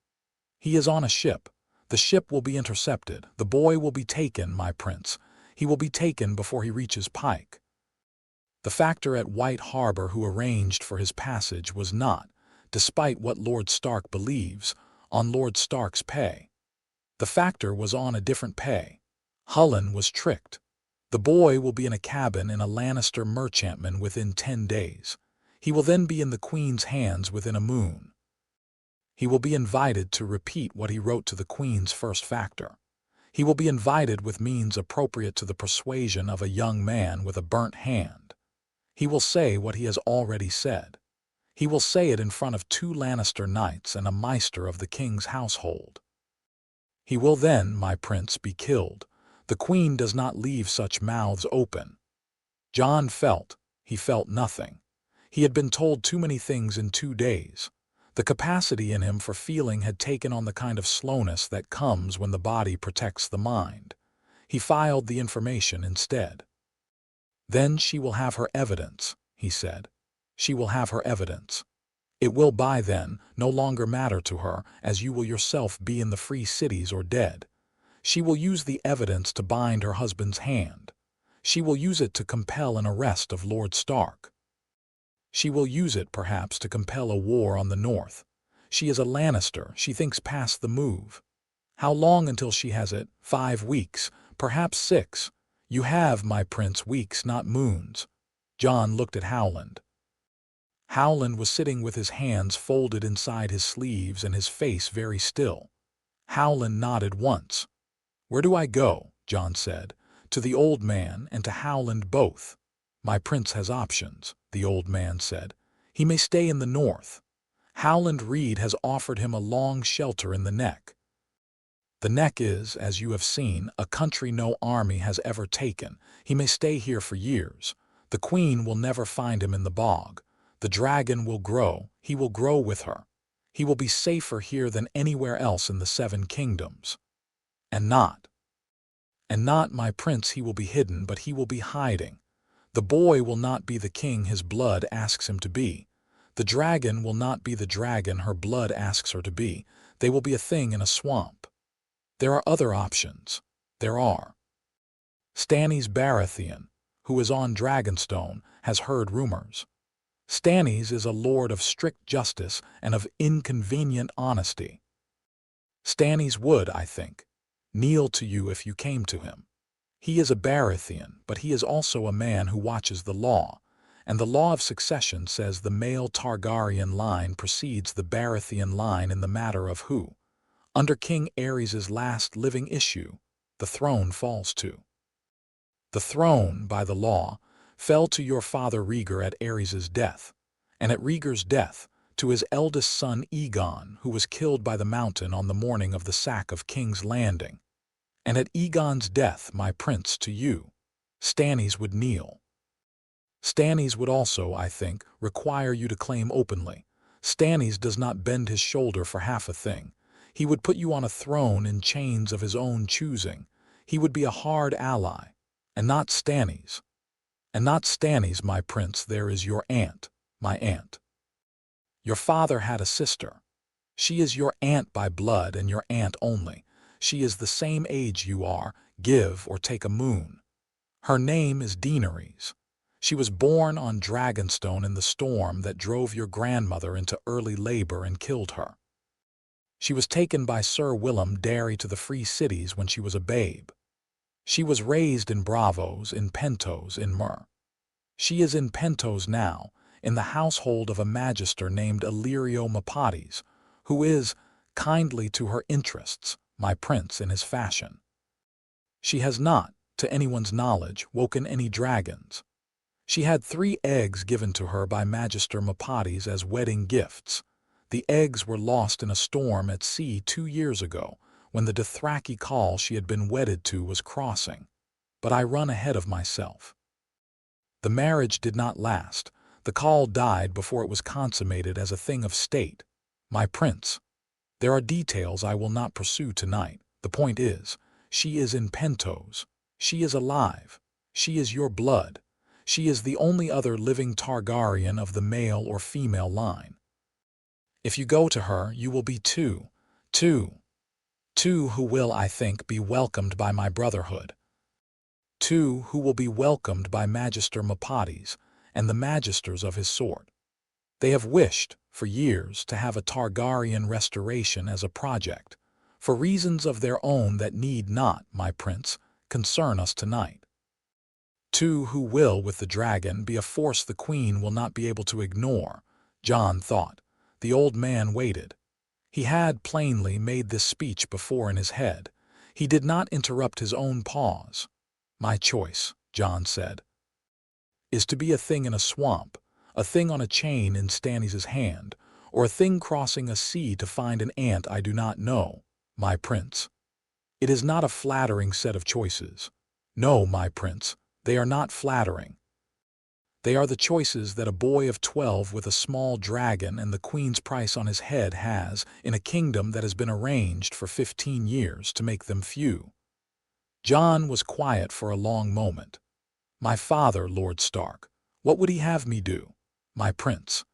He is on a ship. The ship will be intercepted. The boy will be taken, my prince. He will be taken before he reaches Pike. The factor at White Harbor who arranged for his passage was not, despite what Lord Stark believes, on Lord Stark's pay. The factor was on a different pay. Hullen was tricked. The boy will be in a cabin in a Lannister merchantman within 10 days. He will then be in the Queen's hands within a moon. He will be invited to repeat what he wrote to the Queen's first factor. He will be invited with means appropriate to the persuasion of a young man with a burnt hand. He will say what he has already said. He will say it in front of 2 Lannister knights and a Maester of the king's household. He will then, my prince, be killed. The Queen does not leave such mouths open. Jon felt, he felt nothing. He had been told too many things in 2 days. The capacity in him for feeling had taken on the kind of slowness that comes when the body protects the mind. He filed the information instead. "Then she will have her evidence," he said. "She will have her evidence. It will by then no longer matter to her, as you will yourself be in the free cities or dead. She will use the evidence to bind her husband's hand. She will use it to compel an arrest of Lord Stark. She will use it, perhaps, to compel a war on the north. She is a Lannister. She thinks past the move. How long until she has it? 5 weeks, perhaps 6. You have, my prince, weeks, not moons." Jon looked at Howland. Howland was sitting with his hands folded inside his sleeves and his face very still. Howland nodded once. "Where do I go?" Jon said. "To the old man and to Howland both." "My prince has options," the old man said. "He may stay in the north. Howland Reed has offered him a long shelter in the Neck. The Neck is, as you have seen, a country no army has ever taken. He may stay here for years. The queen will never find him in the bog. The dragon will grow. He will grow with her. He will be safer here than anywhere else in the 7 kingdoms. And not, my prince, he will be hidden, but he will be hiding. The boy will not be the king his blood asks him to be. The dragon will not be the dragon her blood asks her to be. They will be a thing in a swamp. There are other options. There are. Stannis Baratheon, who is on Dragonstone, has heard rumors. Stannis is a lord of strict justice and of inconvenient honesty. Stannis would, I think, kneel to you if you came to him. He is a Baratheon, but he is also a man who watches the law, and the law of succession says the male Targaryen line precedes the Baratheon line in the matter of who, under King Aerys' last living issue, the throne falls to. The throne, by the law, fell to your father Rhaegar at Aerys' death, and at Rhaegar's death, to his eldest son Aegon, who was killed by the mountain on the morning of the sack of King's Landing. And at Aegon's death, my prince, to you, Stannis would kneel. Stannis would also, I think, require you to claim openly. Stannis does not bend his shoulder for half a thing. He would put you on a throne in chains of his own choosing. He would be a hard ally, and not Stannis. And not Stannis, my prince, there is your aunt, my aunt. Your father had a sister. She is your aunt by blood and your aunt only. She is the same age you are, give or take a moon. Her name is Daenerys. She was born on Dragonstone in the storm that drove your grandmother into early labor and killed her. She was taken by Sir Willem Darry to the free cities when she was a babe. She was raised in Bravos, in Pentos, in Myr. She is in Pentos now, in the household of a magister named Illyrio Mapates, who is kindly to her interests, my prince, in his fashion. She has not, to anyone's knowledge, woken any dragons. She had 3 eggs given to her by Magister Mapates as wedding gifts. The eggs were lost in a storm at sea 2 years ago, when the Dothraki call she had been wedded to was crossing. But I run ahead of myself. The marriage did not last. The call died before it was consummated as a thing of state. My prince, there are details I will not pursue tonight. The point is, she is in Pentos. She is alive. She is your blood. She is the only other living Targaryen of the male or female line. If you go to her, you will be two who will, I think, be welcomed by my brotherhood. 2 who will be welcomed by Magister Mapates and the magisters of his sort. They have wished, for years, to have a Targaryen restoration as a project, for reasons of their own that need not, my prince, concern us tonight. 2 who will, with the dragon, be a force the queen will not be able to ignore, Jon thought. The old man waited. He had, plainly, made this speech before in his head. He did not interrupt his own pause. My choice, Jon said, is to be a thing in a swamp, a thing on a chain in Stannis' hand, or a thing crossing a sea to find an aunt I do not know, my prince. It is not a flattering set of choices. No, my prince, they are not flattering. They are the choices that a boy of 12 with a small dragon and the queen's price on his head has in a kingdom that has been arranged for 15 years to make them few. Jon was quiet for a long moment. My father, Lord Stark, what would he have me do? My prince.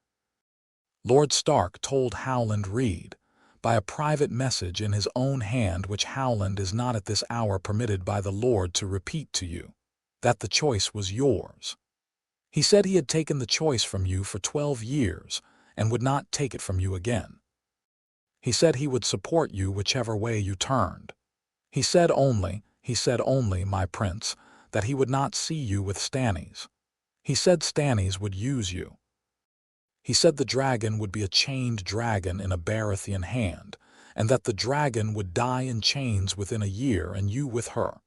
Lord Stark told Howland Reed, by a private message in his own hand which Howland is not at this hour permitted by the Lord to repeat to you, that the choice was yours. He said he had taken the choice from you for 12 years and would not take it from you again. He said he would support you whichever way you turned. He said only, my prince, that he would not see you with Stannis. He said Stannis would use you. He said the dragon would be a chained dragon in a Baratheon hand, and that the dragon would die in chains within a year and you with her.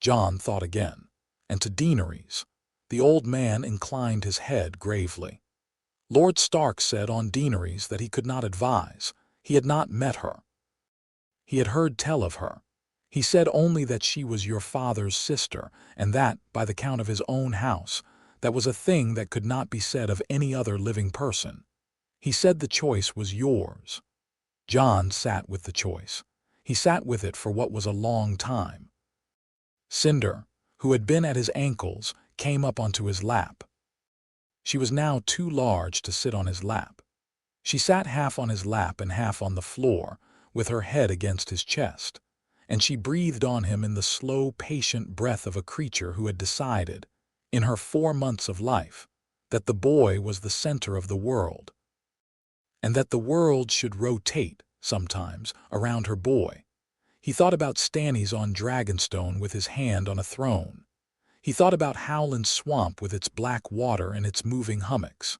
Jon thought again, and to Daenerys. The old man inclined his head gravely. Lord Stark said on Daenerys that he could not advise. He had not met her. He had heard tell of her. He said only that she was your father's sister, and that, by the count of his own house, that was a thing that could not be said of any other living person. He said the choice was yours. Jon sat with the choice. He sat with it for what was a long time. Cinder, who had been at his ankles, came up onto his lap. She was now too large to sit on his lap. She sat half on his lap and half on the floor, with her head against his chest, and she breathed on him in the slow, patient breath of a creature who had decided, in her 4 months of life, that the boy was the center of the world, and that the world should rotate, sometimes, around her boy. He thought about Stannis on Dragonstone with his hand on a throne. He thought about Howland's swamp with its black water and its moving hummocks.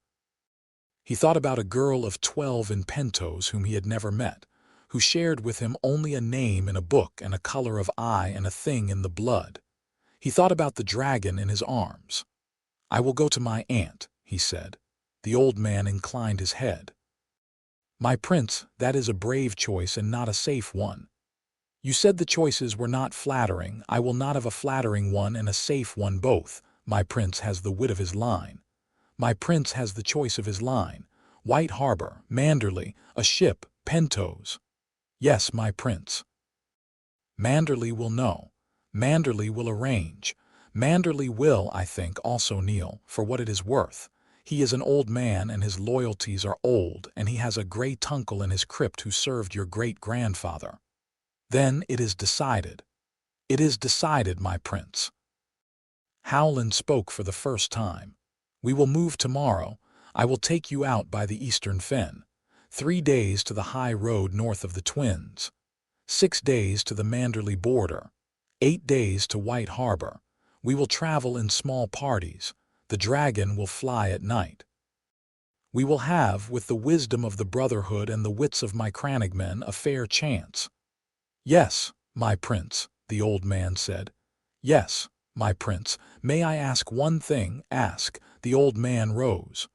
He thought about a girl of 12 in Pentos whom he had never met, who shared with him only a name in a book and a color of eye and a thing in the blood. He thought about the dragon in his arms. "I will go to my aunt," he said. The old man inclined his head. "My prince, that is a brave choice and not a safe one. You said the choices were not flattering. I will not have a flattering one and a safe one both. My prince has the wit of his line. My prince has the choice of his line. White Harbor, Manderley, a ship, Pentos. Yes, my prince. Manderley will know. Manderley will arrange. Manderley will, I think, also kneel, for what it is worth. He is an old man and his loyalties are old, and he has a great uncle in his crypt who served your great-grandfather. Then it is decided. It is decided, my prince." Howland spoke for the first time. "We will move tomorrow. I will take you out by the Eastern Fen. 3 days to the high road north of the Twins. 6 days to the Manderley border. 8 days to White Harbor. We will travel in small parties. The dragon will fly at night. We will have, with the wisdom of the Brotherhood and the wits of my crannogmen, a fair chance." "Yes, my prince," the old man said. "Yes, my prince. May I ask one thing?" "Ask." The old man rose.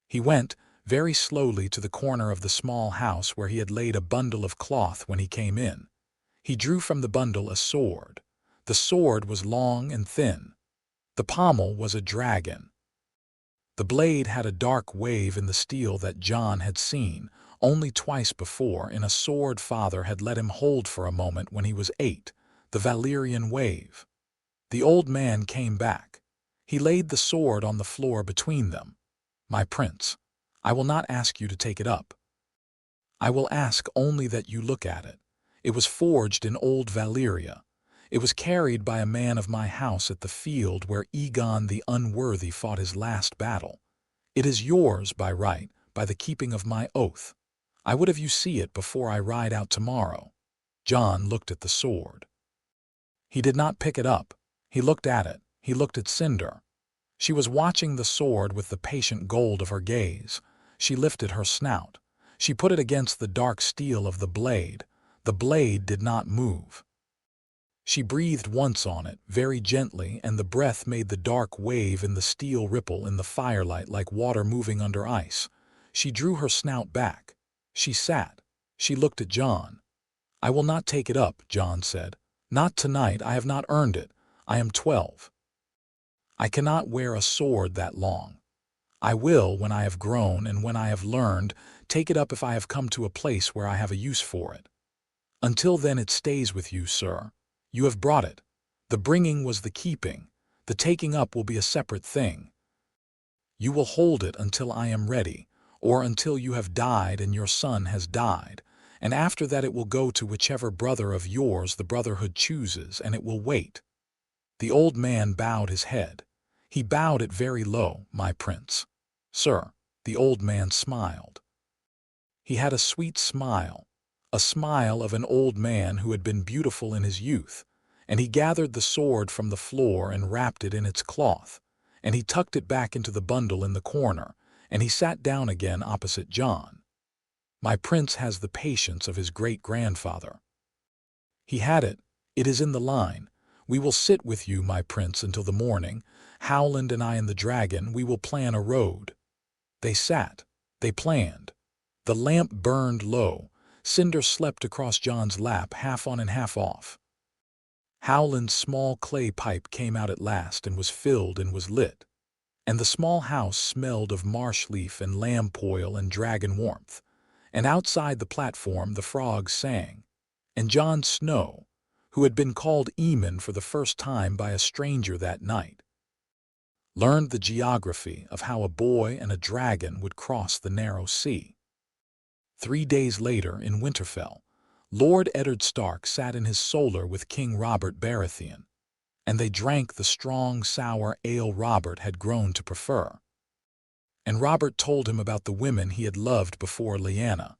He went, very slowly, to the corner of the small house where he had laid a bundle of cloth when he came in. He drew from the bundle a sword. The sword was long and thin. The pommel was a dragon. The blade had a dark wave in the steel that Jon had seen only twice before in a sword father had let him hold for a moment when he was 8, the Valyrian wave. The old man came back. He laid the sword on the floor between them. "My prince, I will not ask you to take it up. I will ask only that you look at it. It was forged in old Valyria. It was carried by a man of my house at the field where Aegon the Unworthy fought his last battle. It is yours by right, by the keeping of my oath. I would have you see it before I ride out tomorrow." Jon looked at the sword. He did not pick it up. He looked at it. He looked at Cinder. She was watching the sword with the patient gold of her gaze. She lifted her snout. She put it against the dark steel of the blade. The blade did not move. She breathed once on it, very gently, and the breath made the dark wave in the steel ripple in the firelight like water moving under ice. She drew her snout back. She sat. She looked at Jon. "I will not take it up," Jon said. "Not tonight. I have not earned it. I am 12. I cannot wear a sword that long. I will, when I have grown and when I have learned, take it up if I have come to a place where I have a use for it. Until then it stays with you, sir. You have brought it. The bringing was the keeping. The taking up will be a separate thing. You will hold it until I am ready, or until you have died and your son has died, and after that it will go to whichever brother of yours the brotherhood chooses, and it will wait. The old man bowed his head. He bowed it very low, my prince. Sir, the old man smiled. He had a sweet smile, a smile of an old man who had been beautiful in his youth, and he gathered the sword from the floor and wrapped it in its cloth, and he tucked it back into the bundle in the corner, and he sat down again opposite Jon. My prince has the patience of his great-grandfather. He had it. It is in the line. We will sit with you, my prince, until the morning. Howland and I and the dragon, we will plan a road. They sat. They planned. The lamp burned low. Cinder slept across Jon's lap, half on and half off. Howland's small clay pipe came out at last and was filled and was lit. And the small house smelled of marsh leaf and lamp oil and dragon warmth. And outside the platform the frogs sang. And Jon Snow, who had been called Eamon for the first time by a stranger that night, learned the geography of how a boy and a dragon would cross the narrow sea. 3 days later, in Winterfell, Lord Eddard Stark sat in his solar with King Robert Baratheon, and they drank the strong, sour ale Robert had grown to prefer. And Robert told him about the women he had loved before Lyanna,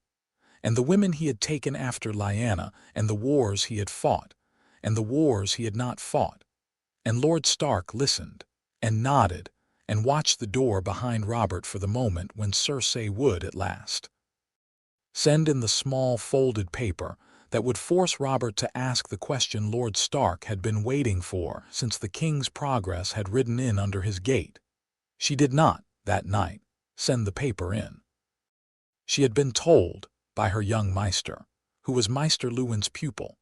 and the women he had taken after Lyanna, and the wars he had fought, and the wars he had not fought. And Lord Stark listened, and nodded, and watched the door behind Robert for the moment when Cersei would, at last, send in the small folded paper that would force Robert to ask the question Lord Stark had been waiting for since the king's progress had ridden in under his gate. She did not, that night, send the paper in. She had been told by her young Maester, who was Maester Luwin's pupil,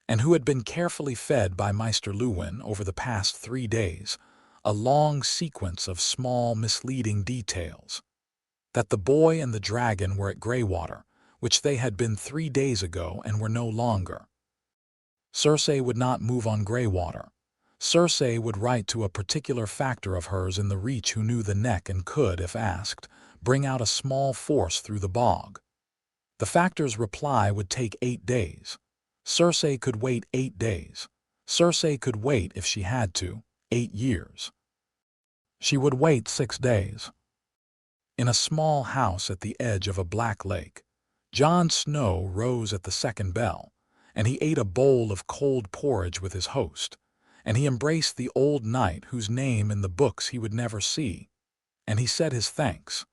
and who had been carefully fed by Maester Luwin over the past 3 days, a long sequence of small misleading details, that the boy and the dragon were at Greywater, which they had been 3 days ago and were no longer. Cersei would not move on Greywater. Cersei would write to a particular factor of hers in the Reach who knew the neck and could, if asked, bring out a small force through the bog. The factor's reply would take 8 days. Cersei could wait 8 days. Cersei could wait, if she had to, 8 years. She would wait 6 days. In a small house at the edge of a black lake, Jon Snow rose at the second bell, and he ate a bowl of cold porridge with his host, and he embraced the old knight whose name in the books he would never see, and he said his thanks.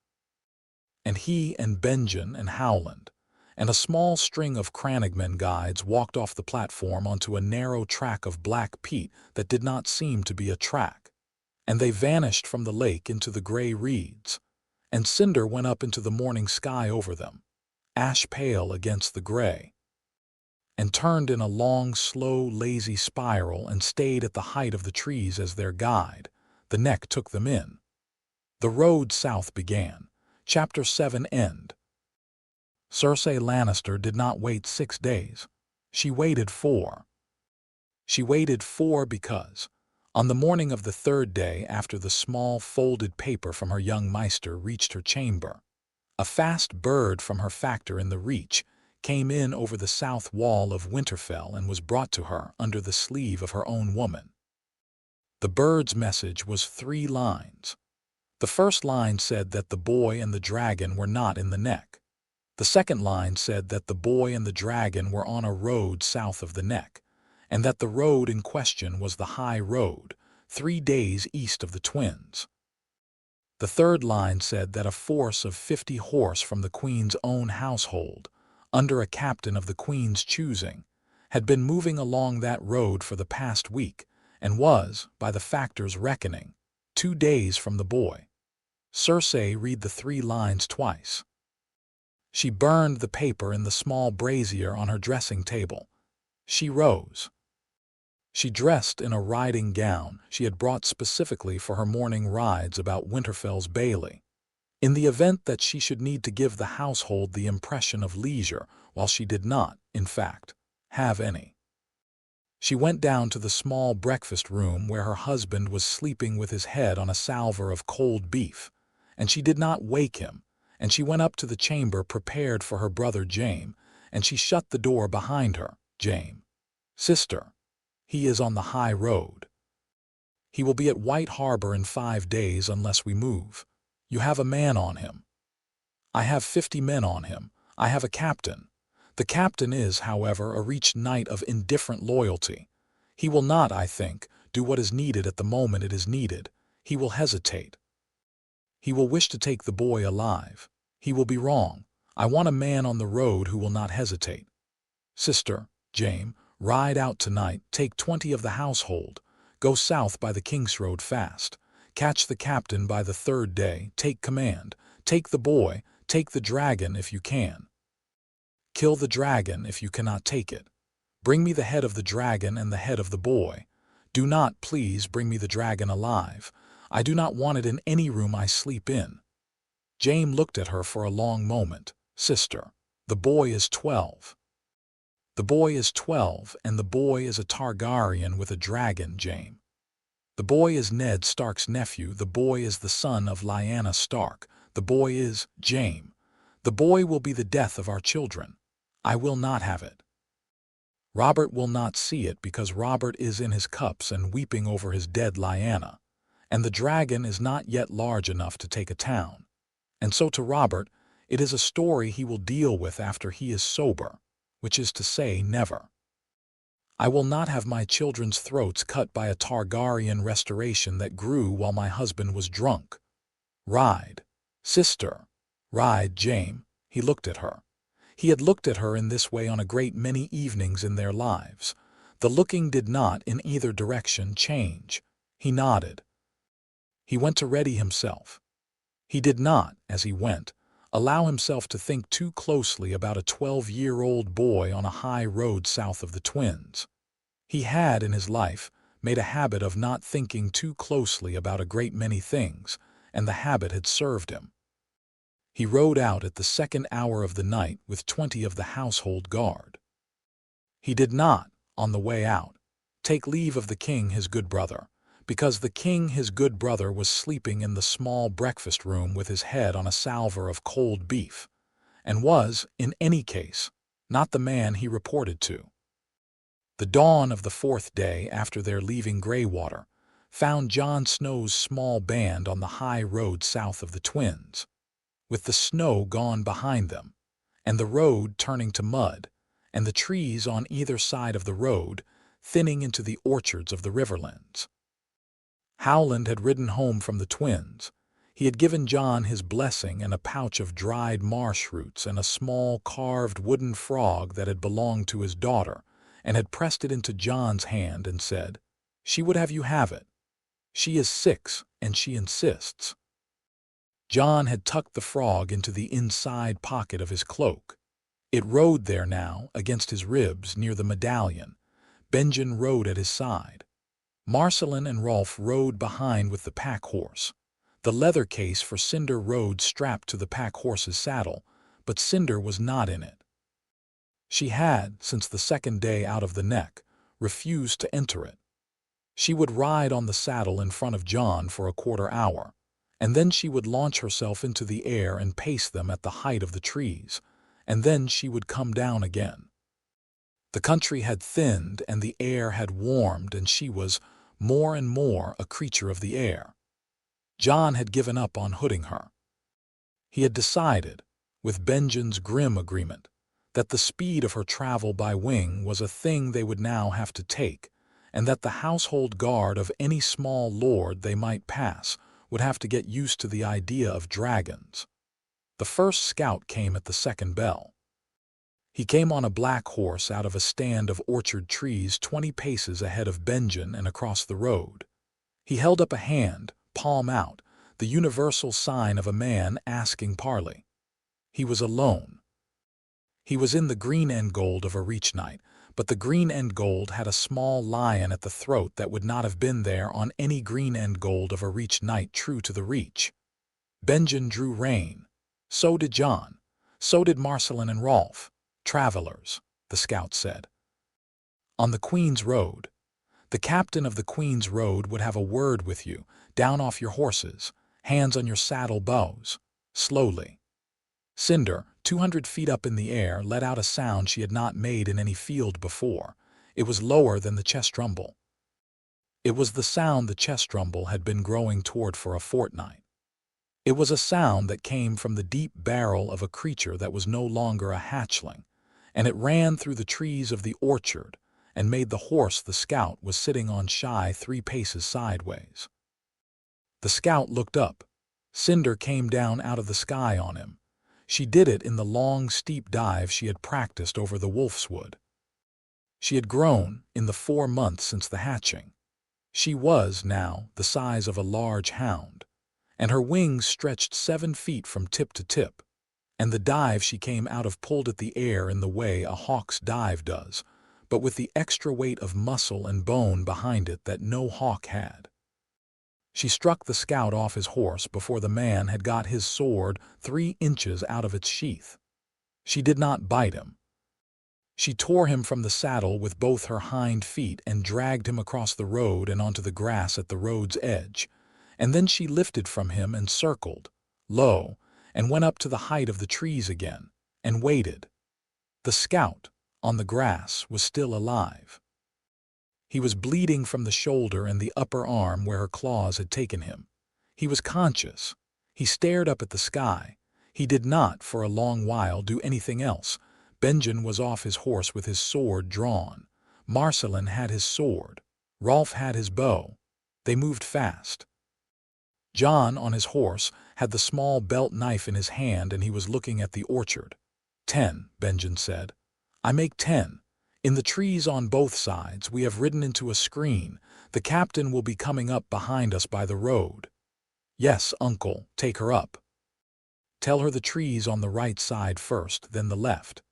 And he and Benjen and Howland and a small string of Crannogmen guides walked off the platform onto a narrow track of black peat that did not seem to be a track, and they vanished from the lake into the gray reeds, and Cinder went up into the morning sky over them, ash pale against the gray, and turned in a long, slow, lazy spiral and stayed at the height of the trees as their guide. The neck took them in. The road south began. Chapter 7 End. Cersei Lannister did not wait 6 days. She waited 4. She waited 4 because, on the morning of the 3rd day after the small folded paper from her young Maester reached her chamber, a fast bird from her factor in the Reach came in over the south wall of Winterfell and was brought to her under the sleeve of her own woman. The bird's message was 3 lines. The first line said that the boy and the dragon were not in the neck. The second line said that the boy and the dragon were on a road south of the neck, and that the road in question was the High Road, 3 days east of the Twins. The third line said that a force of 50 horse from the Queen's own household, under a captain of the Queen's choosing, had been moving along that road for the past week, and was, by the factor's reckoning, 2 days from the boy. Cersei read the 3 lines twice. She burned the paper in the small brazier on her dressing table. She rose. She dressed in a riding gown she had brought specifically for her morning rides about Winterfell's Bailey, in the event that she should need to give the household the impression of leisure while she did not, in fact, have any. She went down to the small breakfast room where her husband was sleeping with his head on a salver of cold beef, and she did not wake him, and she went up to the chamber prepared for her brother Jaime, and she shut the door behind her. Jaime, sister, he is on the high road. He will be at White Harbor in 5 days unless we move. You have a man on him. I have 50 men on him. I have a captain. The captain is, however, a reached knight of indifferent loyalty. He will not, I think, do what is needed at the moment it is needed. He will hesitate. He will wish to take the boy alive. He will be wrong. I want a man on the road who will not hesitate. Sister, Jaime, ride out tonight, take 20 of the household. Go south by the King's Road fast. Catch the captain by the 3rd day, take command. Take the boy, take the dragon if you can. Kill the dragon if you cannot take it. Bring me the head of the dragon and the head of the boy. Do not, please, bring me the dragon alive. I do not want it in any room I sleep in. Jaime looked at her for a long moment. Sister, the boy is 12. The boy is 12, and the boy is a Targaryen with a dragon, Jaime. The boy is Ned Stark's nephew. The boy is the son of Lyanna Stark. The boy is Jaime. The boy will be the death of our children. I will not have it. Robert will not see it because Robert is in his cups and weeping over his dead Lyanna, and the dragon is not yet large enough to take a town. And so to Robert, it is a story he will deal with after he is sober, which is to say, never. I will not have my children's throats cut by a Targaryen restoration that grew while my husband was drunk. Ride, sister, ride, Jaime. He looked at her. He had looked at her in this way on a great many evenings in their lives. The looking did not, in either direction, change. He nodded. He went to ready himself. He did not, as he went, allow himself to think too closely about a 12-year-old boy on a high road south of the Twins. He had, in his life, made a habit of not thinking too closely about a great many things, and the habit had served him. He rode out at the 2nd hour of the night with 20 of the household guard. He did not, on the way out, take leave of the king his good brother, because the king his good brother was sleeping in the small breakfast room with his head on a salver of cold beef, and was, in any case, not the man he reported to. The dawn of the 4th day after their leaving Greywater found Jon Snow's small band on the high road south of the Twins, with the snow gone behind them, and the road turning to mud, and the trees on either side of the road thinning into the orchards of the riverlands. Howland had ridden home from the Twins. He had given Jon his blessing and a pouch of dried marsh roots and a small carved wooden frog that had belonged to his daughter, and had pressed it into Jon's hand and said, "She would have you have it. She is 6, and she insists." Jon had tucked the frog into the inside pocket of his cloak. It rode there now, against his ribs, near the medallion. Benjen rode at his side. Marcelin and Rolf rode behind with the pack horse. The leather case for Cinder rode strapped to the pack horse's saddle, but Cinder was not in it. She had, since the 2nd day out of the Neck, refused to enter it. She would ride on the saddle in front of Jon for a quarter hour, and then she would launch herself into the air and pace them at the height of the trees, and then she would come down again. The country had thinned and the air had warmed, and she was, more and more, a creature of the air. Jon had given up on hooding her. He had decided, with Benjen's grim agreement, that the speed of her travel by wing was a thing they would now have to take, and that the household guard of any small lord they might pass would have to get used to the idea of dragons. The first scout came at the 2nd bell. He came on a black horse out of a stand of orchard trees 20 paces ahead of Benjen and across the road. He held up a hand, palm out, the universal sign of a man asking parley. He was alone. He was in the green and gold of a reach knight, but the green end gold had a small lion at the throat that would not have been there on any green end gold of a Reach knight true to the Reach. Benjen drew rein. So did Jon. So did Marcelin and Rolf. Travelers, the scout said. On the Queen's Road. The captain of the Queen's Road would have a word with you. Down off your horses, hands on your saddle bows. Slowly. Cinder, 200 feet up in the air, let out a sound she had not made in any field before. It was lower than the chest rumble. It was the sound the chest rumble had been growing toward for a fortnight. It was a sound that came from the deep barrel of a creature that was no longer a hatchling, and it ran through the trees of the orchard and made the horse the scout was sitting on shy 3 paces sideways. The scout looked up. Cinder came down out of the sky on him. She did it in the long, steep dive she had practiced over the wolf's wood. She had grown in the 4 months since the hatching. She was, now, the size of a large hound, and her wings stretched 7 feet from tip to tip, and the dive she came out of pulled at the air in the way a hawk's dive does, but with the extra weight of muscle and bone behind it that no hawk had. She struck the scout off his horse before the man had got his sword 3 inches out of its sheath. She did not bite him. She tore him from the saddle with both her hind feet and dragged him across the road and onto the grass at the road's edge, and then she lifted from him and circled, low, and went up to the height of the trees again, and waited. The scout, on the grass, was still alive. He was bleeding from the shoulder and the upper arm where her claws had taken him. He was conscious. He stared up at the sky. He did not, for a long while, do anything else. Benjen was off his horse with his sword drawn. Marcelin had his sword. Rolf had his bow. They moved fast. Jon, on his horse, had the small belt knife in his hand, and he was looking at the orchard. 10, Benjen said. I make 10. In the trees on both sides we have ridden into a screen. The captain will be coming up behind us by the road. Yes, uncle, take her up. Tell her the trees on the right side first, then the left.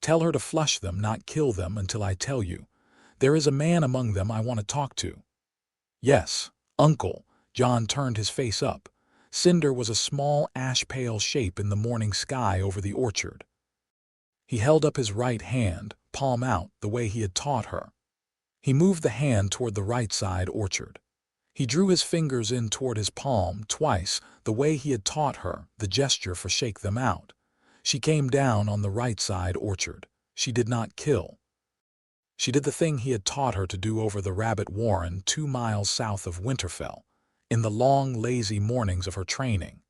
Tell her to flush them, not kill them, until I tell you. There is a man among them I want to talk to. Yes, uncle. Jon turned his face up. Cinder was a small ash-pale shape in the morning sky over the orchard. He held up his right hand, palm out, the way he had taught her. He moved the hand toward the right side orchard. He drew his fingers in toward his palm twice, the way he had taught her, the gesture for shake them out. She came down on the right side orchard. She did not kill. She did the thing he had taught her to do over the rabbit warren 2 miles south of Winterfell, in the long, lazy mornings of her training.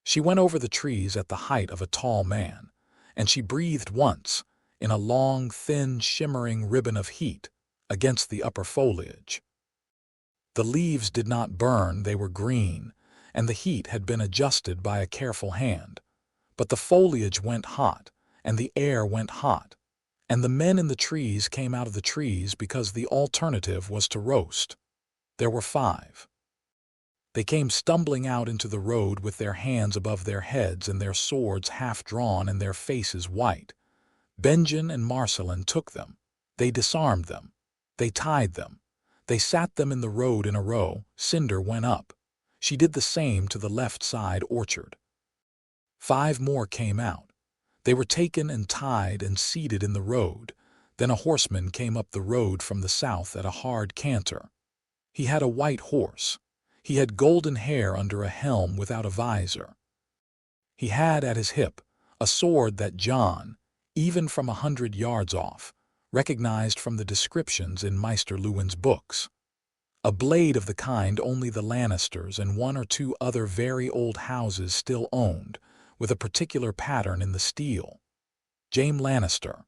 She went over the trees at the height of a tall man, and she breathed once, in a long, thin, shimmering ribbon of heat, against the upper foliage. The leaves did not burn, they were green, and the heat had been adjusted by a careful hand. But the foliage went hot, and the air went hot, and the men in the trees came out of the trees because the alternative was to roast. There were 5. They came stumbling out into the road with their hands above their heads and their swords half drawn and their faces white. Benjen and Marcelin took them. They disarmed them. They tied them. They sat them in the road in a row. Cinder went up. She did the same to the left side orchard. 5 more came out. They were taken and tied and seated in the road. Then a horseman came up the road from the south at a hard canter. He had a white horse. He had golden hair under a helm without a visor. He had at his hip a sword that Jon, even from 100 yards off, recognized from the descriptions in Maester Luwin's books. A blade of the kind only the Lannisters and 1 or 2 other very old houses still owned, with a particular pattern in the steel. Jaime Lannister.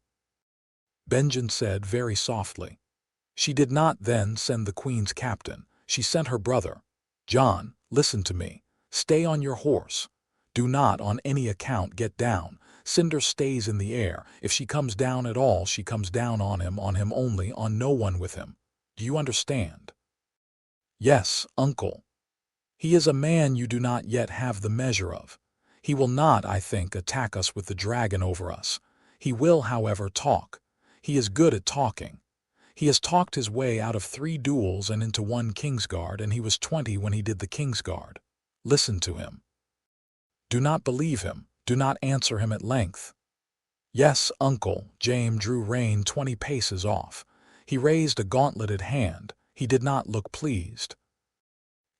Benjen said very softly. She did not then send the Queen's captain. She sent her brother. Jon, listen to me. Stay on your horse. Do not on any account get down. Cinder stays in the air. If she comes down at all, she comes down on him only, on no one with him. Do you understand? Yes, uncle. He is a man you do not yet have the measure of. He will not, I think, attack us with the dragon over us. He will, however, talk. He is good at talking. He has talked his way out of 3 duels and into 1 Kingsguard, and he was 20 when he did the Kingsguard. Listen to him. Do not believe him. Do not answer him at length. Yes, uncle. James drew rein 20 paces off. He raised a gauntleted hand. He did not look pleased.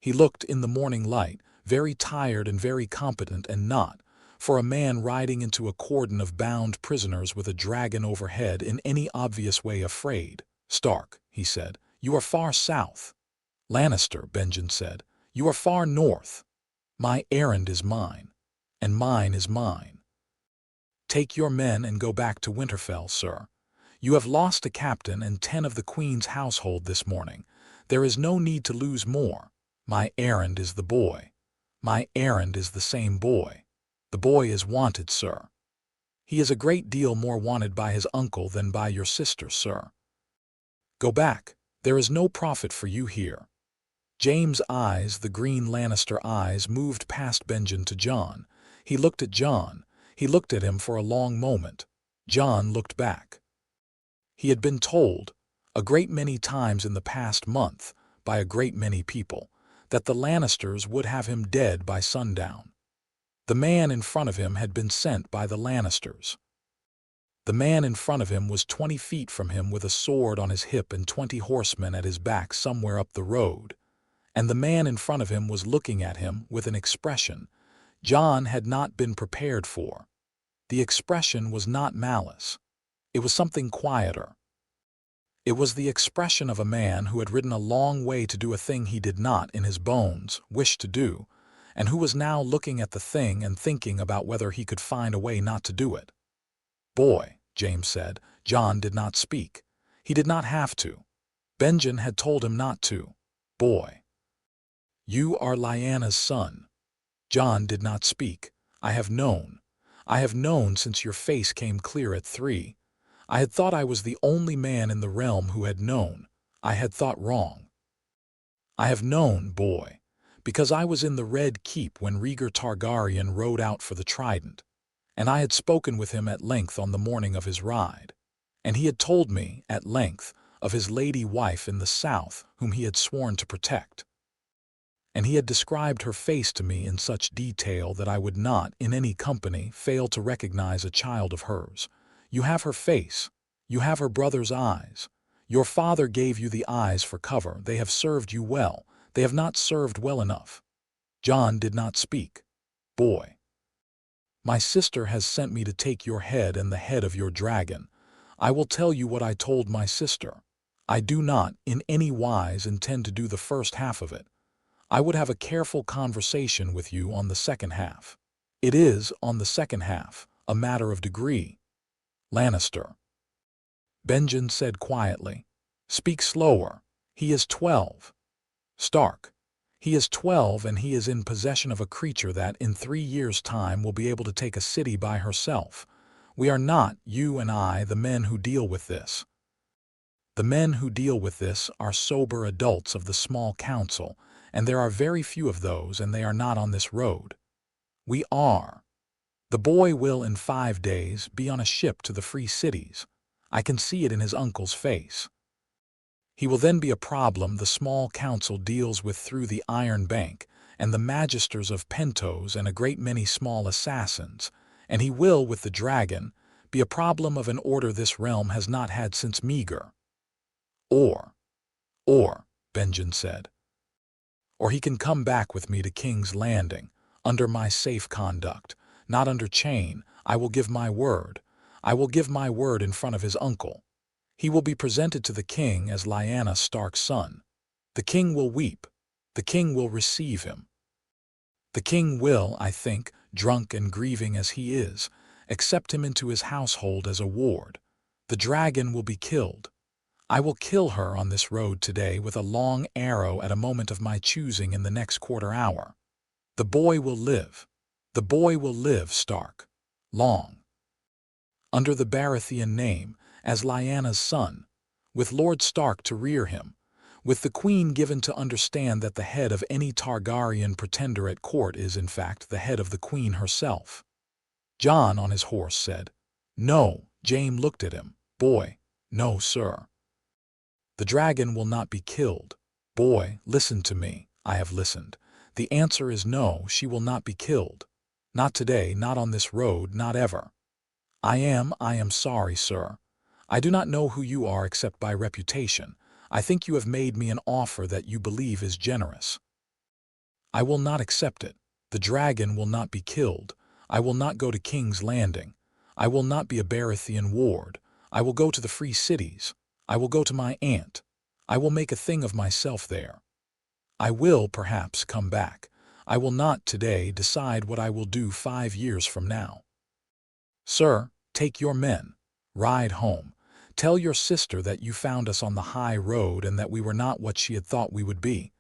He looked in the morning light, very tired and very competent, and not, for a man riding into a cordon of bound prisoners with a dragon overhead, in any obvious way afraid. Stark, he said, you are far south. Lannister, Benjen said, you are far north. My errand is mine, and mine is mine. Take your men and go back to Winterfell, sir. You have lost a captain and 10 of the Queen's household this morning. There is no need to lose more. My errand is the boy. My errand is the same boy. The boy is wanted, sir. He is a great deal more wanted by his uncle than by your sister, sir. Go back. There is no profit for you here. James' eyes, the green Lannister eyes, moved past Benjen to Jon. He looked at Jon. He looked at him for a long moment. Jon looked back. He had been told, a great many times in the past month, by a great many people, that the Lannisters would have him dead by sundown. The man in front of him had been sent by the Lannisters. The man in front of him was 20 feet from him with a sword on his hip and 20 horsemen at his back somewhere up the road. And the man in front of him was looking at him with an expression Jon had not been prepared for. The expression was not malice. It was something quieter. It was the expression of a man who had ridden a long way to do a thing he did not, in his bones, wish to do, and who was now looking at the thing and thinking about whether he could find a way not to do it. Boy, James said. Jon did not speak. He did not have to. Benjen had told him not to. Boy. You are Lyanna's son. Jon did not speak. I have known. I have known since your face came clear at 3. I had thought I was the only man in the realm who had known. I had thought wrong. I have known, boy, because I was in the Red Keep when Rhaegar Targaryen rode out for the Trident, and I had spoken with him at length on the morning of his ride, and he had told me, at length, of his lady wife in the south whom he had sworn to protect. And he had described her face to me in such detail that I would not, in any company, fail to recognize a child of hers. You have her face. You have her brother's eyes. Your father gave you the eyes for cover. They have served you well. They have not served well enough. Jon did not speak. Boy. My sister has sent me to take your head and the head of your dragon. I will tell you what I told my sister. I do not, in any wise, intend to do the first half of it. I would have a careful conversation with you on the second half. It is, on the second half, a matter of degree. Lannister. Benjen said quietly. Speak slower. He is 12. Stark. He is 12, and he is in possession of a creature that, in 3 years' time, will be able to take a city by herself. We are not, you and I, the men who deal with this. The men who deal with this are sober adults of the small council, and there are very few of those, and they are not on this road. We are. The boy will, in 5 days, be on a ship to the free cities. I can see it in his uncle's face. He will then be a problem the small council deals with through the Iron Bank, and the magisters of Pentos and a great many small assassins, and he will, with the dragon, be a problem of an order this realm has not had since Meager. Or, Benjen said. Or he can come back with me to King's Landing, under my safe conduct, not under chain. I will give my word. I will give my word in front of his uncle. He will be presented to the king as Lyanna Stark's son. The king will weep. The king will receive him. The king will, I think, drunk and grieving as he is, accept him into his household as a ward. The dragon will be killed. I will kill her on this road today with a long arrow at a moment of my choosing in the next quarter hour. The boy will live. The boy will live, Stark. Long. Under the Baratheon name, as Lyanna's son, with Lord Stark to rear him, with the queen given to understand that the head of any Targaryen pretender at court is, in fact, the head of the queen herself. Jon on his horse said, No. Jaime looked at him. Boy. No, sir. The dragon will not be killed. Boy, listen to me. I have listened. The answer is no, she will not be killed. Not today, not on this road, not ever. I am sorry, sir. I do not know who you are except by reputation. I think you have made me an offer that you believe is generous. I will not accept it. The dragon will not be killed. I will not go to King's Landing. I will not be a Baratheon ward. I will go to the free cities. I will go to my aunt. I will make a thing of myself there. I will, perhaps, come back. I will not today decide what I will do 5 years from now. Sir, take your men. Ride home. Tell your sister that you found us on the high road and that we were not what she had thought we would be.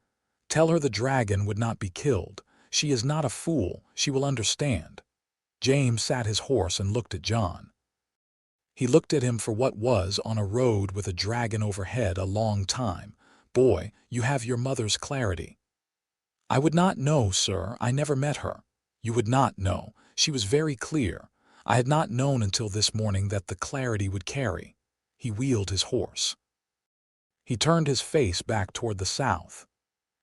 Tell her the dragon would not be killed. She is not a fool. She will understand. James sat his horse and looked at Jon. He looked at him for what was on a road with a dragon overhead a long time. Boy, you have your mother's clarity. I would not know, sir. I never met her. You would not know. She was very clear. I had not known until this morning that the clarity would carry. He wheeled his horse. He turned his face back toward the south.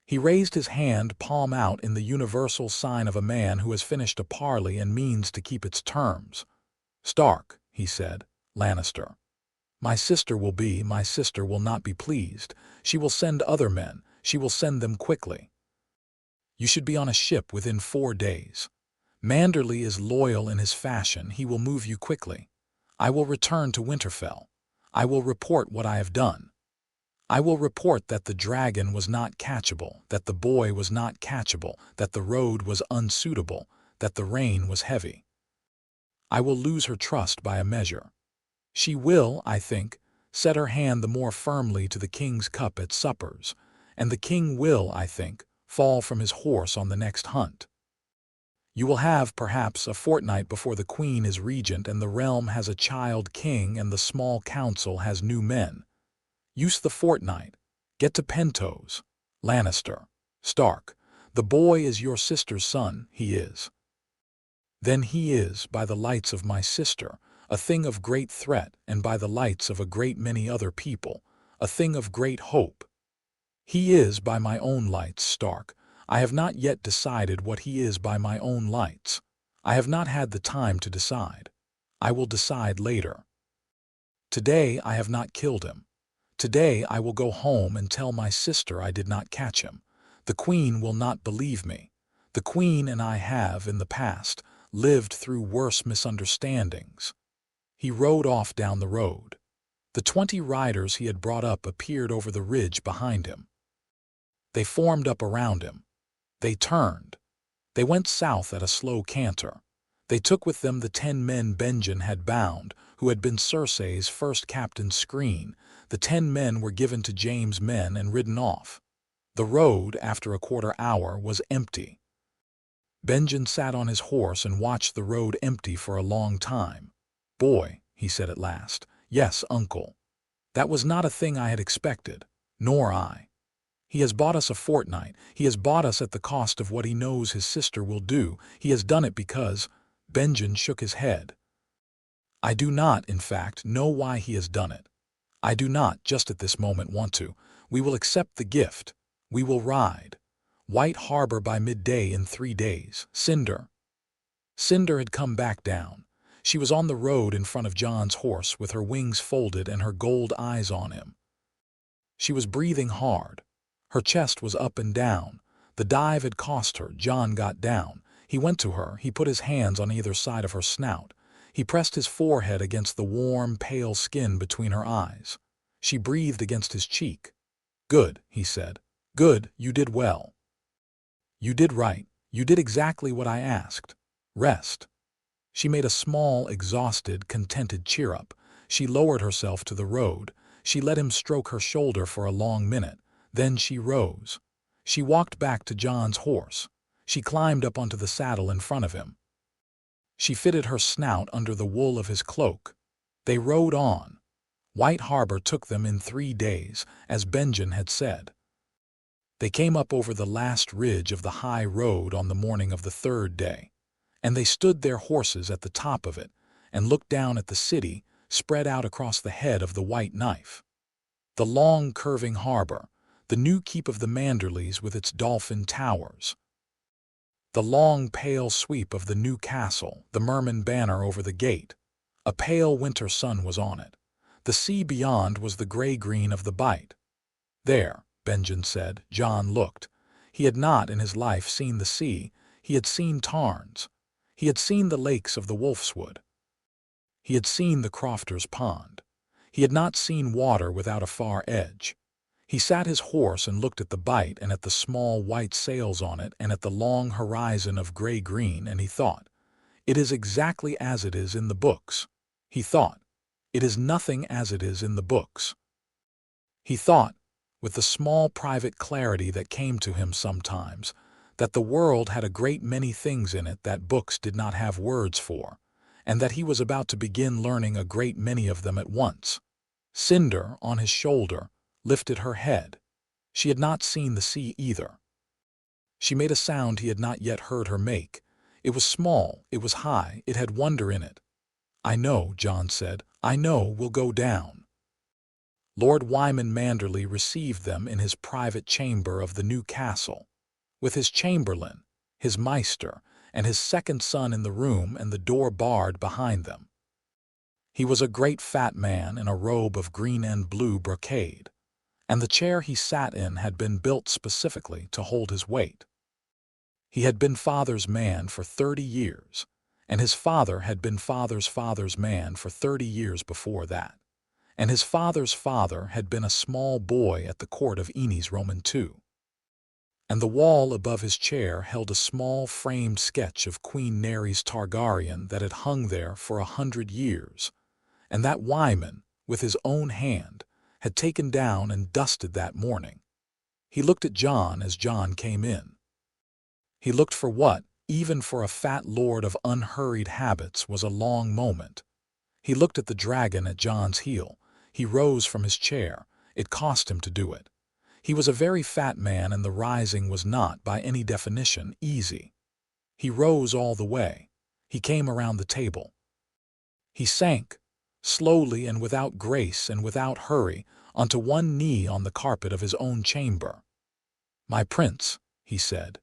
He raised his hand palm out in the universal sign of a man who has finished a parley and means to keep its terms. Stark, he said, Lannister. My sister will not be pleased. She will send other men. She will send them quickly. You should be on a ship within 4 days. Manderly is loyal in his fashion. He will move you quickly. I will return to Winterfell. I will report what I have done. I will report that the dragon was not catchable, that the boy was not catchable, that the road was unsuitable, that the rain was heavy. I will lose her trust by a measure. She will, I think, set her hand the more firmly to the king's cup at suppers, and the king will, I think, fall from his horse on the next hunt. You will have, perhaps, a fortnight before the queen is regent and the realm has a child king and the small council has new men. Use the fortnight. Get to Pentos. Lannister. Stark. The boy is your sister's son, he is. Then he is, by the lights of my sister, a thing of great threat, and by the lights of a great many other people, a thing of great hope. He is by my own lights, Stark. I have not yet decided what he is by my own lights. I have not had the time to decide. I will decide later. Today I have not killed him. Today I will go home and tell my sister I did not catch him. The queen will not believe me. The queen and I have, in the past, lived through worse misunderstandings. He rode off down the road. The 20 riders he had brought up appeared over the ridge behind him. They formed up around him. They turned. They went south at a slow canter. They took with them the 10 men Benjen had bound, who had been Cersei's first captain's screen. The 10 men were given to James' men and ridden off. The road, after a quarter hour, was empty. Benjen sat on his horse and watched the road empty for a long time. Boy, he said at last. Yes, uncle. That was not a thing I had expected, nor I. He has bought us a fortnight. He has bought us at the cost of what he knows his sister will do. He has done it because— Benjen shook his head. I do not, in fact, know why he has done it. I do not, just at this moment, want to. We will accept the gift. We will ride. White Harbor by midday in 3 days. Cinder. Cinder had come back down. She was on the road in front of Jon's horse with her wings folded and her gold eyes on him. She was breathing hard. Her chest was up and down. The dive had cost her. Jon got down. He went to her. He put his hands on either side of her snout. He pressed his forehead against the warm, pale skin between her eyes. She breathed against his cheek. Good, he said. Good, you did well. You did right. You did exactly what I asked. Rest. She made a small, exhausted, contented cheer-up. She lowered herself to the road. She let him stroke her shoulder for a long minute. Then she rose. She walked back to Jon's horse. She climbed up onto the saddle in front of him. She fitted her snout under the wool of his cloak. They rode on. White Harbor took them in 3 days, as Benjen had said. They came up over the last ridge of the high road on the morning of the 3rd day, and they stood their horses at the top of it and looked down at the city, spread out across the head of the white knife. The long, curving harbor, the new keep of the Manderleys with its dolphin towers. The long, pale sweep of the new castle, the Merman banner over the gate. A pale winter sun was on it. The sea beyond was the gray-green of the Bight. There, Benjen said. Jon looked. He had not in his life seen the sea. He had seen tarns. He had seen the lakes of the Wolfswood. He had seen the Crofter's Pond. He had not seen water without a far edge. He sat his horse and looked at the Bight and at the small white sails on it and at the long horizon of gray-green, and he thought, "It is exactly as it is in the books." He thought, "It is nothing as it is in the books." He thought, with the small private clarity that came to him sometimes, that the world had a great many things in it that books did not have words for, and that he was about to begin learning a great many of them at once. Cinder, on his shoulder, lifted her head. She had not seen the sea either. She made a sound he had not yet heard her make. It was small, it was high, it had wonder in it. "I know," Jon said. "I know we'll go down." Lord Wyman Manderley received them in his private chamber of the new castle, with his chamberlain, his maester, and his second son in the room and the door barred behind them. He was a great fat man in a robe of green and blue brocade, and the chair he sat in had been built specifically to hold his weight. He had been father's man for 30 years, and his father had been father's father's man for 30 years before that, and his father's father had been a small boy at the court of Enes Roman II. And the wall above his chair held a small framed sketch of Queen Nerys Targaryen that had hung there for 100 years, and that Wyman, with his own hand, had taken down and dusted that morning. He looked at Jon as Jon came in. He looked for what, even for a fat lord of unhurried habits, was a long moment. He looked at the dragon at Jon's heel. He rose from his chair. It cost him to do it. He was a very fat man, and the rising was not, by any definition, easy. He rose all the way. He came around the table. He sank, slowly and without grace and without hurry, onto one knee on the carpet of his own chamber. "My prince," he said.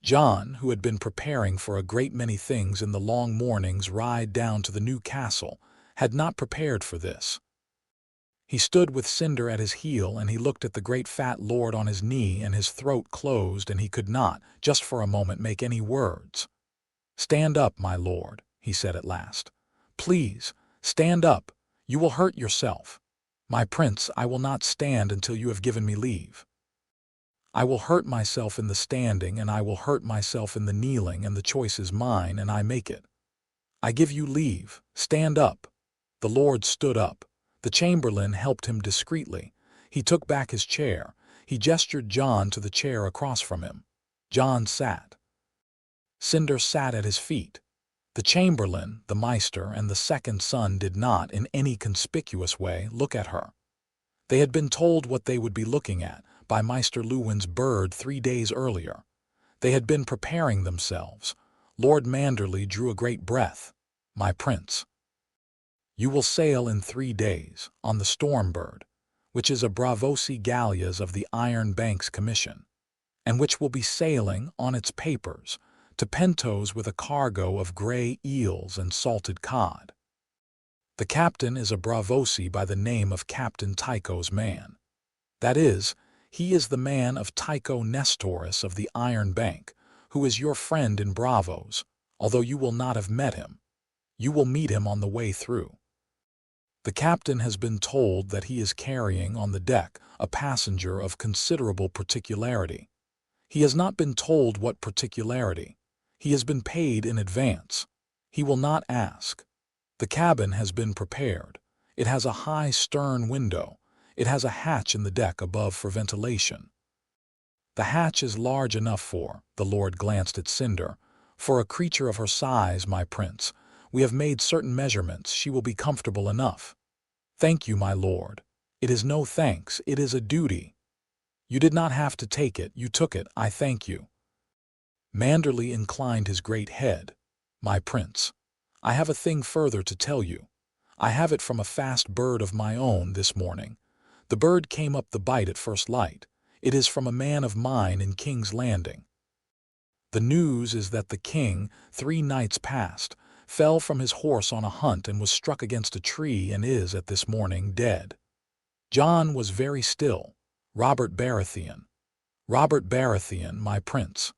Jon, who had been preparing for a great many things in the long morning's ride down to the new castle, had not prepared for this. He stood with Cinder at his heel, and he looked at the great fat lord on his knee, and his throat closed, and he could not, just for a moment, make any words. "Stand up, my lord," he said at last. "Please, stand up. You will hurt yourself." "My prince, I will not stand until you have given me leave. I will hurt myself in the standing, and I will hurt myself in the kneeling, and the choice is mine, and I make it. I give you leave. Stand up." The lord stood up. The chamberlain helped him discreetly. He took back his chair. He gestured Jon to the chair across from him. Jon sat. Cinder sat at his feet. The chamberlain, the maester, and the second son did not, in any conspicuous way, look at her. They had been told what they would be looking at by Maester Luwin's bird 3 days earlier. They had been preparing themselves. Lord Manderley drew a great breath. "My prince, you will sail in 3 days, on the Stormbird, which is a Braavosi galleass of the Iron Banks Commission, and which will be sailing, on its papers, to Pentos with a cargo of grey eels and salted cod. The captain is a Braavosi by the name of Captain Tycho's man. That is, he is the man of Tycho Nestoris of the Iron Bank, who is your friend in Braavos, although you will not have met him. You will meet him on the way through. The captain has been told that he is carrying on the deck a passenger of considerable particularity. He has not been told what particularity. He has been paid in advance. He will not ask. The cabin has been prepared. It has a high stern window. It has a hatch in the deck above for ventilation. The hatch is large enough for," the lord glanced at Cinder, "for a creature of her size, my prince. We have made certain measurements. She will be comfortable enough." "Thank you, my lord." "It is no thanks. It is a duty. You did not have to take it. You took it. I thank you." Manderley inclined his great head. "My prince, I have a thing further to tell you. I have it from a fast bird of my own this morning. The bird came up the bight at first light. It is from a man of mine in King's Landing. The news is that the king, 3 nights past, fell from his horse on a hunt and was struck against a tree and is at this morning dead. Jon was very still. Robert Baratheon. Robert Baratheon, my prince.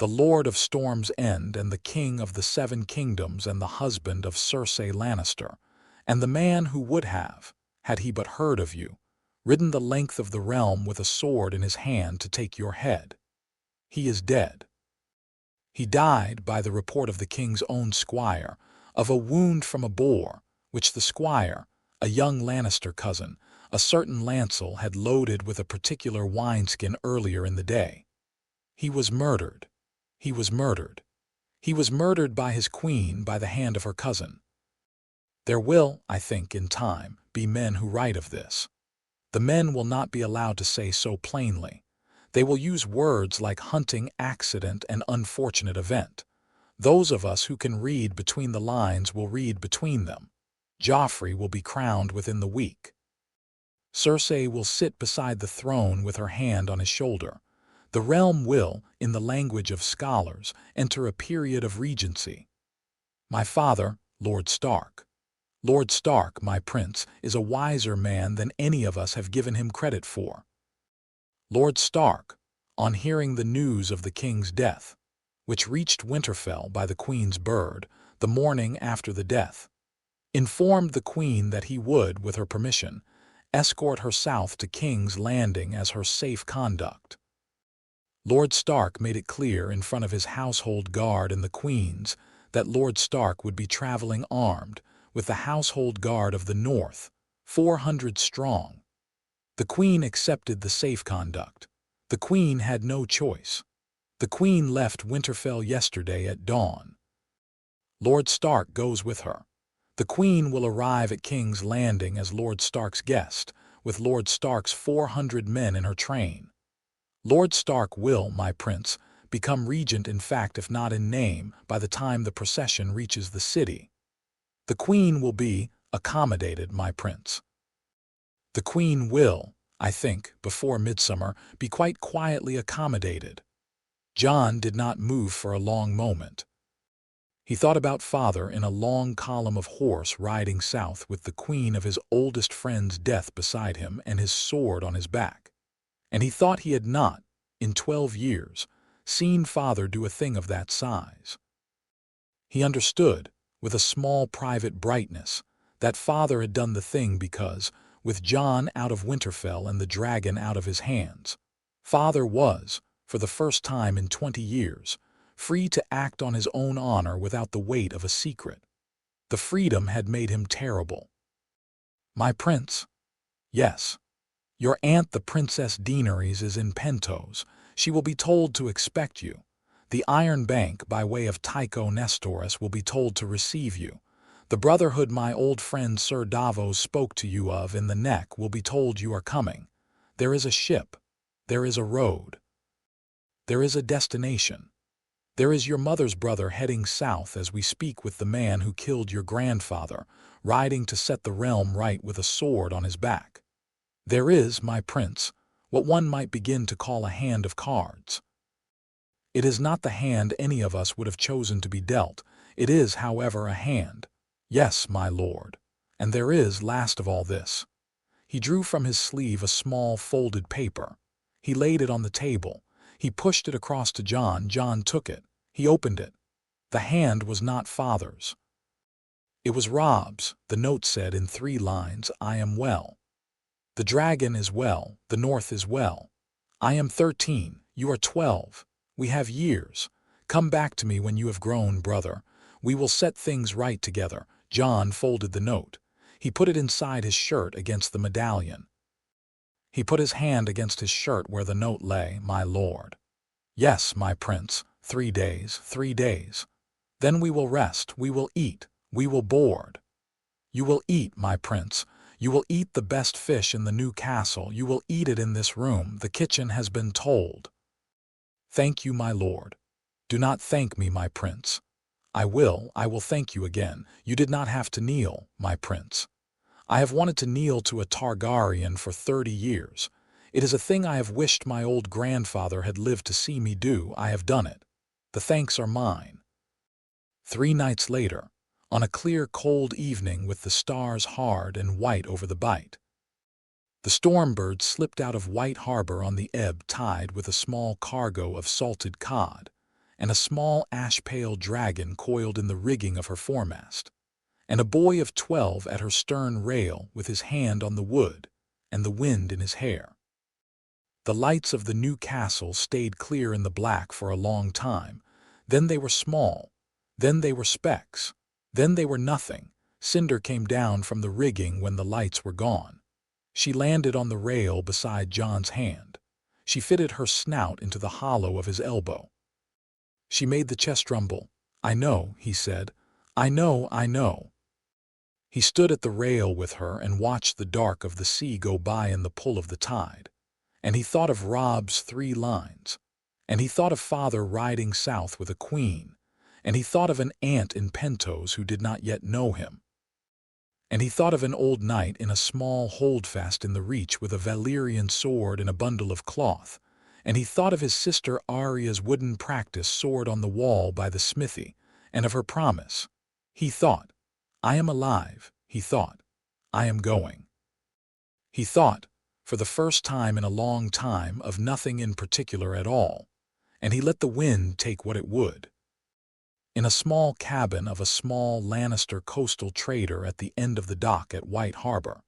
The Lord of Storm's End and the King of the 7 Kingdoms and the husband of Cersei Lannister, and the man who would have, had he but heard of you, ridden the length of the realm with a sword in his hand to take your head. He is dead. He died, by the report of the king's own squire, of a wound from a boar, which the squire, a young Lannister cousin, a certain Lancel, had loaded with a particular wineskin earlier in the day. He was murdered. He was murdered. He was murdered by his queen by the hand of her cousin. There will, I think, in time, be men who write of this. The men will not be allowed to say so plainly. They will use words like hunting, accident, and unfortunate event. Those of us who can read between the lines will read between them. Joffrey will be crowned within the week. Cersei will sit beside the throne with her hand on his shoulder. The realm will, in the language of scholars, enter a period of regency. My father, Lord Stark. Lord Stark, my prince, is a wiser man than any of us have given him credit for. Lord Stark, on hearing the news of the king's death, which reached Winterfell by the queen's bird, the morning after the death, informed the queen that he would, with her permission, escort her south to King's Landing as her safe conduct. Lord Stark made it clear in front of his household guard and the queen's that Lord Stark would be traveling armed with the household guard of the north, 400 strong. The queen accepted the safe conduct. The queen had no choice. The queen left Winterfell yesterday at dawn. Lord Stark goes with her. The queen will arrive at King's Landing as Lord Stark's guest, with Lord Stark's 400 men in her train. Lord Stark will, my prince, become regent in fact if not in name by the time the procession reaches the city. The queen will be accommodated, my prince. The queen will, I think, before midsummer, be quite quietly accommodated. Jon did not move for a long moment. He thought about father in a long column of horse riding south with the queen of his oldest friend's death beside him and his sword on his back. And he thought he had not, in 12 years, seen father do a thing of that size. He understood, with a small private brightness, that father had done the thing because, with Jon out of Winterfell and the dragon out of his hands, father was, for the first time in 20 years, free to act on his own honor without the weight of a secret. The freedom had made him terrible. My prince? Yes. Your aunt the Princess Daenerys is in Pentos. She will be told to expect you. The Iron Bank, by way of Tycho Nestoris, will be told to receive you. The Brotherhood my old friend Sir Davos spoke to you of in the Neck will be told you are coming. There is a ship. There is a road. There is a destination. There is your mother's brother heading south as we speak with the man who killed your grandfather, riding to set the realm right with a sword on his back. There is, my prince, what one might begin to call a hand of cards. It is not the hand any of us would have chosen to be dealt. It is, however, a hand. Yes, my lord. And there is, last of all this. He drew from his sleeve a small folded paper. He laid it on the table. He pushed it across to Jon. Jon took it. He opened it. The hand was not father's. It was Robb's. The note said in 3 lines, I am well. The dragon is well. The north is well. I am 13. You are 12. We have years. Come back to me when you have grown, brother. We will set things right together. Jon folded the note. He put it inside his shirt against the medallion. He put his hand against his shirt where the note lay, my lord. Yes, my prince, 3 days, 3 days. Then we will rest, we will eat, we will board. You will eat, my prince. You will eat the best fish in the new castle. You will eat it in this room. The kitchen has been told. Thank you, my lord. Do not thank me, my prince. I will thank you again. You did not have to kneel, my prince. I have wanted to kneel to a Targaryen for 30 years. It is a thing I have wished my old grandfather had lived to see me do. I have done it. The thanks are mine. 3 nights later, on a clear, cold evening with the stars hard and white over the bight, the Stormbird slipped out of White Harbor on the ebb tide with a small cargo of salted cod, and a small ash-pale dragon coiled in the rigging of her foremast, and a boy of 12 at her stern rail with his hand on the wood and the wind in his hair. The lights of the new castle stayed clear in the black for a long time. Then they were small, then they were specks, then they were nothing. Cinder came down from the rigging when the lights were gone. She landed on the rail beside Jon's hand. She fitted her snout into the hollow of his elbow. She made the chest rumble. "I know," he said. "I know, I know." He stood at the rail with her and watched the dark of the sea go by in the pull of the tide. And he thought of Robb's 3 lines. And he thought of father riding south with a queen. And he thought of an aunt in Pentos who did not yet know him. And he thought of an old knight in a small holdfast in the reach with a Valyrian sword and a bundle of cloth. And he thought of his sister Arya's wooden practice sword on the wall by the smithy, and of her promise. He thought, "I am alive," he thought. "I am going." He thought, for the first time in a long time, of nothing in particular at all, and he let the wind take what it would. In a small cabin of a small Lannister coastal trader at the end of the dock at White Harbor,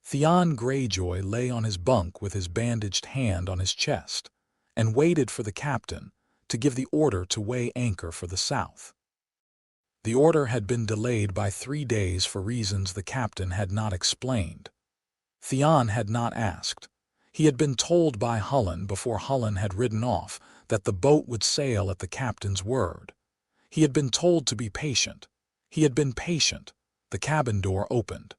Theon Greyjoy lay on his bunk with his bandaged hand on his chest, and waited for the captain to give the order to weigh anchor for the south. The order had been delayed by 3 days for reasons the captain had not explained. Theon had not asked. He had been told by Hullen before Hullen had ridden off that the boat would sail at the captain's word. He had been told to be patient. He had been patient. The cabin door opened.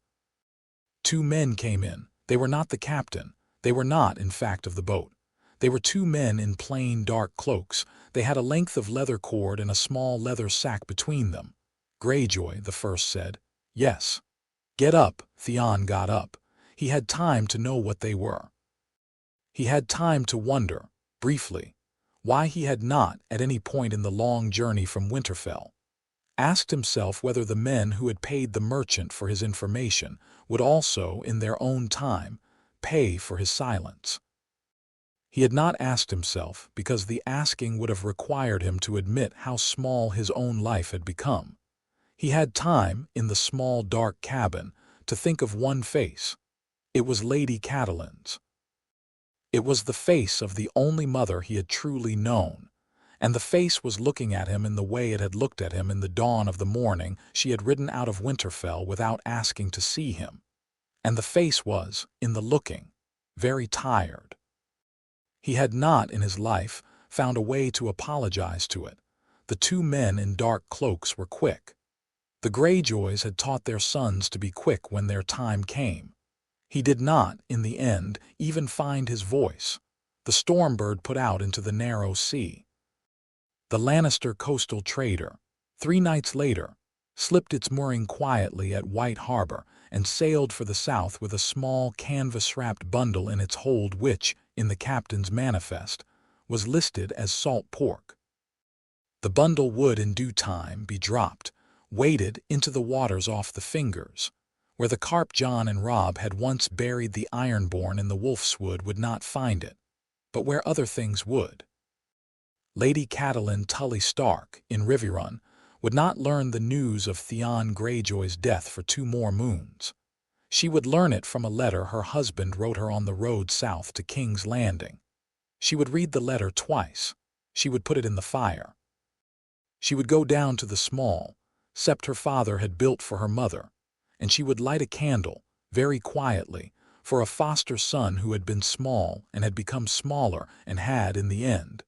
2 men came in. They were not the captain. They were not, in fact, of the boat. They were 2 men in plain dark cloaks. They had a length of leather cord and a small leather sack between them. Greyjoy, the first, said, "Yes." "Get up." Theon got up. He had time to know what they were. He had time to wonder, briefly, why he had not, at any point in the long journey from Winterfell, asked himself whether the men who had paid the merchant for his information would also, in their own time, pay for his silence. He had not asked himself because the asking would have required him to admit how small his own life had become. He had time, in the small dark cabin, to think of one face. It was Lady Catelyn's. It was the face of the only mother he had truly known, and the face was looking at him in the way it had looked at him in the dawn of the morning she had ridden out of Winterfell without asking to see him. And the face was, in the looking, very tired. He had not, in his life, found a way to apologize to it. The 2 men in dark cloaks were quick. The Greyjoys had taught their sons to be quick when their time came. He did not, in the end, even find his voice. The Stormbird put out into the narrow sea. The Lannister coastal trader, 3 nights later, slipped its mooring quietly at White Harbor and sailed for the south with a small canvas-wrapped bundle in its hold which, in the captain's manifest, was listed as salt pork. The bundle would, in due time, be dropped, waded into the waters off the Fingers, where the carp Jon and Robb had once buried the Ironborn in the Wolfswood would not find it, but where other things would. Lady Catelyn Tully Stark, in Riverrun, would not learn the news of Theon Greyjoy's death for 2 more moons. She would learn it from a letter her husband wrote her on the road south to King's Landing. She would read the letter twice. She would put it in the fire. She would go down to the small sept her father had built for her mother, and she would light a candle, very quietly, for a foster son who had been small and had become smaller and had, in the end,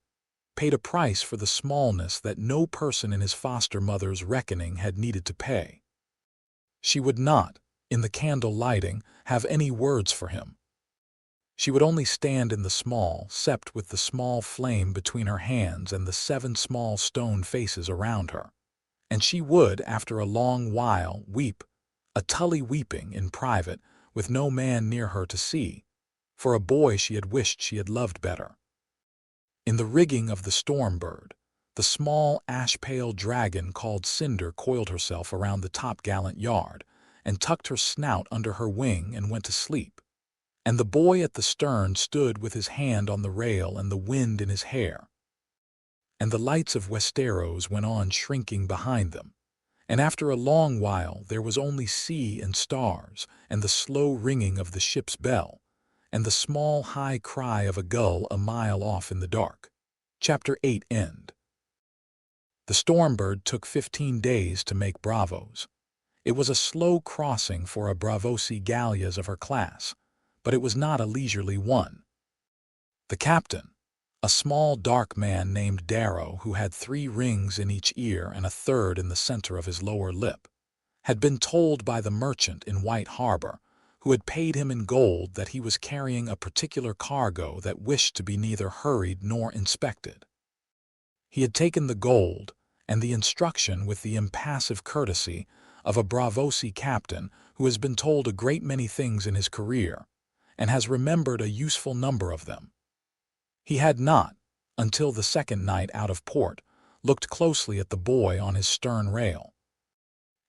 paid a price for the smallness that no person in his foster mother's reckoning had needed to pay. She would not, in the candle lighting, have any words for him. She would only stand in the small sept with the small flame between her hands and the 7 small stone faces around her, And she would, after a long while, weep, a tully weeping in private, with no man near her to see, for a boy she had wished she had loved better. In the rigging of the Stormbird, the small ash-pale dragon called Cinder coiled herself around the topgallant yard, and tucked her snout under her wing and went to sleep. And the boy at the stern stood with his hand on the rail and the wind in his hair. And the lights of Westeros went on shrinking behind them, and after a long while there was only sea and stars, and the slow ringing of the ship's bell, and the small high cry of a gull a mile off in the dark. Chapter 8 End. The Stormbird took 15 days to make Bravos. It was a slow crossing for a Bravosi galleas of her class, but it was not a leisurely one. The captain, a small dark man named Darrow who had 3 rings in each ear and a third in the center of his lower lip, had been told by the merchant in White Harbor, who had paid him in gold, that he was carrying a particular cargo that wished to be neither hurried nor inspected. He had taken the gold and the instruction with the impassive courtesy of a Bravosi captain who has been told a great many things in his career and has remembered a useful number of them. He had not, until the second night out of port, looked closely at the boy on his stern rail.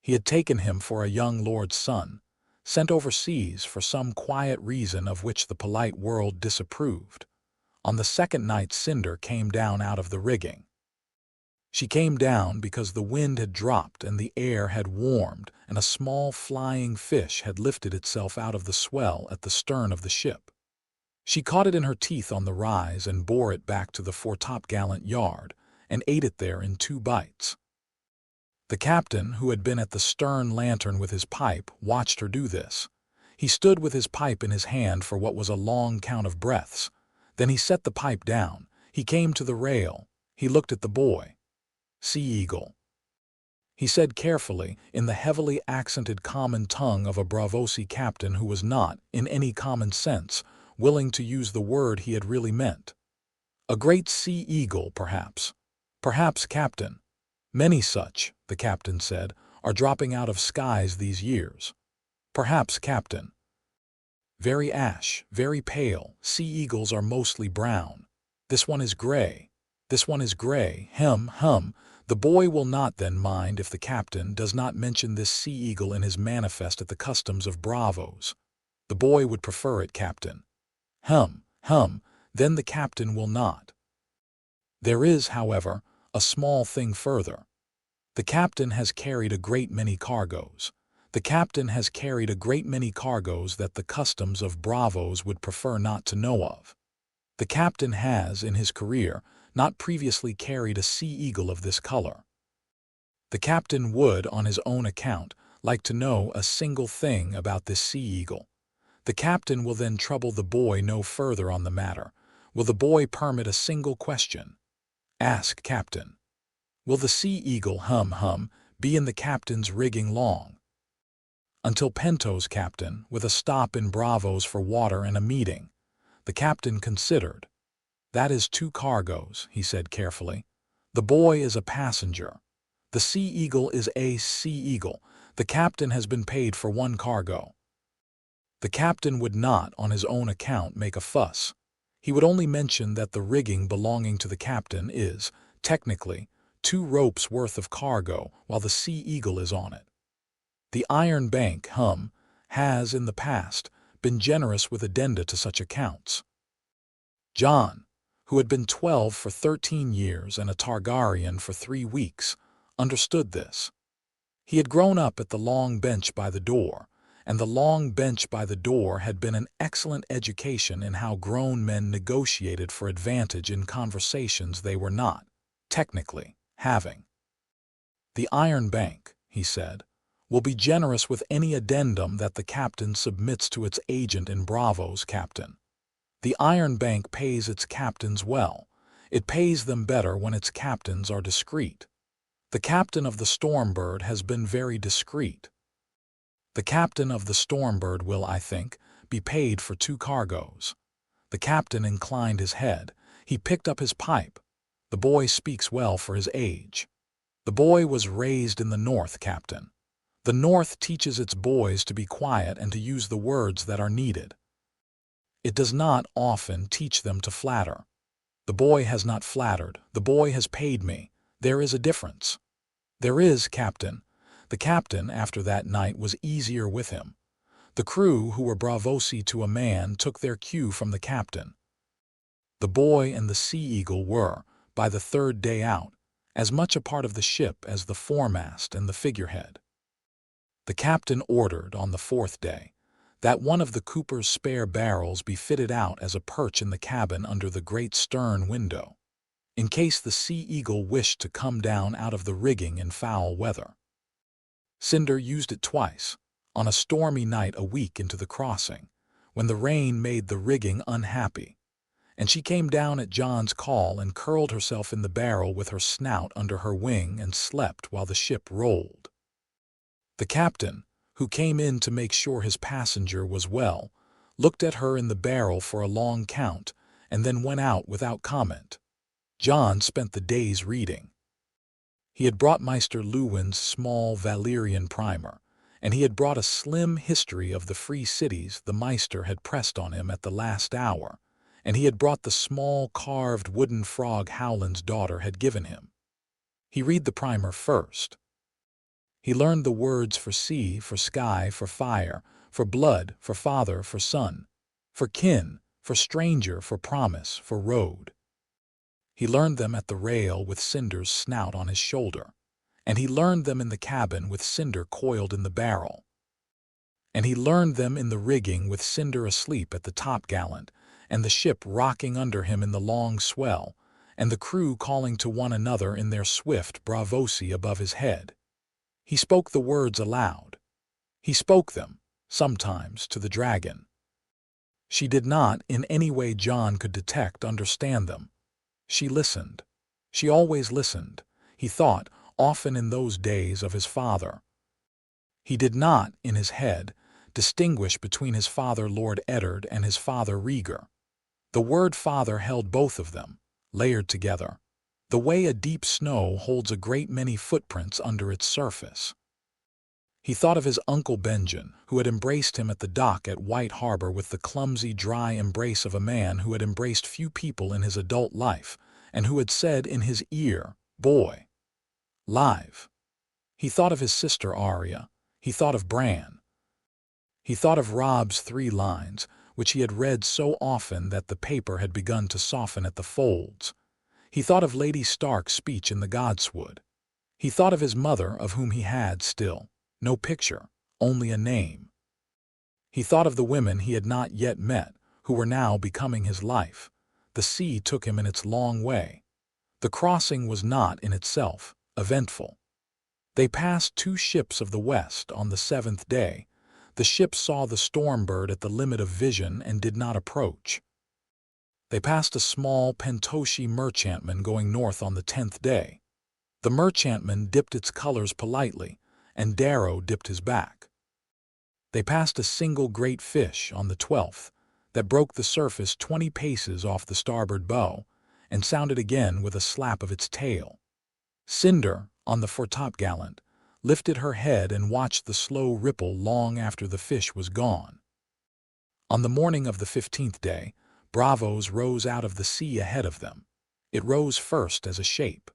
He had taken him for a young lord's son, sent overseas for some quiet reason of which the polite world disapproved. On the second night Cinder came down out of the rigging. She came down because the wind had dropped and the air had warmed, and a small flying fish had lifted itself out of the swell at the stern of the ship. She caught it in her teeth on the rise and bore it back to the foretopgallant yard, and ate it there in 2 bites. The captain, who had been at the stern lantern with his pipe, watched her do this. He stood with his pipe in his hand for what was a long count of breaths. Then he set the pipe down. He came to the rail. He looked at the boy. "Sea Eagle," he said carefully, in the heavily accented common tongue of a Bravosi captain who was not, in any common sense, willing to use the word he had really meant. "A great sea eagle, perhaps. Perhaps, captain. Many such," the captain said, "are dropping out of skies these years. Perhaps, captain. Very ash, very pale. Sea eagles are mostly brown. This one is gray. This one is gray. Hum. The boy will not then mind if the captain does not mention this sea eagle in his manifest at the customs of Bravos. The boy would prefer it, captain. Hum. Then the captain will not. There is, however, a small thing further. The captain has carried a great many cargoes. The captain has carried a great many cargoes that the customs of Bravos would prefer not to know of. The captain has, in his career, not previously carried a sea eagle of this color. The captain would, on his own account, like to know a single thing about this sea eagle. The captain will then trouble the boy no further on the matter. Will the boy permit a single question? Ask, captain. Will the sea eagle be in the captain's rigging long? Until Pentos, captain, with a stop in Bravos for water and a meeting. The captain considered. That is 2 cargoes, he said carefully. The boy is a passenger. The sea eagle is a sea eagle. The captain has been paid for 1 cargo. The captain would not, on his own account, make a fuss. He would only mention that the rigging belonging to the captain is, technically, 2 ropes' worth of cargo, while the sea eagle is on it. The Iron Bank, has, in the past, been generous with addenda to such accounts. Jon, who had been 12 for 13 years and a Targaryen for 3 weeks, understood this. He had grown up at the long bench by the door, and the long bench by the door had been an excellent education in how grown men negotiated for advantage in conversations they were not, technically, having. The Iron Bank, he said, will be generous with any addendum that the captain submits to its agent in Bravos, captain. The Iron Bank pays its captains well. It pays them better when its captains are discreet. The captain of the Stormbird has been very discreet. The captain of the Stormbird will, I think, be paid for 2 cargoes. The captain inclined his head. He picked up his pipe. The boy speaks well for his age. The boy was raised in the North, Captain. The North teaches its boys to be quiet and to use the words that are needed. It does not often teach them to flatter. The boy has not flattered. The boy has paid me. There is a difference. There is, Captain. The captain, after that night, was easier with him. The crew, who were bravosi to a man, took their cue from the captain. The boy and the sea eagle were, by the third day out, as much a part of the ship as the foremast and the figurehead. The captain ordered, on the fourth day, that one of the cooper's spare barrels be fitted out as a perch in the cabin under the great stern window, in case the sea eagle wished to come down out of the rigging in foul weather. Cinder used it twice, on a stormy night a week into the crossing, when the rain made the rigging unhappy, and she came down at Jon's call and curled herself in the barrel with her snout under her wing and slept while the ship rolled. The captain, who came in to make sure his passenger was well, looked at her in the barrel for a long count and then went out without comment. Jon spent the days reading. He had brought Meister Lewin's small Valyrian primer, and he had brought a slim history of the free cities the Meister had pressed on him at the last hour, and he had brought the small carved wooden frog Howland's daughter had given him. He read the primer first. He learned the words for sea, for sky, for fire, for blood, for father, for son, for kin, for stranger, for promise, for road. He learned them at the rail with Cinder's snout on his shoulder, and he learned them in the cabin with Cinder coiled in the barrel. And he learned them in the rigging with Cinder asleep at the topgallant, and the ship rocking under him in the long swell, and the crew calling to one another in their swift bravosi above his head. He spoke the words aloud. He spoke them, sometimes, to the dragon. She did not, in any way Jon could detect, understand them. She listened. She always listened, he thought, often in those days of his father. He did not, in his head, distinguish between his father Lord Eddard and his father Rhaegar. The word father held both of them, layered together, the way a deep snow holds a great many footprints under its surface. He thought of his uncle Benjen, who had embraced him at the dock at White Harbor with the clumsy, dry embrace of a man who had embraced few people in his adult life, and who had said in his ear, "Boy." Live. He thought of his sister Arya. He thought of Bran. He thought of Robb's 3 lines, which he had read so often that the paper had begun to soften at the folds. He thought of Lady Stark's speech in the Godswood. He thought of his mother, of whom he had still no picture, only a name. He thought of the women he had not yet met, who were now becoming his life. The sea took him in its long way. The crossing was not, in itself, eventful. They passed 2 ships of the West on the 7th day. The ship saw the Stormbird at the limit of vision and did not approach. They passed a small Pentoshi merchantman going north on the 10th day. The merchantman dipped its colors politely, and Darrow dipped his back. They passed a single great fish on the 12th that broke the surface 20 paces off the starboard bow and sounded again with a slap of its tail. Cinder, on the foretopgallant, lifted her head and watched the slow ripple long after the fish was gone. On the morning of the 15th day, Braavos rose out of the sea ahead of them. It rose first as a shape.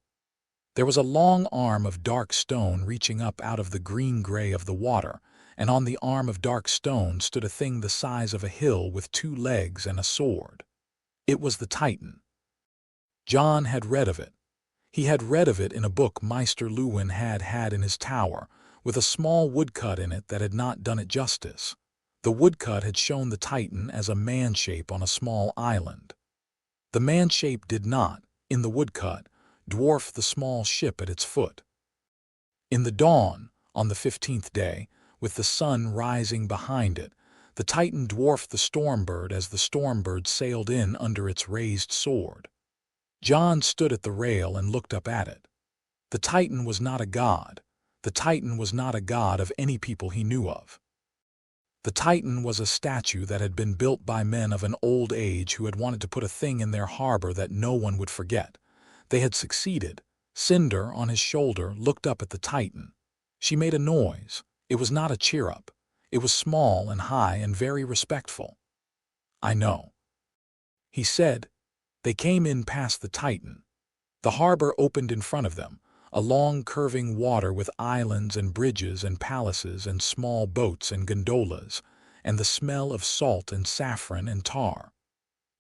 There was a long arm of dark stone reaching up out of the green-gray of the water, and on the arm of dark stone stood a thing the size of a hill with 2 legs and a sword. It was the Titan. Jon had read of it. He had read of it in a book Meister Lewin had in his tower, with a small woodcut in it that had not done it justice. The woodcut had shown the Titan as a man-shape on a small island. The man-shape did not, in the woodcut, dwarf the small ship at its foot. In the dawn, on the 15th day, with the sun rising behind it, the Titan dwarfed the Stormbird as the Stormbird sailed in under its raised sword. Jon stood at the rail and looked up at it. The Titan was not a god. The Titan was not a god of any people he knew of. The Titan was a statue that had been built by men of an old age who had wanted to put a thing in their harbor that no one would forget. They had succeeded. Cinder, on his shoulder, looked up at the Titan. She made a noise. It was not a cheer-up. It was small and high and very respectful. "I know," he said. They came in past the Titan. The harbor opened in front of them, a long curving water with islands and bridges and palaces and small boats and gondolas, and the smell of salt and saffron and tar.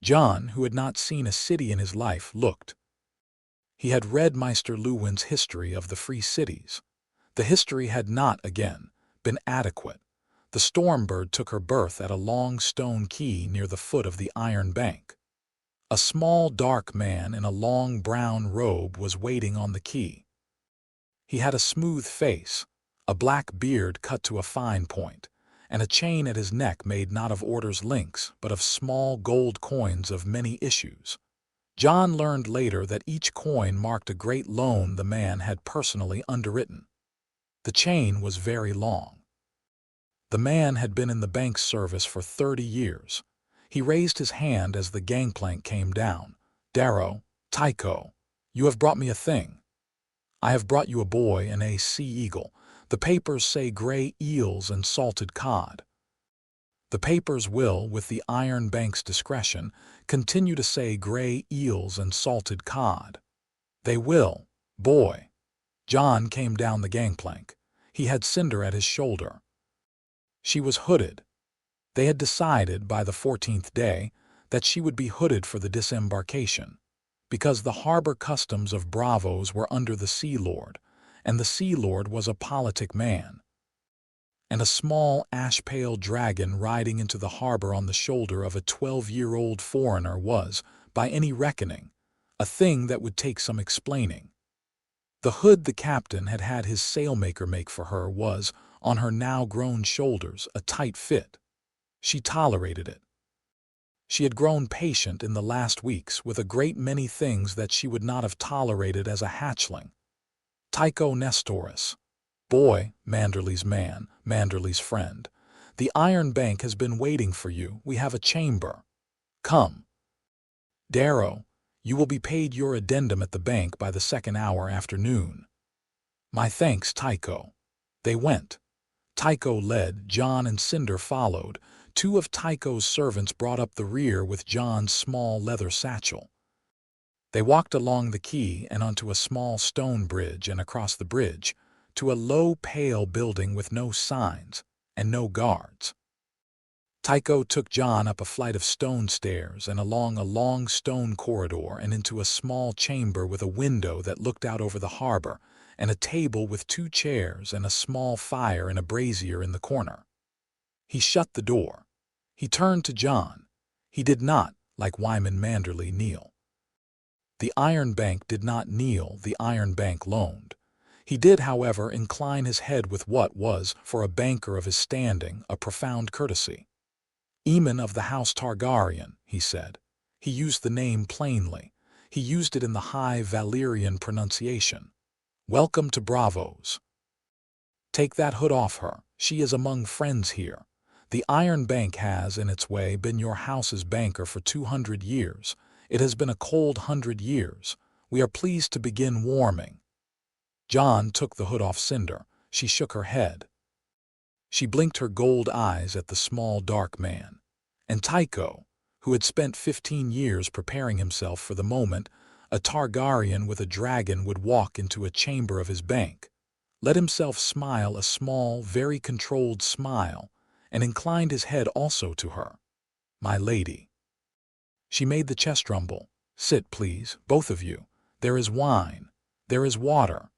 Jon, who had not seen a city in his life, looked. He had read Maester Luwin's history of the free cities. The history had not, again, been adequate. The Stormbird took her berth at a long stone quay near the foot of the Iron Bank. A small dark man in a long brown robe was waiting on the quay. He had a smooth face, a black beard cut to a fine point, and a chain at his neck made not of order's links but of small gold coins of many issues. Jon learned later that each coin marked a great loan the man had personally underwritten. The chain was very long. The man had been in the bank's service for 30 years. He raised his hand as the gangplank came down. "Darrow, Tycho, you have brought me a thing. I have brought you a boy and a sea eagle. The papers say gray eels and salted cod." The papers will, with the Iron Bank's discretion, continue to say gray eels and salted cod. They will, boy. Jon came down the gangplank. He had Cinder at his shoulder. She was hooded. They had decided by the 14th day that she would be hooded for the disembarkation, because the harbor customs of Bravos were under the Sea Lord, and the Sea Lord was a politic man. And a small ash-pale dragon riding into the harbor on the shoulder of a 12-year-old foreigner was, by any reckoning, a thing that would take some explaining. The hood the captain had had his sailmaker make for her was, on her now-grown shoulders, a tight fit. She tolerated it. She had grown patient in the last weeks with a great many things that she would not have tolerated as a hatchling. Tycho Nestoris. "Boy," Manderley's man, Manderley's friend, "the Iron Bank has been waiting for you. We have a chamber. Come." "Darrow, you will be paid your addendum at the bank by the 2nd hour after noon." "My thanks, Tycho." They went. Tycho led, Jon and Cinder followed. 2 of Tycho's servants brought up the rear with Jon's small leather satchel. They walked along the quay and onto a small stone bridge and across the bridge to a low, pale building with no signs and no guards. Tycho took Jon up a flight of stone stairs and along a long stone corridor and into a small chamber with a window that looked out over the harbor and a table with 2 chairs and a small fire in a brazier in the corner. He shut the door. He turned to Jon. He did not, like Wyman Manderley, kneel. The Iron Bank did not kneel, the Iron Bank loaned. He did, however, incline his head with what was, for a banker of his standing, a profound courtesy. "Eamon of the House Targaryen," he said. He used the name plainly. He used it in the high Valyrian pronunciation. "Welcome to Bravos. Take that hood off her. She is among friends here. The Iron Bank has, in its way, been your house's banker for 200 years. It has been a cold 100 years. We are pleased to begin warming." Jon took the hood off Cinder. She shook her head. She blinked her gold eyes at the small dark man. And Tycho, who had spent 15 years preparing himself for the moment a Targaryen with a dragon would walk into a chamber of his bank, let himself smile a small, very controlled smile, and inclined his head also to her. "My lady." She made the chest rumble. "Sit, please, both of you. There is wine. There is water.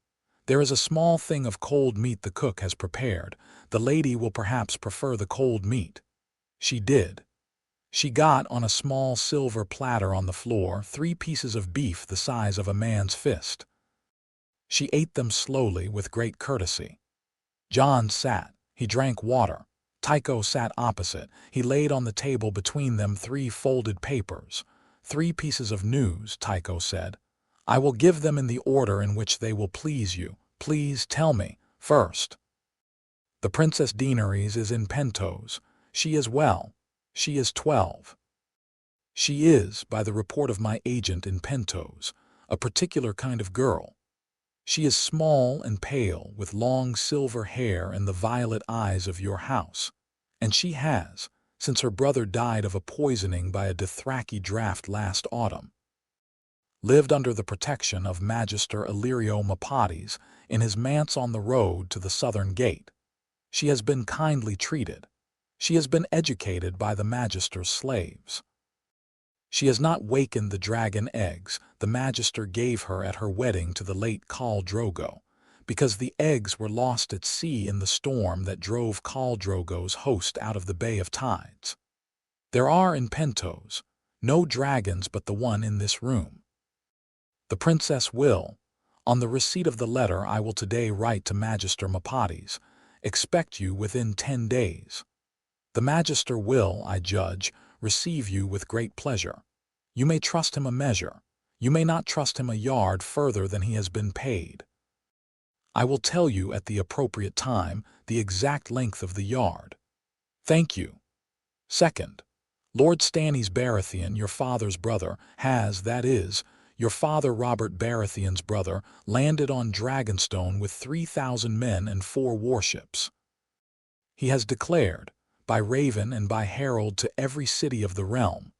There is a small thing of cold meat the cook has prepared. The lady will perhaps prefer the cold meat." She did. She got, on a small silver platter on the floor, 3 pieces of beef the size of a man's fist. She ate them slowly with great courtesy. Jon sat. He drank water. Tycho sat opposite. He laid on the table between them 3 folded papers. 3 pieces of news, Tycho said. "I will give them in the order in which they will please you. Please tell me, first." "The Princess Daenerys is in Pentos. She is well. She is 12. She is, by the report of my agent in Pentos, a particular kind of girl. She is small and pale, with long silver hair and the violet eyes of your house, and she has, since her brother died of a poisoning by a Dothraki draft last autumn, lived under the protection of Magister Illyrio Mapates in his manse on the road to the southern gate. She has been kindly treated. She has been educated by the Magister's slaves. She has not wakened the dragon eggs the Magister gave her at her wedding to the late Khal Drogo, because the eggs were lost at sea in the storm that drove Khal Drogo's host out of the Bay of Tides. There are in Pentos no dragons but the one in this room. The princess will, on the receipt of the letter I will today write to Magister Mapates, expect you within 10 days. The Magister will, I judge, receive you with great pleasure. You may trust him a measure. You may not trust him a yard further than he has been paid. I will tell you at the appropriate time the exact length of the yard. Thank you. Second, Lord Stannis Baratheon, your father's brother, has, that is, your father Robert Baratheon's brother, landed on Dragonstone with 3,000 men and 4 warships. He has declared, by raven and by herald to every city of the realm,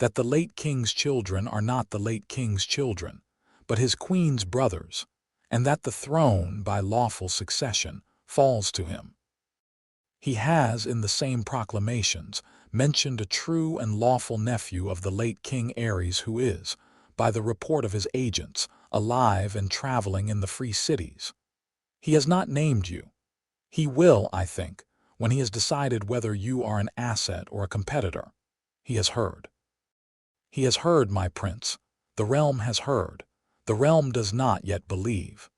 that the late king's children are not the late king's children, but his queen's brothers, and that the throne, by lawful succession, falls to him. He has, in the same proclamations, mentioned a true and lawful nephew of the late King Aerys who is, by the report of his agents, alive and traveling in the free cities. He has not named you. He will, I think, when he has decided whether you are an asset or a competitor. He has heard. He has heard, my prince. The realm has heard. The realm does not yet believe.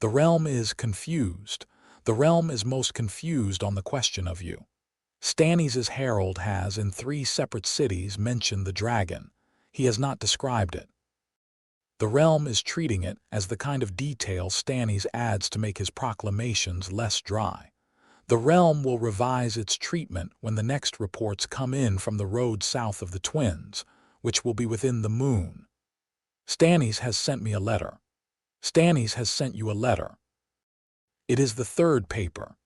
The realm is confused. The realm is most confused on the question of you. Stannis' herald has in 3 separate cities mentioned the dragon. He has not described it. The realm is treating it as the kind of detail Stannis adds to make his proclamations less dry. The realm will revise its treatment when the next reports come in from the road south of the Twins, which will be within the moon. Stannis has sent me a letter. Stannis has sent you a letter. It is the 3rd paper.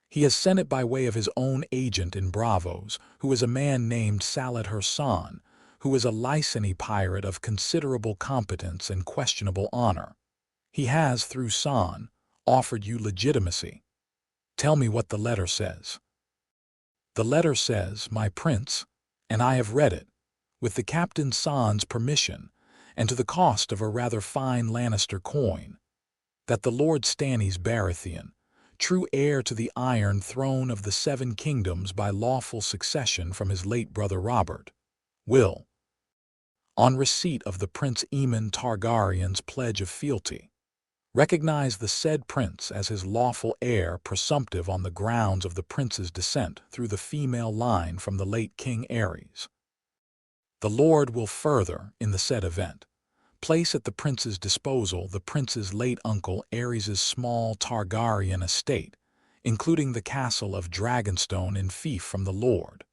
He has sent it by way of his own agent in Bravos, who is a man named Salad Hersan, who is a Lysani pirate of considerable competence and questionable honor. He has, through San, offered you legitimacy. Tell me what the letter says. The letter says, my prince, and I have read it, with the Captain San's permission, and to the cost of a rather fine Lannister coin, that the Lord Stannis Baratheon, true heir to the Iron Throne of the 7 Kingdoms by lawful succession from his late brother Robert, will, on receipt of the Prince Aemon Targaryen's pledge of fealty, recognize the said prince as his lawful heir presumptive on the grounds of the prince's descent through the female line from the late King Aerys. The Lord will further, in the said event, place at the prince's disposal the prince's late uncle Aerys' small Targaryen estate, including the castle of Dragonstone in fief from the Lord.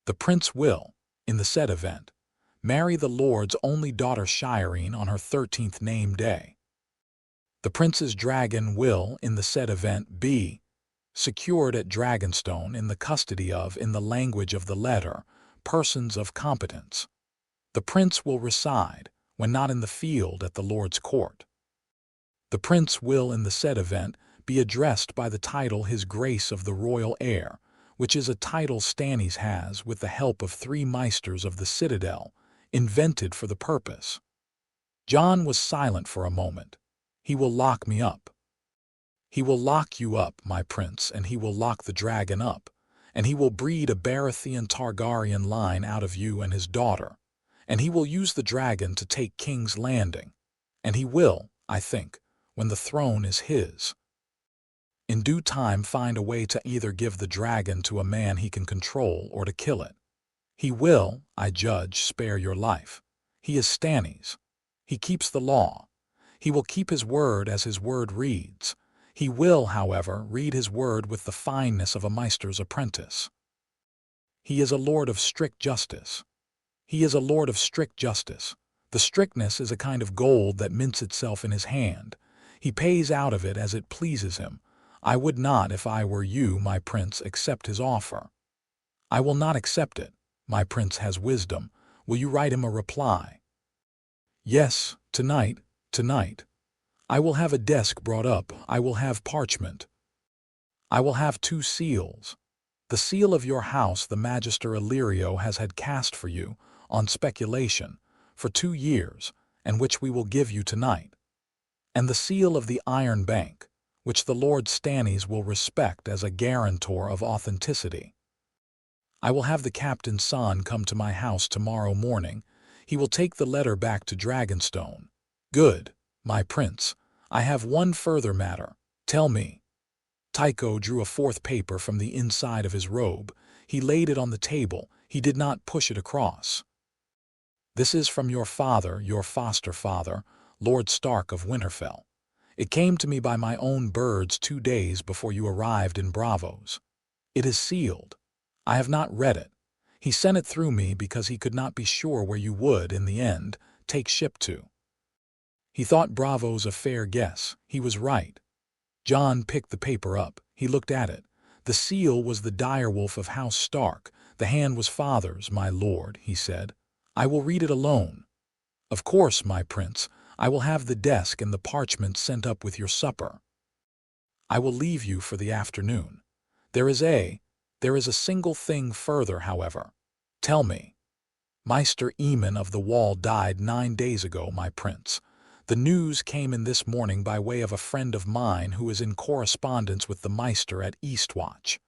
The prince will, in the said event, marry the Lord's only daughter Shireen on her 13th name day. The prince's dragon will, in the said event, be secured at Dragonstone in the custody of, in the language of the letter, persons of competence. The prince will reside, when not in the field, at the Lord's court. The prince will, in the said event, be addressed by the title His Grace of the Royal Heir, which is a title Stannis has, with the help of 3 Meisters of the Citadel, invented for the purpose. Jon was silent for a moment. He will lock me up. He will lock you up, my prince, and he will lock the dragon up, and he will breed a Baratheon Targaryen line out of you and his daughter, and he will use the dragon to take King's Landing, and he will, I think, when the throne is his, in due time find a way to either give the dragon to a man he can control or to kill it. He will, I judge, spare your life. He is Stannis. He keeps the law. He will keep his word as his word reads. He will, however, read his word with the fineness of a Meister's apprentice. He is a lord of strict justice. He is a lord of strict justice. The strictness is a kind of gold that mints itself in his hand. He pays out of it as it pleases him. I would not, if I were you, my prince, accept his offer. I will not accept it. My prince has wisdom. Will you write him a reply? Yes, tonight, tonight. I will have a desk brought up. I will have parchment. I will have 2 seals. The seal of your house the Magister Illyrio has had cast for you, on speculation, for 2 years, and which we will give you tonight. And the seal of the Iron Bank, which the Lord Stannis will respect as a guarantor of authenticity. I will have the captain's son come to my house tomorrow morning. He will take the letter back to Dragonstone. Good, my prince. I have one further matter. Tell me. Tycho drew a 4th paper from the inside of his robe. He laid it on the table. He did not push it across. This is from your father, your foster father, Lord Stark of Winterfell. It came to me by my own birds 2 days before you arrived in Braavos. It is sealed. I have not read it. He sent it through me because he could not be sure where you would, in the end, take ship to. He thought Braavos a fair guess. He was right. Jon picked the paper up. He looked at it. The seal was the direwolf of House Stark. The hand was father's, my lord, he said. I will read it alone. Of course, my prince, I will have the desk and the parchment sent up with your supper. I will leave you for the afternoon. There is a single thing further, however. Tell me. Maester Aemon of the Wall died 9 days ago, my prince. The news came in this morning by way of a friend of mine who is in correspondence with the Maester at Eastwatch.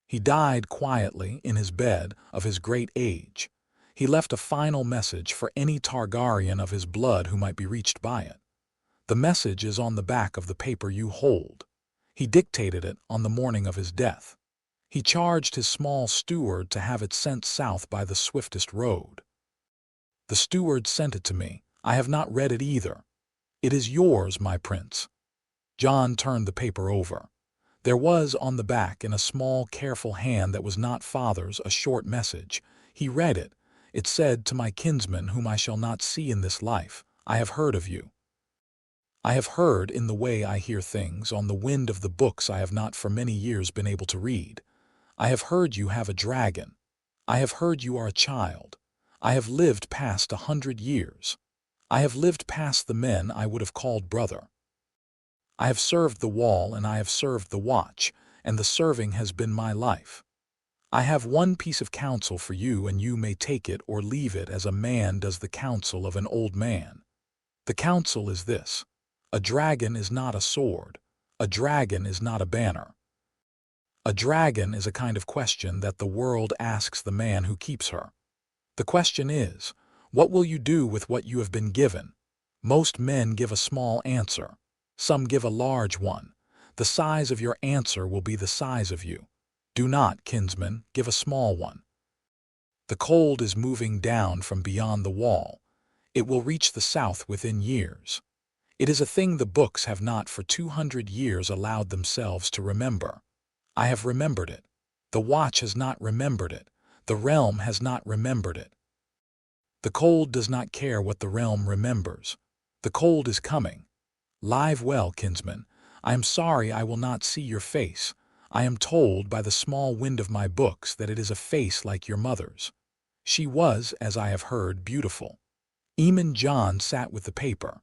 He died quietly in his bed of his great age. He left a final message for any Targaryen of his blood who might be reached by it. The message is on the back of the paper you hold. He dictated it on the morning of his death. He charged his small steward to have it sent south by the swiftest road. The steward sent it to me. I have not read it either. It is yours, my prince. Jon turned the paper over. There was on the back, in a small, careful hand that was not father's, a short message. He read it. It said, to my kinsman whom I shall not see in this life, I have heard of you. I have heard, in the way I hear things, on the wind of the books I have not for many years been able to read. I have heard you have a dragon. I have heard you are a child. I have lived past 100 years. I have lived past the men I would have called brother. I have served the wall and I have served the watch, and the serving has been my life. I have one piece of counsel for you, and you may take it or leave it as a man does the counsel of an old man. The counsel is this: a dragon is not a sword. A dragon is not a banner. A dragon is a kind of question that the world asks the man who keeps her. The question is, what will you do with what you have been given? Most men give a small answer. Some give a large one. The size of your answer will be the size of you. Do not, kinsman, give a small one. The cold is moving down from beyond the wall. It will reach the south within years. It is a thing the books have not for 200 years allowed themselves to remember. I have remembered it. The watch has not remembered it. The realm has not remembered it. The cold does not care what the realm remembers. The cold is coming. Live well, kinsman. I am sorry I will not see your face. I am told by the small wind of my books that it is a face like your mother's. She was, as I have heard, beautiful. Aemon Jon sat with the paper.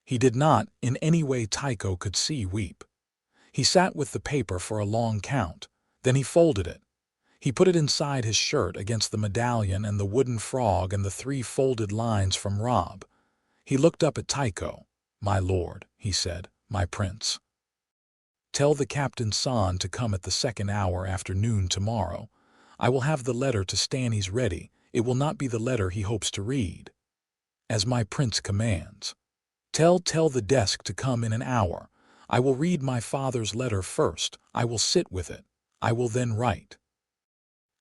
He did not, in any way Tycho could see, weep. He sat with the paper for a long count. Then he folded it. He put it inside his shirt against the medallion and the wooden frog and the 3 folded lines from Robb. He looked up at Tycho. My lord, he said, my prince. Tell the captain's son to come at the 2nd hour after noon tomorrow. I will have the letter to Stannis ready. It will not be the letter he hopes to read. As my prince commands. Tell the desk to come in an hour. I will read my father's letter first. I will sit with it. I will then write.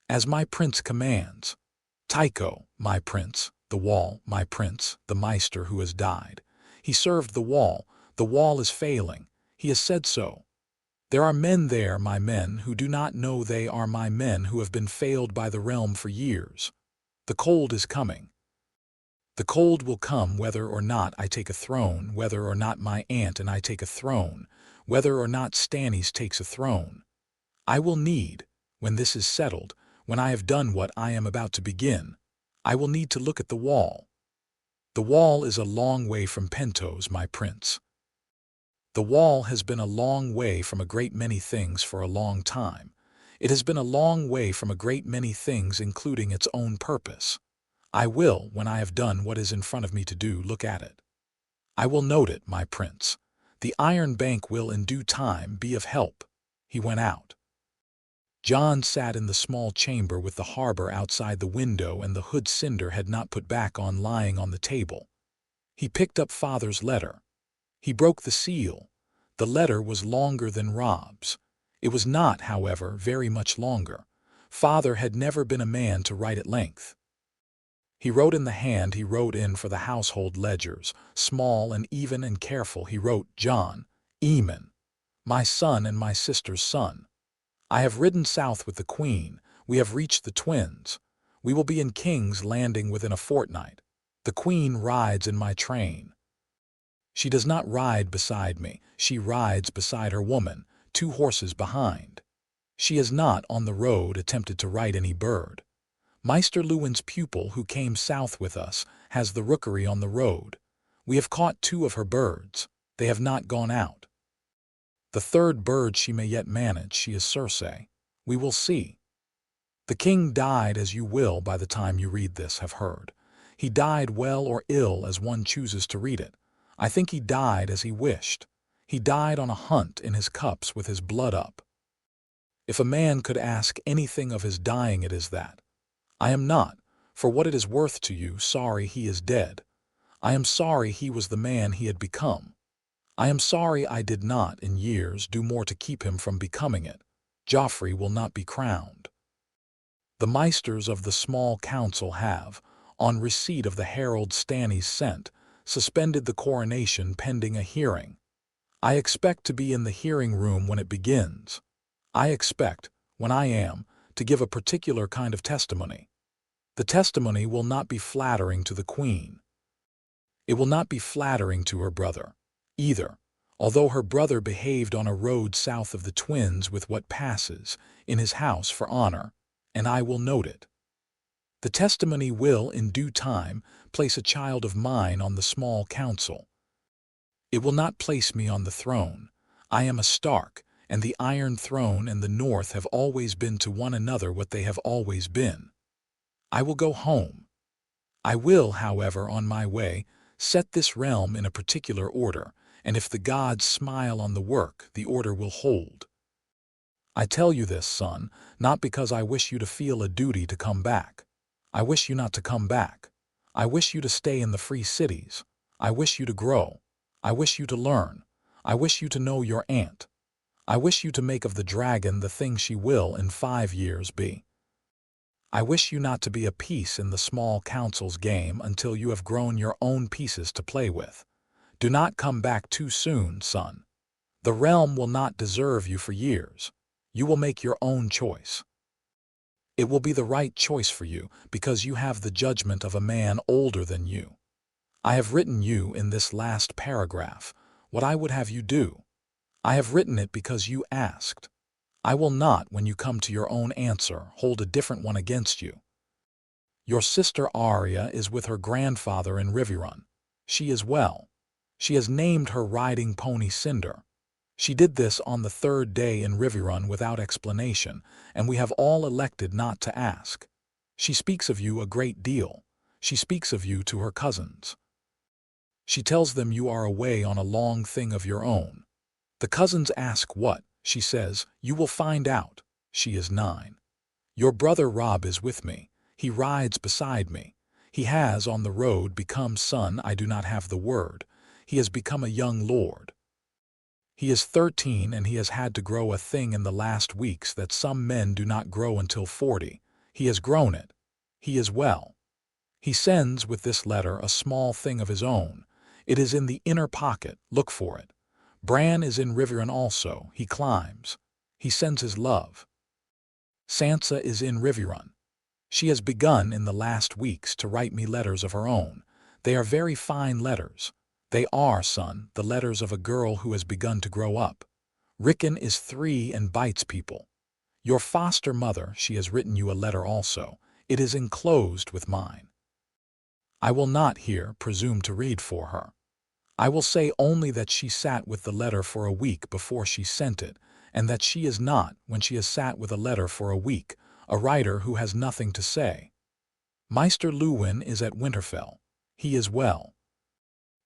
As my prince commands. Tycho, my prince, the wall, my prince, the Maester who has died. He served the wall. The wall is failing. He has said so. There are men there, my men, who do not know they are my men, who have been failed by the realm for years. The cold is coming. The cold will come whether or not I take a throne, whether or not my aunt and I take a throne, whether or not Stannis takes a throne. I will need, when this is settled, when I have done what I am about to begin, I will need to look at the wall. The wall is a long way from Pentos, my prince. The wall has been a long way from a great many things for a long time. It has been a long way from a great many things, including its own purpose. I will, when I have done what is in front of me to do, look at it. I will note it, my prince. The Iron Bank will in due time be of help. He went out. Jon sat in the small chamber with the harbor outside the window and the hood Cinder had not put back on lying on the table. He picked up father's letter. He broke the seal. The letter was longer than Robb's. It was not, however, very much longer. Father had never been a man to write at length. He wrote in the hand he wrote in for the household ledgers, small and even and careful. He wrote, John, Eamon, my son and my sister's son. I have ridden south with the Queen. We have reached the Twins. We will be in King's Landing within a fortnight. The Queen rides in my train. She does not ride beside me. She rides beside her woman, 2 horses behind. She has not on the road attempted to ride any bird. Maester Lewin's pupil, who came south with us, has the rookery on the road. We have caught 2 of her birds. They have not gone out. The 3rd bird she may yet manage. She is Circe. We will see. The king died, as you will, by the time you read this, have heard. He died well or ill as one chooses to read it. I think he died as he wished. He died on a hunt in his cups with his blood up. If a man could ask anything of his dying, it is that. I am not, for what it is worth to you, sorry he is dead. I am sorry he was the man he had become. I am sorry I did not, in years, do more to keep him from becoming it. Joffrey will not be crowned. The Maesters of the small council have, on receipt of the herald Stannis sent, suspended the coronation pending a hearing. I expect to be in the hearing room when it begins. I expect, when I am, to give a particular kind of testimony. The testimony will not be flattering to the Queen. It will not be flattering to her brother, either, although her brother behaved on a road south of the Twins with what passes, in his house for honor, and I will note it. The testimony will, in due time, place a child of mine on the small council. It will not place me on the throne. I am a Stark, and the Iron Throne and the North have always been to one another what they have always been. I will go home. I will, however, on my way, set this realm in a particular order, and if the gods smile on the work, the order will hold. I tell you this, son, not because I wish you to feel a duty to come back. I wish you not to come back. I wish you to stay in the free cities. I wish you to grow. I wish you to learn. I wish you to know your aunt. I wish you to make of the dragon the thing she will in 5 years be. I wish you not to be a piece in the small council's game until you have grown your own pieces to play with. Do not come back too soon, son. The realm will not deserve you for years. You will make your own choice. It will be the right choice for you because you have the judgment of a man older than you. I have written you in this last paragraph what I would have you do. I have written it because you asked. I will not, when you come to your own answer, hold a different one against you. Your sister Arya is with her grandfather in Riverrun. She is well. She has named her riding pony Cinder. She did this on the 3rd day in Riverrun without explanation, and we have all elected not to ask. She speaks of you a great deal. She speaks of you to her cousins. She tells them you are away on a long thing of your own. The cousins ask what. She says, you will find out. She is 9. Your brother Robb is with me. He rides beside me. He has, on the road, become son. I do not have the word. He has become a young lord. He is 13 and he has had to grow a thing in the last weeks that some men do not grow until 40. He has grown it. He is well. He sends with this letter a small thing of his own. It is in the inner pocket. Look for it. Bran is in Riverrun also. He climbs. He sends his love. Sansa is in Riverrun. She has begun in the last weeks to write me letters of her own. They are very fine letters. They are, son, the letters of a girl who has begun to grow up. Rickon is 3 and bites people. Your foster mother, she has written you a letter also. It is enclosed with mine. I will not here presume to read for her. I will say only that she sat with the letter for a week before she sent it, and that she is not, when she has sat with a letter for a week, a writer who has nothing to say. Maester Luwin is at Winterfell. He is well.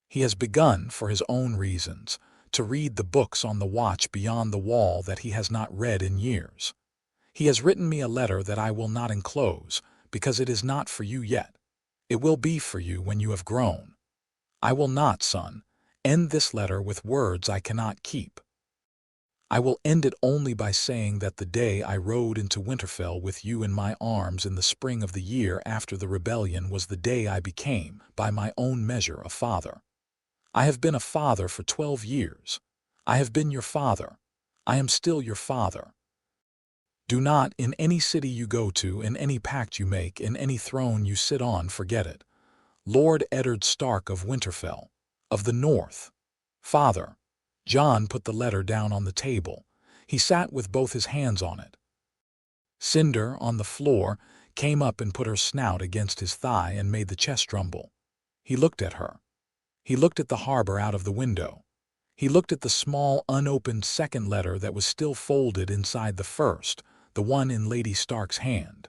He has begun, for his own reasons, to read the books on the watch beyond the wall that he has not read in years. He has written me a letter that I will not enclose, because it is not for you yet. It will be for you when you have grown. I will not, son, end this letter with words I cannot keep. I will end it only by saying that the day I rode into Winterfell with you in my arms in the spring of the year after the rebellion was the day I became, by my own measure, a father. I have been a father for 12 years. I have been your father. I am still your father. Do not, in any city you go to, in any pact you make, in any throne you sit on, forget it. Lord Eddard Stark of Winterfell, of the North. Father. Jon put the letter down on the table. He sat with both his hands on it. Cinder, on the floor, came up and put her snout against his thigh and made the chest rumble. He looked at her. He looked at the harbor out of the window. He looked at the small, unopened second letter that was still folded inside the first, the one in Lady Stark's hand.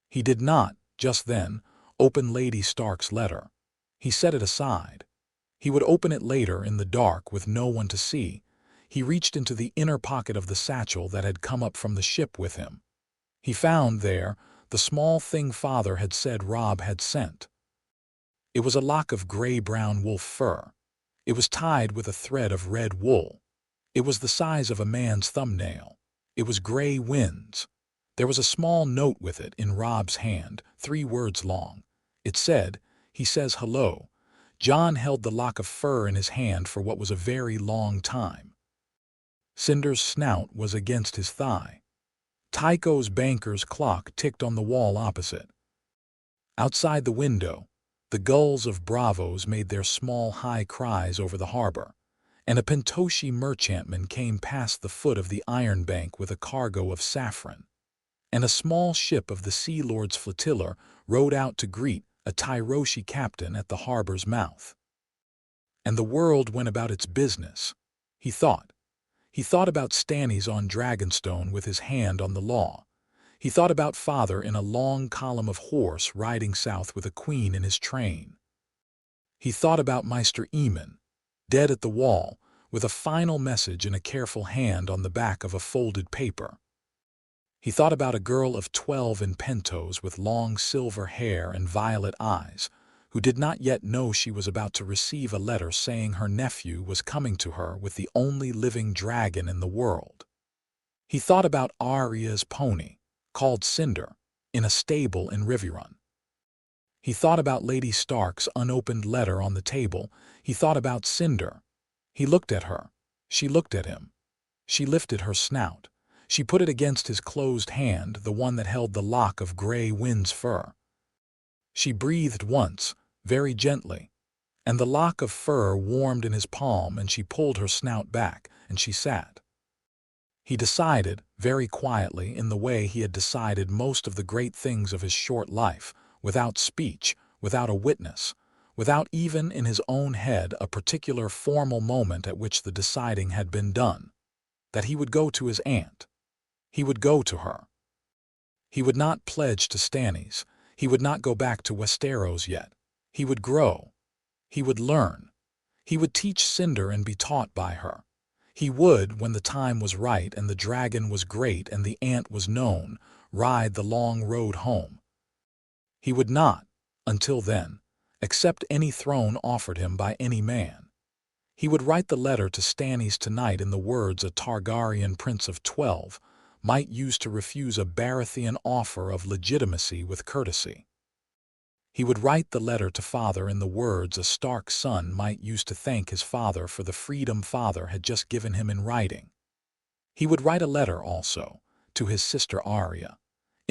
He did not, just then, open Lady Stark's letter. He set it aside. He would open it later in the dark with no one to see. He reached into the inner pocket of the satchel that had come up from the ship with him. He found there the small thing father had said Robb had sent. It was a lock of gray-brown wolf fur. It was tied with a thread of red wool. It was the size of a man's thumbnail. It was gray winds. There was a small note with it in Robb's hand, 3 words long. It said, "He says hello." Jon held the lock of fur in his hand for what was a very long time. Cinder's snout was against his thigh. Tycho's banker's clock ticked on the wall opposite. Outside the window, the gulls of Bravos made their small high cries over the harbor, and a Pentoshi merchantman came past the foot of the iron bank with a cargo of saffron. And a small ship of the Sea Lord's flotilla rowed out to greet a Tyroshi captain at the harbor's mouth. And the world went about its business, he thought. He thought about Stannis on Dragonstone with his hand on the law. He thought about father in a long column of horse riding south with a queen in his train. He thought about Maester Aemon, dead at the wall, with a final message in a careful hand on the back of a folded paper. He thought about a girl of 12 in Pentos with long silver hair and violet eyes, who did not yet know she was about to receive a letter saying her nephew was coming to her with the only living dragon in the world. He thought about Arya's pony, called Cinder, in a stable in Riverrun. He thought about Lady Stark's unopened letter on the table. He thought about Cinder. He looked at her. She looked at him. She lifted her snout. She put it against his closed hand, the one that held the lock of gray wind's fur. She breathed once, very gently, and the lock of fur warmed in his palm, and she pulled her snout back, and she sat. He decided, very quietly, in the way he had decided most of the great things of his short life, without speech, without a witness, without even in his own head a particular formal moment at which the deciding had been done, that he would go to his aunt. He would go to her. He would not pledge to Stannis. He would not go back to Westeros yet. He would grow. He would learn. He would teach Cinder and be taught by her. He would, when the time was right and the dragon was great and the aunt was known, ride the long road home. He would not, until then, accept any throne offered him by any man. He would write the letter to Stannis tonight in the words a Targaryen prince of 12 might use to refuse a Baratheon offer of legitimacy with courtesy. He would write the letter to father in the words a Stark son might use to thank his father for the freedom father had just given him in writing. He would write a letter also to his sister Arya,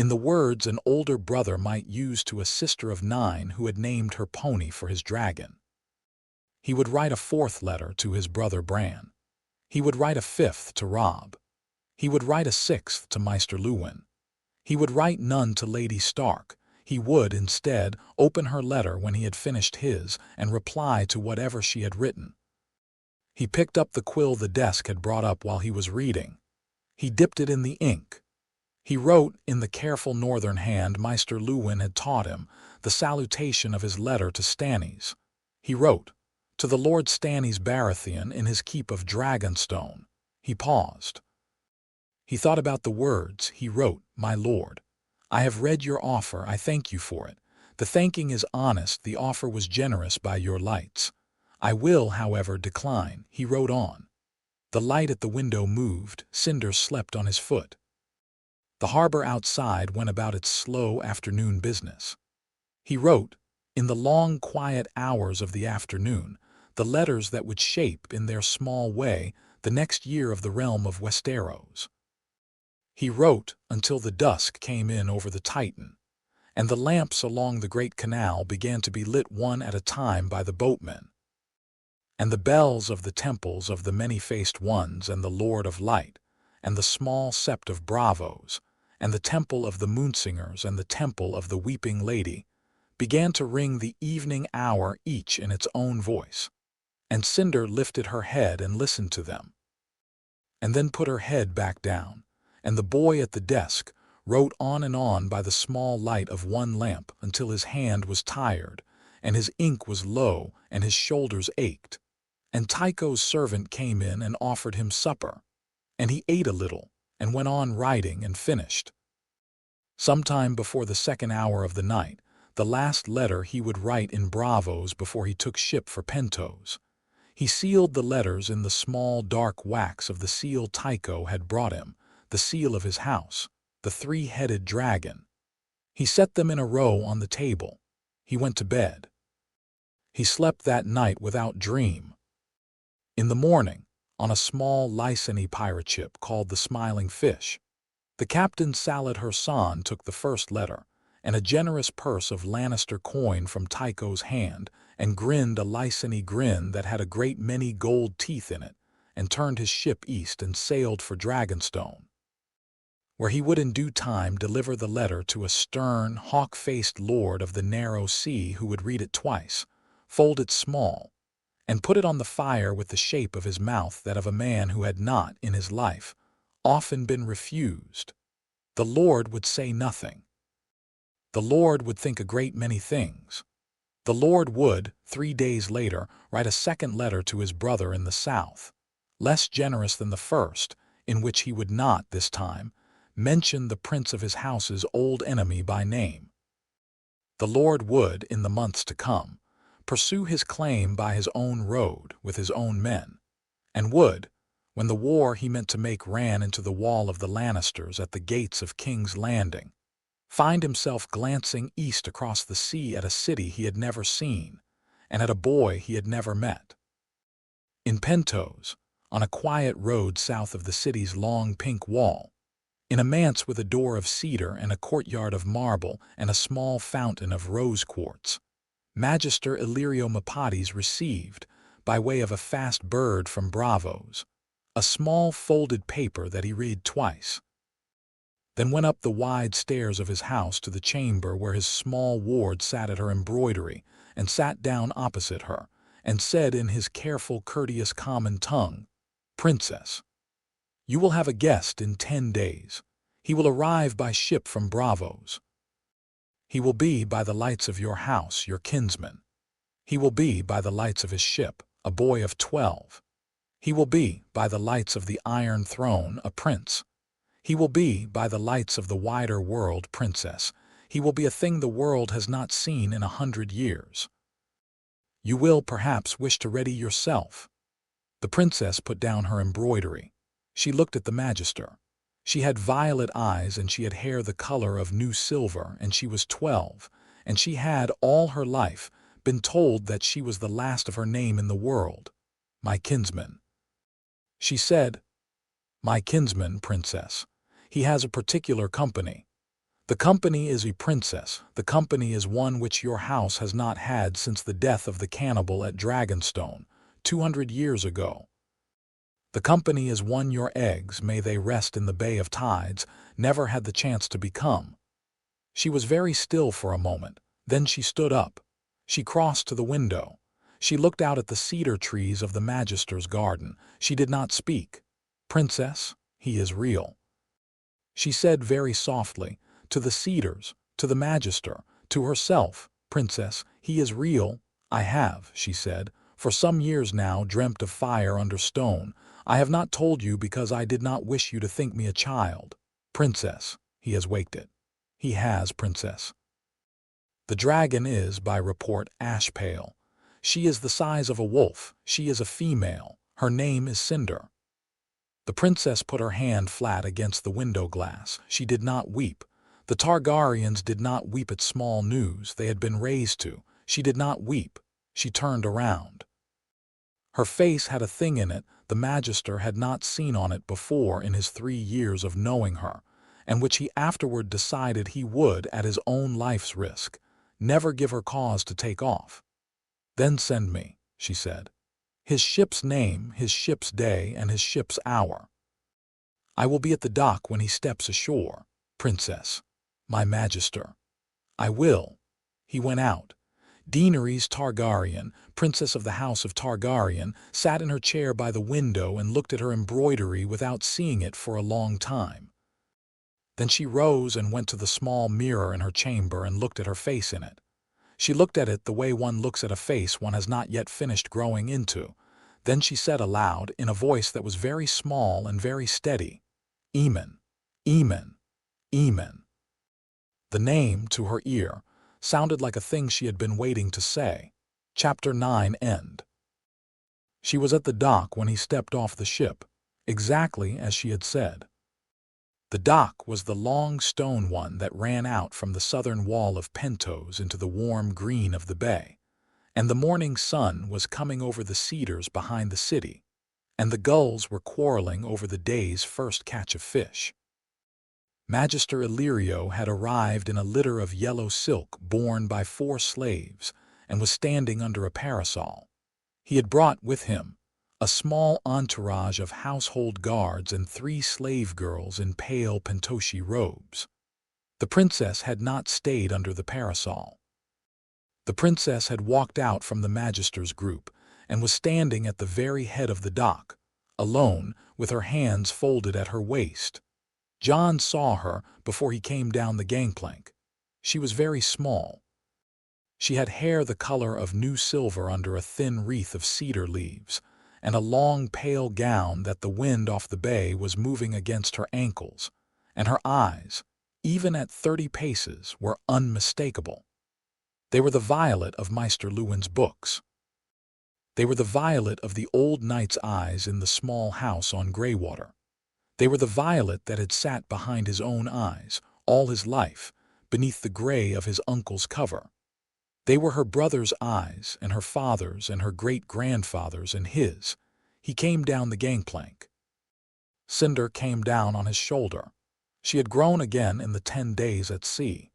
in the words an older brother might use to a sister of 9 who had named her pony for his dragon. He would write a 4th letter to his brother Bran. He would write a 5th to Robb. He would write a 6th to Maester Luwin. He would write none to Lady Stark. He would, instead, open her letter when he had finished his and reply to whatever she had written. He picked up the quill the desk had brought up while he was reading. He dipped it in the ink. He wrote, in the careful northern hand Maester Luwin had taught him, the salutation of his letter to Stannis. He wrote, "To the Lord Stannis Baratheon in his keep of Dragonstone." He paused. He thought about the words. He wrote, "My lord, I have read your offer. I thank you for it. The thanking is honest. The offer was generous by your lights. I will, however, decline." He wrote on. The light at the window moved. Cinder slept on his foot. The harbor outside went about its slow afternoon business. He wrote, in the long, quiet hours of the afternoon, the letters that would shape, in their small way, the next year of the realm of Westeros. He wrote until the dusk came in over the Titan, and the lamps along the great canal began to be lit one at a time by the boatmen, and the bells of the temples of the many-faced ones and the Lord of Light, and the small sept of Bravos, and the temple of the Moonsingers and the temple of the Weeping Lady, began to ring the evening hour each in its own voice, and Cinder lifted her head and listened to them, and then put her head back down, and the boy at the desk wrote on and on by the small light of one lamp until his hand was tired, and his ink was low, and his shoulders ached. And Tycho's servant came in and offered him supper, and he ate a little, and went on writing and finished. Sometime before the 2nd hour of the night, the last letter he would write in Bravos before he took ship for Pentos. He sealed the letters in the small dark wax of the seal Tycho had brought him, the seal of his house, the 3-headed dragon. He set them in a row on the table. He went to bed. He slept that night without dream. In the morning, on a small Lyseni pirate ship called the Smiling Fish, the captain Salad Hersan took the first letter, and a generous purse of Lannister coin from Tycho's hand, and grinned a Lyseni grin that had a great many gold teeth in it, and turned his ship east and sailed for Dragonstone, where he would in due time deliver the letter to a stern, hawk-faced lord of the narrow sea who would read it twice, fold it small, and put it on the fire with the shape of his mouth that of a man who had not, in his life, often been refused. The Lord would say nothing. The Lord would think a great many things. The Lord would, 3 days later, write a second letter to his brother in the south, less generous than the first, in which he would not, this time, mention the prince of his house's old enemy by name. The Lord would, in the months to come, pursue his claim by his own road with his own men, and would, when the war he meant to make ran into the wall of the Lannisters at the gates of King's Landing, find himself glancing east across the sea at a city he had never seen, and at a boy he had never met. In Pentos, on a quiet road south of the city's long pink wall, in a manse with a door of cedar and a courtyard of marble and a small fountain of rose quartz, Magister Illyrio Mepades received, by way of a fast bird from Bravos, a small folded paper that he read twice, then went up the wide stairs of his house to the chamber where his small ward sat at her embroidery, and sat down opposite her, and said in his careful, courteous common tongue, "Princess, you will have a guest in 10 days. He will arrive by ship from Bravos. He will be by the lights of your house, your kinsman. He will be by the lights of his ship, a boy of 12. He will be by the lights of the Iron Throne, a prince. He will be by the lights of the wider world, princess. He will be a thing the world has not seen in 100 years. You will perhaps wish to ready yourself." The princess put down her embroidery. She looked at the magister. She had violet eyes, and she had hair the color of new silver, and she was 12, and she had, all her life, been told that she was the last of her name in the world. "My kinsman." She said, "My kinsman, princess. He has a particular company. The company is a princess. The company is one which your house has not had since the death of the cannibal at Dragonstone, 200 years ago. The company is one your eggs, may they rest in the Bay of Tides, never had the chance to become. She was very still for a moment. Then she stood up. She crossed to the window. She looked out at the cedar trees of the Magister's garden. She did not speak. "Princess, he is real," she said very softly, to the cedars, to the Magister, to herself. "Princess, he is real. I have," she said, "for some years now dreamt of fire under stone. I have not told you because I did not wish you to think me a child. Princess, he has waked it. He has, princess. The dragon is, by report, ash pale. She is the size of a wolf. She is a female. Her name is Cinder." The princess put her hand flat against the window glass. She did not weep. The Targaryens did not weep at small news they had been raised to. She did not weep. She turned around. Her face had a thing in it the Magister had not seen on it before in his 3 years of knowing her, and which he afterward decided he would, at his own life's risk, never give her cause to take off. "Then send me," she said, "his ship's name, his ship's day, and his ship's hour. I will be at the dock when he steps ashore, princess, my Magister. I will." He went out. Daenerys Targaryen, princess of the house of Targaryen, sat in her chair by the window and looked at her embroidery without seeing it for a long time. Then she rose and went to the small mirror in her chamber and looked at her face in it. She looked at it the way one looks at a face one has not yet finished growing into. Then she said aloud, in a voice that was very small and very steady, "Eamon, Eamon, Eamon." The name, to her ear, sounded like a thing she had been waiting to say. Chapter 9 end. She was at the dock when he stepped off the ship, exactly as she had said. The dock was the long stone one that ran out from the southern wall of Pentos into the warm green of the bay, and the morning sun was coming over the cedars behind the city, and the gulls were quarreling over the day's first catch of fish. Magister Illyrio had arrived in a litter of yellow silk borne by 4 slaves and was standing under a parasol. He had brought with him a small entourage of household guards and 3 slave girls in pale Pentoshi robes. The princess had not stayed under the parasol. The princess had walked out from the Magister's group and was standing at the very head of the dock, alone, with her hands folded at her waist. Jon saw her before he came down the gangplank. She was very small. She had hair the color of new silver under a thin wreath of cedar leaves, and a long pale gown that the wind off the bay was moving against her ankles, and her eyes, even at 30 paces, were unmistakable. They were the violet of Maester Luwin's books. They were the violet of the old knight's eyes in the small house on Greywater. They were the violet that had sat behind his own eyes, all his life, beneath the gray of his uncle's cover. They were her brother's eyes, and her father's, and her great-grandfather's, and his. He came down the gangplank. Cinder came down on his shoulder. She had grown again in the 10 days at sea.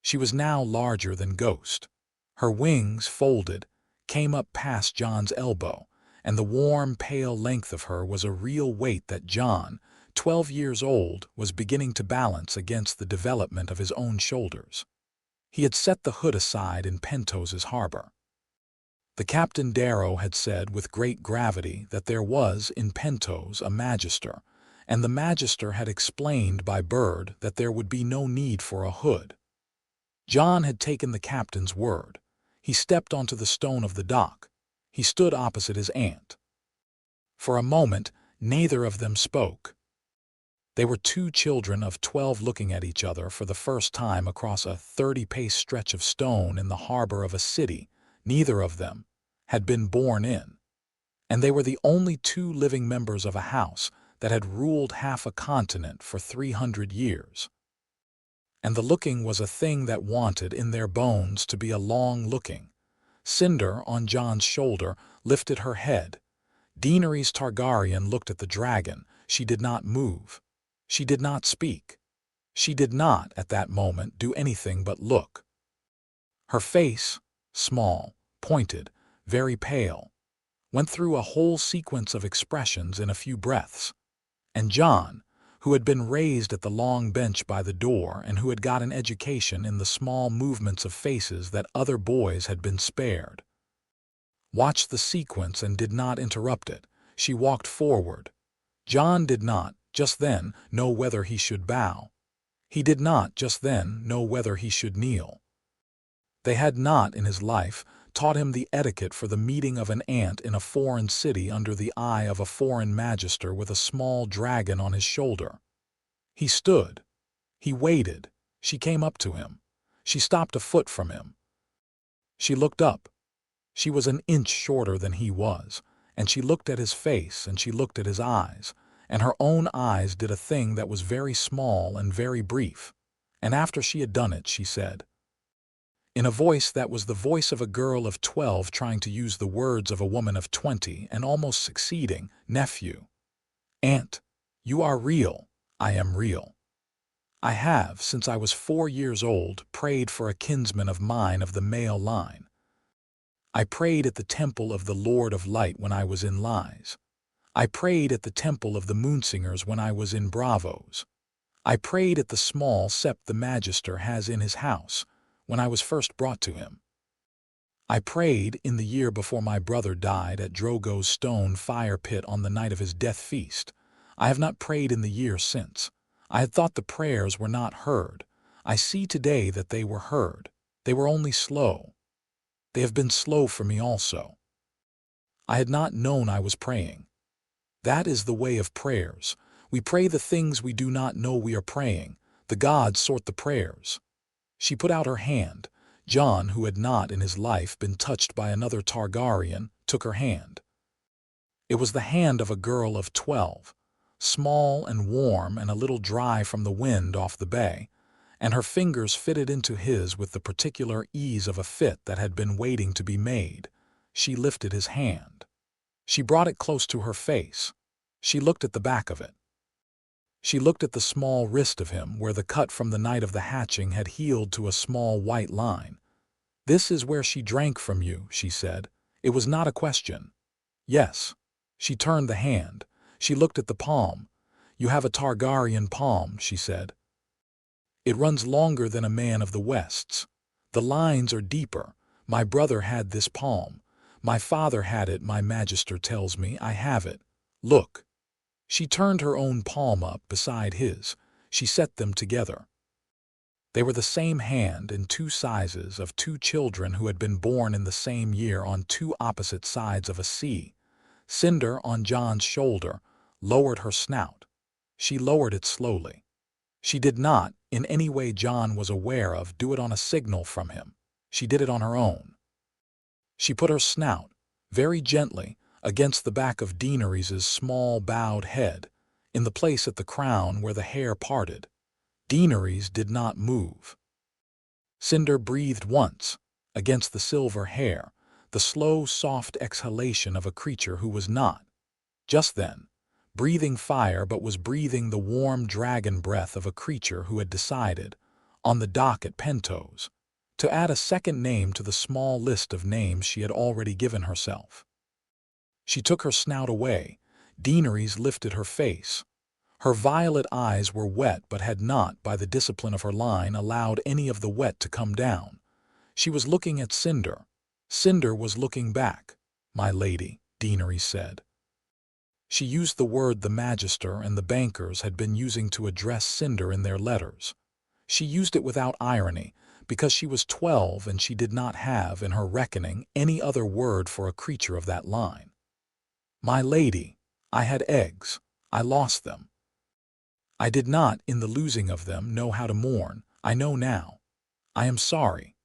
She was now larger than Ghost. Her wings, folded, came up past Jon's elbow, and the warm, pale length of her was a real weight that Jon, 12 years old, was beginning to balance against the development of his own shoulders. He had set the hood aside in Pentos's harbor. The Captain Darrow had said with great gravity that there was in Pentos a Magister, and the Magister had explained by bird that there would be no need for a hood. Jon had taken the captain's word. He stepped onto the stone of the dock. He stood opposite his aunt. For a moment, neither of them spoke. They were 2 children of 12 looking at each other for the first time across a 30-pace stretch of stone in the harbor of a city neither of them had been born in. And they were the only 2 living members of a house that had ruled half a continent for 300 years. And the looking was a thing that wanted in their bones to be a long looking. Cinder, on Jon's shoulder, lifted her head. Daenerys Targaryen looked at the dragon. She did not move. She did not speak. She did not, at that moment, do anything but look. Her face, small, pointed, very pale, went through a whole sequence of expressions in a few breaths, and Jon, who had been raised at the long bench by the door and who had got an education in the small movements of faces that other boys had been spared, watched the sequence and did not interrupt it. She walked forward. Jon did not, just then, know whether he should bow. He did not, just then, know whether he should kneel. They had not, in his life, taught him the etiquette for the meeting of an ant in a foreign city under the eye of a foreign magister with a small dragon on his shoulder. He stood. He waited. She came up to him. She stopped a foot from him. She looked up. She was an inch shorter than he was, and she looked at his face and she looked at his eyes, and her own eyes did a thing that was very small and very brief, and after she had done it, she said, in a voice that was the voice of a girl of 12 trying to use the words of a woman of 20 and almost succeeding, "Nephew, aunt, you are real, I am real. I have, since I was 4 years old, prayed for a kinsman of mine of the male line. I prayed at the temple of the Lord of Light when I was in Lies. I prayed at the temple of the Moonsingers when I was in Bravos. I prayed at the small sept the Magister has in his house, when I was first brought to him. I prayed in the year before my brother died at Drogo's stone fire pit on the night of his death feast. I have not prayed in the year since. I had thought the prayers were not heard. I see today that they were heard. They were only slow. They have been slow for me also. I had not known I was praying. That is the way of prayers. We pray the things we do not know we are praying. The gods sort the prayers. She put out her hand. Jon, who had not in his life been touched by another Targaryen, took her hand. It was the hand of a girl of 12, small and warm and a little dry from the wind off the bay, and her fingers fitted into his with the particular ease of a fit that had been waiting to be made. She lifted his hand. She brought it close to her face. She looked at the back of it. She looked at the small wrist of him where the cut from the night of the hatching had healed to a small white line. "This is where she drank from you," she said. It was not a question. "Yes." She turned the hand. She looked at the palm. "You have a Targaryen palm," she said. "It runs longer than a man of the Wests. The lines are deeper. My brother had this palm. My father had it, my magister tells me. I have it. Look." She turned her own palm up beside his. She set them together. They were the same hand in two sizes of two children who had been born in the same year on two opposite sides of a sea. Cinder, on Jon's shoulder, lowered her snout. She lowered it slowly. She did not, in any way Jon was aware of, do it on a signal from him. She did it on her own. She put her snout, very gently, against the back of Daenerys's small bowed head, in the place at the crown where the hair parted. Daenerys did not move. Cinder breathed once, against the silver hair, the slow, soft exhalation of a creature who was not, just then, breathing fire but was breathing the warm dragon breath of a creature who had decided, on the dock at Pentos, to add a second name to the small list of names she had already given herself. She took her snout away. Daenerys lifted her face. Her violet eyes were wet but had not, by the discipline of her line, allowed any of the wet to come down. She was looking at Cinder. Cinder was looking back. "My lady," Daenerys said. She used the word the Magister and the bankers had been using to address Cinder in their letters. She used it without irony, because she was 12 and she did not have, in her reckoning, any other word for a creature of that line. "My lady, I had eggs. I lost them. I did not, in the losing of them, know how to mourn. I know now. I am sorry."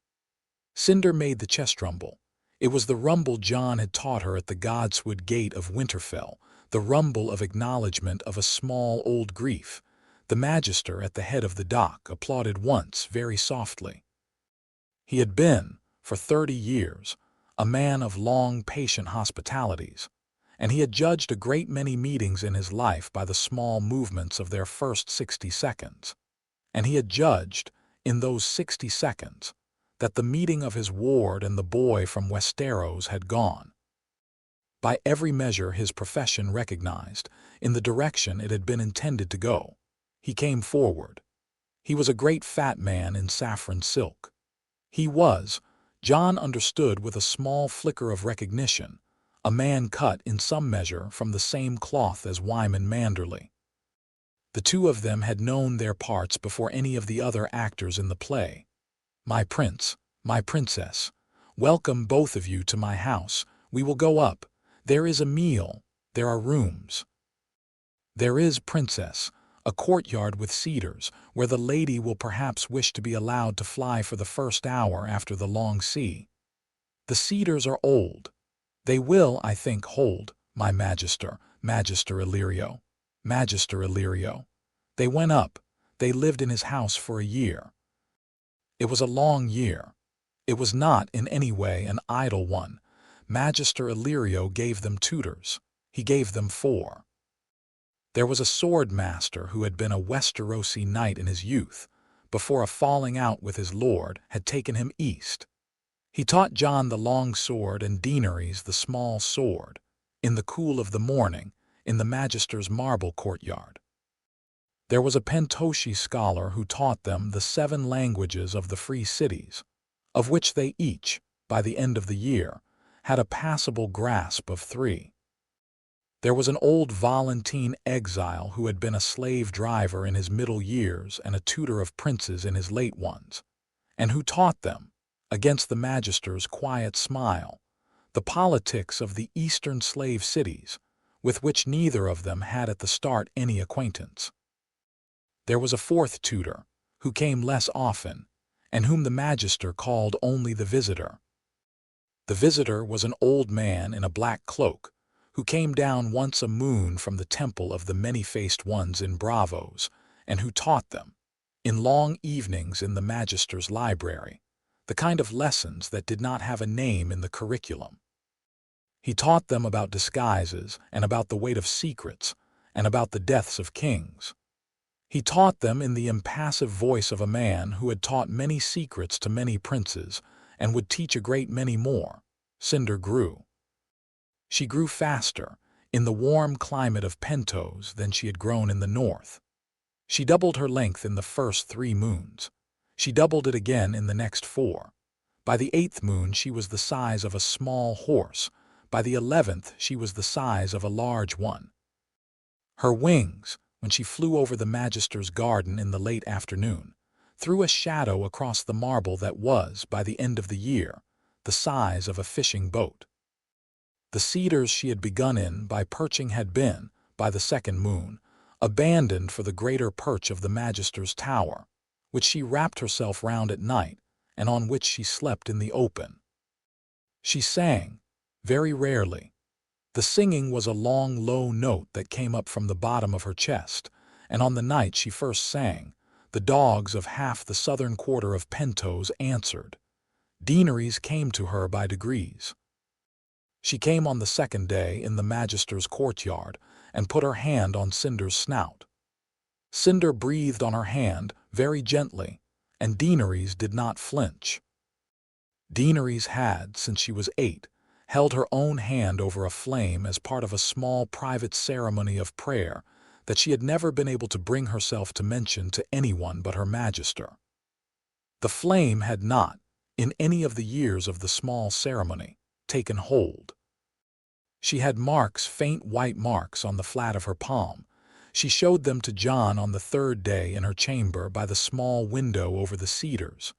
Cinder made the chest rumble. It was the rumble Jon had taught her at the Godswood gate of Winterfell, the rumble of acknowledgment of a small old grief. The Magister at the head of the dock applauded once, very softly. He had been, for 30 years, a man of long, patient hospitalities, and he had judged a great many meetings in his life by the small movements of their first 60 seconds. and he had judged, in those 60 seconds, that the meeting of his ward and the boy from Westeros had gone, by every measure his profession recognized, in the direction it had been intended to go. He came forward. He was a great fat man in saffron silk. He was, Jon understood with a small flicker of recognition, a man cut in some measure from the same cloth as Wyman Manderley. The two of them had known their parts before any of the other actors in the play. "My prince, my princess, welcome both of you to my house. We will go up. There is a meal. There are rooms. There is, princess, a courtyard with cedars, where the lady will perhaps wish to be allowed to fly for the first hour after the long sea. The cedars are old. They will, I think, hold, my magister, Magister Illyrio. Magister Illyrio. They went up. They lived in his house for a year. It was a long year. It was not in any way an idle one. Magister Illyrio gave them tutors. He gave them 4. There was a sword master who had been a Westerosi knight in his youth, before a falling out with his lord had taken him east. He taught Jon the long sword and Daenerys the small sword, in the cool of the morning, in the magister's marble courtyard. There was a Pentoshi scholar who taught them the 7 languages of the free cities, of which they each, by the end of the year, had a passable grasp of 3. There was an old Volantene exile who had been a slave driver in his middle years and a tutor of princes in his late ones, and who taught them, against the magister's quiet smile, the politics of the eastern slave cities, with which neither of them had at the start any acquaintance. There was a 4th tutor, who came less often, and whom the magister called only the visitor. The visitor was an old man in a black cloak, who came down once a moon from the temple of the many-faced ones in Bravos, and who taught them, in long evenings in the magister's library, the kind of lessons that did not have a name in the curriculum. He taught them about disguises and about the weight of secrets and about the deaths of kings. He taught them in the impassive voice of a man who had taught many secrets to many princes and would teach a great many more. Cinder grew. She grew faster in the warm climate of Pentos than she had grown in the north. She doubled her length in the first 3 moons. She doubled it again in the next 4. By the 8th moon she was the size of a small horse. By the 11th she was the size of a large one. Her wings, when she flew over the magister's garden in the late afternoon, threw a shadow across the marble that was, by the end of the year, the size of a fishing boat. The cedars she had begun in by perching had been, by the 2nd moon, abandoned for the greater perch of the magister's tower, which she wrapped herself round at night, and on which she slept in the open. She sang, very rarely. The singing was a long, low note that came up from the bottom of her chest, and on the night she first sang, the dogs of half the southern quarter of Pentos answered. Daenerys came to her by degrees. She came on the 2nd day in the magister's courtyard and put her hand on Cinder's snout. Cinder breathed on her hand very gently, and Daenerys did not flinch. Daenerys had, since she was 8, held her own hand over a flame as part of a small private ceremony of prayer that she had never been able to bring herself to mention to anyone but her magister. The flame had not, in any of the years of the small ceremony, taken hold. She had marks, faint white marks, on the flat of her palm. She showed them to Jon on the 3rd day in her chamber by the small window over the cedars.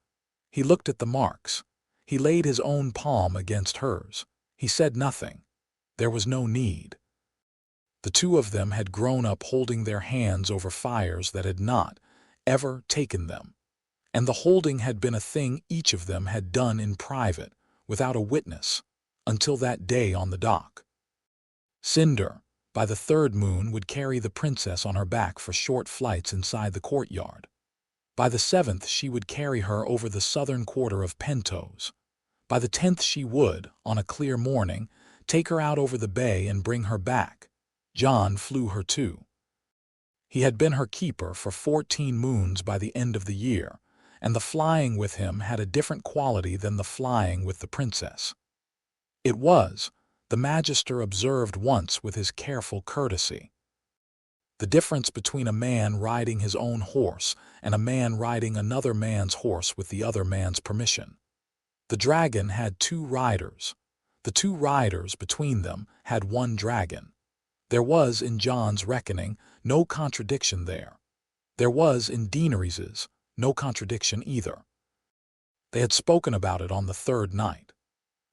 He looked at the marks. He laid his own palm against hers. He said nothing. There was no need. The two of them had grown up holding their hands over fires that had not, ever, taken them, and the holding had been a thing each of them had done in private, without a witness, until that day on the dock. Cinder, by the 3rd moon, would carry the princess on her back for short flights inside the courtyard. By the 7th she would carry her over the southern quarter of Pentos. By the 10th she would, on a clear morning, take her out over the bay and bring her back. Jon flew her too. He had been her keeper for 14 moons by the end of the year, and the flying with him had a different quality than the flying with the princess. It was, the Magister observed once with his careful courtesy, the difference between a man riding his own horse and a man riding another man's horse with the other man's permission. The dragon had 2 riders. The 2 riders between them had 1 dragon. There was, in Jon's reckoning, no contradiction there. There was, in Daenerys's, no contradiction either. They had spoken about it on the 3rd night.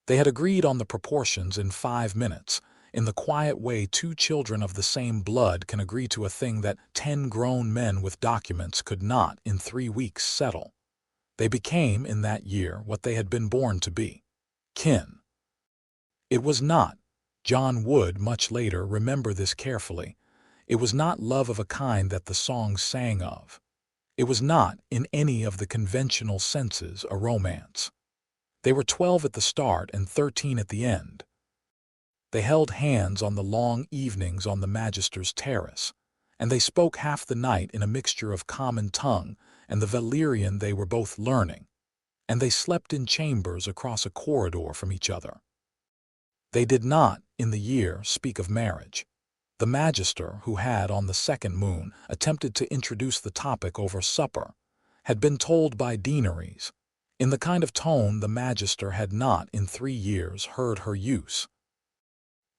They had agreed on the proportions in 5 minutes, in the quiet way 2 children of the same blood can agree to a thing that 10 grown men with documents could not in 3 weeks settle. They became, in that year, what they had been born to be: kin. It was not, Jon would much later remember this carefully, it was not love of a kind that the song sang of. It was not, in any of the conventional senses, a romance. They were 12 at the start and 13 at the end. They held hands on the long evenings on the Magister's terrace, and they spoke half the night in a mixture of common tongue and the Valyrian they were both learning, and they slept in chambers across a corridor from each other. They did not, in the year, speak of marriage. The Magister, who had, on the 2nd moon, attempted to introduce the topic over supper, had been told by Daenerys, in the kind of tone the Magister had not in 3 years heard her use,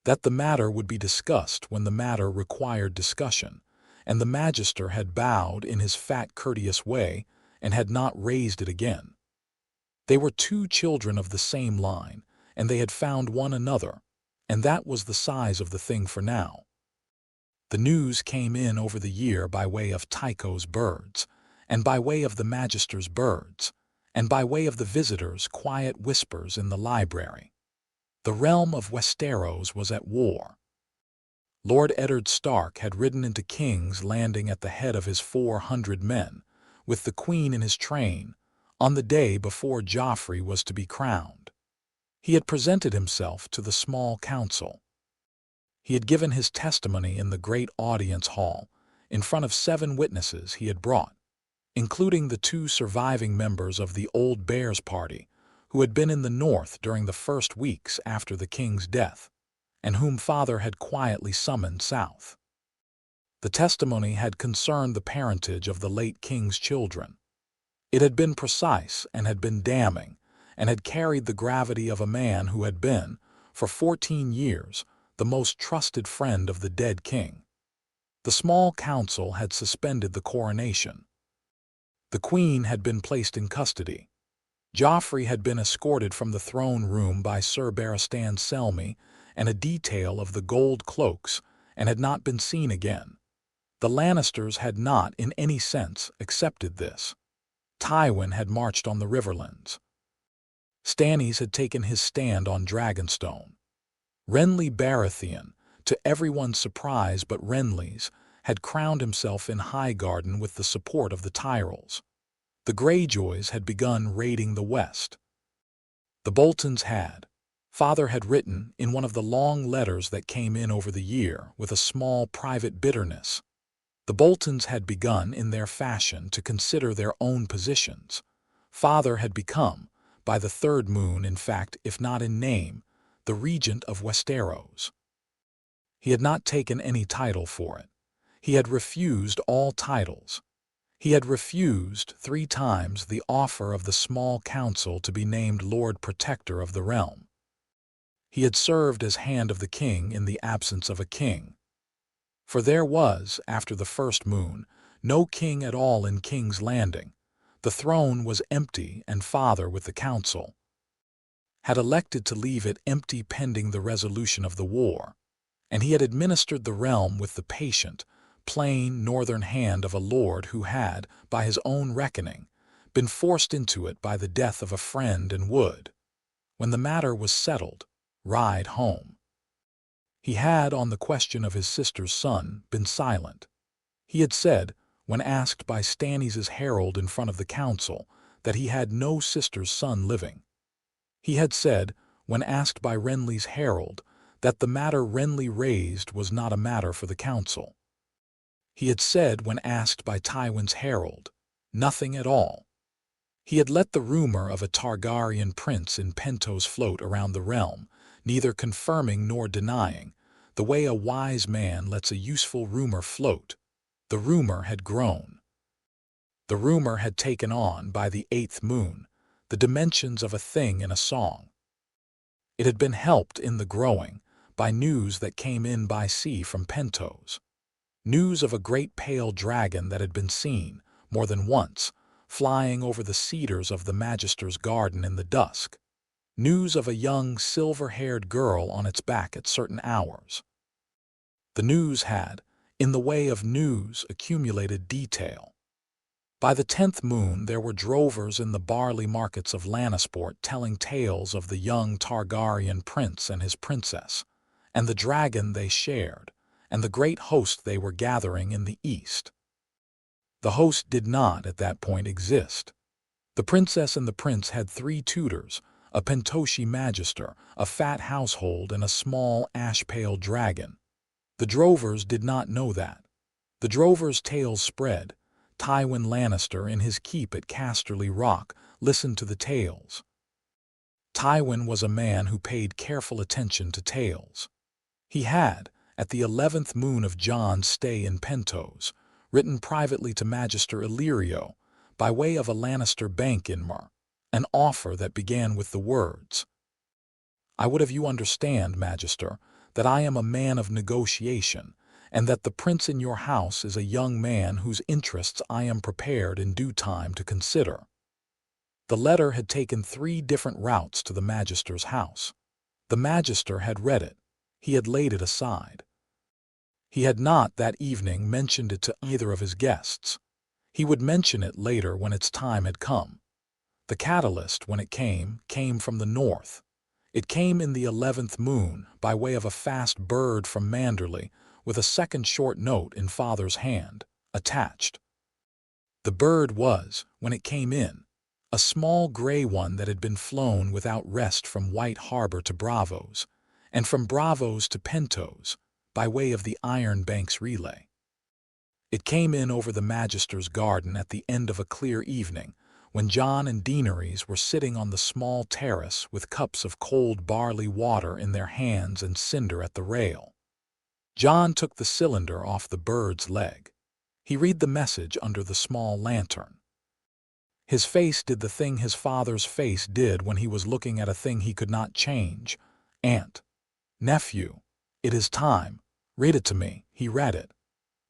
that the matter would be discussed when the matter required discussion, and the Magister had bowed in his fat courteous way and had not raised it again. They were 2 children of the same line, and they had found one another, and that was the size of the thing for now. The news came in over the year by way of Tycho's birds, and by way of the Magister's birds, and by way of the visitors' quiet whispers in the library. The realm of Westeros was at war. Lord Eddard Stark had ridden into King's Landing at the head of his 400 men, with the Queen in his train, on the day before Joffrey was to be crowned. He had presented himself to the small council. He had given his testimony in the great audience hall, in front of 7 witnesses he had brought, including the 2 surviving members of the Old Bears party, who had been in the north during the first weeks after the king's death, and whom father had quietly summoned south. The testimony had concerned the parentage of the late king's children. It had been precise and had been damning, and had carried the gravity of a man who had been, for 14 years, the most trusted friend of the dead king. The small council had suspended the coronation. The queen had been placed in custody. Joffrey had been escorted from the throne room by Sir Barristan Selmy and a detail of the gold cloaks, and had not been seen again. The Lannisters had not, in any sense, accepted this. Tywin had marched on the Riverlands. Stannis had taken his stand on Dragonstone. Renly Baratheon, to everyone's surprise but Renly's, had crowned himself in Highgarden with the support of the Tyrells. The Greyjoys had begun raiding the west. The Boltons had. Father had written, in one of the long letters that came in over the year, with a small private bitterness. The Boltons had begun, in their fashion, to consider their own positions. Father had become, by the 3rd moon in fact, if not in name, the regent of Westeros. He had not taken any title for it. He had refused all titles. He had refused 3 times the offer of the small council to be named Lord Protector of the realm. He had served as hand of the king in the absence of a king. For there was, after the 1st moon, no king at all in King's Landing. The throne was empty, and father, with the council, had elected to leave it empty pending the resolution of the war, and he had administered the realm with the patient, plain northern hand of a lord who had, by his own reckoning, been forced into it by the death of a friend and would, when the matter was settled, ride home. He had, on the question of his sister's son, been silent. He had said, when asked by Stannis's herald in front of the council, that he had no sister's son living. He had said, when asked by Renly's herald, that the matter Renly raised was not a matter for the council. He had said when asked by Tywin's herald, "Nothing at all." He had let the rumor of a Targaryen prince in Pentos float around the realm, neither confirming nor denying, the way a wise man lets a useful rumor float. The rumor had grown. The rumor had taken on, by the 8th moon, the dimensions of a thing in a song. It had been helped in the growing by news that came in by sea from Pentos. News of a great pale dragon that had been seen, more than once, flying over the cedars of the Magister's garden in the dusk. News of a young, silver-haired girl on its back at certain hours. The news had, in the way of news, accumulated detail. By the 10th moon there were drovers in the barley markets of Lannisport telling tales of the young Targaryen prince and his princess, and the dragon they shared, and the great host they were gathering in the east. The host did not, at that point, exist. The princess and the prince had 3 tutors, a Pentoshi magister, a fat household, and a small ash-pale dragon. The drovers did not know that. The drovers' tales spread. Tywin Lannister, in his keep at Casterly Rock, listened to the tales. Tywin was a man who paid careful attention to tales. He had, at the 11th moon of Jon's stay in Pentos, written privately to Magister Illyrio, by way of a Lannister bank in Mar, an offer that began with the words, "I would have you understand, Magister, that I am a man of negotiation, and that the prince in your house is a young man whose interests I am prepared in due time to consider." The letter had taken 3 different routes to the Magister's house. The Magister had read it. He had laid it aside. He had not that evening mentioned it to either of his guests. He would mention it later when its time had come. The catalyst, when it came from the north. It came in the 11th moon by way of a fast bird from Manderley, with a second short note in father's hand, attached. The bird was, when it came in, a small gray one that had been flown without rest from White Harbor to Bravos, and from Bravos to Pentos, by way of the Iron Banks relay. It came in over the Magister's garden at the end of a clear evening, when Jon and Daenerys were sitting on the small terrace with cups of cold barley water in their hands and cinder at the rail. Jon took the cylinder off the bird's leg. He read the message under the small lantern. His face did the thing his father's face did when he was looking at a thing he could not change. "Aunt, nephew, it is time. Read it to me." He read it.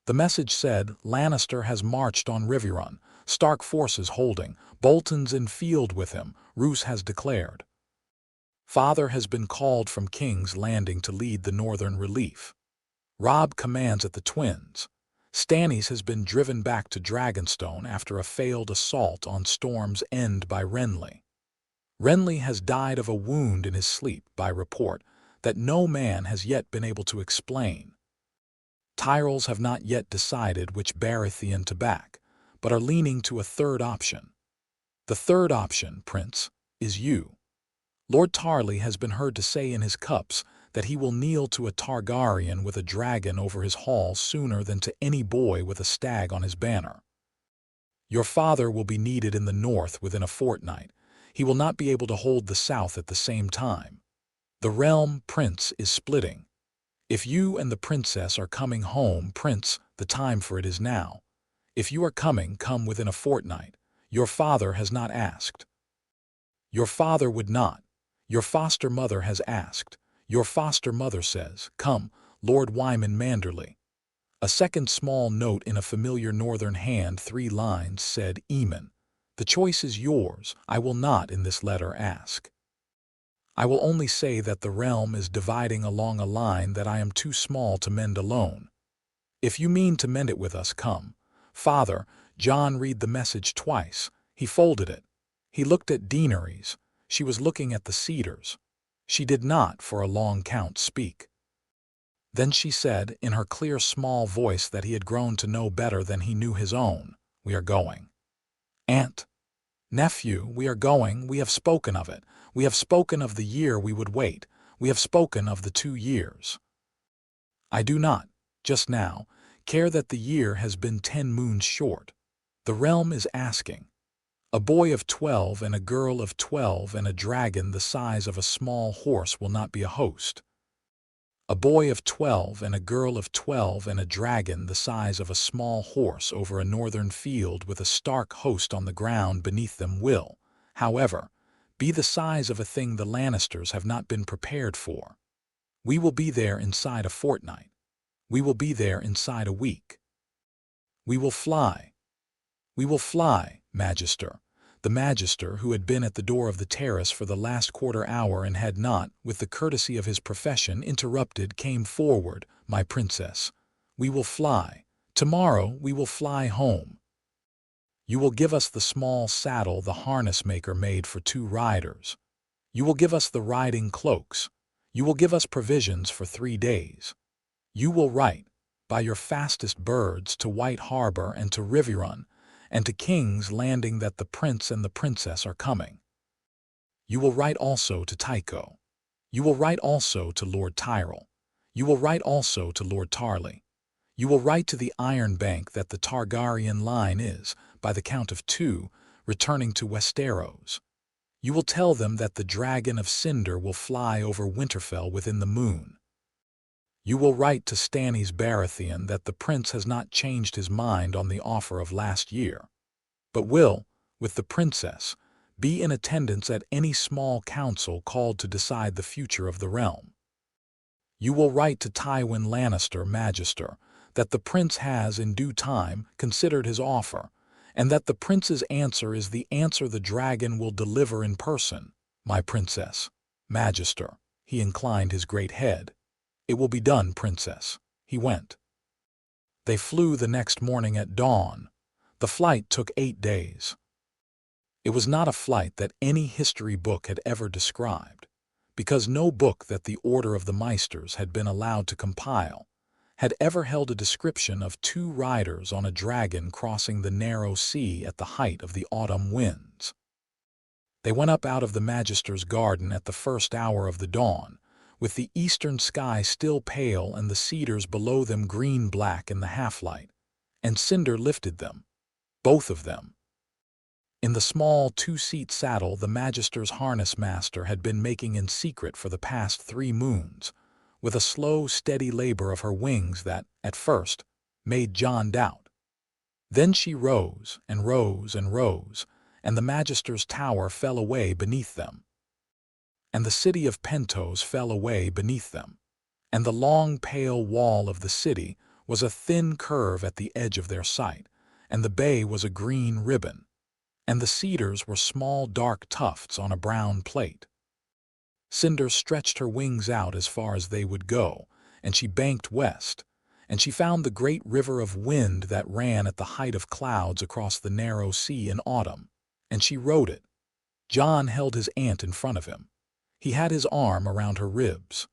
The message said, "Lannister has marched on Riverrun. Stark forces holding. Bolton's in field with him. Roose has declared. Father has been called from King's Landing to lead the northern relief. Robb commands at the Twins. Stannis has been driven back to Dragonstone after a failed assault on Storm's End by Renly. Renly has died of a wound in his sleep, by report, that no man has yet been able to explain. Tyrells have not yet decided which Baratheon to back, but are leaning to a third option. The third option, Prince, is you. Lord Tarly has been heard to say in his cups that he will kneel to a Targaryen with a dragon over his hall sooner than to any boy with a stag on his banner. Your father will be needed in the north within a fortnight. He will not be able to hold the south at the same time. The realm, Prince, is splitting. If you and the princess are coming home, Prince, the time for it is now. If you are coming, come within a fortnight. Your father has not asked. Your father would not. Your foster mother has asked. Your foster mother says, come, Lord Wyman Manderley. A second small note in a familiar northern hand, 3 lines, said, Eamon, the choice is yours. I will not in this letter ask. I will only say that the realm is dividing along a line that I am too small to mend alone. If you mean to mend it with us, come. Father, Jon read the message twice. He folded it. He looked at Daenerys. She was looking at the cedars. She did not, for a long count, speak. Then she said, in her clear small voice that he had grown to know better than he knew his own, we are going. Aunt, nephew, we are going. We have spoken of it. We have spoken of the year we would wait. We have spoken of the 2 years. I do not, just now, Care that the year has been 10 moons short. The realm is asking. A boy of 12 and a girl of 12 and a dragon the size of a small horse will not be a host. A boy of 12 and a girl of 12 and a dragon the size of a small horse over a northern field with a stark host on the ground beneath them will, however, be the size of a thing the Lannisters have not been prepared for. We will be there inside a fortnight. We will be there inside a week. We will fly. We will fly, Magister. The Magister, who had been at the door of the terrace for the last quarter hour and had not, with the courtesy of his profession, interrupted, came forward. My princess, we will fly. Tomorrow we will fly home. You will give us the small saddle the harness maker made for 2 riders. You will give us the riding cloaks. You will give us provisions for 3 days. You will write, by your fastest birds, to White Harbor and to Riverrun, and to King's Landing that the prince and the princess are coming. You will write also to Tycho. You will write also to Lord Tyrell. You will write also to Lord Tarley. You will write to the Iron Bank that the Targaryen line is, by the count of 2, returning to Westeros. You will tell them that the dragon of Cinder will fly over Winterfell within the moon. You will write to Stannis Baratheon that the prince has not changed his mind on the offer of last year, but will, with the princess, be in attendance at any small council called to decide the future of the realm. You will write to Tywin Lannister, Magister, that the prince has, in due time, considered his offer, and that the prince's answer is the answer the dragon will deliver in person. My princess, Magister, he inclined his great head. It will be done, princess. He went. They flew the next morning at dawn. The flight took 8 days. It was not a flight that any history book had ever described, because no book that the Order of the Meisters had been allowed to compile had ever held a description of 2 riders on a dragon crossing the narrow sea at the height of the autumn winds. They went up out of the Magister's garden at the first hour of the dawn, with the eastern sky still pale and the cedars below them green-black in the half-light, and Cinder lifted them, both of them. In the small 2-seat saddle the Magister's harness master had been making in secret for the past 3 moons, with a slow, steady labor of her wings that, at first, made Jon doubt. Then she rose and rose and rose, and the Magister's tower fell away beneath them. And the city of Pentos fell away beneath them, and the long pale wall of the city was a thin curve at the edge of their sight, and the bay was a green ribbon, and the cedars were small dark tufts on a brown plate. Cinder stretched her wings out as far as they would go, and she banked west, and she found the great river of wind that ran at the height of clouds across the narrow sea in autumn, and she rode it. Jon held his aunt in front of him. He had his arm around her ribs.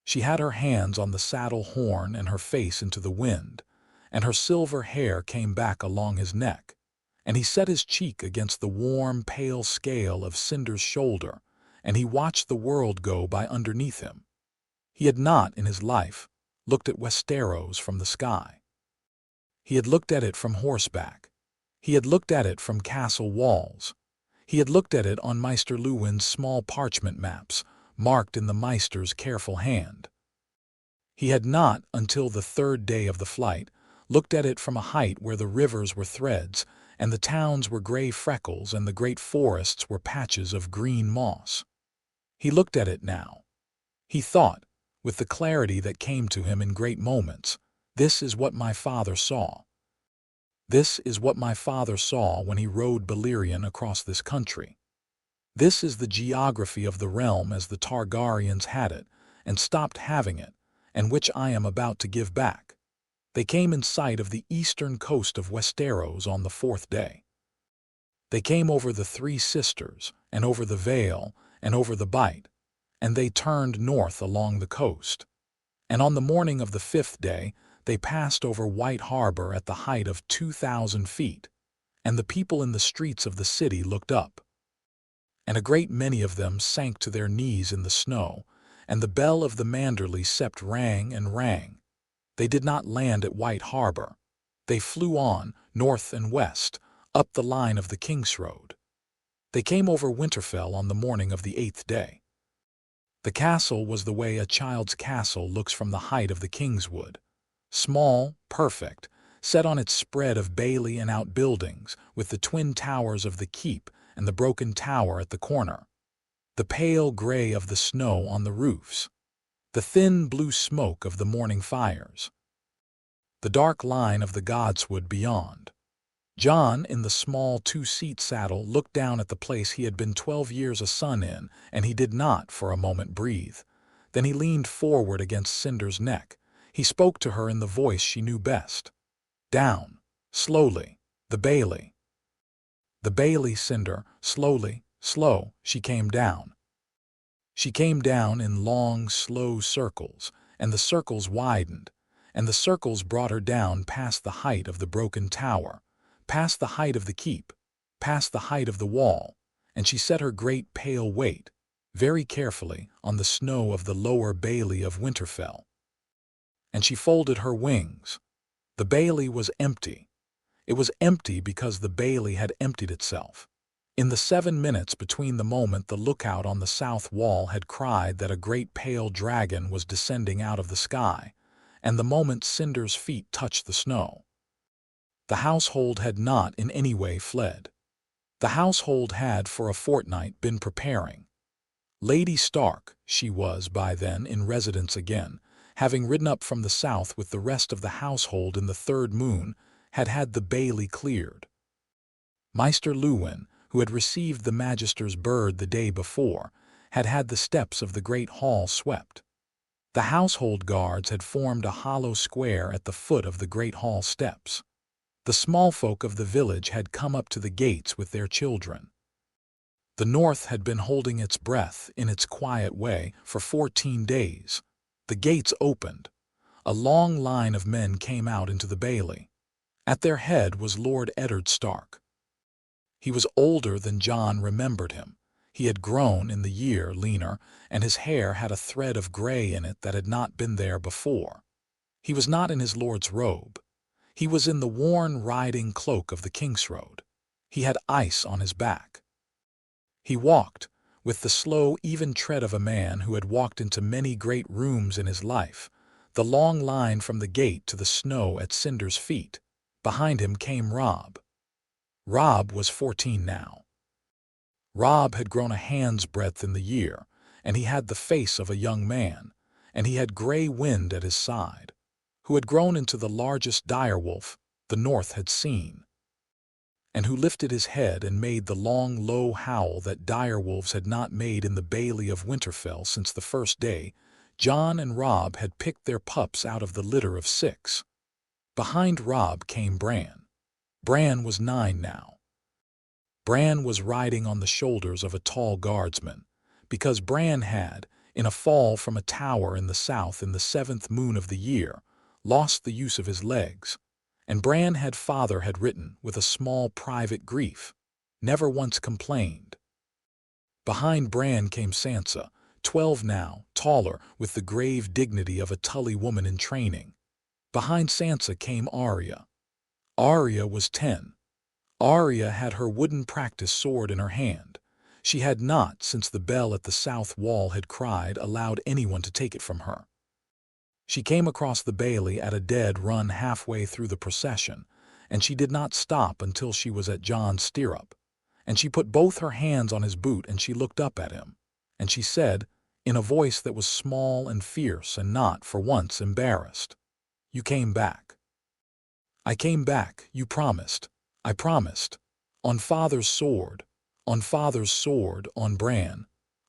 She had her hands on the saddle horn and her face into the wind, and her silver hair came back along his neck, and he set his cheek against the warm, pale scale of Cinder's shoulder, and he watched the world go by underneath him. He had not, in his life, looked at Westeros from the sky. He had looked at it from horseback. He had looked at it from castle walls. He had looked at it on Maester Luwin's small parchment maps, marked in the Maester's careful hand. He had not, until the 3rd day of the flight, looked at it from a height where the rivers were threads, and the towns were gray freckles, and the great forests were patches of green moss. He looked at it now. He thought, with the clarity that came to him in great moments, this is what my father saw. This is what my father saw when he rode Balerion across this country. This is the geography of the realm as the Targaryens had it, and stopped having it, and which I am about to give back. They came in sight of the eastern coast of Westeros on the 4th day. They came over the 3 Sisters, and over the Vale, and over the Bight, and they turned north along the coast. And on the morning of the 5th day, they passed over White Harbor at the height of 2,000 feet, and the people in the streets of the city looked up. And a great many of them sank to their knees in the snow, and the bell of the Manderley Sept rang and rang. They did not land at White Harbor. They flew on, north and west, up the line of the King's Road. They came over Winterfell on the morning of the 8th day. The castle was the way a child's castle looks from the height of the King's Wood. Small, perfect, set on its spread of bailey and outbuildings, with the twin towers of the keep and the broken tower at the corner. The pale gray of the snow on the roofs. The thin blue smoke of the morning fires. The dark line of the godswood beyond. Jon, in the small two-seat saddle, looked down at the place he had been 12 years a son in, and he did not, for a moment, breathe. Then he leaned forward against Cinder's neck. He spoke to her in the voice she knew best. Down, slowly, the bailey. The bailey, Cinder, slowly, slow, she came down. She came down in long, slow circles, and the circles widened, and the circles brought her down past the height of the broken tower, past the height of the keep, past the height of the wall, and she set her great pale weight, very carefully, on the snow of the lower bailey of Winterfell. And she folded her wings. The bailey was empty. It was empty because the bailey had emptied itself. In the 7 minutes between the moment the lookout on the south wall had cried that a great pale dragon was descending out of the sky, and the moment Cinder's feet touched the snow. The household had not in any way fled. The household had for a fortnight been preparing. Lady Stark, she was by then in residence again, having ridden up from the south with the rest of the household in the 3rd moon, had had the bailey cleared. Maester Luwin, who had received the Magister's bird the day before, had had the steps of the great hall swept. The household guards had formed a hollow square at the foot of the great hall steps. The small folk of the village had come up to the gates with their children. The north had been holding its breath in its quiet way for 14 days. The gates opened. A long line of men came out into the bailey. At their head was Lord Eddard Stark. He was older than Jon remembered him. He had grown in the year leaner, and his hair had a thread of gray in it that had not been there before. He was not in his lord's robe. He was in the worn riding cloak of the King's Road. He had ice on his back. He walked, with the slow, even tread of a man who had walked into many great rooms in his life, the long line from the gate to the snow at Cinder's feet. Behind him came Robb. Robb was 14 now. Robb had grown a hand's breadth in the year, and he had the face of a young man, and he had gray wind at his side, who had grown into the largest direwolf the north had seen, and who lifted his head and made the long, low howl that direwolves had not made in the bailey of Winterfell since the first day Jon and Robb had picked their pups out of the litter of 6. Behind Robb came Bran. Bran was 9 now. Bran was riding on the shoulders of a tall guardsman, because Bran had, in a fall from a tower in the south in the 7th moon of the year, lost the use of his legs, and Bran had written with a small private grief, never once complained. Behind Bran came Sansa, 12 now, taller, with the grave dignity of a Tully woman in training. Behind Sansa came Arya. Arya was 10. Arya had her wooden practice sword in her hand. She had not, since the bell at the south wall had cried, allowed anyone to take it from her. She came across the bailey at a dead run halfway through the procession, and she did not stop until she was at Jon's stirrup. And she put both her hands on his boot and she looked up at him. And she said, in a voice that was small and fierce and not, for once, embarrassed, "You came back." "I came back, you promised. I promised. On father's sword, on father's sword, on Bran.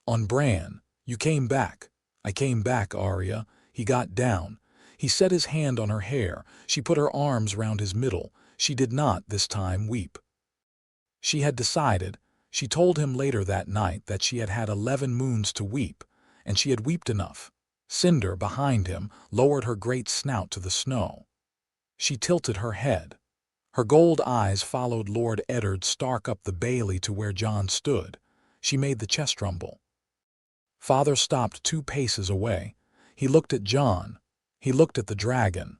On Bran, you came back. I came back, Arya." He got down. He set his hand on her hair. She put her arms round his middle. She did not, this time, weep. She had decided. She told him later that night that she had had 11 moons to weep, and she had wept enough. Cinder, behind him, lowered her great snout to the snow. She tilted her head. Her gold eyes followed Lord Eddard Stark up the bailey to where Jon stood. She made the chest rumble. Father stopped 2 paces away. He looked at Jon. He looked at the dragon.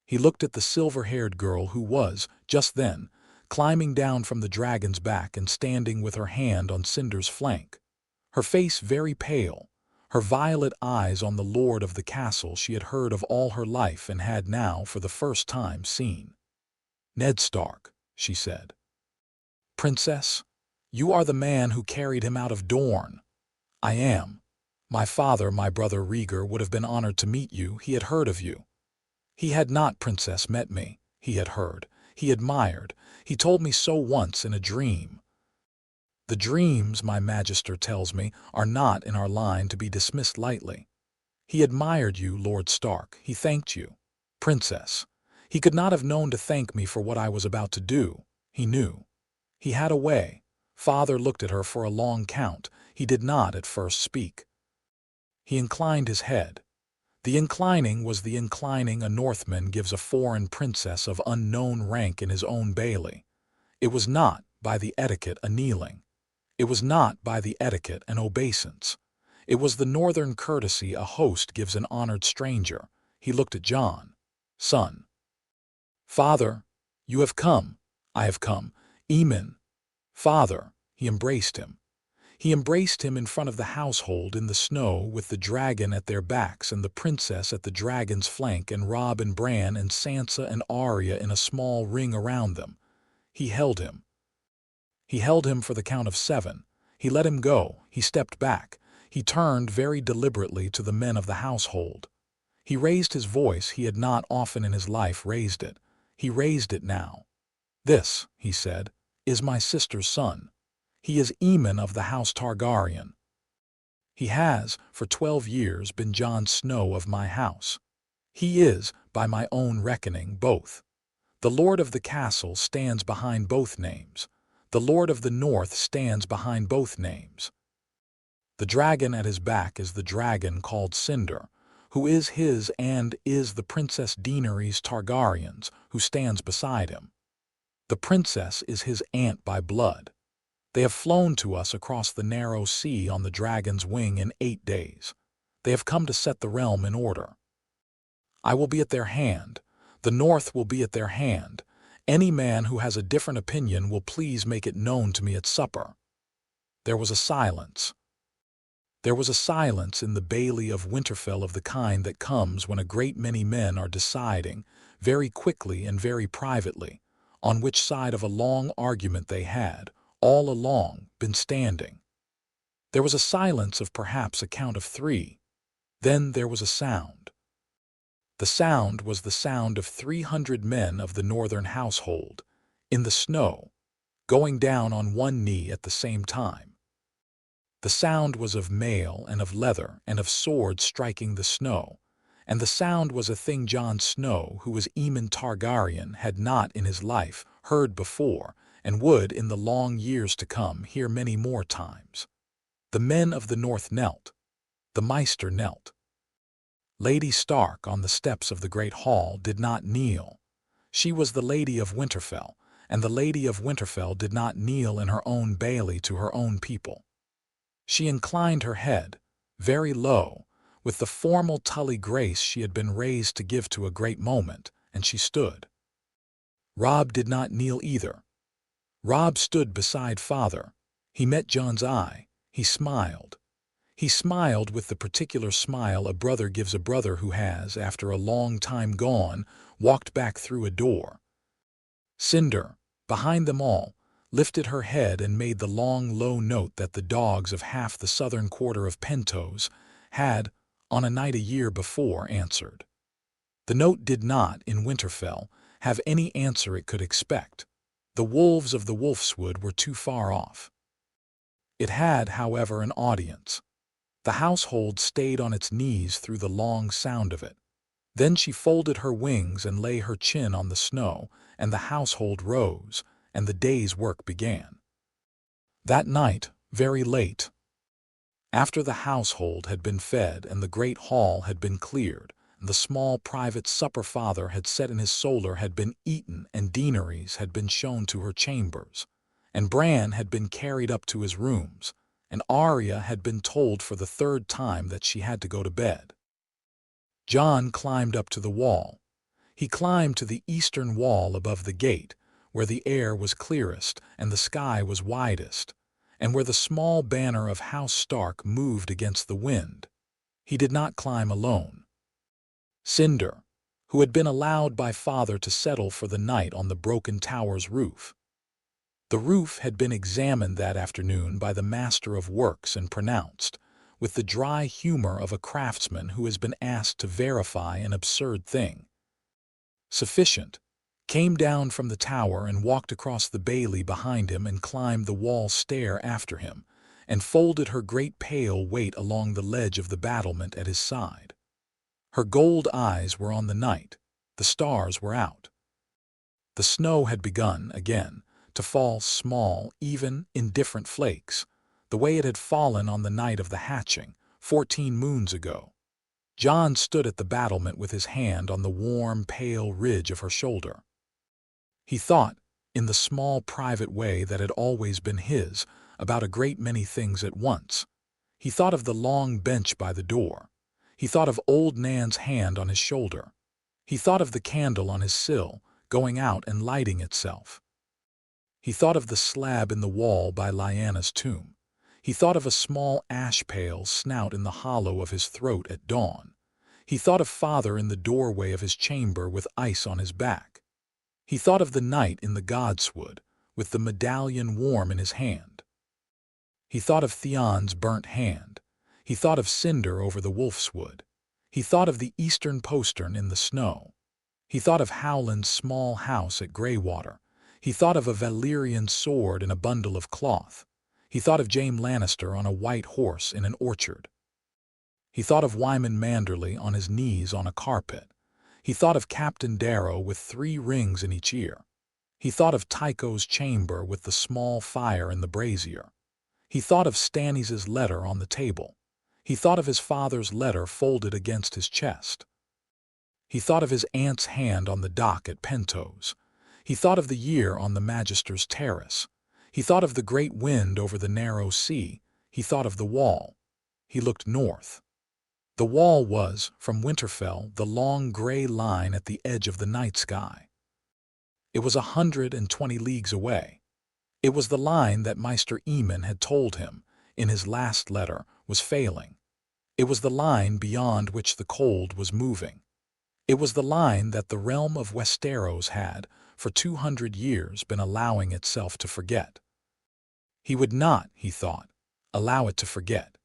He looked at the silver-haired girl who was, just then, climbing down from the dragon's back and standing with her hand on Cinder's flank. Her face very pale, her violet eyes on the lord of the castle she had heard of all her life and had now for the first time seen. "Ned Stark," she said. "Princess, you are the man who carried him out of Dorne." "I am. My father, my brother Rhaegar, would have been honored to meet you. He had heard of you." "He had not, Princess, met me. He had heard. He admired. He told me so once in a dream." "The dreams, my Magister tells me, are not in our line to be dismissed lightly. He admired you, Lord Stark. He thanked you." "Princess, he could not have known to thank me for what I was about to do. He knew. He had a way." Father looked at her for a long count. He did not at first speak. He inclined his head. The inclining was the inclining a Northman gives a foreign princess of unknown rank in his own bailey. It was not, by the etiquette, a kneeling. It was not, by the etiquette, an obeisance. It was the northern courtesy a host gives an honored stranger. He looked at Jon. "Son." "Father, you have come." "I have come." "Aemon." "Father." He embraced him. He embraced him in front of the household in the snow with the dragon at their backs and the princess at the dragon's flank and Robb and Bran and Sansa and Arya in a small ring around them. He held him. He held him for the count of 7. He let him go. He stepped back. He turned very deliberately to the men of the household. He raised his voice. He had not often in his life raised it. He raised it now. "This," he said, "is my sister's son. He is Aemon of the House Targaryen. He has, for 12 years, been Jon Snow of my house. He is, by my own reckoning, both. The Lord of the Castle stands behind both names. The Lord of the North stands behind both names. The dragon at his back is the dragon called Cinder, who is his and is the Princess Daenerys Targaryen's, who stands beside him. The princess is his aunt by blood. They have flown to us across the narrow sea on the dragon's wing in 8 days. They have come to set the realm in order. I will be at their hand. The North will be at their hand. Any man who has a different opinion will please make it known to me at supper." There was a silence. There was a silence in the Bailey of Winterfell of the kind that comes when a great many men are deciding, very quickly and very privately, on which side of a long argument they had, all along, been standing. There was a silence of perhaps a count of 3. Then there was a sound. The sound was the sound of 300 men of the northern household, in the snow, going down on one knee at the same time. The sound was of mail and of leather and of swords striking the snow, and the sound was a thing Jon Snow, who was Aemon Targaryen, had not in his life heard before, and would in the long years to come hear many more times. The men of the North knelt. The Maester knelt. Lady Stark on the steps of the great hall did not kneel. She was the Lady of Winterfell, and the Lady of Winterfell did not kneel in her own bailey to her own people. She inclined her head, very low, with the formal Tully grace she had been raised to give to a great moment, and she stood. Robb did not kneel either. Robb stood beside Father. He met Jon's eye. He smiled. He smiled with the particular smile a brother gives a brother who has, after a long time gone, walked back through a door. Cinder, behind them all, lifted her head and made the long, low note that the dogs of half the southern quarter of Pentos had, on a night a year before, answered. The note did not, in Winterfell, have any answer it could expect. The wolves of the Wolfswood were too far off. It had, however, an audience. The household stayed on its knees through the long sound of it. Then she folded her wings and lay her chin on the snow, and the household rose, and the day's work began. That night, very late, after the household had been fed and the great hall had been cleared, and the small private supper Father had set in his solar had been eaten, and Daenerys had been shown to her chambers, and Bran had been carried up to his rooms, and Arya had been told for the 3rd time that she had to go to bed. Jon climbed up to the wall. He climbed to the eastern wall above the gate, where the air was clearest and the sky was widest, and where the small banner of House Stark moved against the wind. He did not climb alone. Cinder, who had been allowed by father to settle for the night on the broken tower's roof. The roof had been examined that afternoon by the master of works and pronounced, with the dry humor of a craftsman who has been asked to verify an absurd thing, sufficient, came down from the tower and walked across the bailey behind him and climbed the wall stair after him, and folded her great pale weight along the ledge of the battlement at his side. Her gold eyes were on the night. The stars were out. The snow had begun, again, to fall small, even, indifferent flakes, the way it had fallen on the night of the hatching, 14 moons ago. Jon stood at the battlement with his hand on the warm, pale ridge of her shoulder. He thought, in the small private way that had always been his, about a great many things at once. He thought of the long bench by the door. He thought of old Nan's hand on his shoulder. He thought of the candle on his sill, going out and lighting itself. He thought of the slab in the wall by Lyanna's tomb. He thought of a small ash pail snout in the hollow of his throat at dawn. He thought of father in the doorway of his chamber with ice on his back. He thought of the night in the godswood, with the medallion warm in his hand. He thought of Theon's burnt hand. He thought of cinder over the wolf's wood. He thought of the eastern postern in the snow. He thought of Howland's small house at Greywater. He thought of a Valyrian sword in a bundle of cloth. He thought of Jaime Lannister on a white horse in an orchard. He thought of Wyman Manderley on his knees on a carpet. He thought of Captain Darrow with 3 rings in each ear. He thought of Tycho's chamber with the small fire in the brazier. He thought of Stannis' letter on the table. He thought of his father's letter folded against his chest. He thought of his aunt's hand on the dock at Pentos. He thought of the year on the Magister's terrace. He thought of the great wind over the narrow sea. He thought of the wall. He looked north. The wall was, from Winterfell, the long gray line at the edge of the night sky. It was 120 leagues away. It was the line that Maester Aemon had told him, in his last letter, was failing. It was the line beyond which the cold was moving. It was the line that the realm of Westeros had, for 200 years, been allowing itself to forget. He would not, he thought, allow it to forget.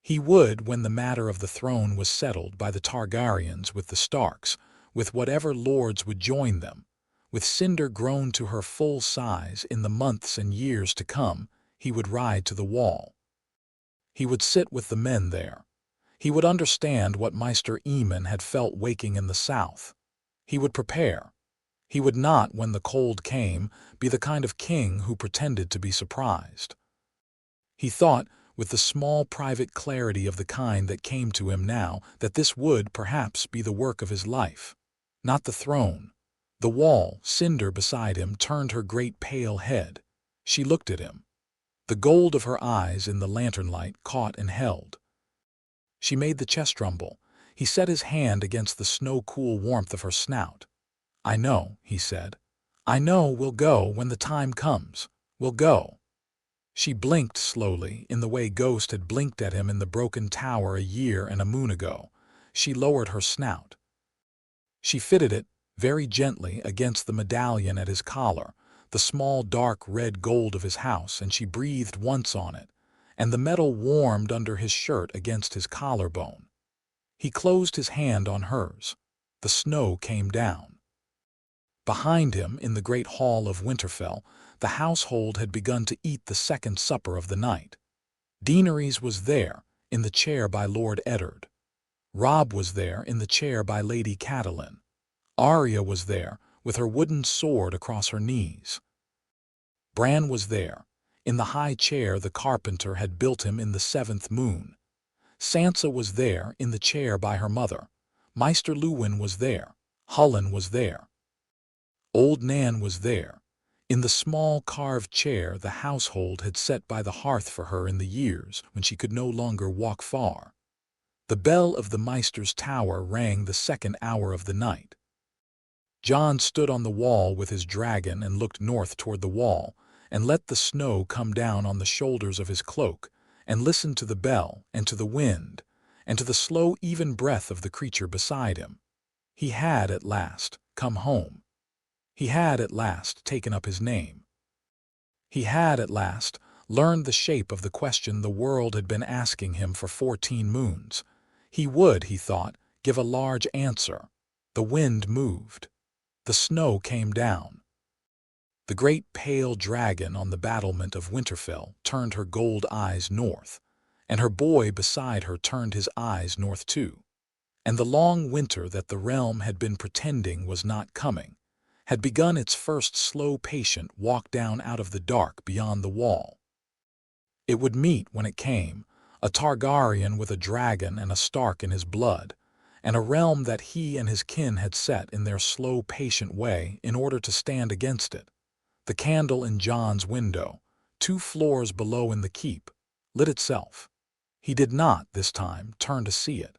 He would, when the matter of the throne was settled by the Targaryens with the Starks, with whatever lords would join them, with Cinder grown to her full size in the months and years to come, he would ride to the wall. He would sit with the men there. He would understand what Maester Aemon had felt waking in the south. He would prepare. He would not, when the cold came, be the kind of king who pretended to be surprised. He thought, with the small private clarity of the kind that came to him now, that this would, perhaps, be the work of his life. Not the throne. The wall, Cinder beside him, turned her great pale head. She looked at him. The gold of her eyes in the lantern light caught and held. She made the chest rumble. He set his hand against the snow-cool warmth of her snout. "I know," he said. "I know we'll go when the time comes. We'll go." She blinked slowly, in the way Ghost had blinked at him in the broken tower a year and a moon ago. She lowered her snout. She fitted it, very gently, against the medallion at his collar, the small dark red gold of his house, and she breathed once on it, and the metal warmed under his shirt against his collarbone. He closed his hand on hers. The snow came down. Behind him, in the great hall of Winterfell, the household had begun to eat the second supper of the night. Daenerys was there, in the chair by Lord Eddard. Robb was there, in the chair by Lady Catelyn. Arya was there, with her wooden sword across her knees. Bran was there, in the high chair the carpenter had built him in the 7th moon. Sansa was there, in the chair by her mother. Maester Luwin was there. Hullen was there. Old Nan was there, in the small carved chair the household had set by the hearth for her in the years when she could no longer walk far. The bell of the Maester's tower rang the second hour of the night. Jon stood on the wall with his dragon and looked north toward the wall, and let the snow come down on the shoulders of his cloak, and listened to the bell, and to the wind, and to the slow, even breath of the creature beside him. He had, at last, come home. He had, at last, taken up his name. He had, at last, learned the shape of the question the world had been asking him for 14 moons. He would, he thought, give a large answer. The wind moved. The snow came down. The great pale dragon on the battlement of Winterfell turned her gold eyes north, and her boy beside her turned his eyes north too. And the long winter that the realm had been pretending was not coming had begun its first slow, patient walk down out of the dark beyond the wall. It would meet, when it came, a Targaryen with a dragon and a Stark in his blood, and a realm that he and his kin had set in their slow, patient way in order to stand against it. The candle in Jon's window, 2 floors below in the keep, lit itself. He did not, this time, turn to see it.